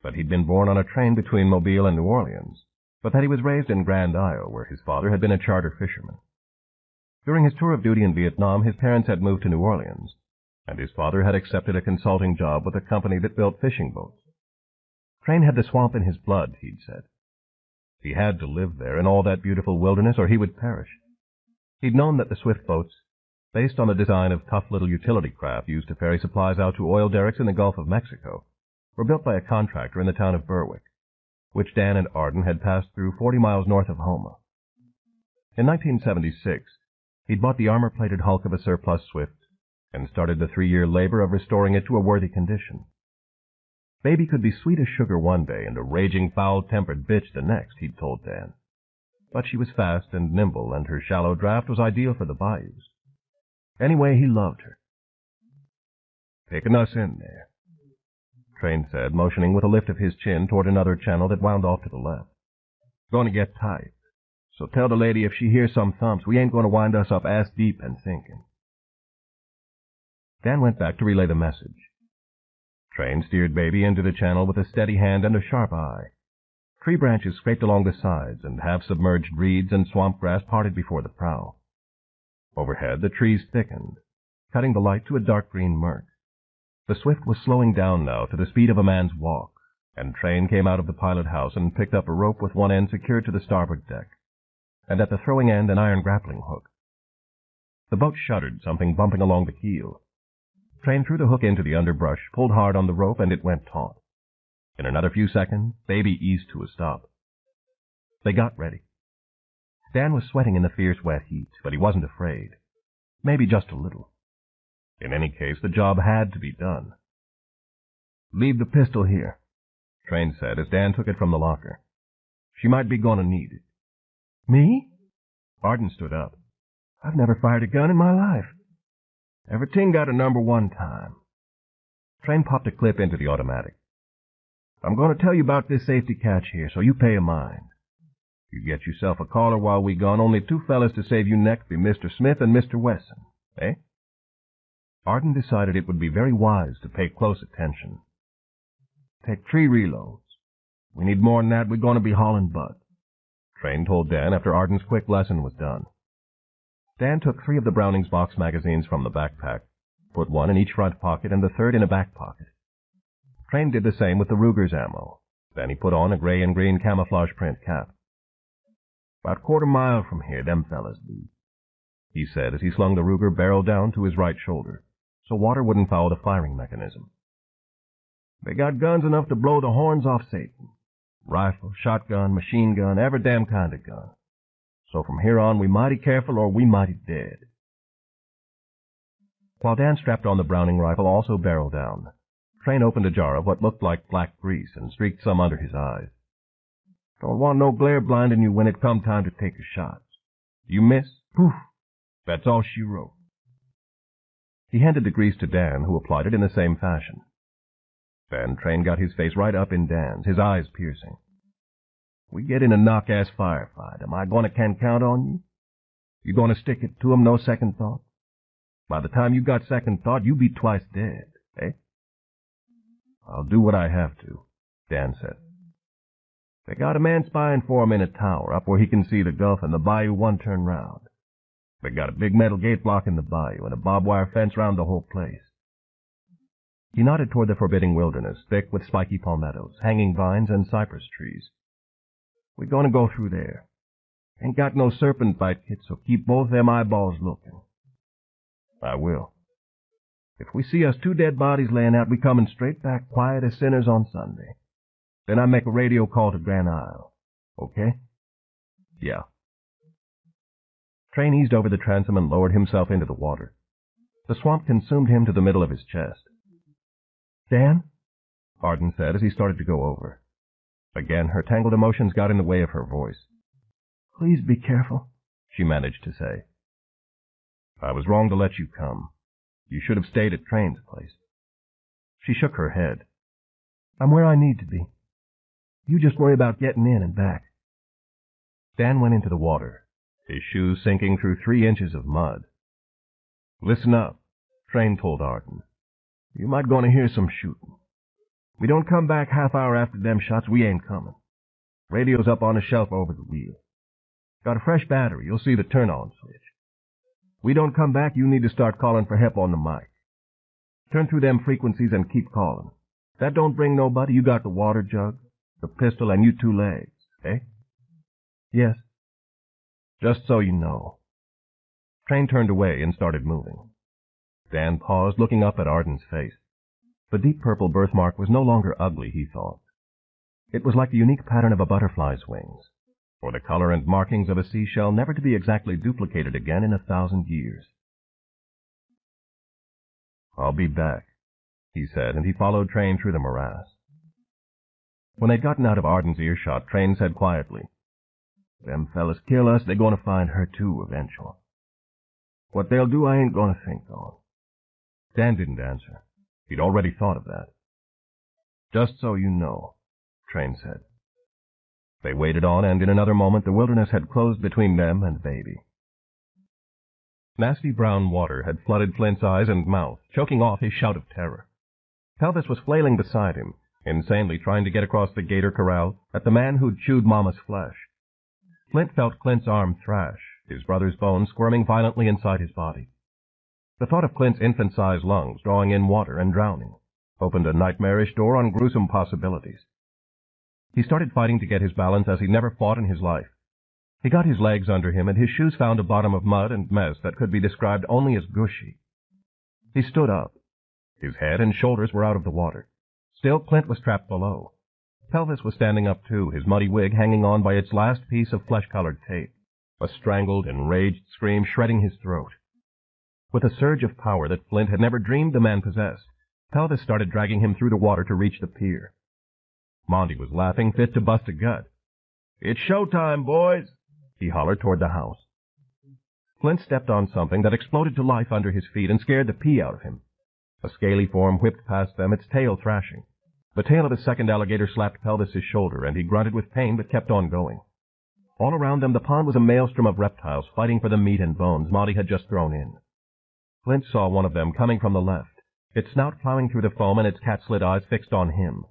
but he'd been born on a train between Mobile and New Orleans, but that he was raised in Grand Isle, where his father had been a charter fisherman. During his tour of duty in Vietnam, his parents had moved to New Orleans, and his father had accepted a consulting job with a company that built fishing boats. Train had the swamp in his blood, he'd said. He had to live there in all that beautiful wilderness, or he would perish. He'd known that the Swift boats, based on the design of tough little utility craft used to ferry supplies out to oil derricks in the Gulf of Mexico, were built by a contractor in the town of Berwick, which Dan and Arden had passed through 40 miles north of Houma. In 1976, he'd bought the armor-plated hulk of a surplus Swift and started the 3-year labor of restoring it to a worthy condition. Baby could be sweet as sugar one day and a raging, foul-tempered bitch the next, he'd told Dan. But she was fast and nimble, and her shallow draft was ideal for the bayous. Anyway, he loved her, taking us in there," Train said, motioning with a lift of his chin toward another channel that wound off to the left. "Going to get tight. So tell the lady if she hears some thumps, we ain't going to wind us up ass deep and sinking." Dan went back to relay the message. Train steered Baby into the channel with a steady hand and a sharp eye. Tree branches scraped along the sides, and half-submerged reeds and swamp grass parted before the prow. Overhead, the trees thickened, cutting the light to a dark green murk. The Swift was slowing down now to the speed of a man's walk, and Train came out of the pilot house and picked up a rope with one end secured to the starboard deck, and at the throwing end an iron grappling hook. The boat shuddered, something bumping along the keel. Train threw the hook into the underbrush, pulled hard on the rope, and it went taut. In another few seconds, Baby eased to a stop. They got ready. Dan was sweating in the fierce wet heat, but he wasn't afraid. Maybe just a little. In any case, the job had to be done. "Leave the pistol here," Train said as Dan took it from the locker. "She might be going to need it." "Me?" Arden stood up. "I've never fired a gun in my life." "Everything got a number one time." Train popped a clip into the automatic. "I'm going to tell you about this safety catch here, so you pay a mind. You get yourself a caller while we gone. Only two fellas to save you next be Mr. Smith and Mr. Wesson, eh?" Arden decided it would be very wise to pay close attention. "Take 3 reloads. We need more than that. We're going to be hauling butt," Train told Dan after Arden's quick lesson was done. Dan took 3 of the Browning's box magazines from the backpack, put one in each front pocket and the third in a back pocket. Train did the same with the Ruger's ammo. Then he put on a gray and green camouflage print cap. "About quarter mile from here, them fellas be," he said as he slung the Ruger barrel down to his right shoulder, so water wouldn't foul the firing mechanism. "They got guns enough to blow the horns off Satan. Rifle, shotgun, machine gun, every damn kind of gun. So from here on, we mighty careful or we mighty dead." While Dan strapped on the Browning rifle, also barrel down, Train opened a jar of what looked like black grease and streaked some under his eyes. "Don't want no glare blinding you when it come time to take your shots. You miss? Poof! That's all she wrote." He handed the grease to Dan, who applied it in the same fashion. Then Train got his face right up in Dan's, his eyes piercing. "We get in a knock-ass firefight. Am I going to can count on you? You going to stick it to 'em, no second thought? By the time you got second thought, you be twice dead, eh?" "I'll do what I have to," Dan said. "They got a man spying for 'em in a tower, up where he can see the Gulf and the bayou one turn round. They got a big metal gate blocking the bayou and a barbed wire fence round the whole place." He nodded toward the forbidding wilderness, thick with spiky palmettos, hanging vines, and cypress trees. "We're going to go through there. Ain't got no serpent bite kit, so keep both them eyeballs looking." "I will." "If we see us 2 dead bodies laying out, we coming straight back, quiet as sinners on Sunday. Then I make a radio call to Grand Isle. Okay?" "Yeah." Train eased over the transom and lowered himself into the water. The swamp consumed him to the middle of his chest. "Dan?" Arden said as he started to go over. Again, her tangled emotions got in the way of her voice. "Please be careful," she managed to say. "I was wrong to let you come. You should have stayed at Train's place." She shook her head. "I'm where I need to be. You just worry about getting in and back." Dan went into the water, his shoes sinking through 3 inches of mud. "Listen up," Train told Arden. "You might going to hear some shooting. We don't come back half-hour after them shots, we ain't coming. Radio's up on a shelf over the wheel. Got a fresh battery, you'll see the turn-on switch. We don't come back, you need to start calling for help on the mic. Turn through them frequencies and keep calling. If that don't bring nobody, you got the water jug, the pistol, and you 2 legs, eh?" "Yes." "Just so you know." Train turned away and started moving. Dan paused, looking up at Arden's face. The deep purple birthmark was no longer ugly, he thought. It was like the unique pattern of a butterfly's wings, or the color and markings of a seashell never to be exactly duplicated again in 1,000 years. "I'll be back," he said, and he followed Train through the morass. When they'd gotten out of Arden's earshot, Train said quietly, "Them fellas kill us, they're going to find her too eventual. What they'll do, I ain't going to think on." Dan didn't answer. He'd already thought of that. "Just so you know," Train said. They waded on, and in another moment the wilderness had closed between them and baby. Nasty brown water had flooded Flint's eyes and mouth, choking off his shout of terror. Pelvis was flailing beside him, insanely trying to get across the gator corral at the man who'd chewed Mama's flesh. Flint felt Clint's arm thrash, his brother's bones squirming violently inside his body. The thought of Clint's infant-sized lungs drawing in water and drowning opened a nightmarish door on gruesome possibilities. He started fighting to get his balance as he'd never fought in his life. He got his legs under him, and his shoes found a bottom of mud and mess that could be described only as gushy. He stood up. His head and shoulders were out of the water. Still, Clint was trapped below. Pelvis was standing up too, his muddy wig hanging on by its last piece of flesh-colored tape, a strangled, enraged scream shredding his throat. With a surge of power that Flint had never dreamed the man possessed, Pelvis started dragging him through the water to reach the pier. Monty was laughing, fit to bust a gut. "It's showtime, boys," he hollered toward the house. Flint stepped on something that exploded to life under his feet and scared the pee out of him. A scaly form whipped past them, its tail thrashing. The tail of his second alligator slapped Pelvis's shoulder, and he grunted with pain but kept on going. All around them the pond was a maelstrom of reptiles fighting for the meat and bones Monty had just thrown in. Flint saw one of them coming from the left, its snout plowing through the foam and its cat-slit eyes fixed on him.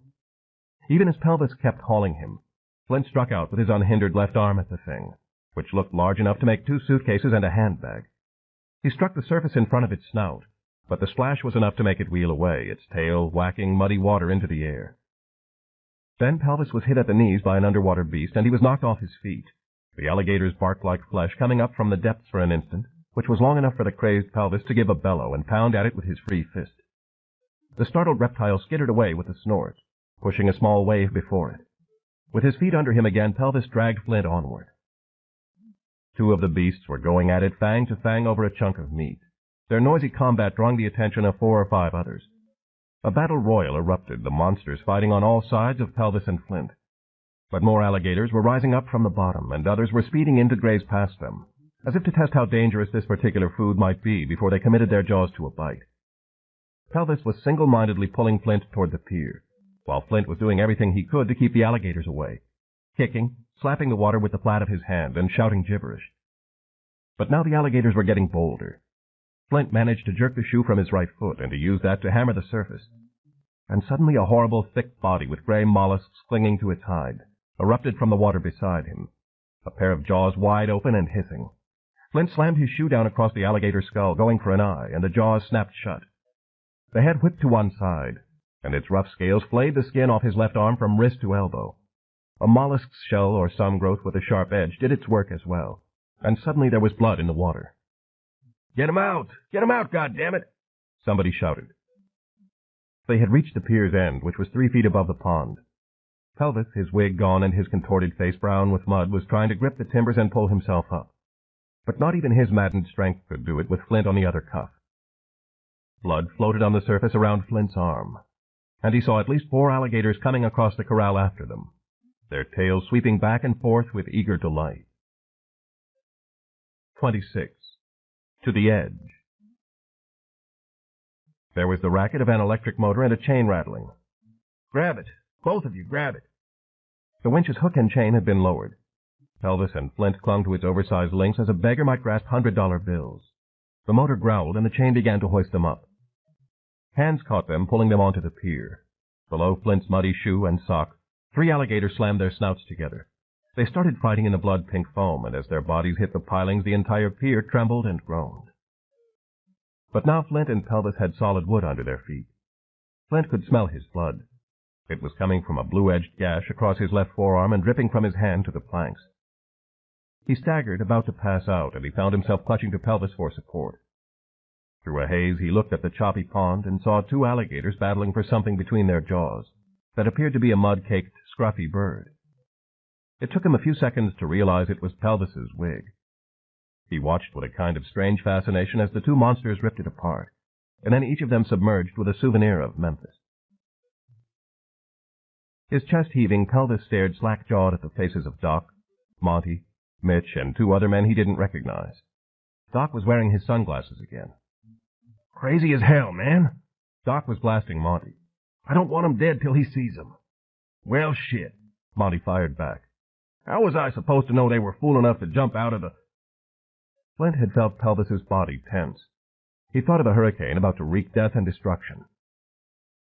Even as Pelvis kept hauling him, Flint struck out with his unhindered left arm at the thing, which looked large enough to make 2 suitcases and a handbag. He struck the surface in front of its snout, but the splash was enough to make it wheel away, its tail whacking muddy water into the air. Then Pelvis was hit at the knees by an underwater beast, and he was knocked off his feet, the alligator's bark-like flesh coming up from the depths for an instant, which was long enough for the crazed Pelvis to give a bellow and pound at it with his free fist. The startled reptile skittered away with a snort, pushing a small wave before it. With his feet under him again, Pelvis dragged Flint onward. 2 of the beasts were going at it fang to fang over a chunk of meat, their noisy combat drawing the attention of 4 or 5 others. A battle royal erupted, the monsters fighting on all sides of Pelvis and Flint. But more alligators were rising up from the bottom, and others were speeding in to graze past them, as if to test how dangerous this particular food might be before they committed their jaws to a bite. Pelvis was single-mindedly pulling Flint toward the pier, while Flint was doing everything he could to keep the alligators away, kicking, slapping the water with the flat of his hand, and shouting gibberish. But now the alligators were getting bolder. Flint managed to jerk the shoe from his right foot and to use that to hammer the surface. And suddenly a horrible, thick body with gray mollusks clinging to its hide erupted from the water beside him, a pair of jaws wide open and hissing. Flint slammed his shoe down across the alligator's skull, going for an eye, and the jaws snapped shut. The head whipped to one side, and its rough scales flayed the skin off his left arm from wrist to elbow. A mollusk's shell or some growth with a sharp edge did its work as well, and suddenly there was blood in the water. "Get him out! Get him out, goddammit!" somebody shouted. They had reached the pier's end, which was 3 feet above the pond. Pelvis, his wig gone and his contorted face brown with mud, was trying to grip the timbers and pull himself up. But not even his maddened strength could do it, with Flint on the other cuff. Blood floated on the surface around Flint's arm, and he saw at least 4 alligators coming across the corral after them, their tails sweeping back and forth with eager delight. 26. To the edge. There was the racket of an electric motor and a chain rattling. "Grab it! Both of you, grab it!" The winch's hook and chain had been lowered. Pelvis and Flint clung to its oversized links as a beggar might grasp $100 bills. The motor growled, and the chain began to hoist them up. Hands caught them, pulling them onto the pier. Below Flint's muddy shoe and sock, 3 alligators slammed their snouts together. They started fighting in the blood-pink foam, and as their bodies hit the pilings, the entire pier trembled and groaned. But now Flint and Pelvis had solid wood under their feet. Flint could smell his blood. It was coming from a blue-edged gash across his left forearm and dripping from his hand to the planks. He staggered, about to pass out, and he found himself clutching to Pelvis for support. Through a haze, he looked at the choppy pond and saw 2 alligators battling for something between their jaws that appeared to be a mud-caked, scruffy bird. It took him a few seconds to realize it was Pelvis's wig. He watched with a kind of strange fascination as the 2 monsters ripped it apart, and then each of them submerged with a souvenir of Memphis. His chest heaving, Pelvis stared slack-jawed at the faces of Doc, Monty, Mitch, and 2 other men he didn't recognize. Doc was wearing his sunglasses again. "Crazy as hell, man," Doc was blasting Monty. I don't want him dead till he sees him. Well, shit, Monty fired back. How was I supposed to know they were fool enough to jump out of the... Flint had felt Pelvis's body tense. He thought of a hurricane about to wreak death and destruction.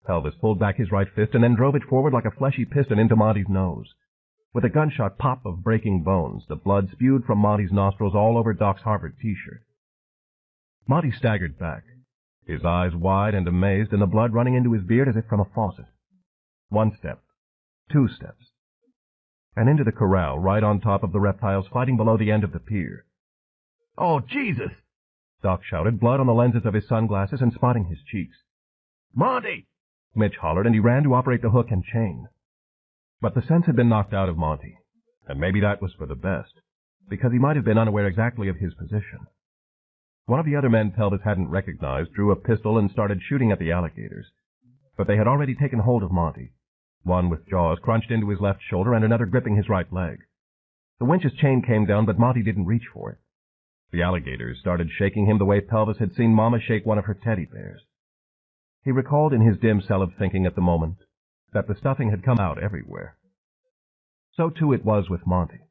Pelvis pulled back his right fist and then drove it forward like a fleshy piston into Monty's nose. With a gunshot pop of breaking bones, the blood spewed from Monty's nostrils all over Doc's Harvard t-shirt. Monty staggered back, his eyes wide and amazed, and the blood running into his beard as if from a faucet. 1 step, 2 steps, and into the corral right on top of the reptiles fighting below the end of the pier. Oh, Jesus! Doc shouted, blood on the lenses of his sunglasses and spotting his cheeks. Monty! Mitch hollered, and he ran to operate the hook and chain. But the sense had been knocked out of Monty, and maybe that was for the best, because he might have been unaware exactly of his position. One of the other men Pelvis hadn't recognized drew a pistol and started shooting at the alligators, but they had already taken hold of Monty, one with jaws crunched into his left shoulder and another gripping his right leg. The winch's chain came down, but Monty didn't reach for it. The alligators started shaking him the way Pelvis had seen Mama shake one of her teddy bears. He recalled in his dim cell of thinking at the moment that the stuffing had come out everywhere. So, too, it was with Monty.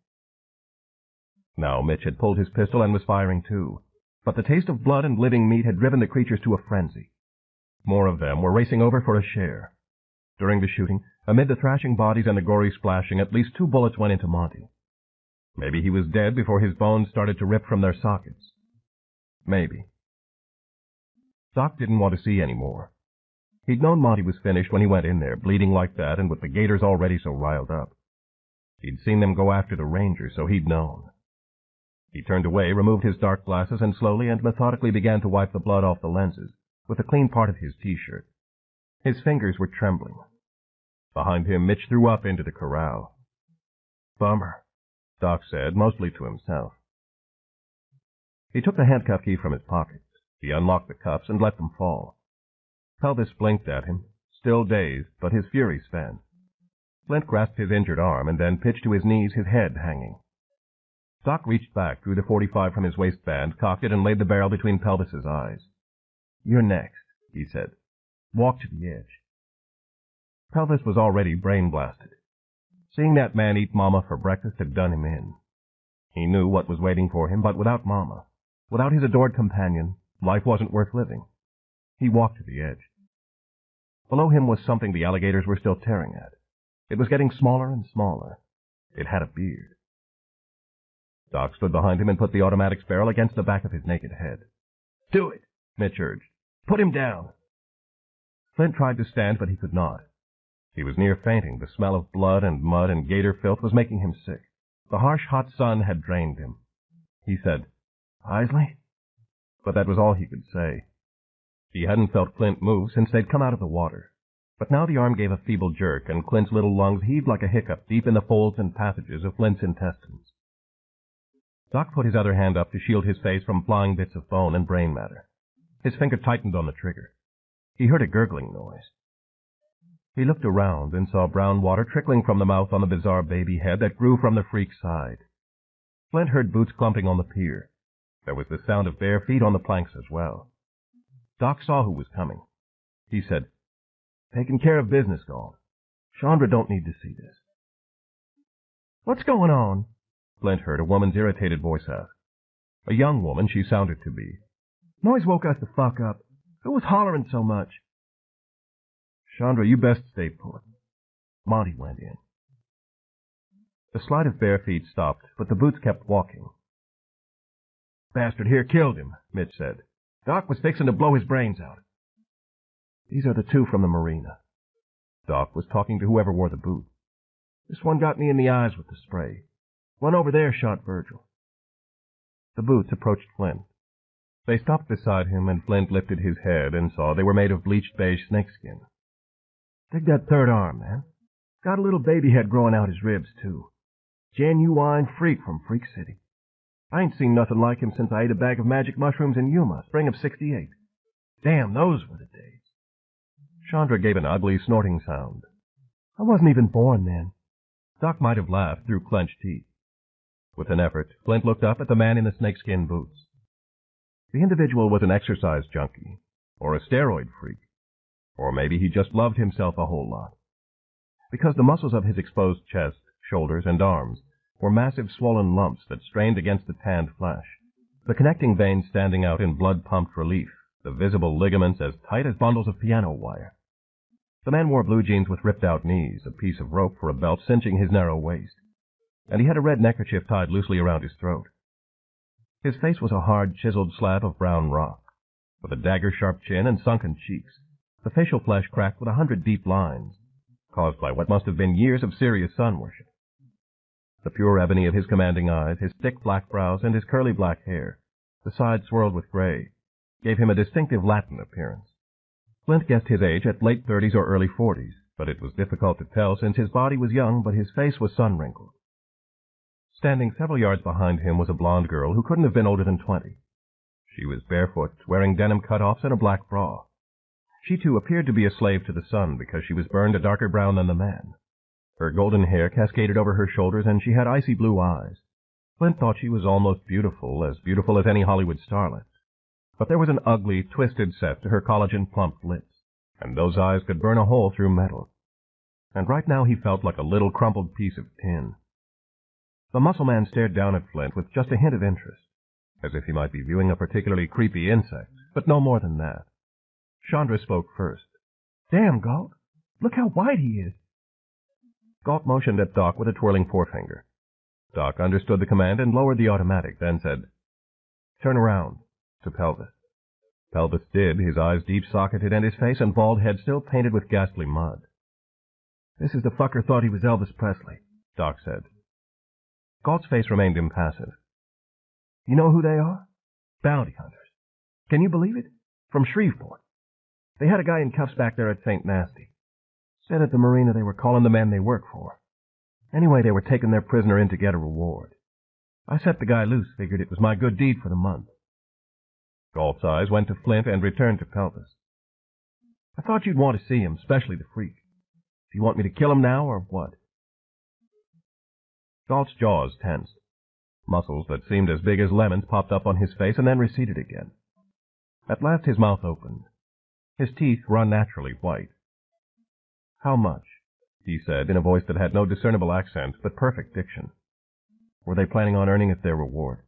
Now Mitch had pulled his pistol and was firing, too, but the taste of blood and living meat had driven the creatures to a frenzy. More of them were racing over for a share. During the shooting, amid the thrashing bodies and the gory splashing, at least 2 bullets went into Monty. Maybe he was dead before his bones started to rip from their sockets. Maybe. Doc didn't want to see any more. He'd known Monty was finished when he went in there, bleeding like that and with the gators already so riled up. He'd seen them go after the ranger, so he'd known. He turned away, removed his dark glasses, and slowly and methodically began to wipe the blood off the lenses with the clean part of his t-shirt. His fingers were trembling. Behind him, Mitch threw up into the corral. Bummer, Doc said, mostly to himself. He took the handcuff key from his pocket. He unlocked the cuffs and let them fall. Pelvis blinked at him, still dazed, but his fury spent. Flint grasped his injured arm and then pitched to his knees, his head hanging. Doc reached back, drew the .45 from his waistband, cocked it, and laid the barrel between Pelvis's eyes. You're next, he said. Walk to the edge. Pelvis was already brain-blasted. Seeing that man eat Mama for breakfast had done him in. He knew what was waiting for him, but without Mama, without his adored companion, life wasn't worth living. He walked to the edge. Below him was something the alligators were still tearing at. It was getting smaller and smaller. It had a beard. Doc stood behind him and put the automatic's barrel against the back of his naked head. Do it, Mitch urged. Put him down. Flint tried to stand, but he could not. He was near fainting. The smell of blood and mud and gator filth was making him sick. The harsh, hot sun had drained him. He said, Isley? But that was all he could say. He hadn't felt Clint move since they'd come out of the water. But now the arm gave a feeble jerk, and Clint's little lungs heaved like a hiccup deep in the folds and passages of Flint's intestines. Doc put his other hand up to shield his face from flying bits of bone and brain matter. His finger tightened on the trigger. He heard a gurgling noise. He looked around and saw brown water trickling from the mouth on the bizarre baby head that grew from the freak's side. Flint heard boots clumping on the pier. There was the sound of bare feet on the planks as well. Doc saw who was coming. He said, Taking care of business, Galt. Chandra don't need to see this. What's going on? Flint heard a woman's irritated voice ask. A young woman she sounded to be. Noise woke us the fuck up. Who was hollering so much? Chandra, you best stay put. Monty went in. The slide of bare feet stopped, but the boots kept walking. Bastard here killed him, Mitch said. Doc was fixing to blow his brains out. These are the 2 from the marina. Doc was talking to whoever wore the boot. This one got me in the eyes with the spray. One over there shot Virgil. The boots approached Flint. They stopped beside him, and Flint lifted his head and saw they were made of bleached beige snakeskin. Dig that third arm, man. Got a little baby head growing out his ribs, too. Genuine freak from Freak City. I ain't seen nothing like him since I ate a bag of magic mushrooms in Yuma, spring of '68. Damn, those were the days. Chandra gave an ugly, snorting sound. I wasn't even born then. Doc might have laughed through clenched teeth. With an effort, Flint looked up at the man in the snakeskin boots. The individual was an exercise junkie, or a steroid freak. Or maybe he just loved himself a whole lot. Because the muscles of his exposed chest, shoulders, and arms were massive swollen lumps that strained against the tanned flesh, the connecting veins standing out in blood-pumped relief, the visible ligaments as tight as bundles of piano wire. The man wore blue jeans with ripped-out knees, a piece of rope for a belt cinching his narrow waist, and he had a red neckerchief tied loosely around his throat. His face was a hard, chiseled slab of brown rock, with a dagger-sharp chin and sunken cheeks, the facial flesh cracked with 100 deep lines, caused by what must have been years of serious sun worship. The pure ebony of his commanding eyes, his thick black brows, and his curly black hair, the sides swirled with gray, gave him a distinctive Latin appearance. Flint guessed his age at late 30s or early 40s, but it was difficult to tell since his body was young but his face was sun-wrinkled. Standing several yards behind him was a blonde girl who couldn't have been older than 20. She was barefoot, wearing denim cutoffs and a black bra. She, too, appeared to be a slave to the sun because she was burned a darker brown than the man. Her golden hair cascaded over her shoulders, and she had icy blue eyes. Flint thought she was almost beautiful as any Hollywood starlet. But there was an ugly, twisted set to her collagen-plumped lips, and those eyes could burn a hole through metal. And right now he felt like a little crumpled piece of tin. The muscle man stared down at Flint with just a hint of interest, as if he might be viewing a particularly creepy insect, but no more than that. Chandra spoke first. "Damn, Galt. Look how white he is." Galt motioned at Doc with a twirling forefinger. Doc understood the command and lowered the automatic, then said, "Turn around," to Pelvis. Pelvis did, his eyes deep-socketed and his face and bald head still painted with ghastly mud. "This is the fucker thought he was Elvis Presley," Doc said. Galt's face remained impassive. "You know who they are? Bounty hunters. Can you believe it? From Shreveport. They had a guy in cuffs back there at St. Nasty. Said at the marina they were calling the man they work for. Anyway, they were taking their prisoner in to get a reward. I set the guy loose, figured it was my good deed for the month." Galt's eyes went to Flint and returned to Pelvis. "I thought you'd want to see him, especially the freak. Do you want me to kill him now, or what?" Galt's jaws tensed. Muscles that seemed as big as lemons popped up on his face and then receded again. At last his mouth opened. His teeth were unnaturally white. "How much?" he said in a voice that had no discernible accent but perfect diction. Were they planning on earning it their reward?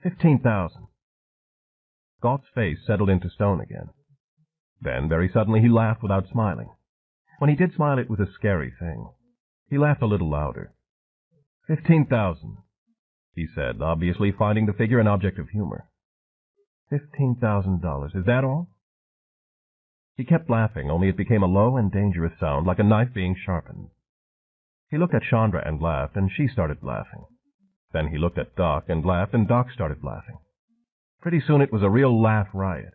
15,000. Galt's face settled into stone again. Then, very suddenly, he laughed without smiling. When he did smile, it was a scary thing. He laughed a little louder. 15,000, he said, obviously finding the figure an object of humor. $15,000, is that all? He kept laughing, only it became a low and dangerous sound, like a knife being sharpened. He looked at Chandra and laughed, and she started laughing. Then he looked at Doc and laughed, and Doc started laughing. Pretty soon it was a real laugh riot.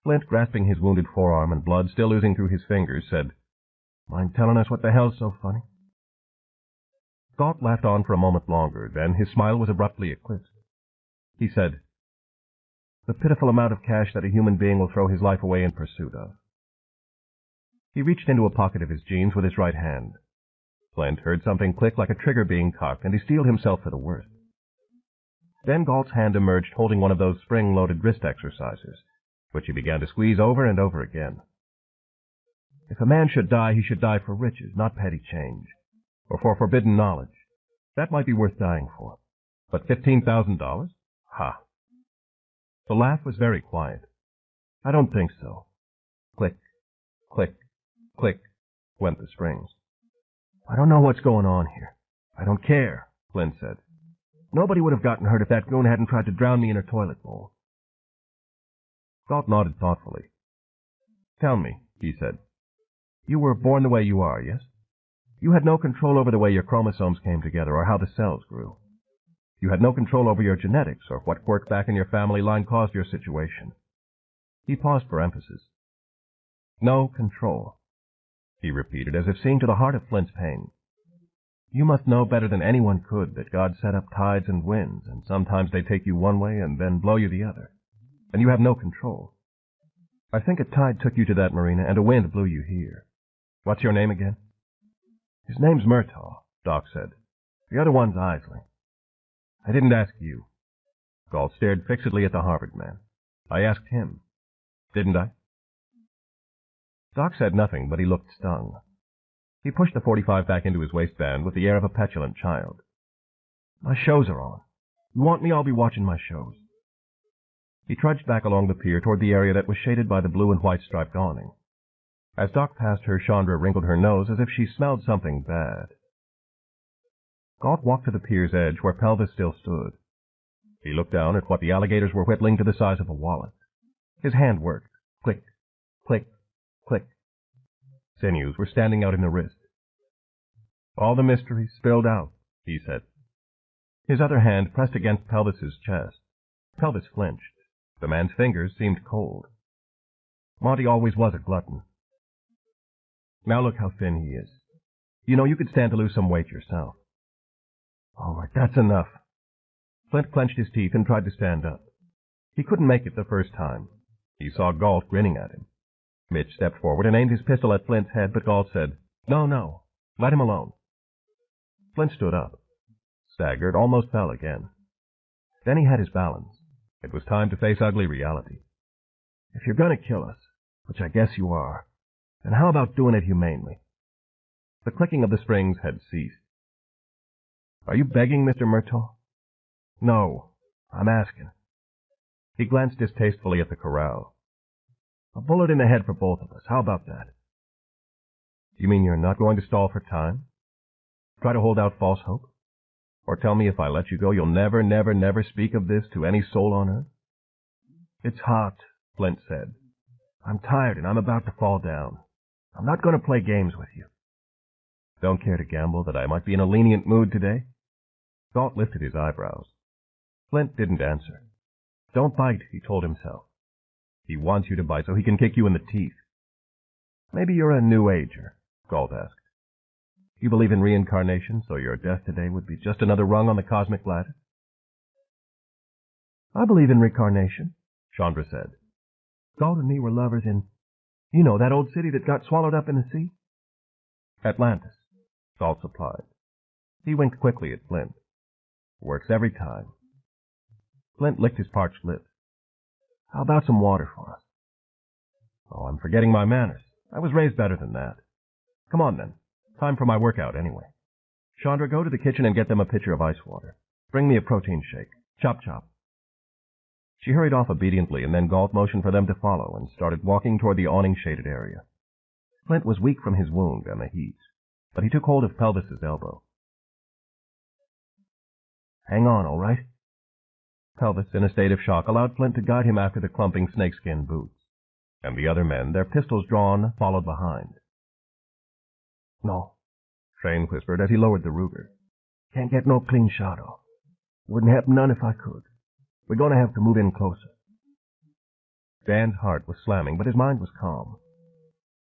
Flint, grasping his wounded forearm and blood still oozing through his fingers, said, "Mind telling us what the hell's so funny?" Galt laughed on for a moment longer, then his smile was abruptly eclipsed. He said, "The pitiful amount of cash that a human being will throw his life away in pursuit of." He reached into a pocket of his jeans with his right hand. Flint heard something click like a trigger being cocked, and he steeled himself for the worst. Then Galt's hand emerged holding one of those spring-loaded wrist exercisers, which he began to squeeze over and over again. If a man should die, he should die for riches, not petty change, or for forbidden knowledge. That might be worth dying for. But $15,000? Ha! The laugh was very quiet. "I don't think so." Click, click, click, went the strings. "I don't know what's going on here. I don't care," Flint said. "Nobody would have gotten hurt if that goon hadn't tried to drown me in her toilet bowl." Galt nodded thoughtfully. "Tell me," he said. "You were born the way you are, yes? You had no control over the way your chromosomes came together or how the cells grew. You had no control over your genetics or what quirk back in your family line caused your situation." He paused for emphasis. "No control," he repeated, as if seeing to the heart of Flint's pain. "You must know better than anyone could that God set up tides and winds, and sometimes they take you one way and then blow you the other, and you have no control. I think a tide took you to that marina and a wind blew you here. What's your name again?" "His name's Murtaugh," Doc said. "The other one's Isley." "I didn't ask you." Galt stared fixedly at the Harvard man. "I asked him. Didn't I? Doc said nothing, but he looked stung. He pushed the .45 back into his waistband with the air of a petulant child. My shows are on. You want me, I'll be watching my shows. He trudged back along the pier toward the area that was shaded by the blue and white striped awning. As Doc passed her, Chandra wrinkled her nose as if she smelled something bad. Galt walked to the pier's edge where Pelvis still stood. He looked down at what the alligators were whittling to the size of a wallet. His hand worked. Click, click, click. Sinews were standing out in the wrist. All the mystery spilled out, he said. His other hand pressed against Pelvis's chest. Pelvis flinched. The man's fingers seemed cold. Monty always was a glutton. Now look how thin he is. You know, you could stand to lose some weight yourself. All right, that's enough. Flint clenched his teeth and tried to stand up. He couldn't make it the first time. He saw Galt grinning at him. Mitch stepped forward and aimed his pistol at Flint's head, but Galt said, No, let him alone. Flint stood up, staggered, almost fell again. Then he had his balance. It was time to face ugly reality. If you're going to kill us, which I guess you are, then how about doing it humanely? The clicking of the springs had ceased. Are you begging, Mr. Murtaugh? No, I'm asking. He glanced distastefully at the corral. A bullet in the head for both of us. How about that? You mean you're not going to stall for time? Try to hold out false hope? Or tell me if I let you go, you'll never, never, never speak of this to any soul on earth? It's hot, Flint said. I'm tired and I'm about to fall down. I'm not going to play games with you. Don't care to gamble that I might be in a lenient mood today? Galt lifted his eyebrows. Flint didn't answer. Don't bite, he told himself. He wants you to bite so he can kick you in the teeth. Maybe you're a New Ager, Galt asked. You believe in reincarnation, so your death today would be just another rung on the cosmic ladder? I believe in reincarnation, Chandra said. Galt and me were lovers in, that old city that got swallowed up in the sea? Atlantis, Galt supplied. He winked quickly at Flint. Works every time. Flint licked his parched lips. How about some water for us? Oh, I'm forgetting my manners. I was raised better than that. Come on, then. Time for my workout, anyway. Chandra, go to the kitchen and get them a pitcher of ice water. Bring me a protein shake. Chop, chop. She hurried off obediently, and then Galt motioned for them to follow and started walking toward the awning-shaded area. Flint was weak from his wound and the heat, but he took hold of Pelvis's elbow. Hang on, all right? Pelvis, in a state of shock, allowed Flint to guide him after the clumping snakeskin boots, and the other men, their pistols drawn, followed behind. No, Train whispered as he lowered the Ruger. Can't get no clean shot off. Wouldn't happen none if I could. We're going to have to move in closer. Dan's heart was slamming, but his mind was calm.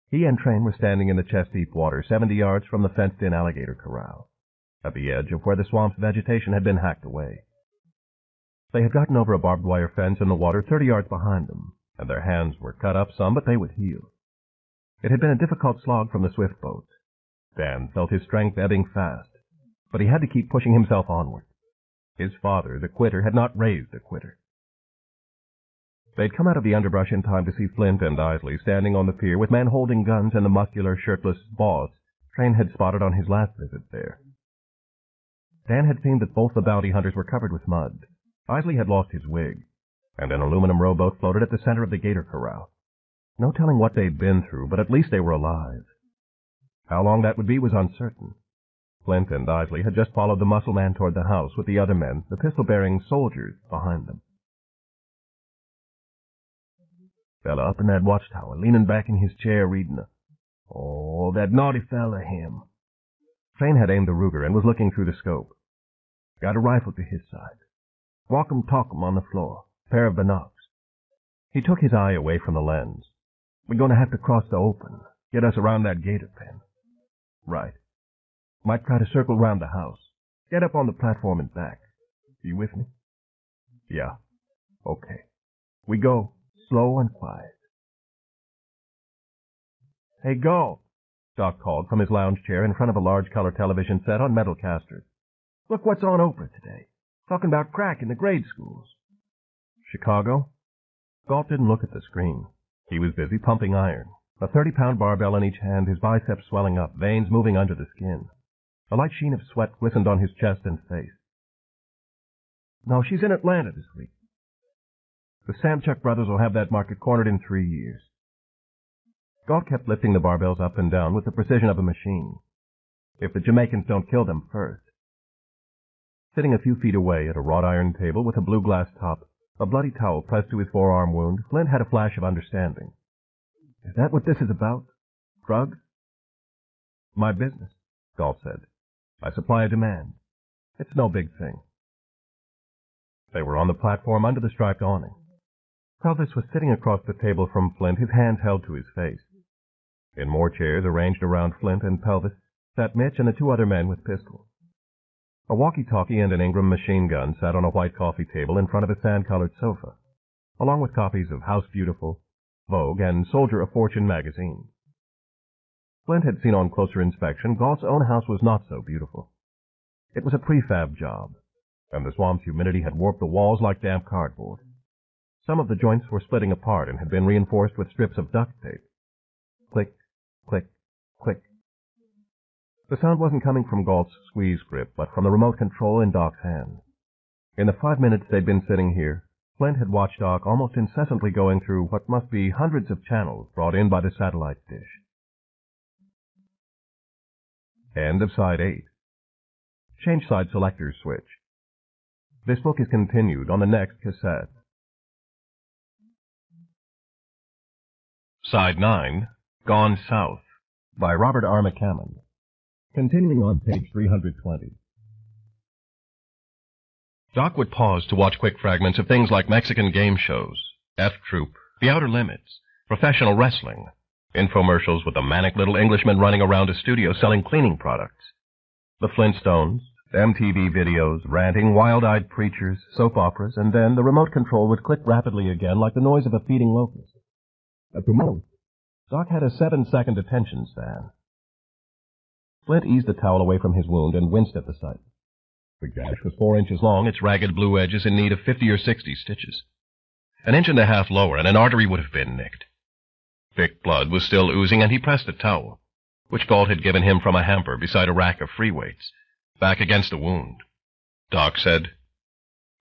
He and Train were standing in the chest-deep water 70 yards from the fenced-in alligator corral, at the edge of where the swamp's vegetation had been hacked away. They had gotten over a barbed wire fence in the water 30 yards behind them, and their hands were cut up some, but they would heal. It had been a difficult slog from the swift boat. Dan felt his strength ebbing fast, but he had to keep pushing himself onward. His father, the quitter, had not raised a quitter. They'd come out of the underbrush in time to see Flint and Isley standing on the pier with men holding guns and the muscular, shirtless boss Train had spotted on his last visit there. Dan had seen that both the bounty hunters were covered with mud. Isley had lost his wig, and an aluminum rowboat floated at the center of the gator corral. No telling what they'd been through, but at least they were alive. How long that would be was uncertain. Flint and Isley had just followed the muscle man toward the house with the other men, the pistol-bearing soldiers, behind them. Fella up in that watchtower, leaning back in his chair reading Oh, that naughty fella, him. Train had aimed the Ruger and was looking through the scope. Got a rifle to his side. Walk 'em, talk 'em on the floor. Pair of binocs. He took his eye away from the lens. We're going to have to cross the open. Get us around that gator pen. Right. Might try to circle round the house. Get up on the platform and back. You with me? Yeah. Okay. We go slow and quiet. Hey, go! Doc called from his lounge chair in front of a large color television set on metal casters. Look what's on Oprah today. Talking about crack in the grade schools. Chicago? Galt didn't look at the screen. He was busy pumping iron, a 30-pound barbell in each hand, his biceps swelling up, veins moving under the skin. A light sheen of sweat glistened on his chest and face. No, she's in Atlanta this week. The Samchuk brothers will have that market cornered in 3 years. Galt kept lifting the barbells up and down with the precision of a machine. If the Jamaicans don't kill them first. Sitting a few feet away at a wrought iron table with a blue glass top, a bloody towel pressed to his forearm wound, Flint had a flash of understanding. Is that what this is about? Drugs? My business, Galt said. I supply a demand. It's no big thing. They were on the platform under the striped awning. Pelvis was sitting across the table from Flint, his hands held to his face. In more chairs arranged around Flint and Pelvis sat Mitch and the 2 other men with pistols. A walkie-talkie and an Ingram machine gun sat on a white coffee table in front of a sand-colored sofa, along with copies of House Beautiful, Vogue, and Soldier of Fortune magazine. Flint had seen on closer inspection Galt's own house was not so beautiful. It was a prefab job, and the swamp's humidity had warped the walls like damp cardboard. Some of the joints were splitting apart and had been reinforced with strips of duct tape. Click, click, click. The sound wasn't coming from Galt's squeeze grip, but from the remote control in Doc's hand. In the 5 minutes they'd been sitting here, Flint had watched Doc almost incessantly going through what must be hundreds of channels brought in by the satellite dish. End of Side 8. Change side selector switch. This book is continued on the next cassette. Side 9, Gone South, by Robert R. McCammon. Continuing on page 320. Doc would pause to watch quick fragments of things like Mexican game shows, F Troop, The Outer Limits, professional wrestling, infomercials with a manic little Englishman running around a studio selling cleaning products, the Flintstones, MTV videos, ranting, wild-eyed preachers, soap operas, and then the remote control would click rapidly again like the noise of a feeding locust. At the most, Doc had a 7-second attention span. Flint eased the towel away from his wound and winced at the sight. The gash was 4 inches long, its ragged blue edges in need of 50 or 60 stitches. An inch and a half lower, and an artery would have been nicked. Thick blood was still oozing, and he pressed the towel, which Galt had given him from a hamper beside a rack of free weights, back against the wound. Doc said,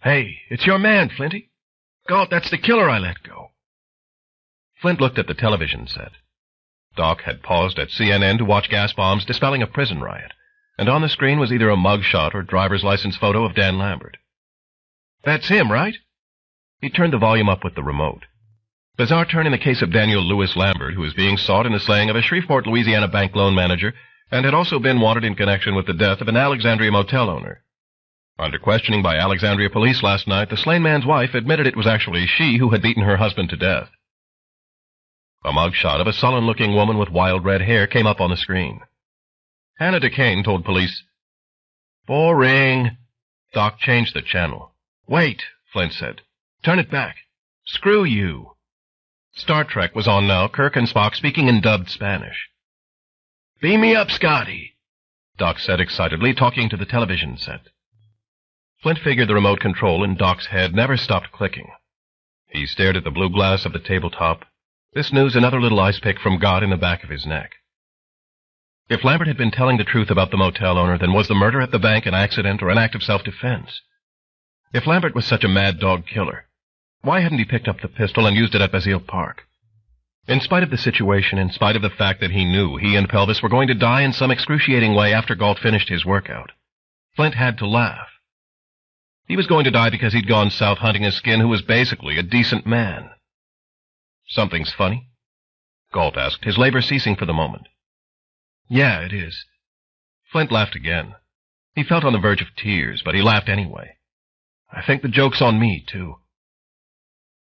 "Hey, it's your man, Flinty. Galt, that's the killer I let go." Flint looked at the television set. Doc had paused at CNN to watch gas bombs dispelling a prison riot, and on the screen was either a mug shot or driver's license photo of Dan Lambert. "That's him, right?" He turned the volume up with the remote. Bizarre turn in the case of Daniel Lewis Lambert, who was being sought in the slaying of a Shreveport, Louisiana bank loan manager, and had also been wanted in connection with the death of an Alexandria motel owner. Under questioning by Alexandria police last night, the slain man's wife admitted it was actually she who had beaten her husband to death. A mugshot of a sullen-looking woman with wild red hair came up on the screen. Hannah DeCane told police, "Boring." Doc changed the channel. "Wait," Flint said. "Turn it back. Screw you." Star Trek was on now, Kirk and Spock speaking in dubbed Spanish. "Beam me up, Scotty," Doc said excitedly, talking to the television set. Flint figured the remote control in Doc's head never stopped clicking. He stared at the blue glass of the tabletop. This news another little ice pick from God in the back of his neck. If Lambert had been telling the truth about the motel owner, then was the murder at the bank an accident or an act of self-defense? If Lambert was such a mad dog killer, why hadn't he picked up the pistol and used it at Basile Park? In spite of the situation, in spite of the fact that he knew he and Pelvis were going to die in some excruciating way after Galt finished his workout, Flint had to laugh. He was going to die because he'd gone south hunting a skin who was basically a decent man. "Something's funny?" Galt asked, his labor ceasing for the moment. "Yeah, it is." Flint laughed again. He felt on the verge of tears, but he laughed anyway. "I think the joke's on me, too."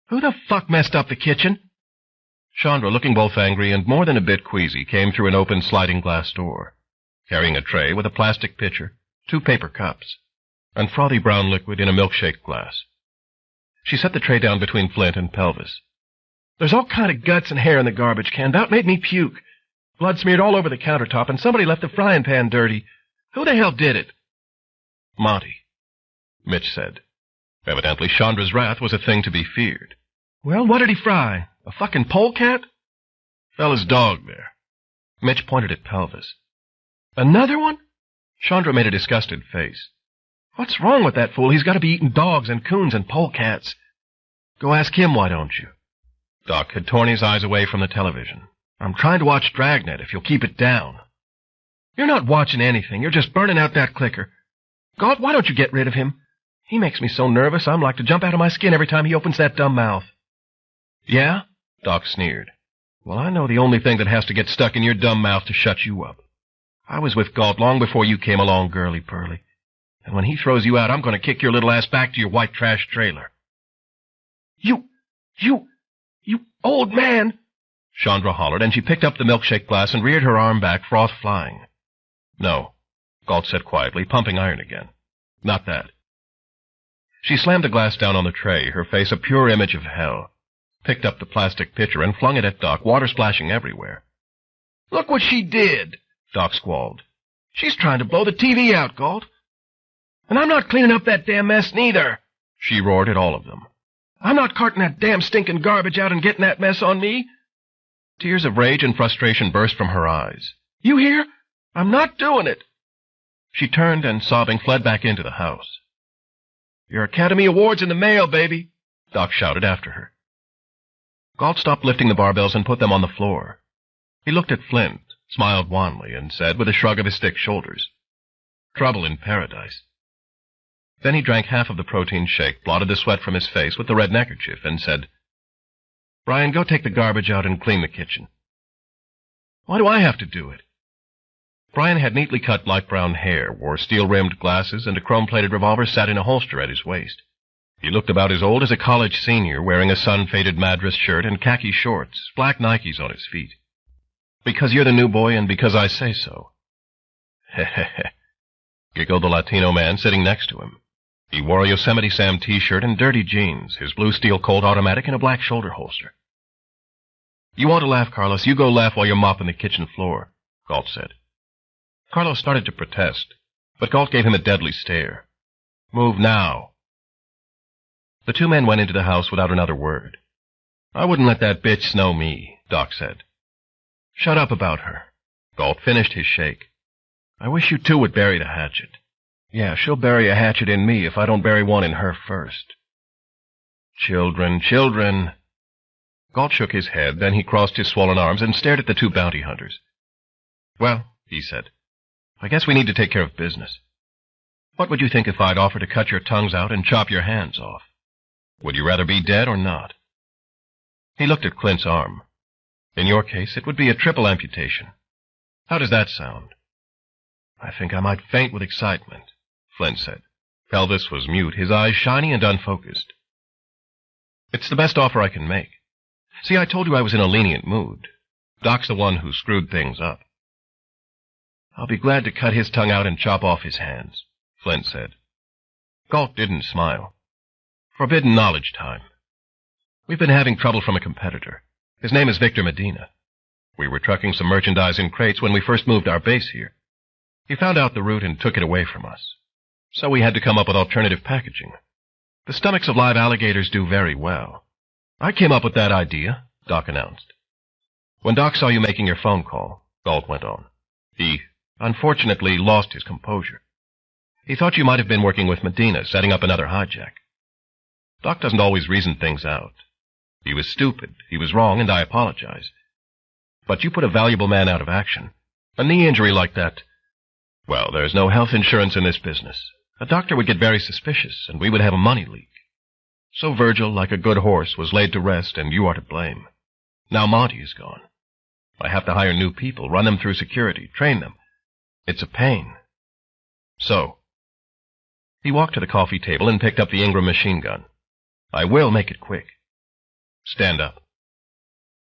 "Who the fuck messed up the kitchen?" Chandra, looking both angry and more than a bit queasy, came through an open sliding glass door, carrying a tray with a plastic pitcher, 2 paper cups, and frothy brown liquid in a milkshake glass. She set the tray down between Flint and Pelvis. "There's all kind of guts and hair in the garbage can. About made me puke. Blood smeared all over the countertop, and somebody left the frying pan dirty. Who the hell did it?" "Monty," Mitch said. Evidently Chandra's wrath was a thing to be feared. "Well, what did he fry? A fucking polecat? Fella's dog there. Mitch pointed at Pelvis. Another one? Chandra made a disgusted face. What's wrong with that fool? He's got to be eating dogs and coons and polecats. Go ask him, why don't you? Doc had torn his eyes away from the television. I'm trying to watch Dragnet, if you'll keep it down. You're not watching anything. You're just burning out that clicker. God, why don't you get rid of him? He makes me so nervous I'm like to jump out of my skin every time he opens that dumb mouth. Yeah? Doc sneered. Well, I know the only thing that has to get stuck in your dumb mouth to shut you up. I was with Galt long before you came along, girly-pearly. And when he throws you out, I'm going to kick your little ass back to your white trash trailer. You old man! Chandra hollered, and she picked up the milkshake glass and reared her arm back, froth flying. No, Galt said quietly, pumping iron again. Not that. She slammed the glass down on the tray, her face a pure image of hell, picked up the plastic pitcher and flung it at Doc, water splashing everywhere. Look what she did, Doc squalled. She's trying to blow the TV out, Galt. And I'm not cleaning up that damn mess neither, she roared at all of them. I'm not carting that damn stinking garbage out and getting that mess on me. Tears of rage and frustration burst from her eyes. You hear? I'm not doing it. She turned and, sobbing, fled back into the house. Your Academy Award's in the mail, baby, Doc shouted after her. Galt stopped lifting the barbells and put them on the floor. He looked at Flint, smiled wanly, and said with a shrug of his thick shoulders, Trouble in paradise. Then he drank half of the protein shake, blotted the sweat from his face with the red neckerchief, and said, Brian, go take the garbage out and clean the kitchen. Why do I have to do it? Brian had neatly cut light brown hair, wore steel-rimmed glasses, and a chrome-plated revolver sat in a holster at his waist. He looked about as old as a college senior, wearing a sun-faded Madras shirt and khaki shorts, black Nikes on his feet. Because you're the new boy and because I say so. Heh, giggled the Latino man sitting next to him. He wore a Yosemite Sam t-shirt and dirty jeans, his blue steel Colt automatic in a black shoulder holster. You want to laugh, Carlos? You go laugh while you're mopping the kitchen floor, Galt said. Carlos started to protest, but Galt gave him a deadly stare. Move now. The two men went into the house without another word. I wouldn't let that bitch snow me, Doc said. Shut up about her. Galt finished his shake. I wish you two would bury the hatchet. Yeah, she'll bury a hatchet in me if I don't bury one in her first. Children. Galt shook his head, then he crossed his swollen arms and stared at the two bounty hunters. Well, he said, I guess we need to take care of business. What would you think if I'd offer to cut your tongues out and chop your hands off? Would you rather be dead or not? He looked at Clint's arm. In your case, it would be a triple amputation. How does that sound? I think I might faint with excitement, Flint said. Pelvis was mute, his eyes shiny and unfocused. It's the best offer I can make. See, I told you I was in a lenient mood. Doc's the one who screwed things up. I'll be glad to cut his tongue out and chop off his hands, Flint said. Galt didn't smile. Forbidden knowledge time. We've been having trouble from a competitor. His name is Victor Medina. We were trucking some merchandise in crates when we first moved our base here. He found out the route and took it away from us. So we had to come up with alternative packaging. The stomachs of live alligators do very well. I came up with that idea, Doc announced. When Doc saw you making your phone call, Galt went on, he, unfortunately, lost his composure. He thought you might have been working with Medina, setting up another hijack. Doc doesn't always reason things out. He was stupid, he was wrong, and I apologize. But you put a valuable man out of action. A knee injury like that, well, there's no health insurance in this business. A doctor would get very suspicious, and we would have a money leak. So Virgil, like a good horse, was laid to rest, and you are to blame. Now Monty is gone. I have to hire new people, run them through security, train them. It's a pain. So, he walked to the coffee table and picked up the Ingram machine gun. I will make it quick. Stand up.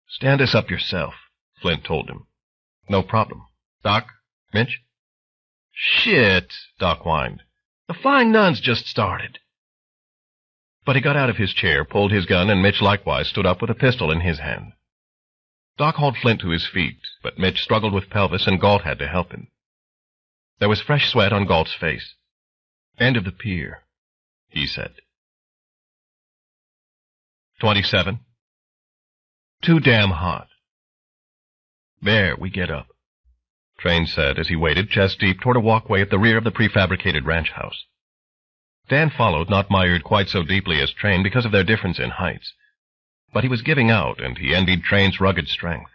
Stand us up yourself, Flint told him. No problem. Doc? Mitch? Shit, Doc whined. The Flying Nun's just started. But he got out of his chair, pulled his gun, and Mitch likewise stood up with a pistol in his hand. Doc hauled Flint to his feet, but Mitch struggled with Pelvis, and Galt had to help him. There was fresh sweat on Galt's face. End of the pier, he said. 27. Too damn hot. There, we get up, Train said as he waded chest deep toward a walkway at the rear of the prefabricated ranch house. Dan followed, not mired quite so deeply as Train because of their difference in heights. But he was giving out, and he envied Train's rugged strength.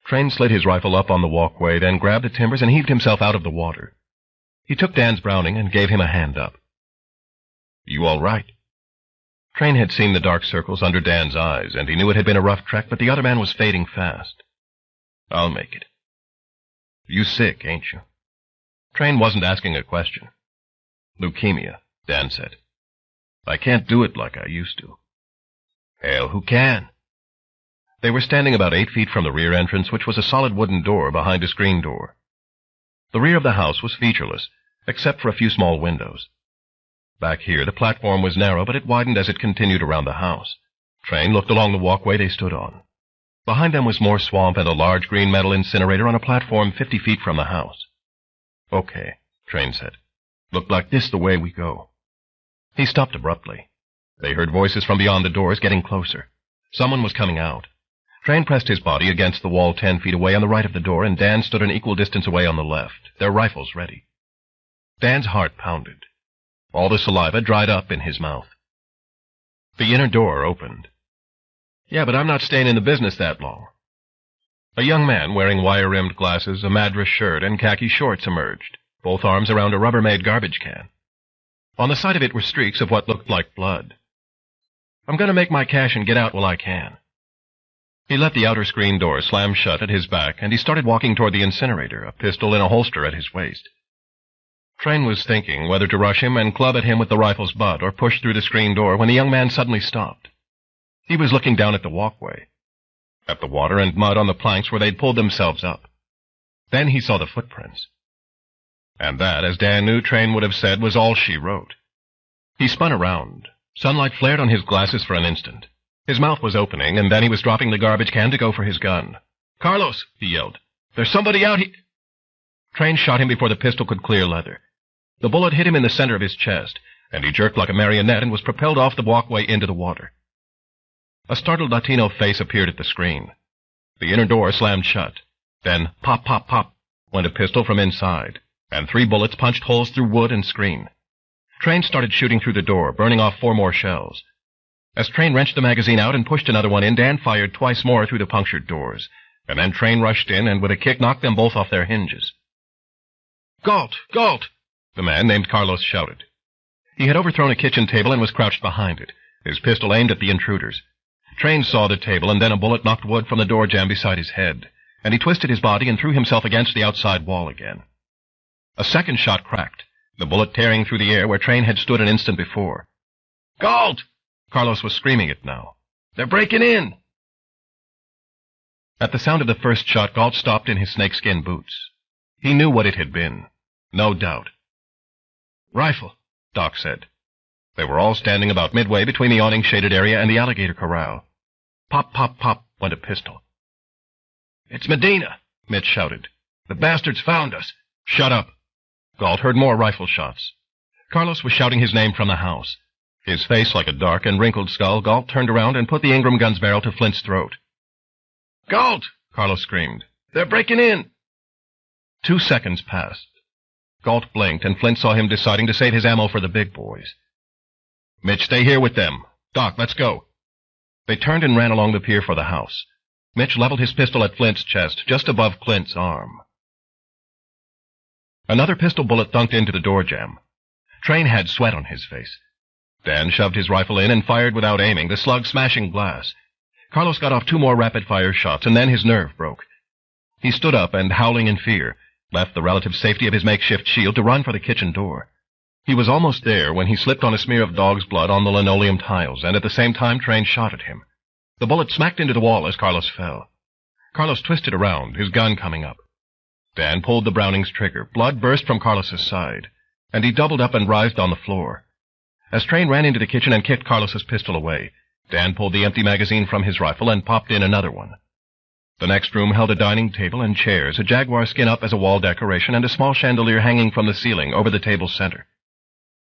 Train slid his rifle up on the walkway, then grabbed the timbers and heaved himself out of the water. He took Dan's Browning and gave him a hand up. You all right? Train had seen the dark circles under Dan's eyes, and he knew it had been a rough trek, but the other man was fading fast. I'll make it. You sick, ain't you? Train wasn't asking a question. Leukemia, Dan said. I can't do it like I used to. Hell, who can? They were standing about 8 feet from the rear entrance, which was a solid wooden door behind a screen door. The rear of the house was featureless, except for a few small windows. Back here, the platform was narrow, but it widened as it continued around the house. Train looked along the walkway they stood on. Behind them was more swamp and a large green metal incinerator on a platform 50 feet from the house. Okay, Train said. Look like this the way we go. He stopped abruptly. They heard voices from beyond the doors getting closer. Someone was coming out. Train pressed his body against the wall 10 feet away on the right of the door, and Dan stood an equal distance away on the left, their rifles ready. Dan's heart pounded. All the saliva dried up in his mouth. The inner door opened. Yeah, but I'm not staying in the business that long. A young man wearing wire-rimmed glasses, a madras shirt, and khaki shorts emerged, both arms around a Rubbermaid garbage can. On the side of it were streaks of what looked like blood. I'm going to make my cash and get out while I can. He let the outer screen door slam shut at his back, and he started walking toward the incinerator, a pistol in a holster at his waist. Train was thinking whether to rush him and club at him with the rifle's butt or push through the screen door when the young man suddenly stopped. He was looking down at the walkway, at the water and mud on the planks where they'd pulled themselves up. Then he saw the footprints. And that, as Dan knew Train would have said, was all she wrote. He spun around. Sunlight flared on his glasses for an instant. His mouth was opening, and then he was dropping the garbage can to go for his gun. Carlos, he yelled. There's somebody out here. Train shot him before the pistol could clear leather. The bullet hit him in the center of his chest, and he jerked like a marionette and was propelled off the walkway into the water. A startled Latino face appeared at the screen. The inner door slammed shut. Then, pop, pop, pop, went a pistol from inside, and 3 bullets punched holes through wood and screen. Train started shooting through the door, burning off 4 more shells. As Train wrenched the magazine out and pushed another one in, Dan fired twice more through the punctured doors, and then Train rushed in and with a kick knocked them both off their hinges. Galt! Galt! The man named Carlos shouted. He had overthrown a kitchen table and was crouched behind it, his pistol aimed at the intruders. Train saw the table, and then a bullet knocked wood from the door jamb beside his head, and he twisted his body and threw himself against the outside wall again. A second shot cracked, the bullet tearing through the air where Train had stood an instant before. Galt! Carlos was screaming it now. They're breaking in! At the sound of the first shot, Galt stopped in his snakeskin boots. He knew what it had been. No doubt. Rifle, Doc said. They were all standing about midway between the awning-shaded area and the alligator corral. Pop, pop, pop went a pistol. It's Medina, Mitch shouted. The bastards found us. Shut up. Galt heard more rifle shots. Carlos was shouting his name from the house. His face like a dark and wrinkled skull, Galt turned around and put the Ingram gun's barrel to Flint's throat. Galt! Carlos screamed. They're breaking in! 2 seconds passed. Galt blinked, and Flint saw him deciding to save his ammo for the big boys. Mitch, stay here with them. Doc, let's go. They turned and ran along the pier for the house. Mitch leveled his pistol at Flint's chest, just above Clint's arm. Another pistol bullet thunked into the door jamb. Train had sweat on his face. Dan shoved his rifle in and fired without aiming, the slug smashing glass. Carlos got off 2 more rapid-fire shots, and then his nerve broke. He stood up and, howling in fear, left the relative safety of his makeshift shield to run for the kitchen door. He was almost there when he slipped on a smear of dog's blood on the linoleum tiles, and at the same time Train shot at him. The bullet smacked into the wall as Carlos fell. Carlos twisted around, his gun coming up. Dan pulled the Browning's trigger. Blood burst from Carlos's side, and he doubled up and writhed on the floor. As Train ran into the kitchen and kicked Carlos's pistol away, Dan pulled the empty magazine from his rifle and popped in another one. The next room held a dining table and chairs, a jaguar skin up as a wall decoration, and a small chandelier hanging from the ceiling over the table's center.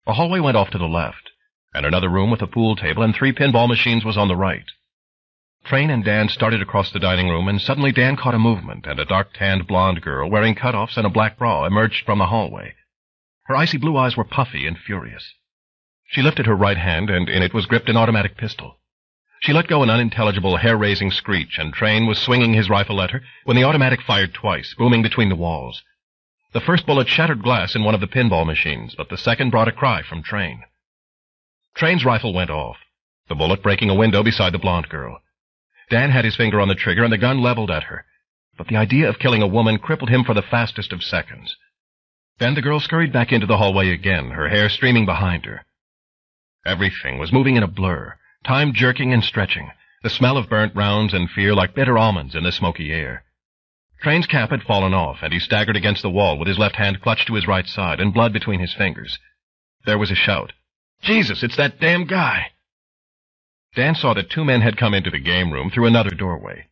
A hallway went off to the left, and another room with a pool table and 3 pinball machines was on the right. Train and Dan started across the dining room, and suddenly Dan caught a movement, and a dark-tanned blonde girl wearing cutoffs and a black bra emerged from the hallway. Her icy blue eyes were puffy and furious. She lifted her right hand, and in it was gripped an automatic pistol. She let go an unintelligible, hair-raising screech, and Train was swinging his rifle at her when the automatic fired twice, booming between the walls. The first bullet shattered glass in one of the pinball machines, but the second brought a cry from Train. Train's rifle went off, the bullet breaking a window beside the blonde girl. Dan had his finger on the trigger and the gun leveled at her, but the idea of killing a woman crippled him for the fastest of seconds. Then the girl scurried back into the hallway again, her hair streaming behind her. Everything was moving in a blur, time jerking and stretching, the smell of burnt rounds and fear like bitter almonds in the smoky air. Train's cap had fallen off, and he staggered against the wall with his left hand clutched to his right side and blood between his fingers. There was a shout. "Jesus, it's that damn guy!" Dan saw that two men had come into the game room through another doorway.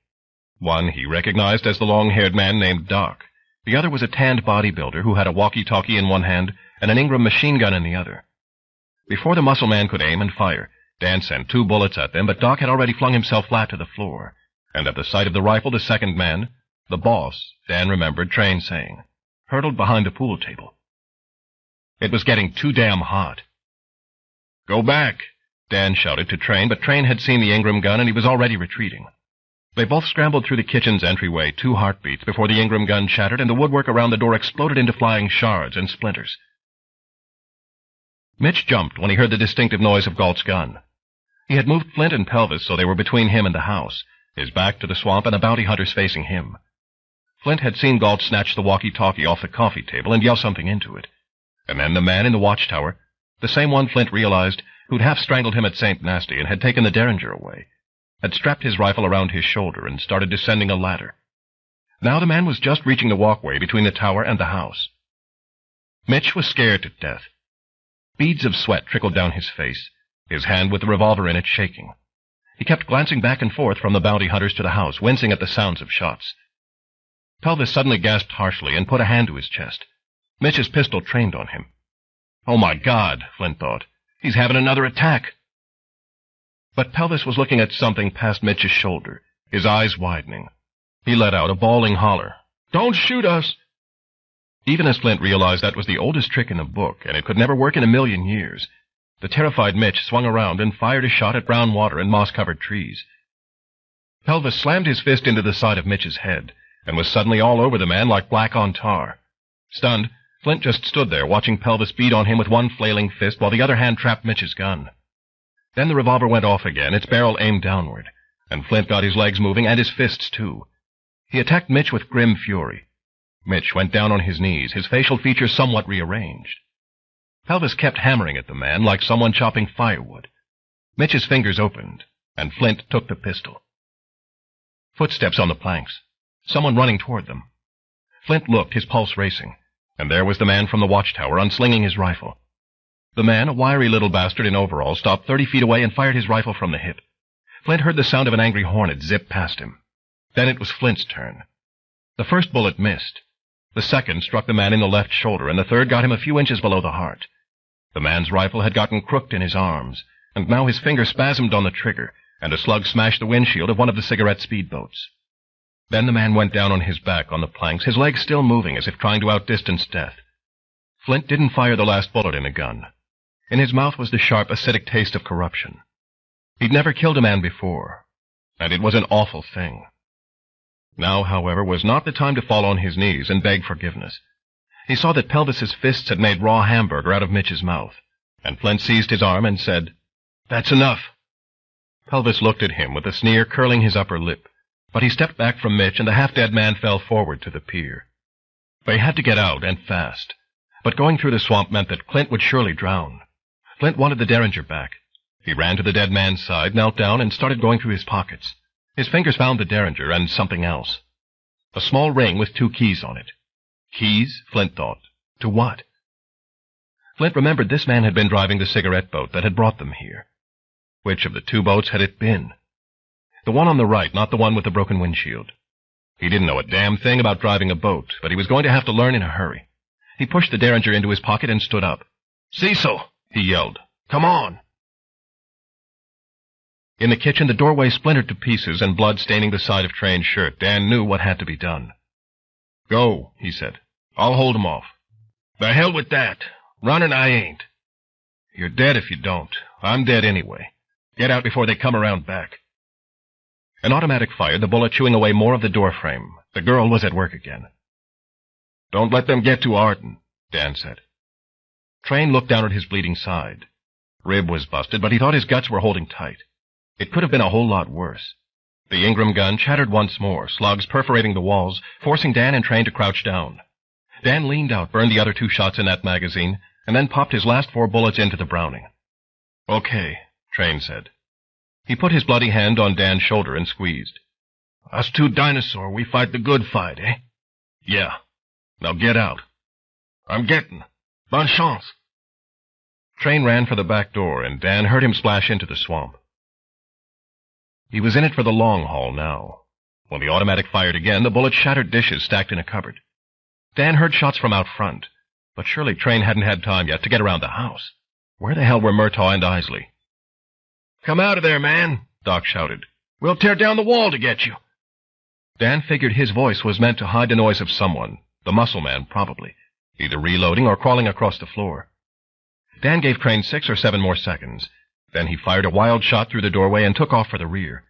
One he recognized as the long-haired man named Doc. The other was a tanned bodybuilder who had a walkie-talkie in one hand and an Ingram machine gun in the other. Before the muscle man could aim and fire, Dan sent 2 bullets at them, but Doc had already flung himself flat to the floor. And at the sight of the rifle, the second man, the boss, Dan remembered Train saying, hurtled behind the pool table. It was getting too damn hot. "Go back," Dan shouted to Train, but Train had seen the Ingram gun and he was already retreating. They both scrambled through the kitchen's entryway 2 heartbeats before the Ingram gun shattered and the woodwork around the door exploded into flying shards and splinters. Mitch jumped when he heard the distinctive noise of Galt's gun. He had moved Flint and Pelvis so they were between him and the house, his back to the swamp and the bounty hunters facing him. Flint had seen Galt snatch the walkie-talkie off the coffee table and yell something into it. And then the man in the watchtower, the same one Flint realized, who'd half-strangled him at St. Nasty and had taken the Derringer away, had strapped his rifle around his shoulder and started descending a ladder. Now the man was just reaching the walkway between the tower and the house. Mitch was scared to death. Beads of sweat trickled down his face, his hand with the revolver in it shaking. He kept glancing back and forth from the bounty hunters to the house, wincing at the sounds of shots. Pelvis suddenly gasped harshly and put a hand to his chest. Mitch's pistol trained on him. "Oh, my God," Flint thought. "He's having another attack." But Pelvis was looking at something past Mitch's shoulder, his eyes widening. He let out a bawling holler. "Don't shoot us!" Even as Flint realized that was the oldest trick in the book, and it could never work in a million years, the terrified Mitch swung around and fired a shot at brown water and moss-covered trees. Pelvis slammed his fist into the side of Mitch's head, and was suddenly all over the man like black on tar. Stunned, Flint just stood there watching Pelvis beat on him with one flailing fist while the other hand trapped Mitch's gun. Then the revolver went off again, its barrel aimed downward, and Flint got his legs moving and his fists too. He attacked Mitch with grim fury. Mitch went down on his knees, his facial features somewhat rearranged. Pelvis kept hammering at the man like someone chopping firewood. Mitch's fingers opened, and Flint took the pistol. Footsteps on the planks. Someone running toward them. Flint looked, his pulse racing, and there was the man from the watchtower unslinging his rifle. The man, a wiry little bastard in overalls, stopped 30 feet away and fired his rifle from the hip. Flint heard the sound of an angry hornet zip past him. Then it was Flint's turn. The first bullet missed. The second struck the man in the left shoulder, and the third got him a few inches below the heart. The man's rifle had gotten crooked in his arms, and now his finger spasmed on the trigger, and a slug smashed the windshield of one of the cigarette speedboats. Then the man went down on his back on the planks, his legs still moving as if trying to outdistance death. Flint didn't fire the last bullet in the gun. In his mouth was the sharp, acidic taste of corruption. He'd never killed a man before, and it was an awful thing. Now, however, was not the time to fall on his knees and beg forgiveness. He saw that Pelvis's fists had made raw hamburger out of Mitch's mouth, and Flint seized his arm and said, "That's enough." Pelvis looked at him with a sneer curling his upper lip, but he stepped back from Mitch and the half-dead man fell forward to the pier. They had to get out, and fast, but going through the swamp meant that Clint would surely drown. Flint wanted the Derringer back. He ran to the dead man's side, knelt down, and started going through his pockets. His fingers found the Derringer and something else. A small ring with 2 keys on it. Keys, Flint thought. To what? Flint remembered this man had been driving the cigarette boat that had brought them here. Which of the 2 boats had it been? The one on the right, not the one with the broken windshield. He didn't know a damn thing about driving a boat, but he was going to have to learn in a hurry. He pushed the Derringer into his pocket and stood up. "Cecil!" he yelled. "Come on!" In the kitchen, the doorway splintered to pieces and blood staining the side of Train's shirt. Dan knew what had to be done. "Go," he said. "I'll hold 'em off." "The hell with that. Running I ain't." "You're dead if you don't. I'm dead anyway. Get out before they come around back." An automatic fired, the bullet chewing away more of the doorframe. The girl was at work again. "Don't let them get to Arden," Dan said. Train looked down at his bleeding side. Rib was busted, but he thought his guts were holding tight. It could have been a whole lot worse. The Ingram gun chattered once more, slugs perforating the walls, forcing Dan and Train to crouch down. Dan leaned out, burned the other 2 shots in that magazine, and then popped his last 4 bullets into the Browning. "Okay," Train said. He put his bloody hand on Dan's shoulder and squeezed. "Us 2 dinosaur, we fight the good fight, eh?" "Yeah. Now get out." "I'm getting. Bonne chance." Train ran for the back door, and Dan heard him splash into the swamp. He was in it for the long haul now. When the automatic fired again, the bullet shattered dishes stacked in a cupboard. Dan heard shots from out front, but surely Train hadn't had time yet to get around the house. Where the hell were Murtaugh and Isley? "Come out of there, man," Doc shouted. "We'll tear down the wall to get you." Dan figured his voice was meant to hide the noise of someone, the muscle man probably, either reloading or crawling across the floor. Dan gave Train 6 or 7 more seconds. Then he fired a wild shot through the doorway and took off for the rear.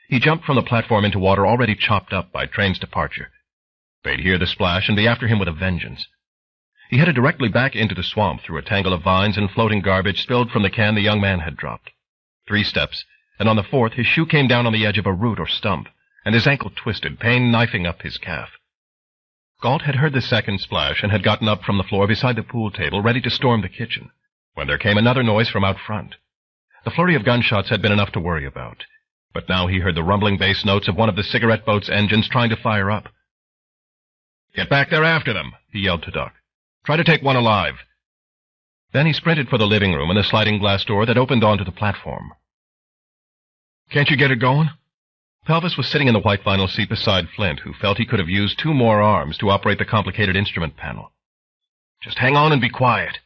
He jumped from the platform into water already chopped up by Train's departure. They'd hear the splash and be after him with a vengeance. He headed directly back into the swamp through a tangle of vines and floating garbage spilled from the can the young man had dropped. 3 steps, and on the 4th his shoe came down on the edge of a root or stump, and his ankle twisted, pain knifing up his calf. Galt had heard the second splash and had gotten up from the floor beside the pool table, ready to storm the kitchen, when there came another noise from out front. The flurry of gunshots had been enough to worry about, but now he heard the rumbling bass notes of one of the cigarette boat's engines trying to fire up. "Get back there after them," he yelled to Doc. "Try to take one alive." Then he sprinted for the living room and the sliding glass door that opened onto the platform. "Can't you get it going?" Pelvis was sitting in the white vinyl seat beside Flint, who felt he could have used 2 more arms to operate the complicated instrument panel. "Just hang on and be quiet."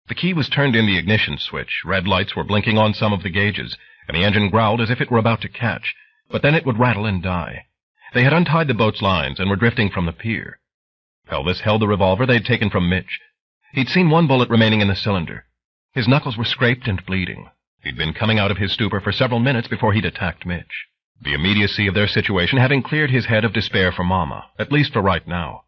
The key was turned in the ignition switch, red lights were blinking on some of the gauges, and the engine growled as if it were about to catch, but then it would rattle and die. They had untied the boat's lines and were drifting from the pier. Pelvis held the revolver they'd taken from Mitch. He'd seen 1 bullet remaining in the cylinder. His knuckles were scraped and bleeding. He'd been coming out of his stupor for several minutes before he'd attacked Mitch, the immediacy of their situation having cleared his head of despair for Mama, at least for right now.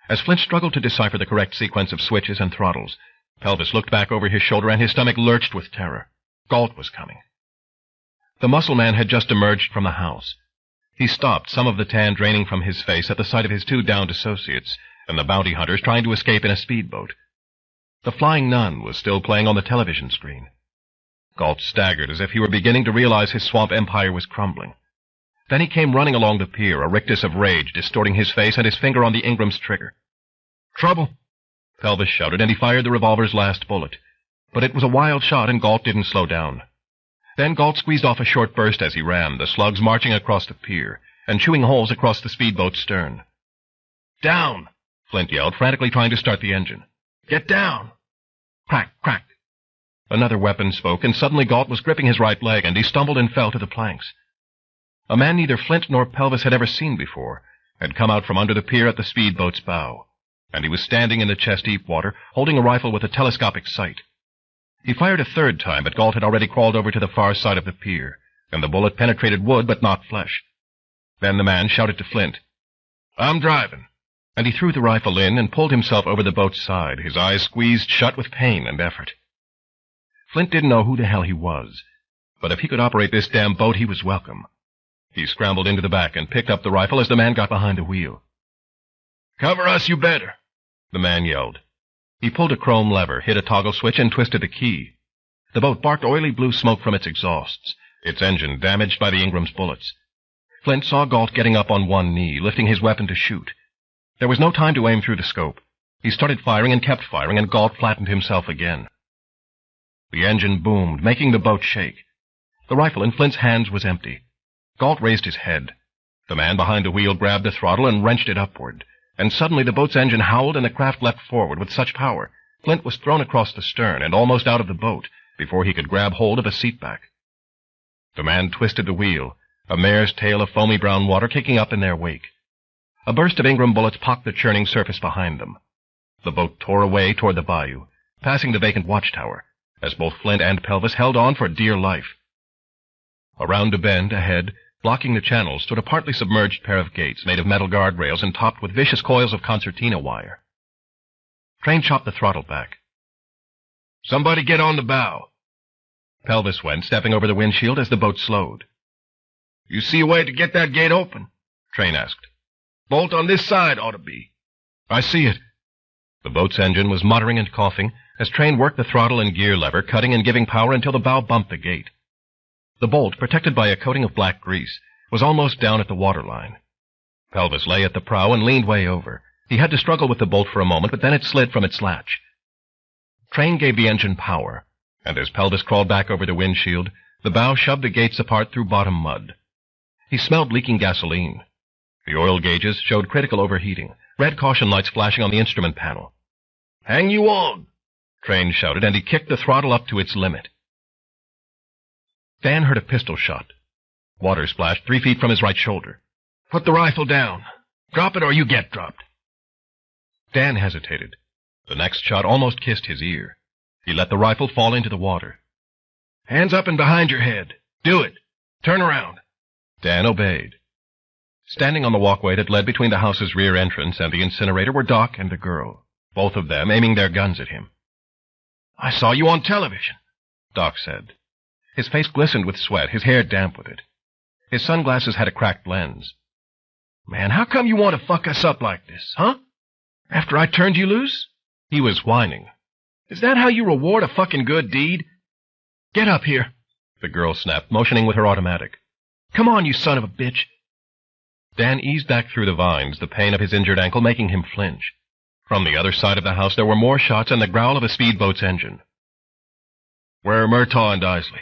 As Flint struggled to decipher the correct sequence of switches and throttles, Pelvis looked back over his shoulder and his stomach lurched with terror. Galt was coming. The muscle man had just emerged from the house. He stopped, some of the tan draining from his face at the sight of his 2 downed associates and the bounty hunters trying to escape in a speedboat. The Flying Nun was still playing on the television screen. Galt staggered as if he were beginning to realize his swamp empire was crumbling. Then he came running along the pier, a rictus of rage distorting his face and his finger on the Ingram's trigger. "Trouble!" Pelvis shouted, and he fired the revolver's last bullet. But it was a wild shot, and Galt didn't slow down. Then Galt squeezed off a short burst as he ran, the slugs marching across the pier and chewing holes across the speedboat's stern. "Down!" Flint yelled, frantically trying to start the engine. "Get down!" Crack, crack. Another weapon spoke, and suddenly Galt was gripping his right leg, and he stumbled and fell to the planks. A man neither Flint nor Pelvis had ever seen before had come out from under the pier at the speedboat's bow, and he was standing in the chest-deep water, holding a rifle with a telescopic sight. He fired a 3rd time, but Galt had already crawled over to the far side of the pier, and the bullet penetrated wood but not flesh. Then the man shouted to Flint, "I'm driving," and he threw the rifle in and pulled himself over the boat's side, his eyes squeezed shut with pain and effort. Flint didn't know who the hell he was, but if he could operate this damn boat, he was welcome. He scrambled into the back and picked up the rifle as the man got behind the wheel. "Cover us, you better," the man yelled. He pulled a chrome lever, hit a toggle switch, and twisted the key. The boat barked oily blue smoke from its exhausts, its engine damaged by the Ingram's bullets. Flint saw Galt getting up on one knee, lifting his weapon to shoot. There was no time to aim through the scope. He started firing and kept firing, and Galt flattened himself again. The engine boomed, making the boat shake. The rifle in Flint's hands was empty. Galt raised his head. The man behind the wheel grabbed the throttle and wrenched it upward, and suddenly the boat's engine howled and the craft leapt forward with such power. Flint was thrown across the stern and almost out of the boat before he could grab hold of a seat back. The man twisted the wheel, a mare's tail of foamy brown water kicking up in their wake. A burst of Ingram bullets pocked the churning surface behind them. The boat tore away toward the bayou, passing the vacant watchtower, as both Flint and Pelvis held on for dear life. Around a bend ahead, blocking the channel, stood a partly submerged pair of gates made of metal guardrails and topped with vicious coils of concertina wire. Train chopped the throttle back. "Somebody get on the bow." Pelvis went, stepping over the windshield as the boat slowed. "You see a way to get that gate open?" Train asked. "Bolt on this side ought to be." "I see it." The boat's engine was muttering and coughing as Train worked the throttle and gear lever, cutting and giving power until the bow bumped the gate. The bolt, protected by a coating of black grease, was almost down at the waterline. Pelvis lay at the prow and leaned way over. He had to struggle with the bolt for a moment, but then it slid from its latch. Train gave the engine power, and as Pelvis crawled back over the windshield, the bow shoved the gates apart through bottom mud. He smelled leaking gasoline. The oil gauges showed critical overheating, red caution lights flashing on the instrument panel. "Hang you on!" Train shouted, and he kicked the throttle up to its limit. Dan heard a pistol shot. Water splashed 3 feet from his right shoulder. "Put the rifle down. Drop it or you get dropped." Dan hesitated. The next shot almost kissed his ear. He let the rifle fall into the water. "Hands up and behind your head. Do it. Turn around." Dan obeyed. Standing on the walkway that led between the house's rear entrance and the incinerator were Doc and the girl, both of them aiming their guns at him. "I saw you on television," Doc said. His face glistened with sweat, his hair damp with it. His sunglasses had a cracked lens. "Man, how come you want to fuck us up like this, huh? After I turned you loose?" He was whining. "Is that how you reward a fucking good deed?" "Get up here," the girl snapped, motioning with her automatic. "Come on, you son of a bitch." Dan eased back through the vines, the pain of his injured ankle making him flinch. From the other side of the house there were more shots and the growl of a speedboat's engine. "Where are Murtaugh and Isley?"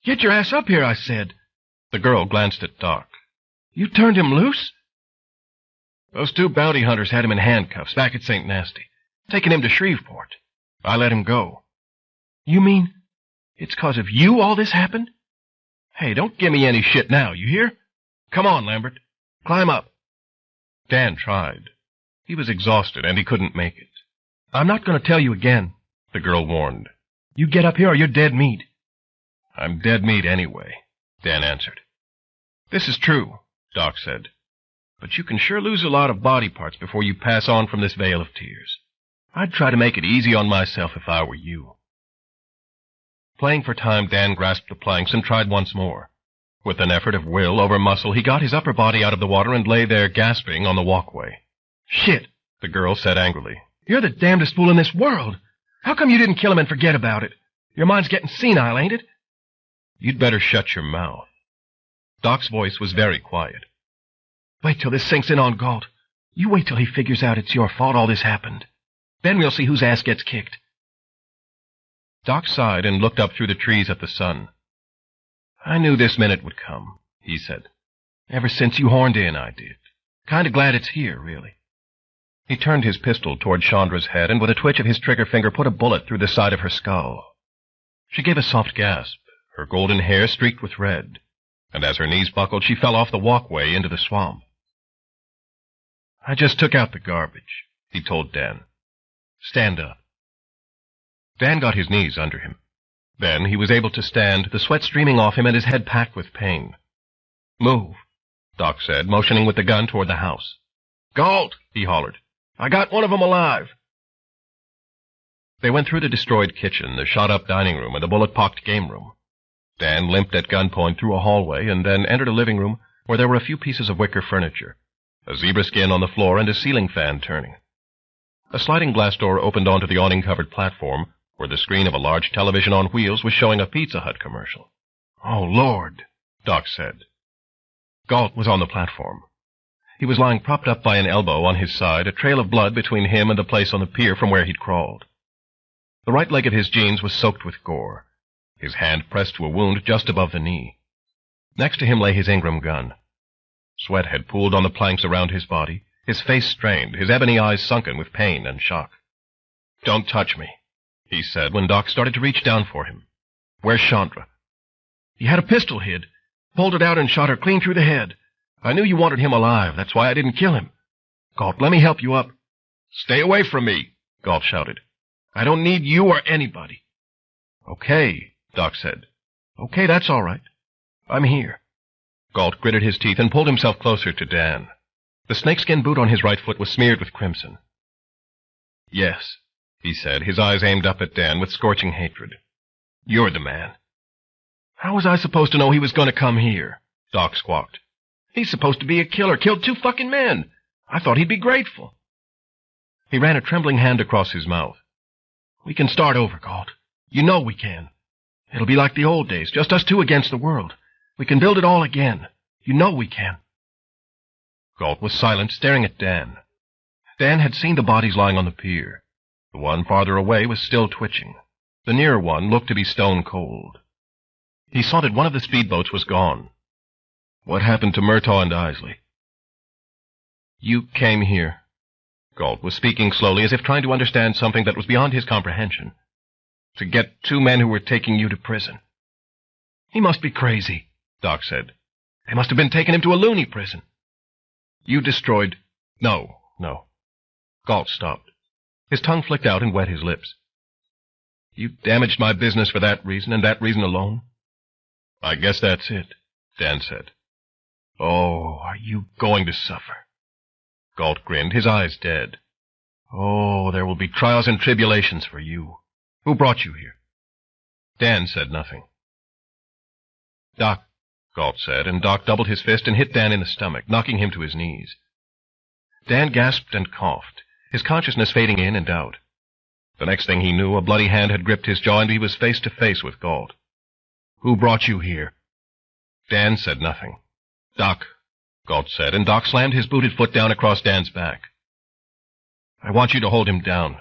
"Get your ass up here, I said." The girl glanced at Doc. "You turned him loose?" "Those 2 bounty hunters had him in handcuffs back at St. Nasty, taking him to Shreveport. I let him go." "You mean it's 'cause of you all this happened?" "Hey, don't give me any shit now, you hear? Come on, Lambert. Climb up." Dan tried. He was exhausted, and he couldn't make it. "I'm not going to tell you again," the girl warned. "You get up here or you're dead meat." "I'm dead meat anyway," Dan answered. "This is true," Doc said. "But you can sure lose a lot of body parts before you pass on from this vale of tears. I'd try to make it easy on myself if I were you." Playing for time, Dan grasped the planks and tried once more. With an effort of will over muscle, he got his upper body out of the water and lay there gasping on the walkway. "Shit," the girl said angrily. "You're the damnedest fool in this world. How come you didn't kill him and forget about it? Your mind's getting senile, ain't it?" "You'd better shut your mouth." Doc's voice was very quiet. "Wait till this sinks in on Galt. You wait till he figures out it's your fault all this happened. Then we'll see whose ass gets kicked." Doc sighed and looked up through the trees at the sun. "I knew this minute would come," he said. "Ever since you horned in, I did. Kind of glad it's here, really." He turned his pistol toward Chandra's head and with a twitch of his trigger finger put a bullet through the side of her skull. She gave a soft gasp, her golden hair streaked with red, and as her knees buckled, she fell off the walkway into the swamp. "I just took out the garbage," he told Dan. "Stand up." Dan got his knees under him. Then he was able to stand, the sweat streaming off him and his head packed with pain. "Move," Doc said, motioning with the gun toward the house. "Galt," he hollered. "I got one of them alive." They went through the destroyed kitchen, the shot-up dining room, and the bullet-pocked game room. Dan limped at gunpoint through a hallway and then entered a living room where there were a few pieces of wicker furniture, a zebra skin on the floor, and a ceiling fan turning. A sliding glass door opened onto the awning-covered platform where the screen of a large television on wheels was showing a Pizza Hut commercial. "Oh, Lord," Doc said. Galt was on the platform. He was lying propped up by an elbow on his side, a trail of blood between him and the place on the pier from where he'd crawled. The right leg of his jeans was soaked with gore, his hand pressed to a wound just above the knee. Next to him lay his Ingram gun. Sweat had pooled on the planks around his body, his face strained, his ebony eyes sunken with pain and shock. "Don't touch me," he said when Doc started to reach down for him. "Where's Chandra?" He had a pistol hid. Pulled it out and shot her clean through the head. I knew you wanted him alive. That's why I didn't kill him. Galt, let me help you up. Stay away from me, Galt shouted. I don't need you or anybody. Okay, Doc said. Okay, that's all right. I'm here. Galt gritted his teeth and pulled himself closer to Dan. The snakeskin boot on his right foot was smeared with crimson. Yes, he said, his eyes aimed up at Dan with scorching hatred. You're the man. How was I supposed to know he was going to come here? Doc squawked. He's supposed to be a killer, killed 2 fucking men. I thought he'd be grateful. He ran a trembling hand across his mouth. We can start over, Galt. You know we can. It'll be like the old days, just us 2 against the world. We can build it all again. You know we can. Galt was silent, staring at Dan. Dan had seen the bodies lying on the pier. The one farther away was still twitching. The nearer one looked to be stone cold. He saw that one of the speedboats was gone. What happened to Murtaugh and Isley? You came here. Galt was speaking slowly, as if trying to understand something that was beyond his comprehension. To get 2 men who were taking you to prison. He must be crazy, Doc said. They must have been taking him to a loony prison. You destroyed... No. Galt stopped. His tongue flicked out and wet his lips. You damaged my business for that reason, and that reason alone? I guess that's it, Dan said. Oh, are you going to suffer? Galt grinned, his eyes dead. Oh, there will be trials and tribulations for you. Who brought you here? Dan said nothing. Doc, Galt said, and Doc doubled his fist and hit Dan in the stomach, knocking him to his knees. Dan gasped and coughed, his consciousness fading in and out. The next thing he knew, a bloody hand had gripped his jaw, and he was face to face with Galt. Who brought you here? Dan said nothing. Doc, Galt said, and Doc slammed his booted foot down across Dan's back. I want you to hold him down,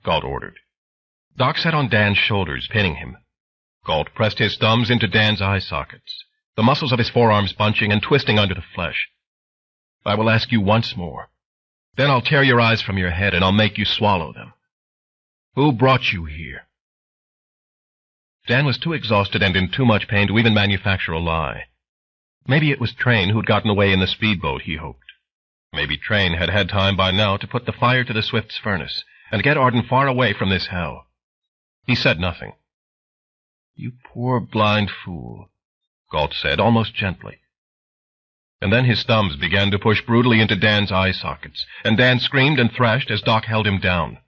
Galt ordered. Doc sat on Dan's shoulders, pinning him. Galt pressed his thumbs into Dan's eye sockets, the muscles of his forearms bunching and twisting under the flesh. I will ask you once more. Then I'll tear your eyes from your head, and I'll make you swallow them. Who brought you here? Dan was too exhausted and in too much pain to even manufacture a lie. Maybe it was Train who'd gotten away in the speedboat, he hoped. Maybe Train had had time by now to put the fire to the Swift's furnace and get Arden far away from this hell. He said nothing. You poor blind fool, Galt said, almost gently. And then his thumbs began to push brutally into Dan's eye sockets, and Dan screamed and thrashed as Doc held him down.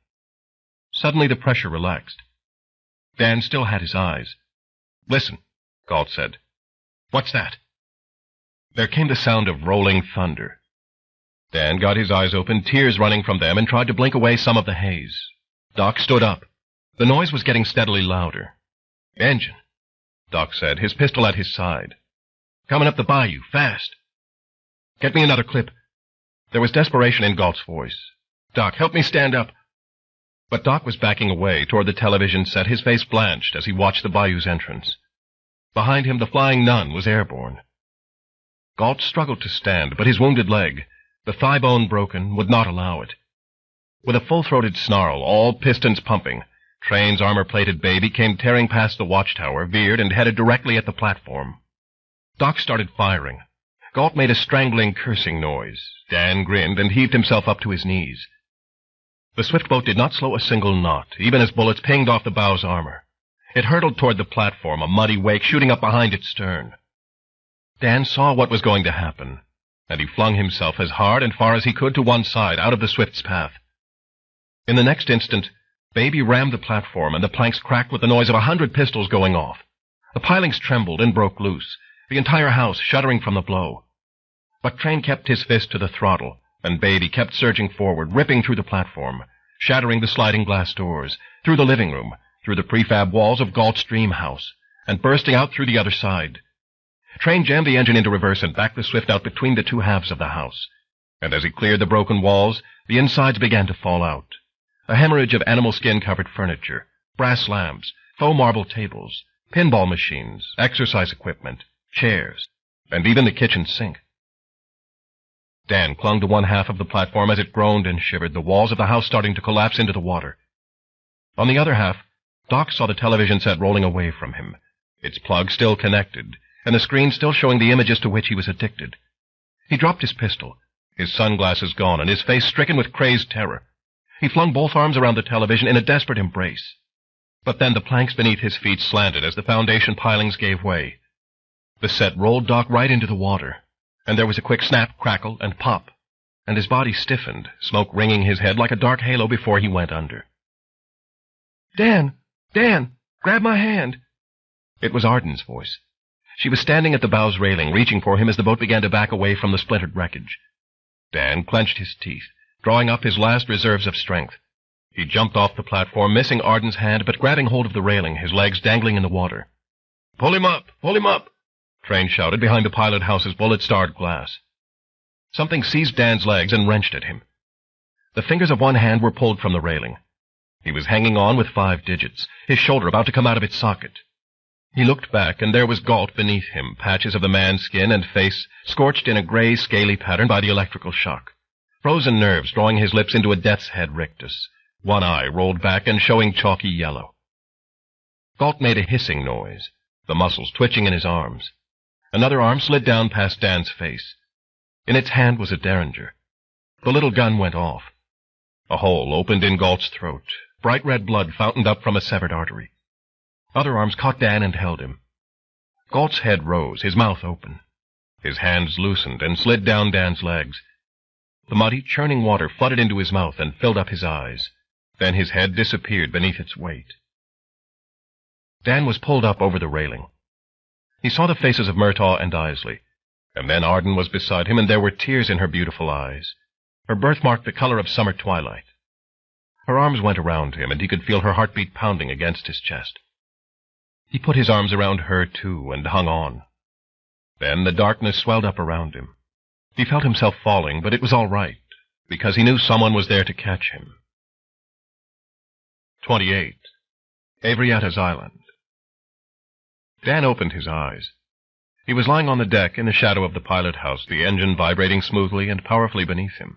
Suddenly the pressure relaxed. Dan still had his eyes. Listen, Galt said. What's that? There came the sound of rolling thunder. Dan got his eyes open, tears running from them, and tried to blink away some of the haze. Doc stood up. The noise was getting steadily louder. Engine, Doc said, his pistol at his side. Coming up the bayou, fast. Get me another clip. There was desperation in Galt's voice. Doc, help me stand up. But Doc was backing away toward the television set, his face blanched as he watched the bayou's entrance. Behind him, the flying nun was airborne. Galt struggled to stand, but his wounded leg, the thigh bone broken, would not allow it. With a full-throated snarl, all pistons pumping, Train's armor-plated baby came tearing past the watchtower, veered, and headed directly at the platform. Doc started firing. Galt made a strangling, cursing noise. Dan grinned and heaved himself up to his knees. The swift boat did not slow a single knot, even as bullets pinged off the bow's armor. It hurtled toward the platform, a muddy wake shooting up behind its stern. Dan saw what was going to happen, and he flung himself as hard and far as he could to one side, out of the Swift's path. In the next instant, Baby rammed the platform, and the planks cracked with the noise of 100 pistols going off. The pilings trembled and broke loose, the entire house shuddering from the blow. But Train kept his fist to the throttle, and Baby kept surging forward, ripping through the platform, shattering the sliding glass doors, through the living room, through the prefab walls of Galt's dream house, and bursting out through the other side. Train jammed the engine into reverse and backed the Swift out between the two halves of the house. And as he cleared the broken walls, the insides began to fall out. A hemorrhage of animal skin-covered furniture, brass lamps, faux marble tables, pinball machines, exercise equipment, chairs, and even the kitchen sink. Dan clung to one half of the platform as it groaned and shivered, the walls of the house starting to collapse into the water. On the other half, Doc saw the television set rolling away from him, its plug still connected, and the screen still showing the images to which he was addicted. He dropped his pistol, his sunglasses gone, and his face stricken with crazed terror. He flung both arms around the television in a desperate embrace. But then the planks beneath his feet slanted as the foundation pilings gave way. The set rolled Doc right into the water, and there was a quick snap, crackle, and pop, and his body stiffened, smoke ringing his head like a dark halo before he went under. "Dan! Dan! Grab my hand!" It was Arden's voice. She was standing at the bow's railing, reaching for him as the boat began to back away from the splintered wreckage. Dan clenched his teeth, drawing up his last reserves of strength. He jumped off the platform, missing Arden's hand, but grabbing hold of the railing, his legs dangling in the water. "Pull him up! Pull him up!" Train shouted behind the pilot house's bullet-starred glass. Something seized Dan's legs and wrenched at him. The fingers of one hand were pulled from the railing. He was hanging on with 5 digits, his shoulder about to come out of its socket. He looked back, and there was Galt beneath him, patches of the man's skin and face scorched in a gray, scaly pattern by the electrical shock, frozen nerves drawing his lips into a death's head rictus, one eye rolled back and showing chalky yellow. Galt made a hissing noise, the muscles twitching in his arms. Another arm slid down past Dan's face. In its hand was a derringer. The little gun went off. A hole opened in Galt's throat. Bright red blood fountained up from a severed artery. Other arms caught Dan and held him. Galt's head rose, his mouth open. His hands loosened and slid down Dan's legs. The muddy, churning water flooded into his mouth and filled up his eyes. Then his head disappeared beneath its weight. Dan was pulled up over the railing. He saw the faces of Murtaugh and Isley, and then Arden was beside him, and there were tears in her beautiful eyes, her birthmark the color of summer twilight. Her arms went around him, and he could feel her heartbeat pounding against his chest. He put his arms around her, too, and hung on. Then the darkness swelled up around him. He felt himself falling, but it was all right, because he knew someone was there to catch him. 28. Avrietta's Island. Dan opened his eyes. He was lying on the deck in the shadow of the pilot house, the engine vibrating smoothly and powerfully beneath him,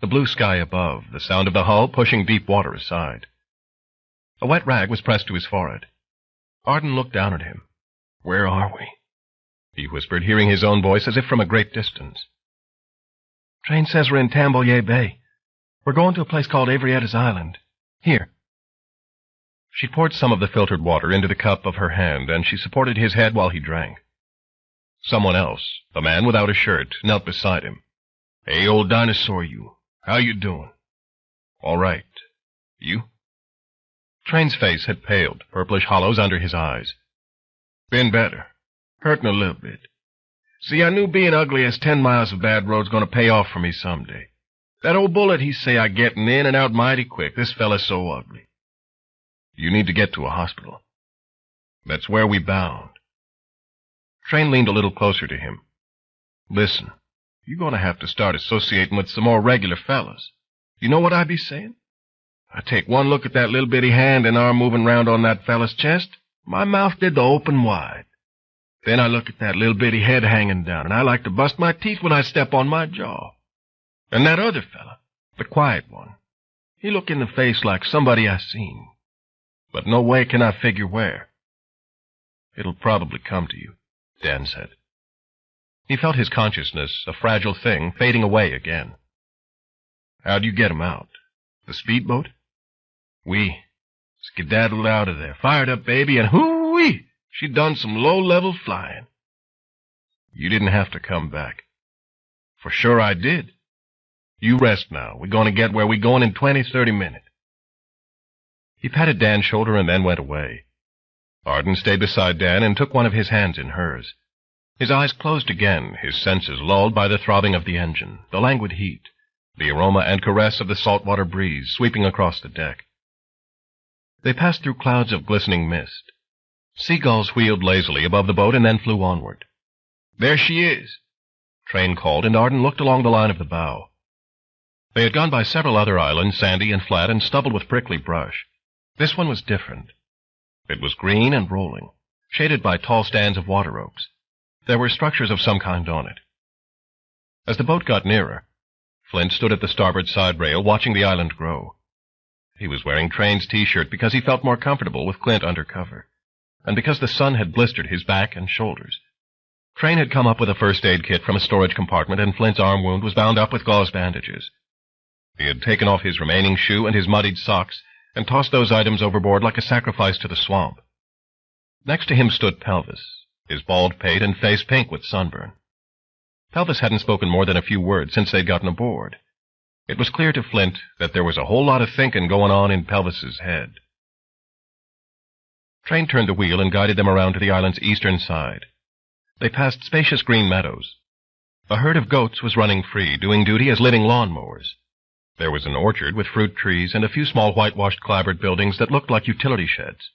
the blue sky above, the sound of the hull pushing deep water aside. A wet rag was pressed to his forehead. Arden looked down at him. "Where are we?" he whispered, hearing his own voice as if from a great distance. "Train says we're in Tambolier Bay. We're going to a place called Avrietta's Island. Here." She poured some of the filtered water into the cup of her hand, and she supported his head while he drank. Someone else, a man without a shirt, knelt beside him. "Hey, old dinosaur, you. How you doing?" "All right. You?" Train's face had paled, purplish hollows under his eyes. "Been better. Hurting a little bit. See, I knew being ugly as 10 miles of bad road's going to pay off for me someday. That old bullet, he say I getting in and out mighty quick. This fella's so ugly." "You need to get to a hospital." "That's where we bound." Train leaned a little closer to him. "Listen, you're going to have to start associating with some more regular fellas. You know what I be saying? I take one look at that little bitty hand and arm moving round on that fella's chest, my mouth did the open wide. Then I look at that little bitty head hanging down, and I like to bust my teeth when I step on my jaw. And that other fella, the quiet one, he look in the face like somebody I seen. But no way can I figure where." "It'll probably come to you," Dan said. He felt his consciousness, a fragile thing, fading away again. "How'd you get him out? The speedboat?" "We skedaddled out of there, fired up baby, and hoo-wee! She done some low-level flying." "You didn't have to come back." "For sure I did. You rest now. We're going to get where we're going in 20-30 minutes. He patted Dan's shoulder and then went away. Arden stayed beside Dan and took one of his hands in hers. His eyes closed again, his senses lulled by the throbbing of the engine, the languid heat, the aroma and caress of the saltwater breeze sweeping across the deck. They passed through clouds of glistening mist. Seagulls wheeled lazily above the boat and then flew onward. "There she is," Train called, and Arden looked along the line of the bow. They had gone by several other islands, sandy and flat and stubbled with prickly brush. This one was different. It was green and rolling, shaded by tall stands of water oaks. There were structures of some kind on it. As the boat got nearer, Flint stood at the starboard side rail watching the island grow. He was wearing Train's T-shirt because he felt more comfortable with Clint under cover. and because the sun had blistered his back and shoulders. Train had come up with a first aid kit from a storage compartment, and Flint's arm wound was bound up with gauze bandages. He had taken off his remaining shoe and his muddied socks and tossed those items overboard like a sacrifice to the swamp. Next to him stood Pelvis, his bald pate and face pink with sunburn. Pelvis hadn't spoken more than a few words since they'd gotten aboard. It was clear to Flint that there was a whole lot of thinking going on in Pelvis's head. Train turned the wheel and guided them around to the island's eastern side. They passed spacious green meadows. A herd of goats was running free, doing duty as living lawn-mowers. There was an orchard with fruit trees and a few small whitewashed clapboard buildings that looked like utility sheds.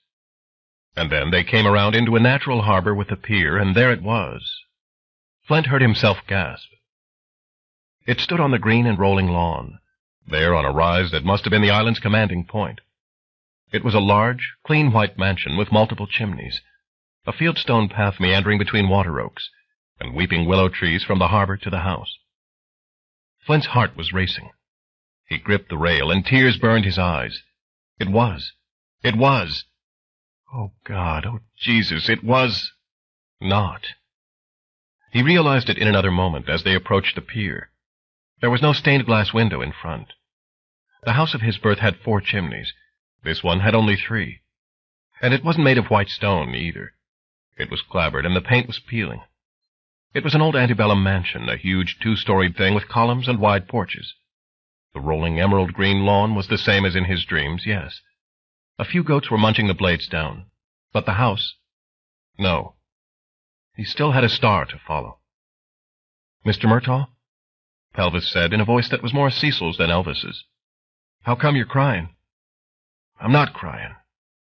And then they came around into a natural harbor with a pier, and there it was. Flint heard himself gasp. It stood on the green and rolling lawn, there on a rise that must have been the island's commanding point. It was a large, clean white mansion with multiple chimneys, a fieldstone path meandering between water oaks, and weeping willow trees from the harbor to the house. Flint's heart was racing. He gripped the rail, and tears burned his eyes. It was. Oh, God, oh, Jesus, it was not. He realized it in another moment as they approached the pier. There was no stained glass window in front. The house of his birth had 4 chimneys. This one had only 3. And it wasn't made of white stone, either. It was clapboard, and the paint was peeling. It was an old antebellum mansion, a huge 2-storied thing with columns and wide porches. The rolling emerald green lawn was the same as in his dreams, yes. A few goats were munching the blades down. But the house? No. He still had a star to follow. Mr. Murtaugh? Pelvis said in a voice that was more Cecil's than Elvis's. How come you're crying? I'm not crying.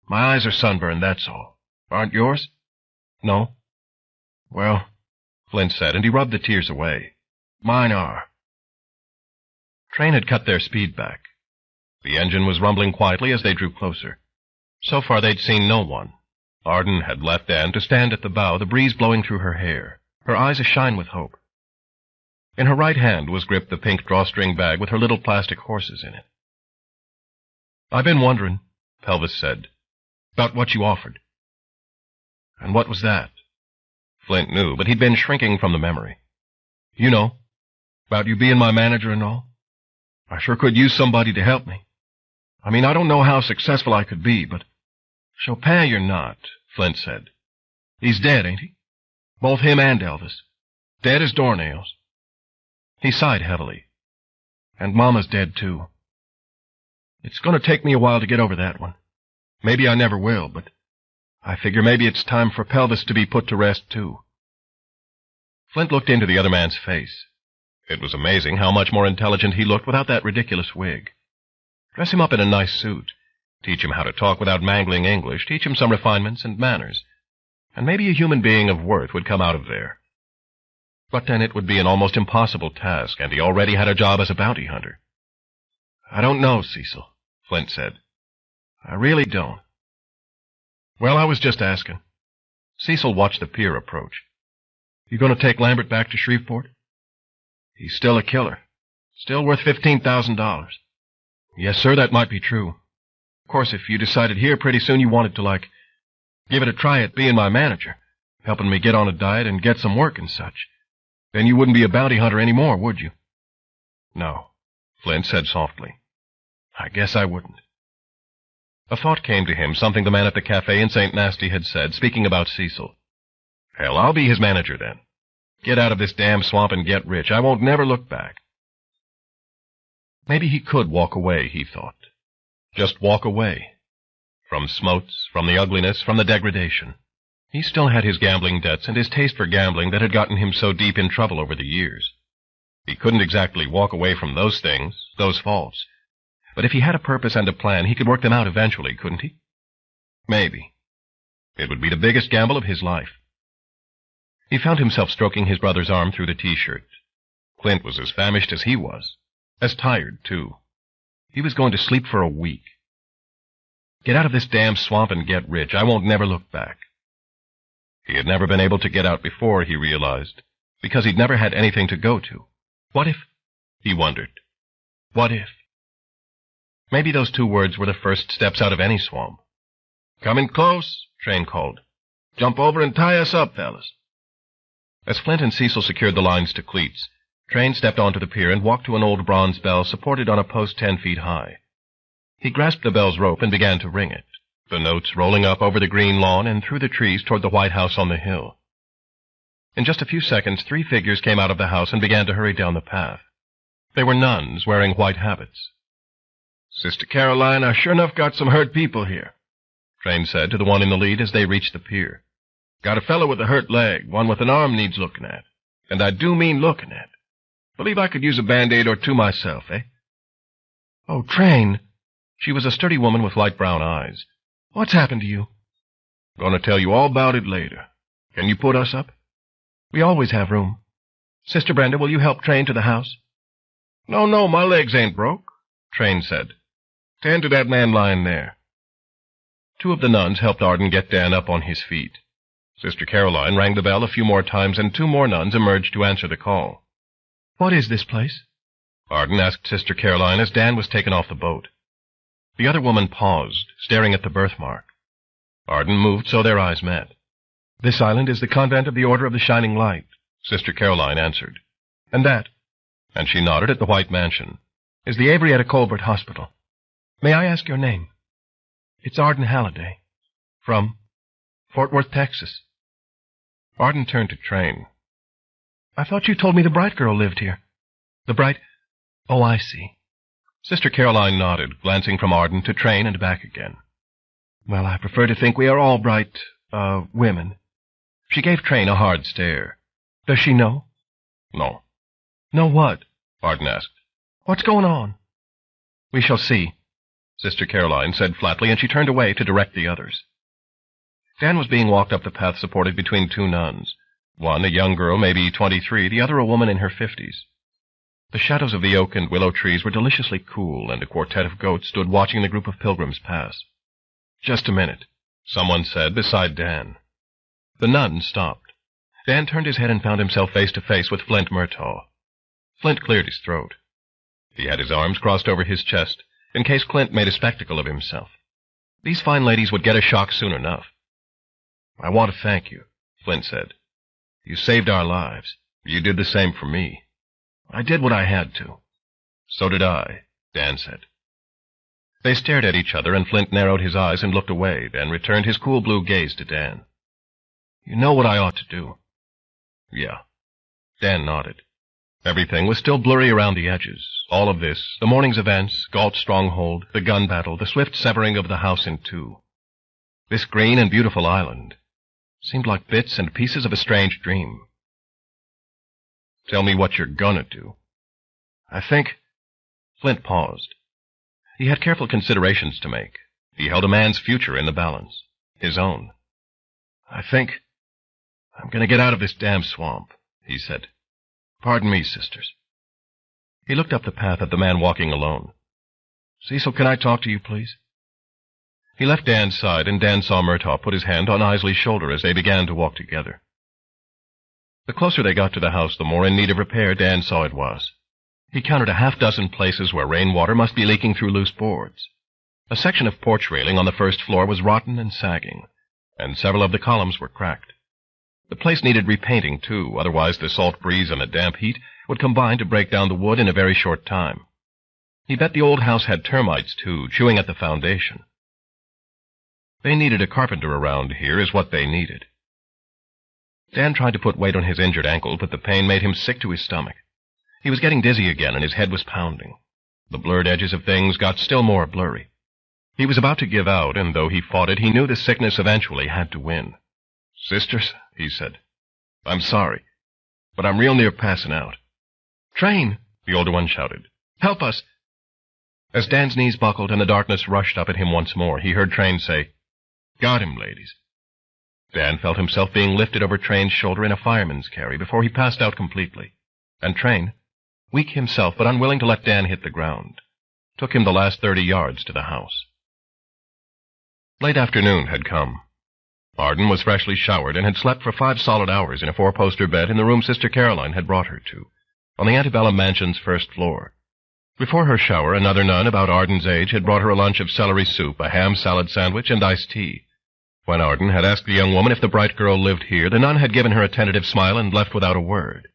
My eyes are sunburned, that's all. Aren't yours? No. Well, Flint said, and he rubbed the tears away. Mine are. Train had cut their speed back. The engine was rumbling quietly as they drew closer. So far they'd seen no one. Arden had left Anne to stand at the bow, the breeze blowing through her hair, her eyes ashine with hope. In her right hand was gripped the pink drawstring bag with her little plastic horses in it. I've been wondering, Pelvis said, about what you offered. And what was that? Flint knew, but he'd been shrinking from the memory. You know, about you being my manager and all. I sure could use somebody to help me. I mean, I don't know how successful I could be, but... Chopin you're not, Flint said. He's dead, ain't he? Both him and Elvis. Dead as doornails. He sighed heavily. And Mama's dead, too. It's going to take me a while to get over that one. Maybe I never will, but I figure maybe it's time for Pelvis to be put to rest, too. Flint looked into the other man's face. It was amazing how much more intelligent he looked without that ridiculous wig. Dress him up in a nice suit. Teach him how to talk without mangling English. Teach him some refinements and manners. And maybe a human being of worth would come out of there. But then it would be an almost impossible task, and he already had a job as a bounty hunter. I don't know, Cecil, Flint said. I really don't. Well, I was just asking. Cecil watched the pier approach. You going to take Lambert back to Shreveport? He's still a killer. Still worth $15,000. Yes, sir, that might be true. Of course, if you decided here pretty soon you wanted to, give it a try at being my manager, helping me get on a diet and get some work and such, then you wouldn't be a bounty hunter anymore, would you? No, Flint said softly. I guess I wouldn't. A thought came to him, something the man at the cafe in St. Nasty had said, speaking about Cecil. Hell, I'll be his manager then. Get out of this damn swamp and get rich. I won't never look back. Maybe he could walk away, he thought. Just walk away. From Smotes, from the ugliness, from the degradation. He still had his gambling debts and his taste for gambling that had gotten him so deep in trouble over the years. He couldn't exactly walk away from those things, those faults. But if he had a purpose and a plan, he could work them out eventually, couldn't he? Maybe. It would be the biggest gamble of his life. He found himself stroking his brother's arm through the T-shirt. Clint was as famished as he was. As tired, too. He was going to sleep for a week. Get out of this damn swamp and get rich. I won't never look back. He had never been able to get out before, he realized, because he'd never had anything to go to. What if? He wondered. What if? Maybe those 2 words were the first steps out of any swamp. Coming close, Train called. Jump over and tie us up, fellas. As Flint and Cecil secured the lines to cleats, Train stepped onto the pier and walked to an old bronze bell supported on a post 10 feet high. He grasped the bell's rope and began to ring it, the notes rolling up over the green lawn and through the trees toward the White House on the hill. In just a few seconds, 3 figures came out of the house and began to hurry down the path. They were nuns wearing white habits. "Sister Caroline, I sure enough got some hurt people here," Train said to the one in the lead as they reached the pier. "Got a fellow with a hurt leg, one with an arm needs looking at. And I do mean looking at. Believe I could use a Band-Aid or 2 myself, eh?" "Oh, Train." She was a sturdy woman with light brown eyes. "What's happened to you?" "Gonna tell you all about it later. Can you put us up?" "We always have room. Sister Brenda, will you help Train to the house?" No, my legs ain't broke," Train said. "Tend to that man lying there." 2 of the nuns helped Arden get Dan up on his feet. Sister Caroline rang the bell a few more times, and 2 more nuns emerged to answer the call. "What is this place?" Arden asked Sister Caroline as Dan was taken off the boat. The other woman paused, staring at the birthmark. Arden moved so their eyes met. "This island is the convent of the Order of the Shining Light," Sister Caroline answered. "And that," and she nodded at the white mansion, "is the Avery Colbert Hospital. May I ask your name?" "It's Arden Halliday. From Fort Worth, Texas." Arden turned to Train. "I thought you told me the Bright girl lived here." "The Bright? Oh, I see." Sister Caroline nodded, glancing from Arden to Train and back again. "Well, I prefer to think we are all bright, women." She gave Train a hard stare. "Does she know?" "No." "Know what?" Arden asked. "What's going on?" "We shall see," Sister Caroline said flatly, and she turned away to direct the others. Dan was being walked up the path supported between 2 nuns. One, a young girl, maybe 23, the other a woman in her 50s. The shadows of the oak and willow trees were deliciously cool, and a quartet of goats stood watching the group of pilgrims pass. "Just a minute," someone said beside Dan. The nun stopped. Dan turned his head and found himself face to face with Flint Murtaugh. Flint cleared his throat. He had his arms crossed over his chest, in case Clint made a spectacle of himself. These fine ladies would get a shock soon enough. "I want to thank you," Flint said. "You saved our lives. You did the same for me. I did what I had to." "So did I," Dan said. They stared at each other, and Flint narrowed his eyes and looked away, then returned his cool blue gaze to Dan. "You know what I ought to do?" "Yeah." Dan nodded. Everything was still blurry around the edges. All of this, the morning's events, Galt's stronghold, the gun battle, the swift severing of the house in 2. This green and beautiful island seemed like bits and pieces of a strange dream. "Tell me what you're gonna do." "I think—" Flint paused. He had careful considerations to make. He held a man's future in the balance, his own. "I think I'm going to get out of this damn swamp," he said. "Pardon me, sisters." He looked up the path at the man walking alone. "Cecil, can I talk to you, please?" He left Dan's side, and Dan saw Murtaugh put his hand on Isley's shoulder as they began to walk together. The closer they got to the house, the more in need of repair Dan saw it was. He counted a half-dozen places where rainwater must be leaking through loose boards. A section of porch railing on the first floor was rotten and sagging, and several of the columns were cracked. The place needed repainting, too, otherwise the salt breeze and the damp heat would combine to break down the wood in a very short time. He bet the old house had termites, too, chewing at the foundation. They needed a carpenter around here, is what they needed. Dan tried to put weight on his injured ankle, but the pain made him sick to his stomach. He was getting dizzy again, and his head was pounding. The blurred edges of things got still more blurry. He was about to give out, and though he fought it, he knew the sickness eventually had to win. "Sisters," he said, "I'm sorry, but I'm real near passing out." "Train!" the older one shouted. "Help us!" As Dan's knees buckled and the darkness rushed up at him once more, he heard Train say, "Got him, ladies." Dan felt himself being lifted over Train's shoulder in a fireman's carry before he passed out completely, and Train, weak himself but unwilling to let Dan hit the ground, took him the last 30 yards to the house. Late afternoon had come. Arden was freshly showered and had slept for 5 solid hours in a 4-poster bed in the room Sister Caroline had brought her to, on the antebellum mansion's first floor. Before her shower, another nun about Arden's age had brought her a lunch of celery soup, a ham salad sandwich, and iced tea. When Arden had asked the young woman if the bright girl lived here, the nun had given her a tentative smile and left without a word.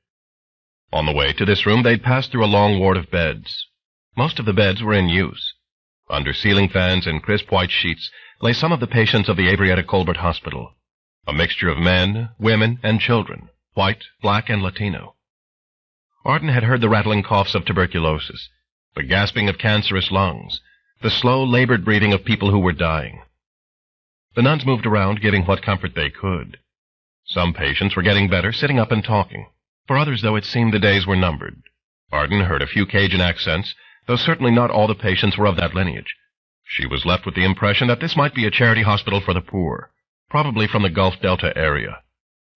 On the way to this room, they'd passed through a long ward of beds. Most of the beds were in use. Under ceiling fans and crisp white sheets lay some of the patients of the Avrietta Colbert Hospital, a mixture of men, women, and children, white, black, and Latino. Arden had heard the rattling coughs of tuberculosis, the gasping of cancerous lungs, the slow, labored breathing of people who were dying. The nuns moved around, giving what comfort they could. Some patients were getting better, sitting up and talking. For others, though, it seemed the days were numbered. Arden heard a few Cajun accents, though certainly not all the patients were of that lineage. She was left with the impression that this might be a charity hospital for the poor, probably from the Gulf Delta area,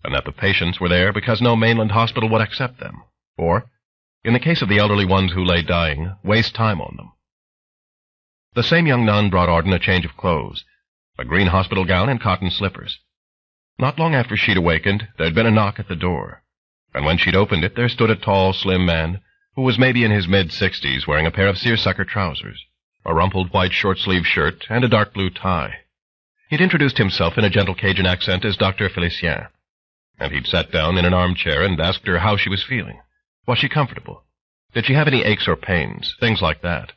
and that the patients were there because no mainland hospital would accept them, or, in the case of the elderly ones who lay dying, waste time on them. The same young nun brought Arden a change of clothes, a green hospital gown and cotton slippers. Not long after she'd awakened, there'd been a knock at the door, and when she'd opened it, there stood a tall, slim man who was maybe in his mid-60s, wearing a pair of seersucker trousers, a rumpled white short-sleeved shirt, and a dark blue tie. He'd introduced himself in a gentle Cajun accent as Dr. Felicien, and he'd sat down in an armchair and asked her how she was feeling. Was she comfortable? Did she have any aches or pains? Things like that.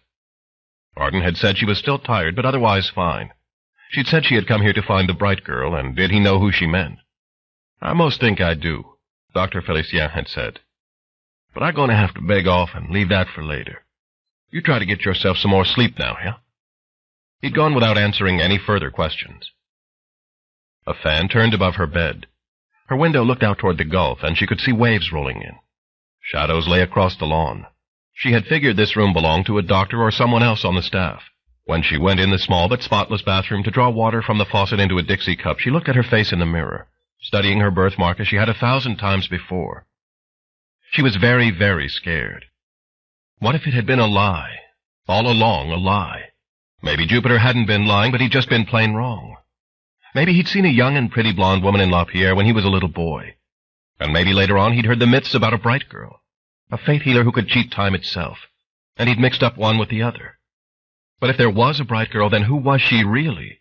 Arden had said she was still tired, but otherwise fine. She'd said she had come here to find the bright girl, and did he know who she meant? I most think I do, Dr. Felicien had said. But I'm going to have to beg off and leave that for later. You try to get yourself some more sleep now, yeah? He'd gone without answering any further questions. A fan turned above her bed. Her window looked out toward the Gulf, and she could see waves rolling in. Shadows lay across the lawn. She had figured this room belonged to a doctor or someone else on the staff. When she went in the small but spotless bathroom to draw water from the faucet into a Dixie cup, she looked at her face in the mirror, studying her birthmark as she had 1,000 times before. She was very, very scared. What if it had been a lie? All along, a lie. Maybe Jupiter hadn't been lying, but he'd just been plain wrong. Maybe he'd seen a young and pretty blonde woman in LaPierre when he was a little boy. And maybe later on he'd heard the myths about a bright girl, a faith healer who could cheat time itself, and he'd mixed up one with the other. But if there was a bright girl, then who was she really?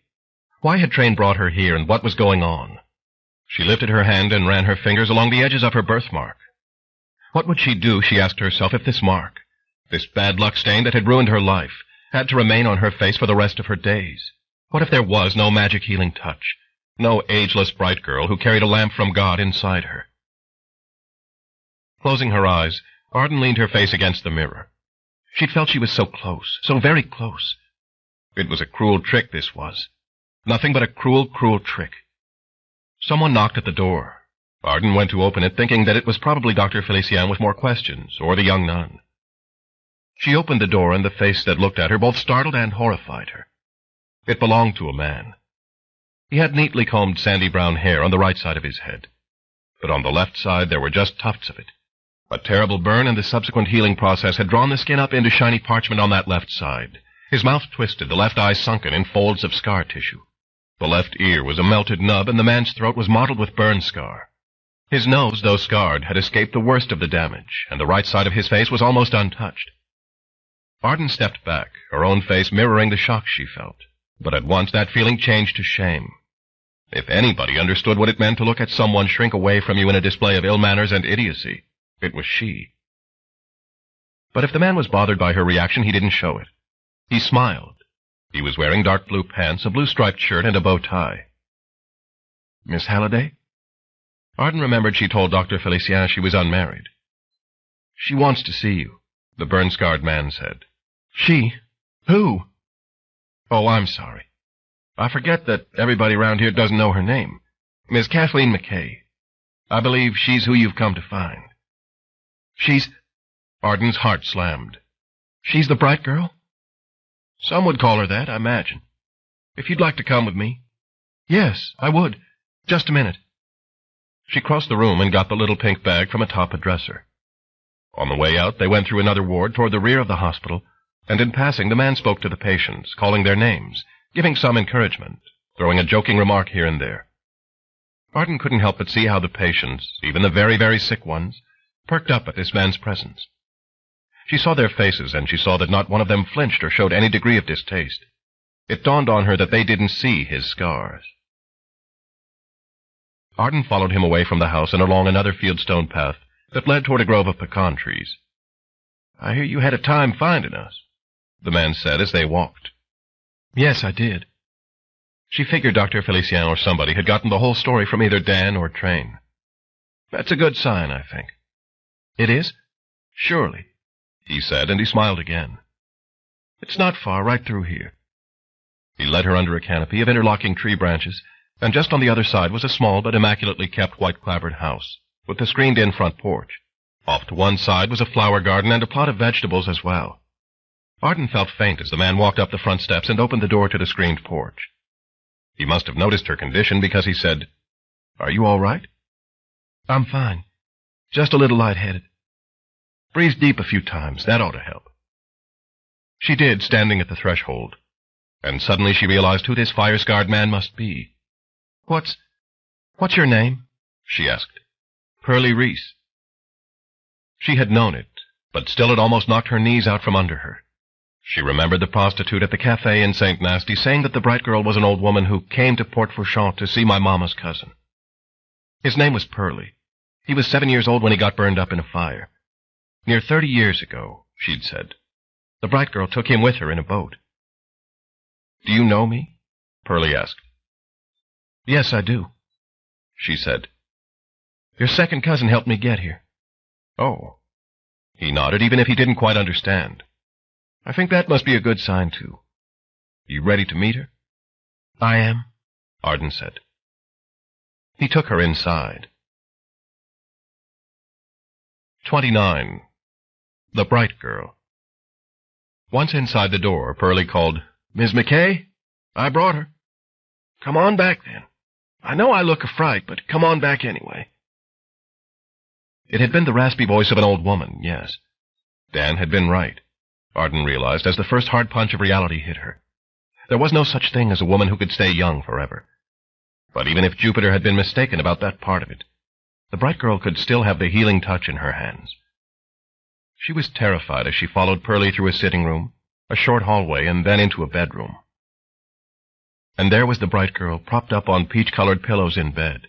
Why had Train brought her here, and what was going on? She lifted her hand and ran her fingers along the edges of her birthmark. What would she do, she asked herself, if this mark, this bad luck stain that had ruined her life, had to remain on her face for the rest of her days? What if there was no magic healing touch, no ageless bright girl who carried a lamp from God inside her? Closing her eyes, Arden leaned her face against the mirror. She'd felt she was so close, so very close. It was a cruel trick, this was. Nothing but a cruel, cruel trick. Someone knocked at the door. Arden went to open it, thinking that it was probably Dr. Felicien with more questions, or the young nun. She opened the door, and the face that looked at her both startled and horrified her. It belonged to a man. He had neatly combed sandy brown hair on the right side of his head, but on the left side there were just tufts of it. A terrible burn and the subsequent healing process had drawn the skin up into shiny parchment on that left side. His mouth twisted, the left eye sunken in folds of scar tissue. The left ear was a melted nub, and the man's throat was mottled with burn scar. His nose, though scarred, had escaped the worst of the damage, and the right side of his face was almost untouched. Arden stepped back, her own face mirroring the shock she felt. But at once that feeling changed to shame. If anybody understood what it meant to look at someone shrink away from you in a display of ill manners and idiocy, it was she. But if the man was bothered by her reaction, he didn't show it. He smiled. He was wearing dark blue pants, a blue striped shirt, and a bow tie. Miss Halliday? Arden remembered she told Dr. Felicien she was unmarried. She wants to see you, the burn-scarred man said. She? Who? Oh, I'm sorry. I forget that everybody around here doesn't know her name. Miss Kathleen McKay. I believe she's who you've come to find. She's... Arden's heart slammed. She's the bright girl? Some would call her that, I imagine. If you'd like to come with me. Yes, I would. Just a minute. She crossed the room and got the little pink bag from atop a dresser. On the way out, they went through another ward toward the rear of the hospital, and in passing, the man spoke to the patients, calling their names, giving some encouragement, throwing a joking remark here and there. Arden couldn't help but see how the patients, even the very, very sick ones, perked up at this man's presence. She saw their faces, and she saw that not one of them flinched or showed any degree of distaste. It dawned on her that they didn't see his scars. Arden followed him away from the house and along another fieldstone path that led toward a grove of pecan trees. "I hear you had a time finding us," the man said as they walked. "Yes, I did." She figured Dr. Felicien or somebody had gotten the whole story from either Dan or Train. "That's a good sign, I think." "It is?" "Surely," he said, and he smiled again. "It's not far, right through here." He led her under a canopy of interlocking tree branches, and just on the other side was a small but immaculately kept white-clapboard house, with a screened-in front porch. Off to one side was a flower garden and a plot of vegetables as well. Arden felt faint as the man walked up the front steps and opened the door to the screened porch. He must have noticed her condition because he said, "Are you all right?" "I'm fine. Just a little lightheaded." "Breathe deep a few times. That ought to help." She did, standing at the threshold, and suddenly she realized who this fire-scarred man must be. What's your name?" she asked. "Pearlie Reese." She had known it, but still it almost knocked her knees out from under her. She remembered the prostitute at the cafe in St. Nasty saying that the bright girl was an old woman who came to Port Fourchon to see my mama's cousin. His name was Pearlie. He was 7 years old when he got burned up in a fire. Near 30 years ago, she'd said. The bright girl took him with her in a boat. "Do you know me?" Pearlie asked. "Yes, I do," she said. "Your second cousin helped me get here." "Oh." He nodded, even if he didn't quite understand. "I think that must be a good sign, too. You ready to meet her?" "I am," Arden said. He took her inside. 29. The Bright Girl. Once inside the door, Pearlie called, "Miss McKay? I brought her." "Come on back, then. I know I look a fright, but come on back anyway." It had been the raspy voice of an old woman, yes. Dan had been right, Arden realized as the first hard punch of reality hit her. There was no such thing as a woman who could stay young forever. But even if Jupiter had been mistaken about that part of it, the bright girl could still have the healing touch in her hands. She was terrified as she followed Pearlie through a sitting room, a short hallway, and then into a bedroom. And there was the bright girl propped up on peach-colored pillows in bed.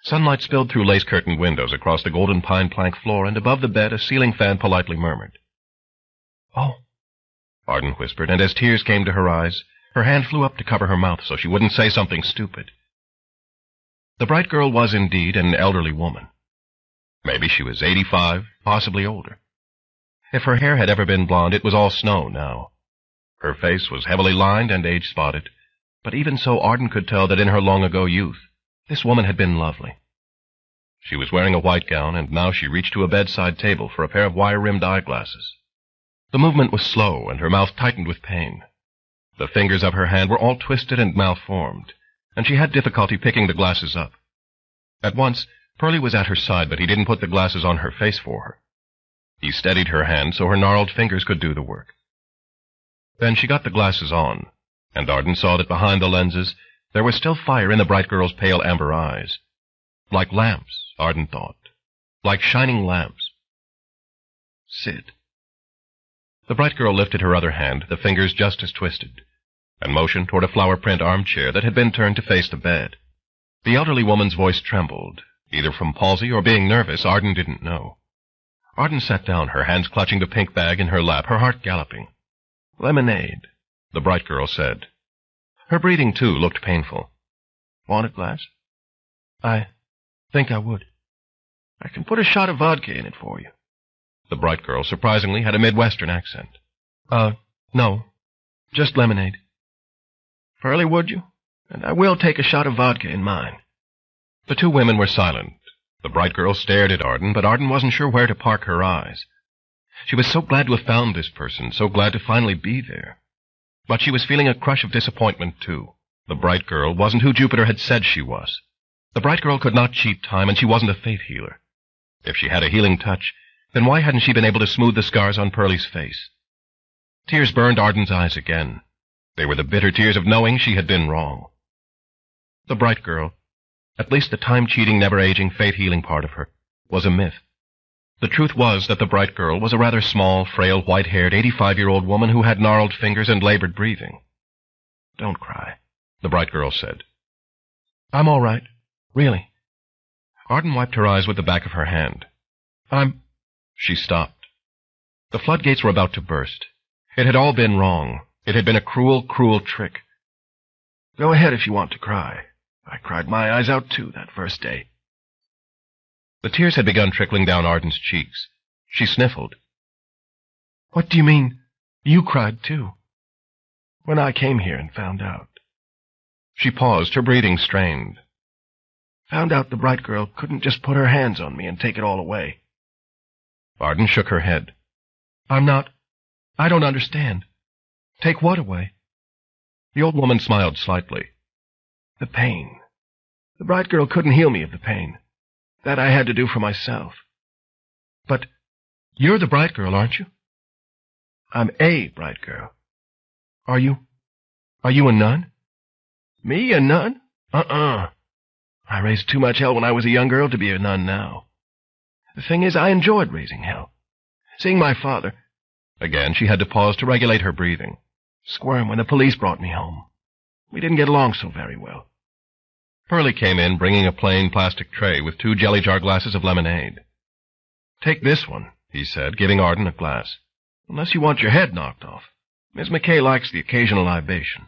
Sunlight spilled through lace-curtained windows across the golden pine plank floor, and above the bed a ceiling fan politely murmured. "Oh," Arden whispered, and as tears came to her eyes, her hand flew up to cover her mouth so she wouldn't say something stupid. The bright girl was indeed an elderly woman. Maybe she was 85, possibly older. If her hair had ever been blonde, it was all snow now. Her face was heavily lined and age-spotted, but even so Arden could tell that in her long-ago youth, this woman had been lovely. She was wearing a white gown, and now she reached to a bedside table for a pair of wire-rimmed eyeglasses. The movement was slow, and her mouth tightened with pain. The fingers of her hand were all twisted and malformed, and she had difficulty picking the glasses up. At once, Pearlie was at her side, but he didn't put the glasses on her face for her. He steadied her hand so her gnarled fingers could do the work. Then she got the glasses on, and Arden saw that behind the lenses there was still fire in the bright girl's pale amber eyes. Like lamps, Arden thought. Like shining lamps. "Sit." The bright girl lifted her other hand, the fingers just as twisted, and motioned toward a flower-print armchair that had been turned to face the bed. The elderly woman's voice trembled, either from palsy or being nervous, Arden didn't know. Arden sat down, her hands clutching the pink bag in her lap, her heart galloping. "Lemonade," the bright girl said. Her breathing, too, looked painful. "Want a glass?" "I think I would." "I can put a shot of vodka in it for you." The bright girl, surprisingly, had a Midwestern accent. No. Just lemonade." "Pearlie, would you? And I will take a shot of vodka in mine." The two women were silent. The bright girl stared at Arden, but Arden wasn't sure where to park her eyes. She was so glad to have found this person, so glad to finally be there. But she was feeling a crush of disappointment, too. The bright girl wasn't who Jupiter had said she was. The bright girl could not cheat time, and she wasn't a faith healer. If she had a healing touch, then why hadn't she been able to smooth the scars on Pearlie's face? Tears burned Arden's eyes again. They were the bitter tears of knowing she had been wrong. The bright girl, at least the time-cheating, never-aging, faith-healing part of her, was a myth. The truth was that the bright girl was a rather small, frail, white-haired, 85-year-old woman who had gnarled fingers and labored breathing. "Don't cry," the bright girl said. "I'm all right," Really. Arden wiped her eyes with the back of her hand. She stopped. The floodgates were about to burst. It had all been wrong. It had been a cruel, cruel trick. Go ahead if you want to cry. I cried my eyes out, too, that first day. The tears had begun trickling down Arden's cheeks. She sniffled. What do you mean, you cried, too? When I came here and found out. She paused, her breathing strained. Found out the bright girl couldn't just put her hands on me and take it all away. Arden shook her head. I don't understand. Take what away? The old woman smiled slightly. The pain. The bright girl couldn't heal me of the pain. That I had to do for myself. But you're the bright girl, aren't you? I'm a bright girl. Are you a nun? Me, a nun? I raised too much hell when I was a young girl to be a nun now. The thing is, I enjoyed raising hell. Seeing my father... Again, she had to pause to regulate her breathing. Squirm when the police brought me home. We didn't get along so very well. Pearlie came in, bringing a plain plastic tray with 2 jelly jar glasses of lemonade. Take this one, he said, giving Arden a glass. Unless you want your head knocked off. Miss McKay likes the occasional libation.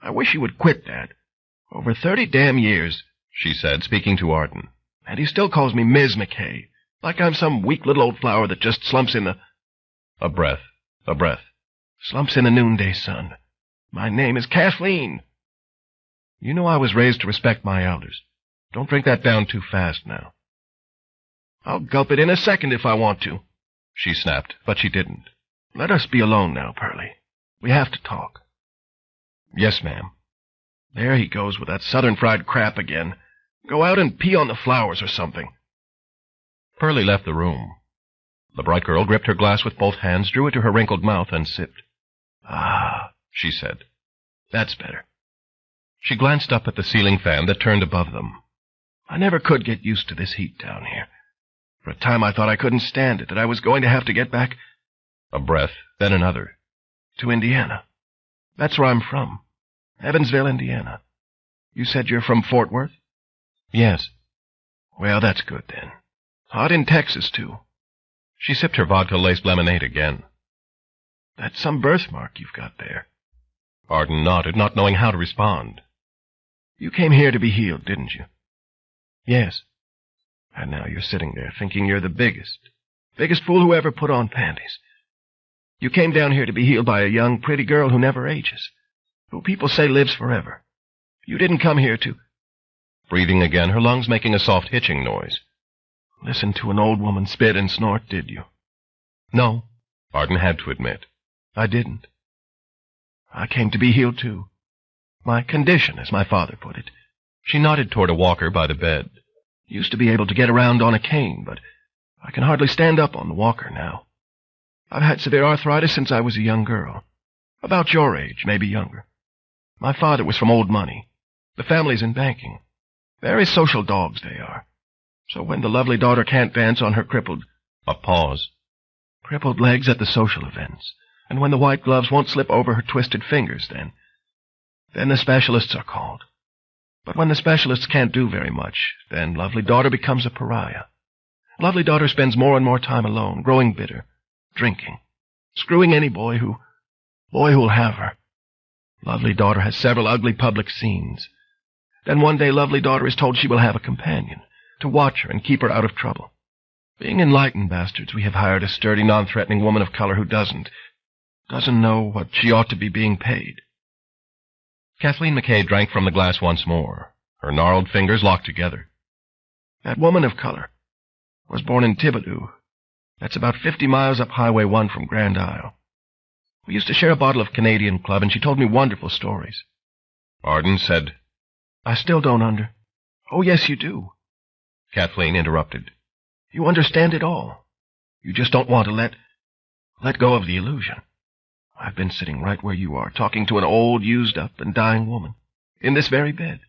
I wish you would quit that. Over 30 damn years, she said, speaking to Arden. And he still calls me Ms. McKay, like I'm some weak little old flower that just slumps in the... A breath. Slumps in the noonday sun. My name is Kathleen. You know I was raised to respect my elders. Don't drink that down too fast now. I'll gulp it in a second if I want to, she snapped, but she didn't. Let us be alone now, Pearlie. We have to talk. Yes, ma'am. There he goes with that southern fried crap again. Go out and pee on the flowers or something. Pearlie left the room. The bright girl gripped her glass with both hands, drew it to her wrinkled mouth, and sipped. Ah, she said. That's better. She glanced up at the ceiling fan that turned above them. I never could get used to this heat down here. For a time I thought I couldn't stand it, that I was going to have to get back... A breath, then another. To Indiana. That's where I'm from. Evansville, Indiana. You said you're from Fort Worth? Yes. Well, that's good, then. Hot in Texas, too. She sipped her vodka-laced lemonade again. That's some birthmark you've got there. Arden nodded, not knowing how to respond. You came here to be healed, didn't you? Yes. And now you're sitting there thinking you're the biggest fool who ever put on panties. You came down here to be healed by a young, pretty girl who never ages, who people say lives forever. You didn't come here to... Breathing again, her lungs making a soft hitching noise. Listen to an old woman spit and snort, did you? No, Arden had to admit. I didn't. I came to be healed, too. My condition, as my father put it. She nodded toward a walker by the bed. Used to be able to get around on a cane, but I can hardly stand up on the walker now. I've had severe arthritis since I was a young girl. About your age, maybe younger. My father was from old money. The family's in banking. Very social dogs they are. So when the lovely daughter can't dance on her crippled... A pause. Crippled legs at the social events, and when the white gloves won't slip over her twisted fingers, then the specialists are called. But when the specialists can't do very much, then lovely daughter becomes a pariah. Lovely daughter spends more and more time alone, growing bitter, drinking, screwing any boy who'll have her. Lovely daughter has several ugly public scenes. Then one day lovely daughter is told she will have a companion, to watch her and keep her out of trouble. Being enlightened bastards, we have hired a sturdy, non-threatening woman of color who doesn't know what she ought to be being paid. Kathleen McKay drank from the glass once more, her gnarled fingers locked together. That woman of color was born in Thibodaux. That's about 50 miles up Highway 1 from Grand Isle. We used to share a bottle of Canadian Club, and she told me wonderful stories. Arden said, I still don't Oh, yes, you do. Kathleen interrupted. You understand it all. You just don't want to let go of the illusion. I've been sitting right where you are, talking to an old, used-up, and dying woman, in this very bed.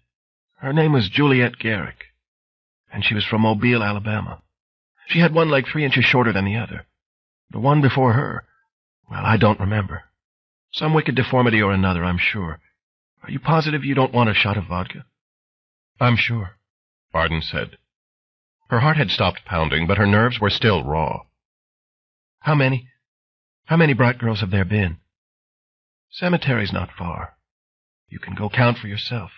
Her name was Juliet Garrick, and she was from Mobile, Alabama. She had one leg 3 inches shorter than the other. The one before her, well, I don't remember. Some wicked deformity or another, I'm sure. Are you positive you don't want a shot of vodka? I'm sure. Varden said. Her heart had stopped pounding, but her nerves were still raw. How many bright girls have there been? Cemetery's not far. You can go count for yourself.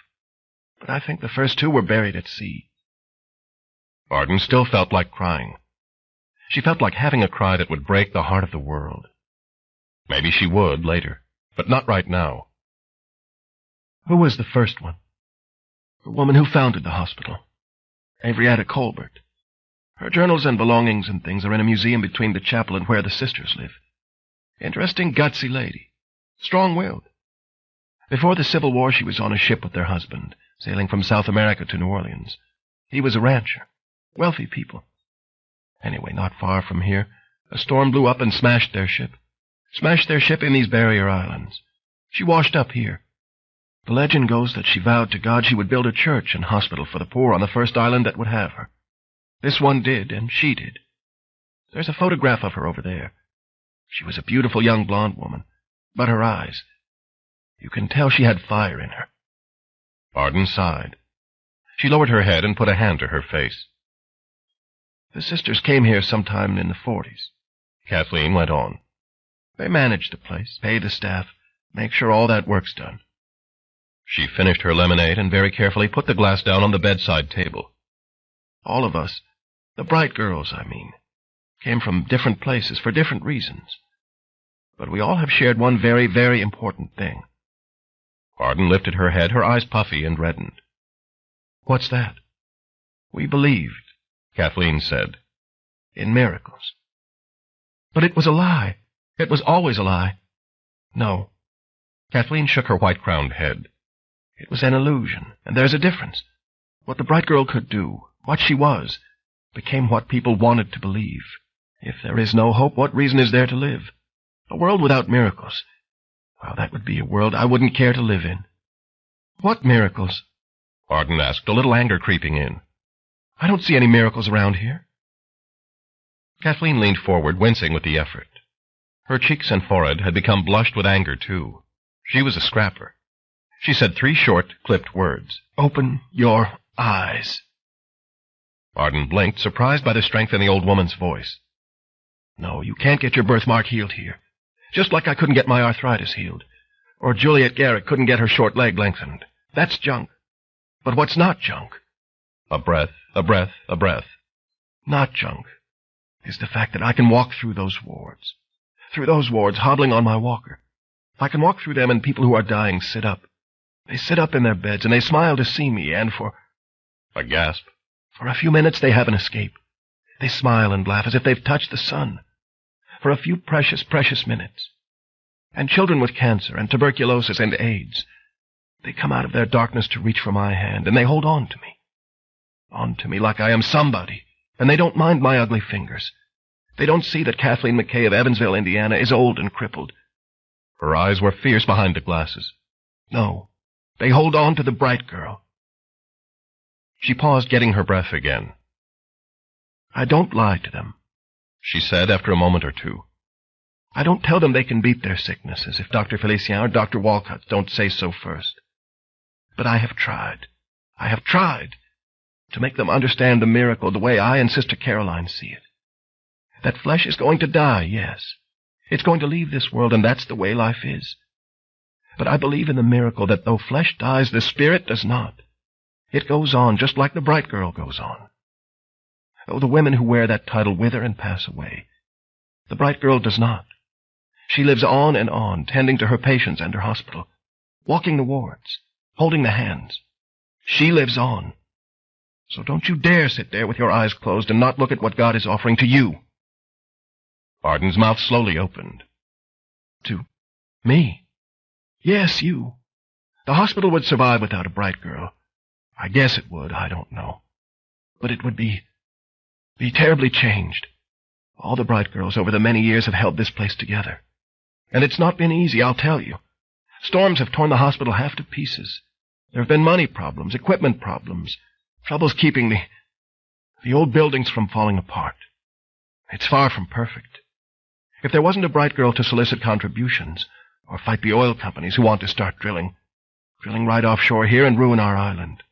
But I think the first 2 were buried at sea. Varden still felt like crying. She felt like having a cry that would break the heart of the world. Maybe she would later, but not right now. Who was the first one? The woman who founded the hospital. Henrietta Colbert. Her journals and belongings and things are in a museum between the chapel and where the sisters live. Interesting, gutsy lady. Strong-willed. Before the Civil War, she was on a ship with their husband, sailing from South America to New Orleans. He was a rancher. Wealthy people. Anyway, not far from here, a storm blew up and smashed their ship. Smashed their ship in these barrier islands. She washed up here. The legend goes that she vowed to God she would build a church and hospital for the poor on the first island that would have her. This one did, and she did. There's a photograph of her over there. She was a beautiful young blonde woman, but her eyes, you can tell she had fire in her. Varden sighed. She lowered her head and put a hand to her face. The sisters came here sometime in the 40s. Kathleen went on. They manage the place, pay the staff, make sure all that work's done. She finished her lemonade and very carefully put the glass down on the bedside table. All of us, the bright girls, I mean, came from different places for different reasons. But we all have shared one very, very important thing. Varden lifted her head, her eyes puffy and reddened. What's that? We believed, Kathleen said, in miracles. But it was a lie. It was always a lie. No. Kathleen shook her white-crowned head. It was an illusion, and there's a difference. What the bright girl could do, what she was, became what people wanted to believe. If there is no hope, what reason is there to live? A world without miracles. Well, that would be a world I wouldn't care to live in. What miracles? Varden asked, a little anger creeping in. I don't see any miracles around here. Kathleen leaned forward, wincing with the effort. Her cheeks and forehead had become blushed with anger, too. She was a scrapper. She said 3 short, clipped words. Open your eyes. Varden blinked, surprised by the strength in the old woman's voice. No, you can't get your birthmark healed here. Just like I couldn't get my arthritis healed. Or Juliet Garrick couldn't get her short leg lengthened. That's junk. But what's not junk? A breath, a breath, a breath. Not junk is the fact that I can walk through those wards. Through those wards, hobbling on my walker. I can walk through them and people who are dying sit up. They sit up in their beds and they smile to see me, and for... A gasp. For a few minutes they have an escape. They smile and laugh as if they've touched the sun. For a few precious, precious minutes. And children with cancer and tuberculosis and AIDS, they come out of their darkness to reach for my hand, and they hold on to me. On to me like I am somebody, and they don't mind my ugly fingers. They don't see that Kathleen McKay of Evansville, Indiana, is old and crippled. Her eyes were fierce behind the glasses. No, they hold on to the bright girl. She paused, getting her breath again. I don't lie to them, she said after a moment or two. I don't tell them they can beat their sicknesses if Dr. Felicien or Dr. Walcott don't say so first. But I have tried to make them understand the miracle the way I and Sister Caroline see it. That flesh is going to die, yes. It's going to leave this world, and that's the way life is. But I believe in the miracle that though flesh dies, the spirit does not. It goes on just like the bright girl goes on. Though the women who wear that title wither and pass away, the bright girl does not. She lives on and on, tending to her patients and her hospital, walking the wards, holding the hands. She lives on. So don't you dare sit there with your eyes closed and not look at what God is offering to you. Varden's mouth slowly opened. To me? Yes, you. The hospital would survive without a bright girl. I guess it would, I don't know. But it would be terribly changed. All the bright girls over the many years have held this place together. And it's not been easy, I'll tell you. Storms have torn the hospital half to pieces. There have been money problems, equipment problems, troubles keeping the old buildings from falling apart. It's far from perfect. If there wasn't a bright girl to solicit contributions, or fight the oil companies who want to start drilling right offshore here and ruin our island,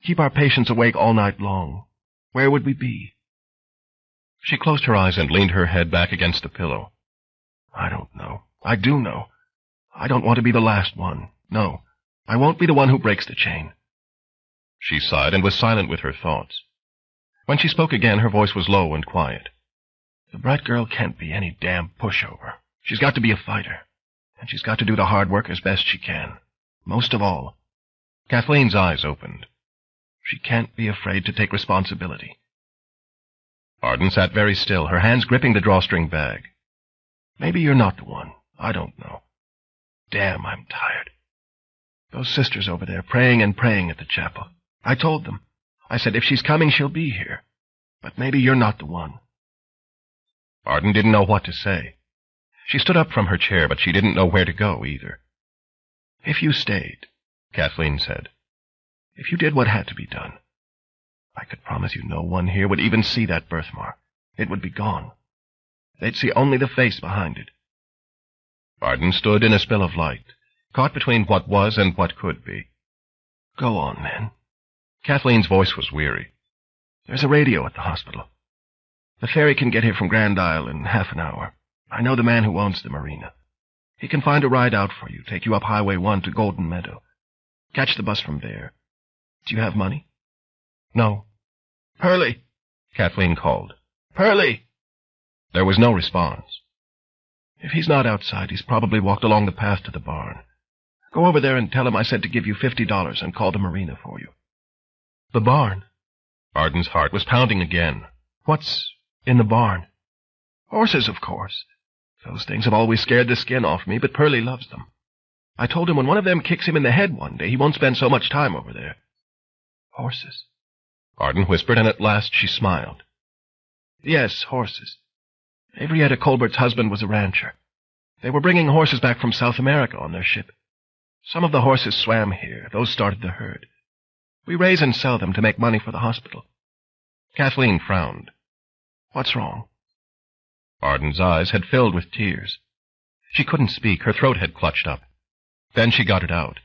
keep our patients awake all night long, where would we be? She closed her eyes and leaned her head back against the pillow. I don't know. I do know. I don't want to be the last one. No, I won't be the one who breaks the chain. She sighed and was silent with her thoughts. When she spoke again, her voice was low and quiet. The bright girl can't be any damn pushover. She's got to be a fighter, and she's got to do the hard work as best she can. Most of all, Kathleen's eyes opened. She can't be afraid to take responsibility. Arden sat very still, her hands gripping the drawstring bag. Maybe you're not the one. I don't know. Damn, I'm tired. Those sisters over there praying and praying at the chapel. I told them. I said, if she's coming, she'll be here. But maybe you're not the one. Arden didn't know what to say. She stood up from her chair, but she didn't know where to go either. If you stayed, Kathleen said, if you did what had to be done, I could promise you no one here would even see that birthmark. It would be gone. They'd see only the face behind it. Arden stood in a spill of light, caught between what was and what could be. Go on, then. Kathleen's voice was weary. There's a radio at the hospital. The ferry can get here from Grand Isle in half an hour. I know the man who owns the marina. He can find a ride out for you, take you up Highway 1 to Golden Meadow. Catch the bus from there. Do you have money? No. Hurley! Kathleen called. Hurley! There was no response. If he's not outside, he's probably walked along the path to the barn. Go over there and tell him I said to give you $50 and call the marina for you. The barn? Arden's heart was pounding again. What's in the barn? Horses, of course. Those things have always scared the skin off me, but Pearlie loves them. I told him when one of them kicks him in the head one day, he won't spend so much time over there. Horses? Arden whispered, and at last she smiled. Yes, horses. Avrietta Colbert's husband was a rancher. They were bringing horses back from South America on their ship. Some of the horses swam here. Those started the herd. We raise and sell them to make money for the hospital. Kathleen frowned. What's wrong? Arden's eyes had filled with tears. She couldn't speak. Her throat had clutched up. Then she got it out.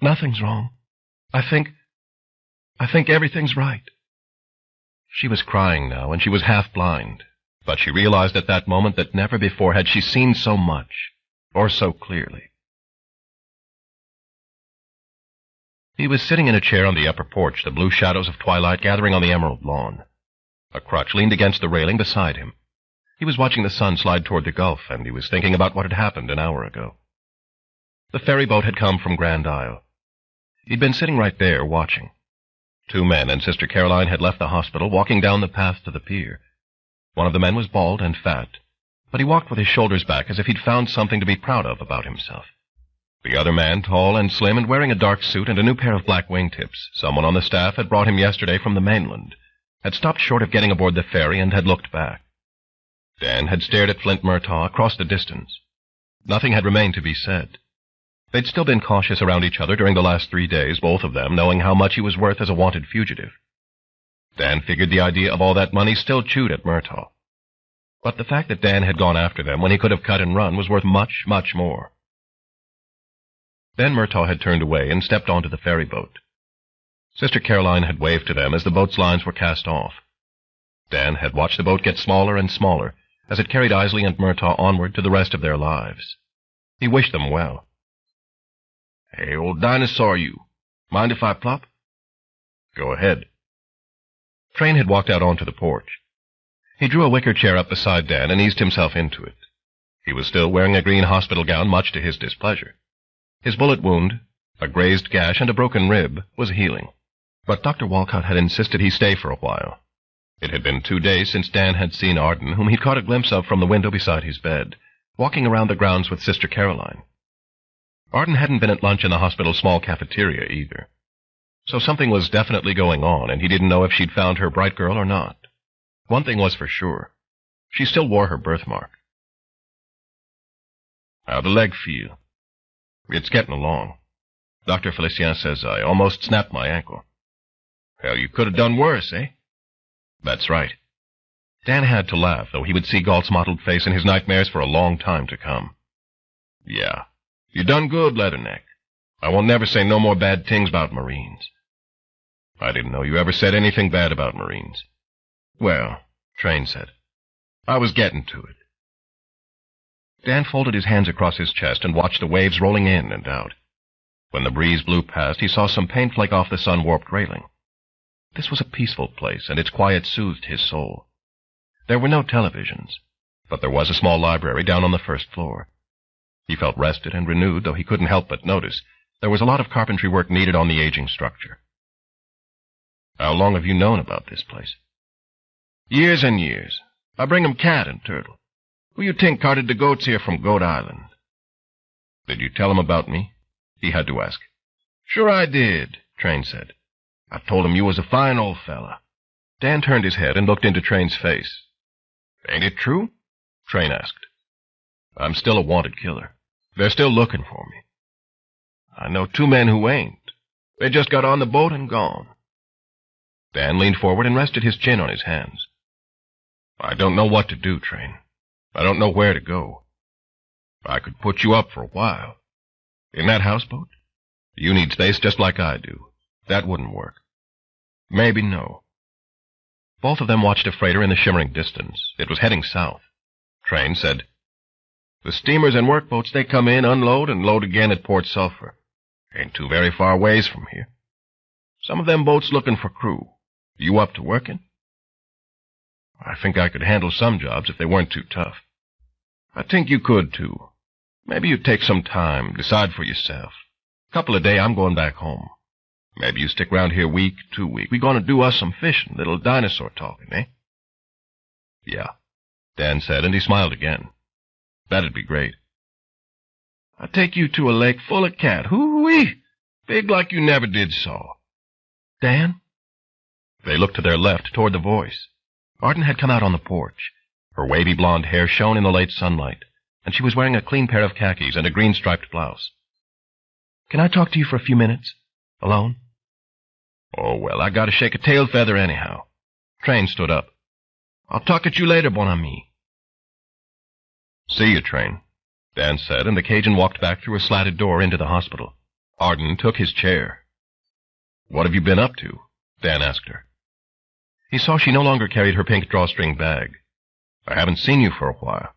Nothing's wrong. I think everything's right. She was crying now, and she was half blind. But she realized at that moment that never before had she seen so much, or so clearly. He was sitting in a chair on the upper porch, the blue shadows of twilight gathering on the emerald lawn. A crutch leaned against the railing beside him. He was watching the sun slide toward the Gulf, and he was thinking about what had happened an hour ago. The ferry boat had come from Grand Isle. He'd been sitting right there, watching. 2 men and Sister Caroline had left the hospital, walking down the path to the pier. One of the men was bald and fat, but he walked with his shoulders back as if he'd found something to be proud of about himself. The other man, tall and slim and wearing a dark suit and a new pair of black wingtips, someone on the staff had brought him yesterday from the mainland, had stopped short of getting aboard the ferry and had looked back. Dan had stared at Flint Murtaugh across the distance. Nothing had remained to be said. They'd still been cautious around each other during the last 3 days, both of them knowing how much he was worth as a wanted fugitive. Dan figured the idea of all that money still chewed at Murtaugh. But the fact that Dan had gone after them when he could have cut and run was worth much, much more. Then Murtaugh had turned away and stepped onto the ferry boat. Sister Caroline had waved to them as the boat's lines were cast off. Dan had watched the boat get smaller and smaller as it carried Isley and Murtaugh onward to the rest of their lives. He wished them well. Hey, old dinosaur, you. Mind if I plop? Go ahead. Train had walked out onto the porch. He drew a wicker chair up beside Dan and eased himself into it. He was still wearing a green hospital gown, much to his displeasure. His bullet wound, a grazed gash and a broken rib, was healing. But Dr. Walcott had insisted he stay for a while. It had been 2 days since Dan had seen Arden, whom he'd caught a glimpse of from the window beside his bed, walking around the grounds with Sister Caroline. Arden hadn't been at lunch in the hospital's small cafeteria either. So something was definitely going on, and he didn't know if she'd found her bright girl or not. One thing was for sure. She still wore her birthmark. How'd the leg feel? It's getting along. Dr. Felicien says I almost snapped my ankle. Hell, you could have done worse, eh? That's right. Dan had to laugh, though he would see Galt's mottled face in his nightmares for a long time to come. Yeah, you done good, Leatherneck. I won't never say no more bad things about Marines. I didn't know you ever said anything bad about Marines. Well, Train said, I was getting to it. Dan folded his hands across his chest and watched the waves rolling in and out. When the breeze blew past, he saw some paint flake off the sun-warped railing. This was a peaceful place, and its quiet soothed his soul. There were no televisions, but there was a small library down on the first floor. He felt rested and renewed, though he couldn't help but notice there was a lot of carpentry work needed on the aging structure. How long have you known about this place? Years and years. I bring 'em cat and turtle. Who you think carted the goats here from Goat Island? Did you tell him about me? He had to ask. Sure I did, Train said. I told him you was a fine old fella. Dan turned his head and looked into Train's face. Ain't it true? Train asked. I'm still a wanted killer. They're still looking for me. I know 2 men who ain't. They just got on the boat and gone. Dan leaned forward and rested his chin on his hands. I don't know what to do, Train. I don't know where to go. I could put you up for a while. In that houseboat? You need space just like I do. That wouldn't work. Maybe no. Both of them watched a freighter in the shimmering distance. It was heading south. Train said, The steamers and workboats, they come in, unload, and load again at Port Sulphur. Ain't too very far ways from here. Some of them boats looking for crew. You up to working? I think I could handle some jobs if they weren't too tough. I think you could, too. Maybe you'd take some time, decide for yourself. Couple of days, I'm going back home. Maybe you stick around here week, 2 weeks. We gonna do us some fishing, little dinosaur talking, eh? Yeah, Dan said, and he smiled again. That'd be great. I'd take you to a lake full of cat. Hoo-wee! Big like you never did saw. Dan? They looked to their left, toward the voice. Arden had come out on the porch. Her wavy blonde hair shone in the late sunlight, and she was wearing a clean pair of khakis and a green-striped blouse. Can I talk to you for a few minutes? Alone? Oh, well, I gotta shake a tail feather anyhow. Train stood up. I'll talk at you later, bon ami. See you, Train, Dan said, and the Cajun walked back through a slatted door into the hospital. Arden took his chair. What have you been up to? Dan asked her. He saw she no longer carried her pink drawstring bag. I haven't seen you for a while.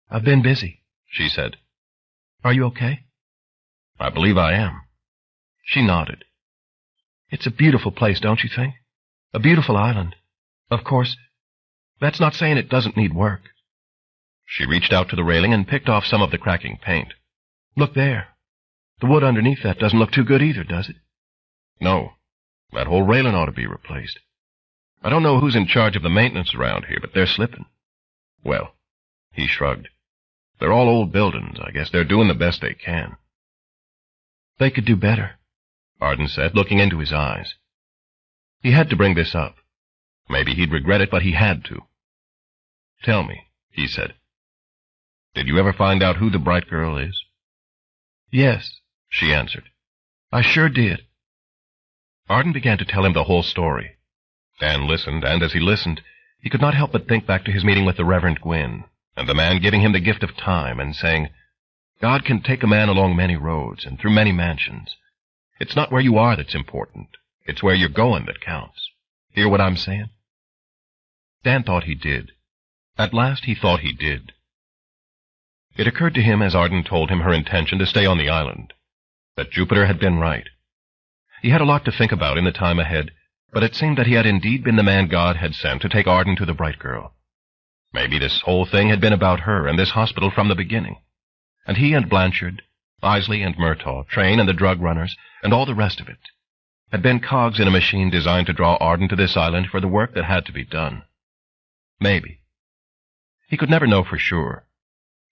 I've been busy, she said. Are you okay? I believe I am. She nodded. It's a beautiful place, don't you think? A beautiful island. Of course, that's not saying it doesn't need work. She reached out to the railing and picked off some of the cracking paint. Look there. The wood underneath that doesn't look too good either, does it? No. That whole railing ought to be replaced. I don't know who's in charge of the maintenance around here, but they're slipping. Well, he shrugged. They're all old buildings. I guess they're doing the best they can. They could do better, Arden said, looking into his eyes. He had to bring this up. Maybe he'd regret it, but he had to. Tell me, he said. Did you ever find out who the bright girl is? Yes, she answered. I sure did. Arden began to tell him the whole story. Dan listened, and as he listened, he could not help but think back to his meeting with the Reverend Gwynn, and the man giving him the gift of time and saying, God can take a man along many roads and through many mansions. It's not where you are that's important. It's where you're going that counts. Hear what I'm saying? Dan thought he did. At last he thought he did. It occurred to him as Arden told him her intention to stay on the island, that Jupiter had been right. He had a lot to think about in the time ahead, but it seemed that he had indeed been the man God had sent to take Arden to the bright girl. Maybe this whole thing had been about her and this hospital from the beginning. And he and Blanchard, Isley and Murtaugh, Train and the drug runners, and all the rest of it, had been cogs in a machine designed to draw Arden to this island for the work that had to be done. Maybe. He could never know for sure,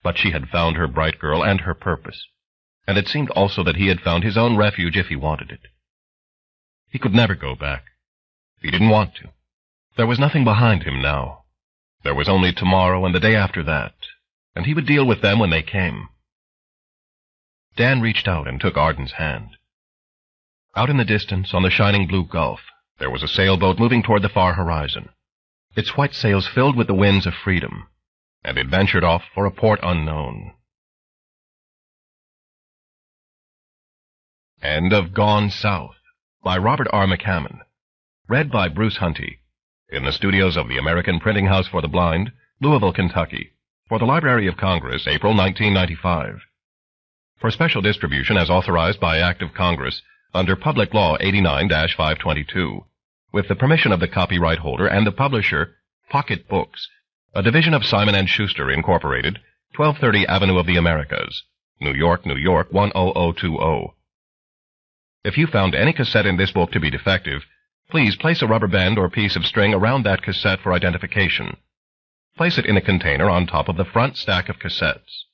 but she had found her bright girl and her purpose, and it seemed also that he had found his own refuge if he wanted it. He could never go back. He didn't want to. There was nothing behind him now. There was only tomorrow and the day after that, and he would deal with them when they came. Dan reached out and took Arden's hand. Out in the distance, on the shining blue gulf, there was a sailboat moving toward the far horizon, its white sails filled with the winds of freedom, and it ventured off for a port unknown. End of Gone South by Robert R. McCammon. Read by Bruce Hunty. In the studios of the American Printing House for the Blind, Louisville, Kentucky. For the Library of Congress, April 1995. For special distribution as authorized by Act of Congress under Public Law 89-522. With the permission of the copyright holder and the publisher, Pocket Books, a division of Simon & Schuster, Incorporated, 1230 Avenue of the Americas, New York, New York, 10020. If you found any cassette in this book to be defective, please place a rubber band or piece of string around that cassette for identification. Place it in a container on top of the front stack of cassettes.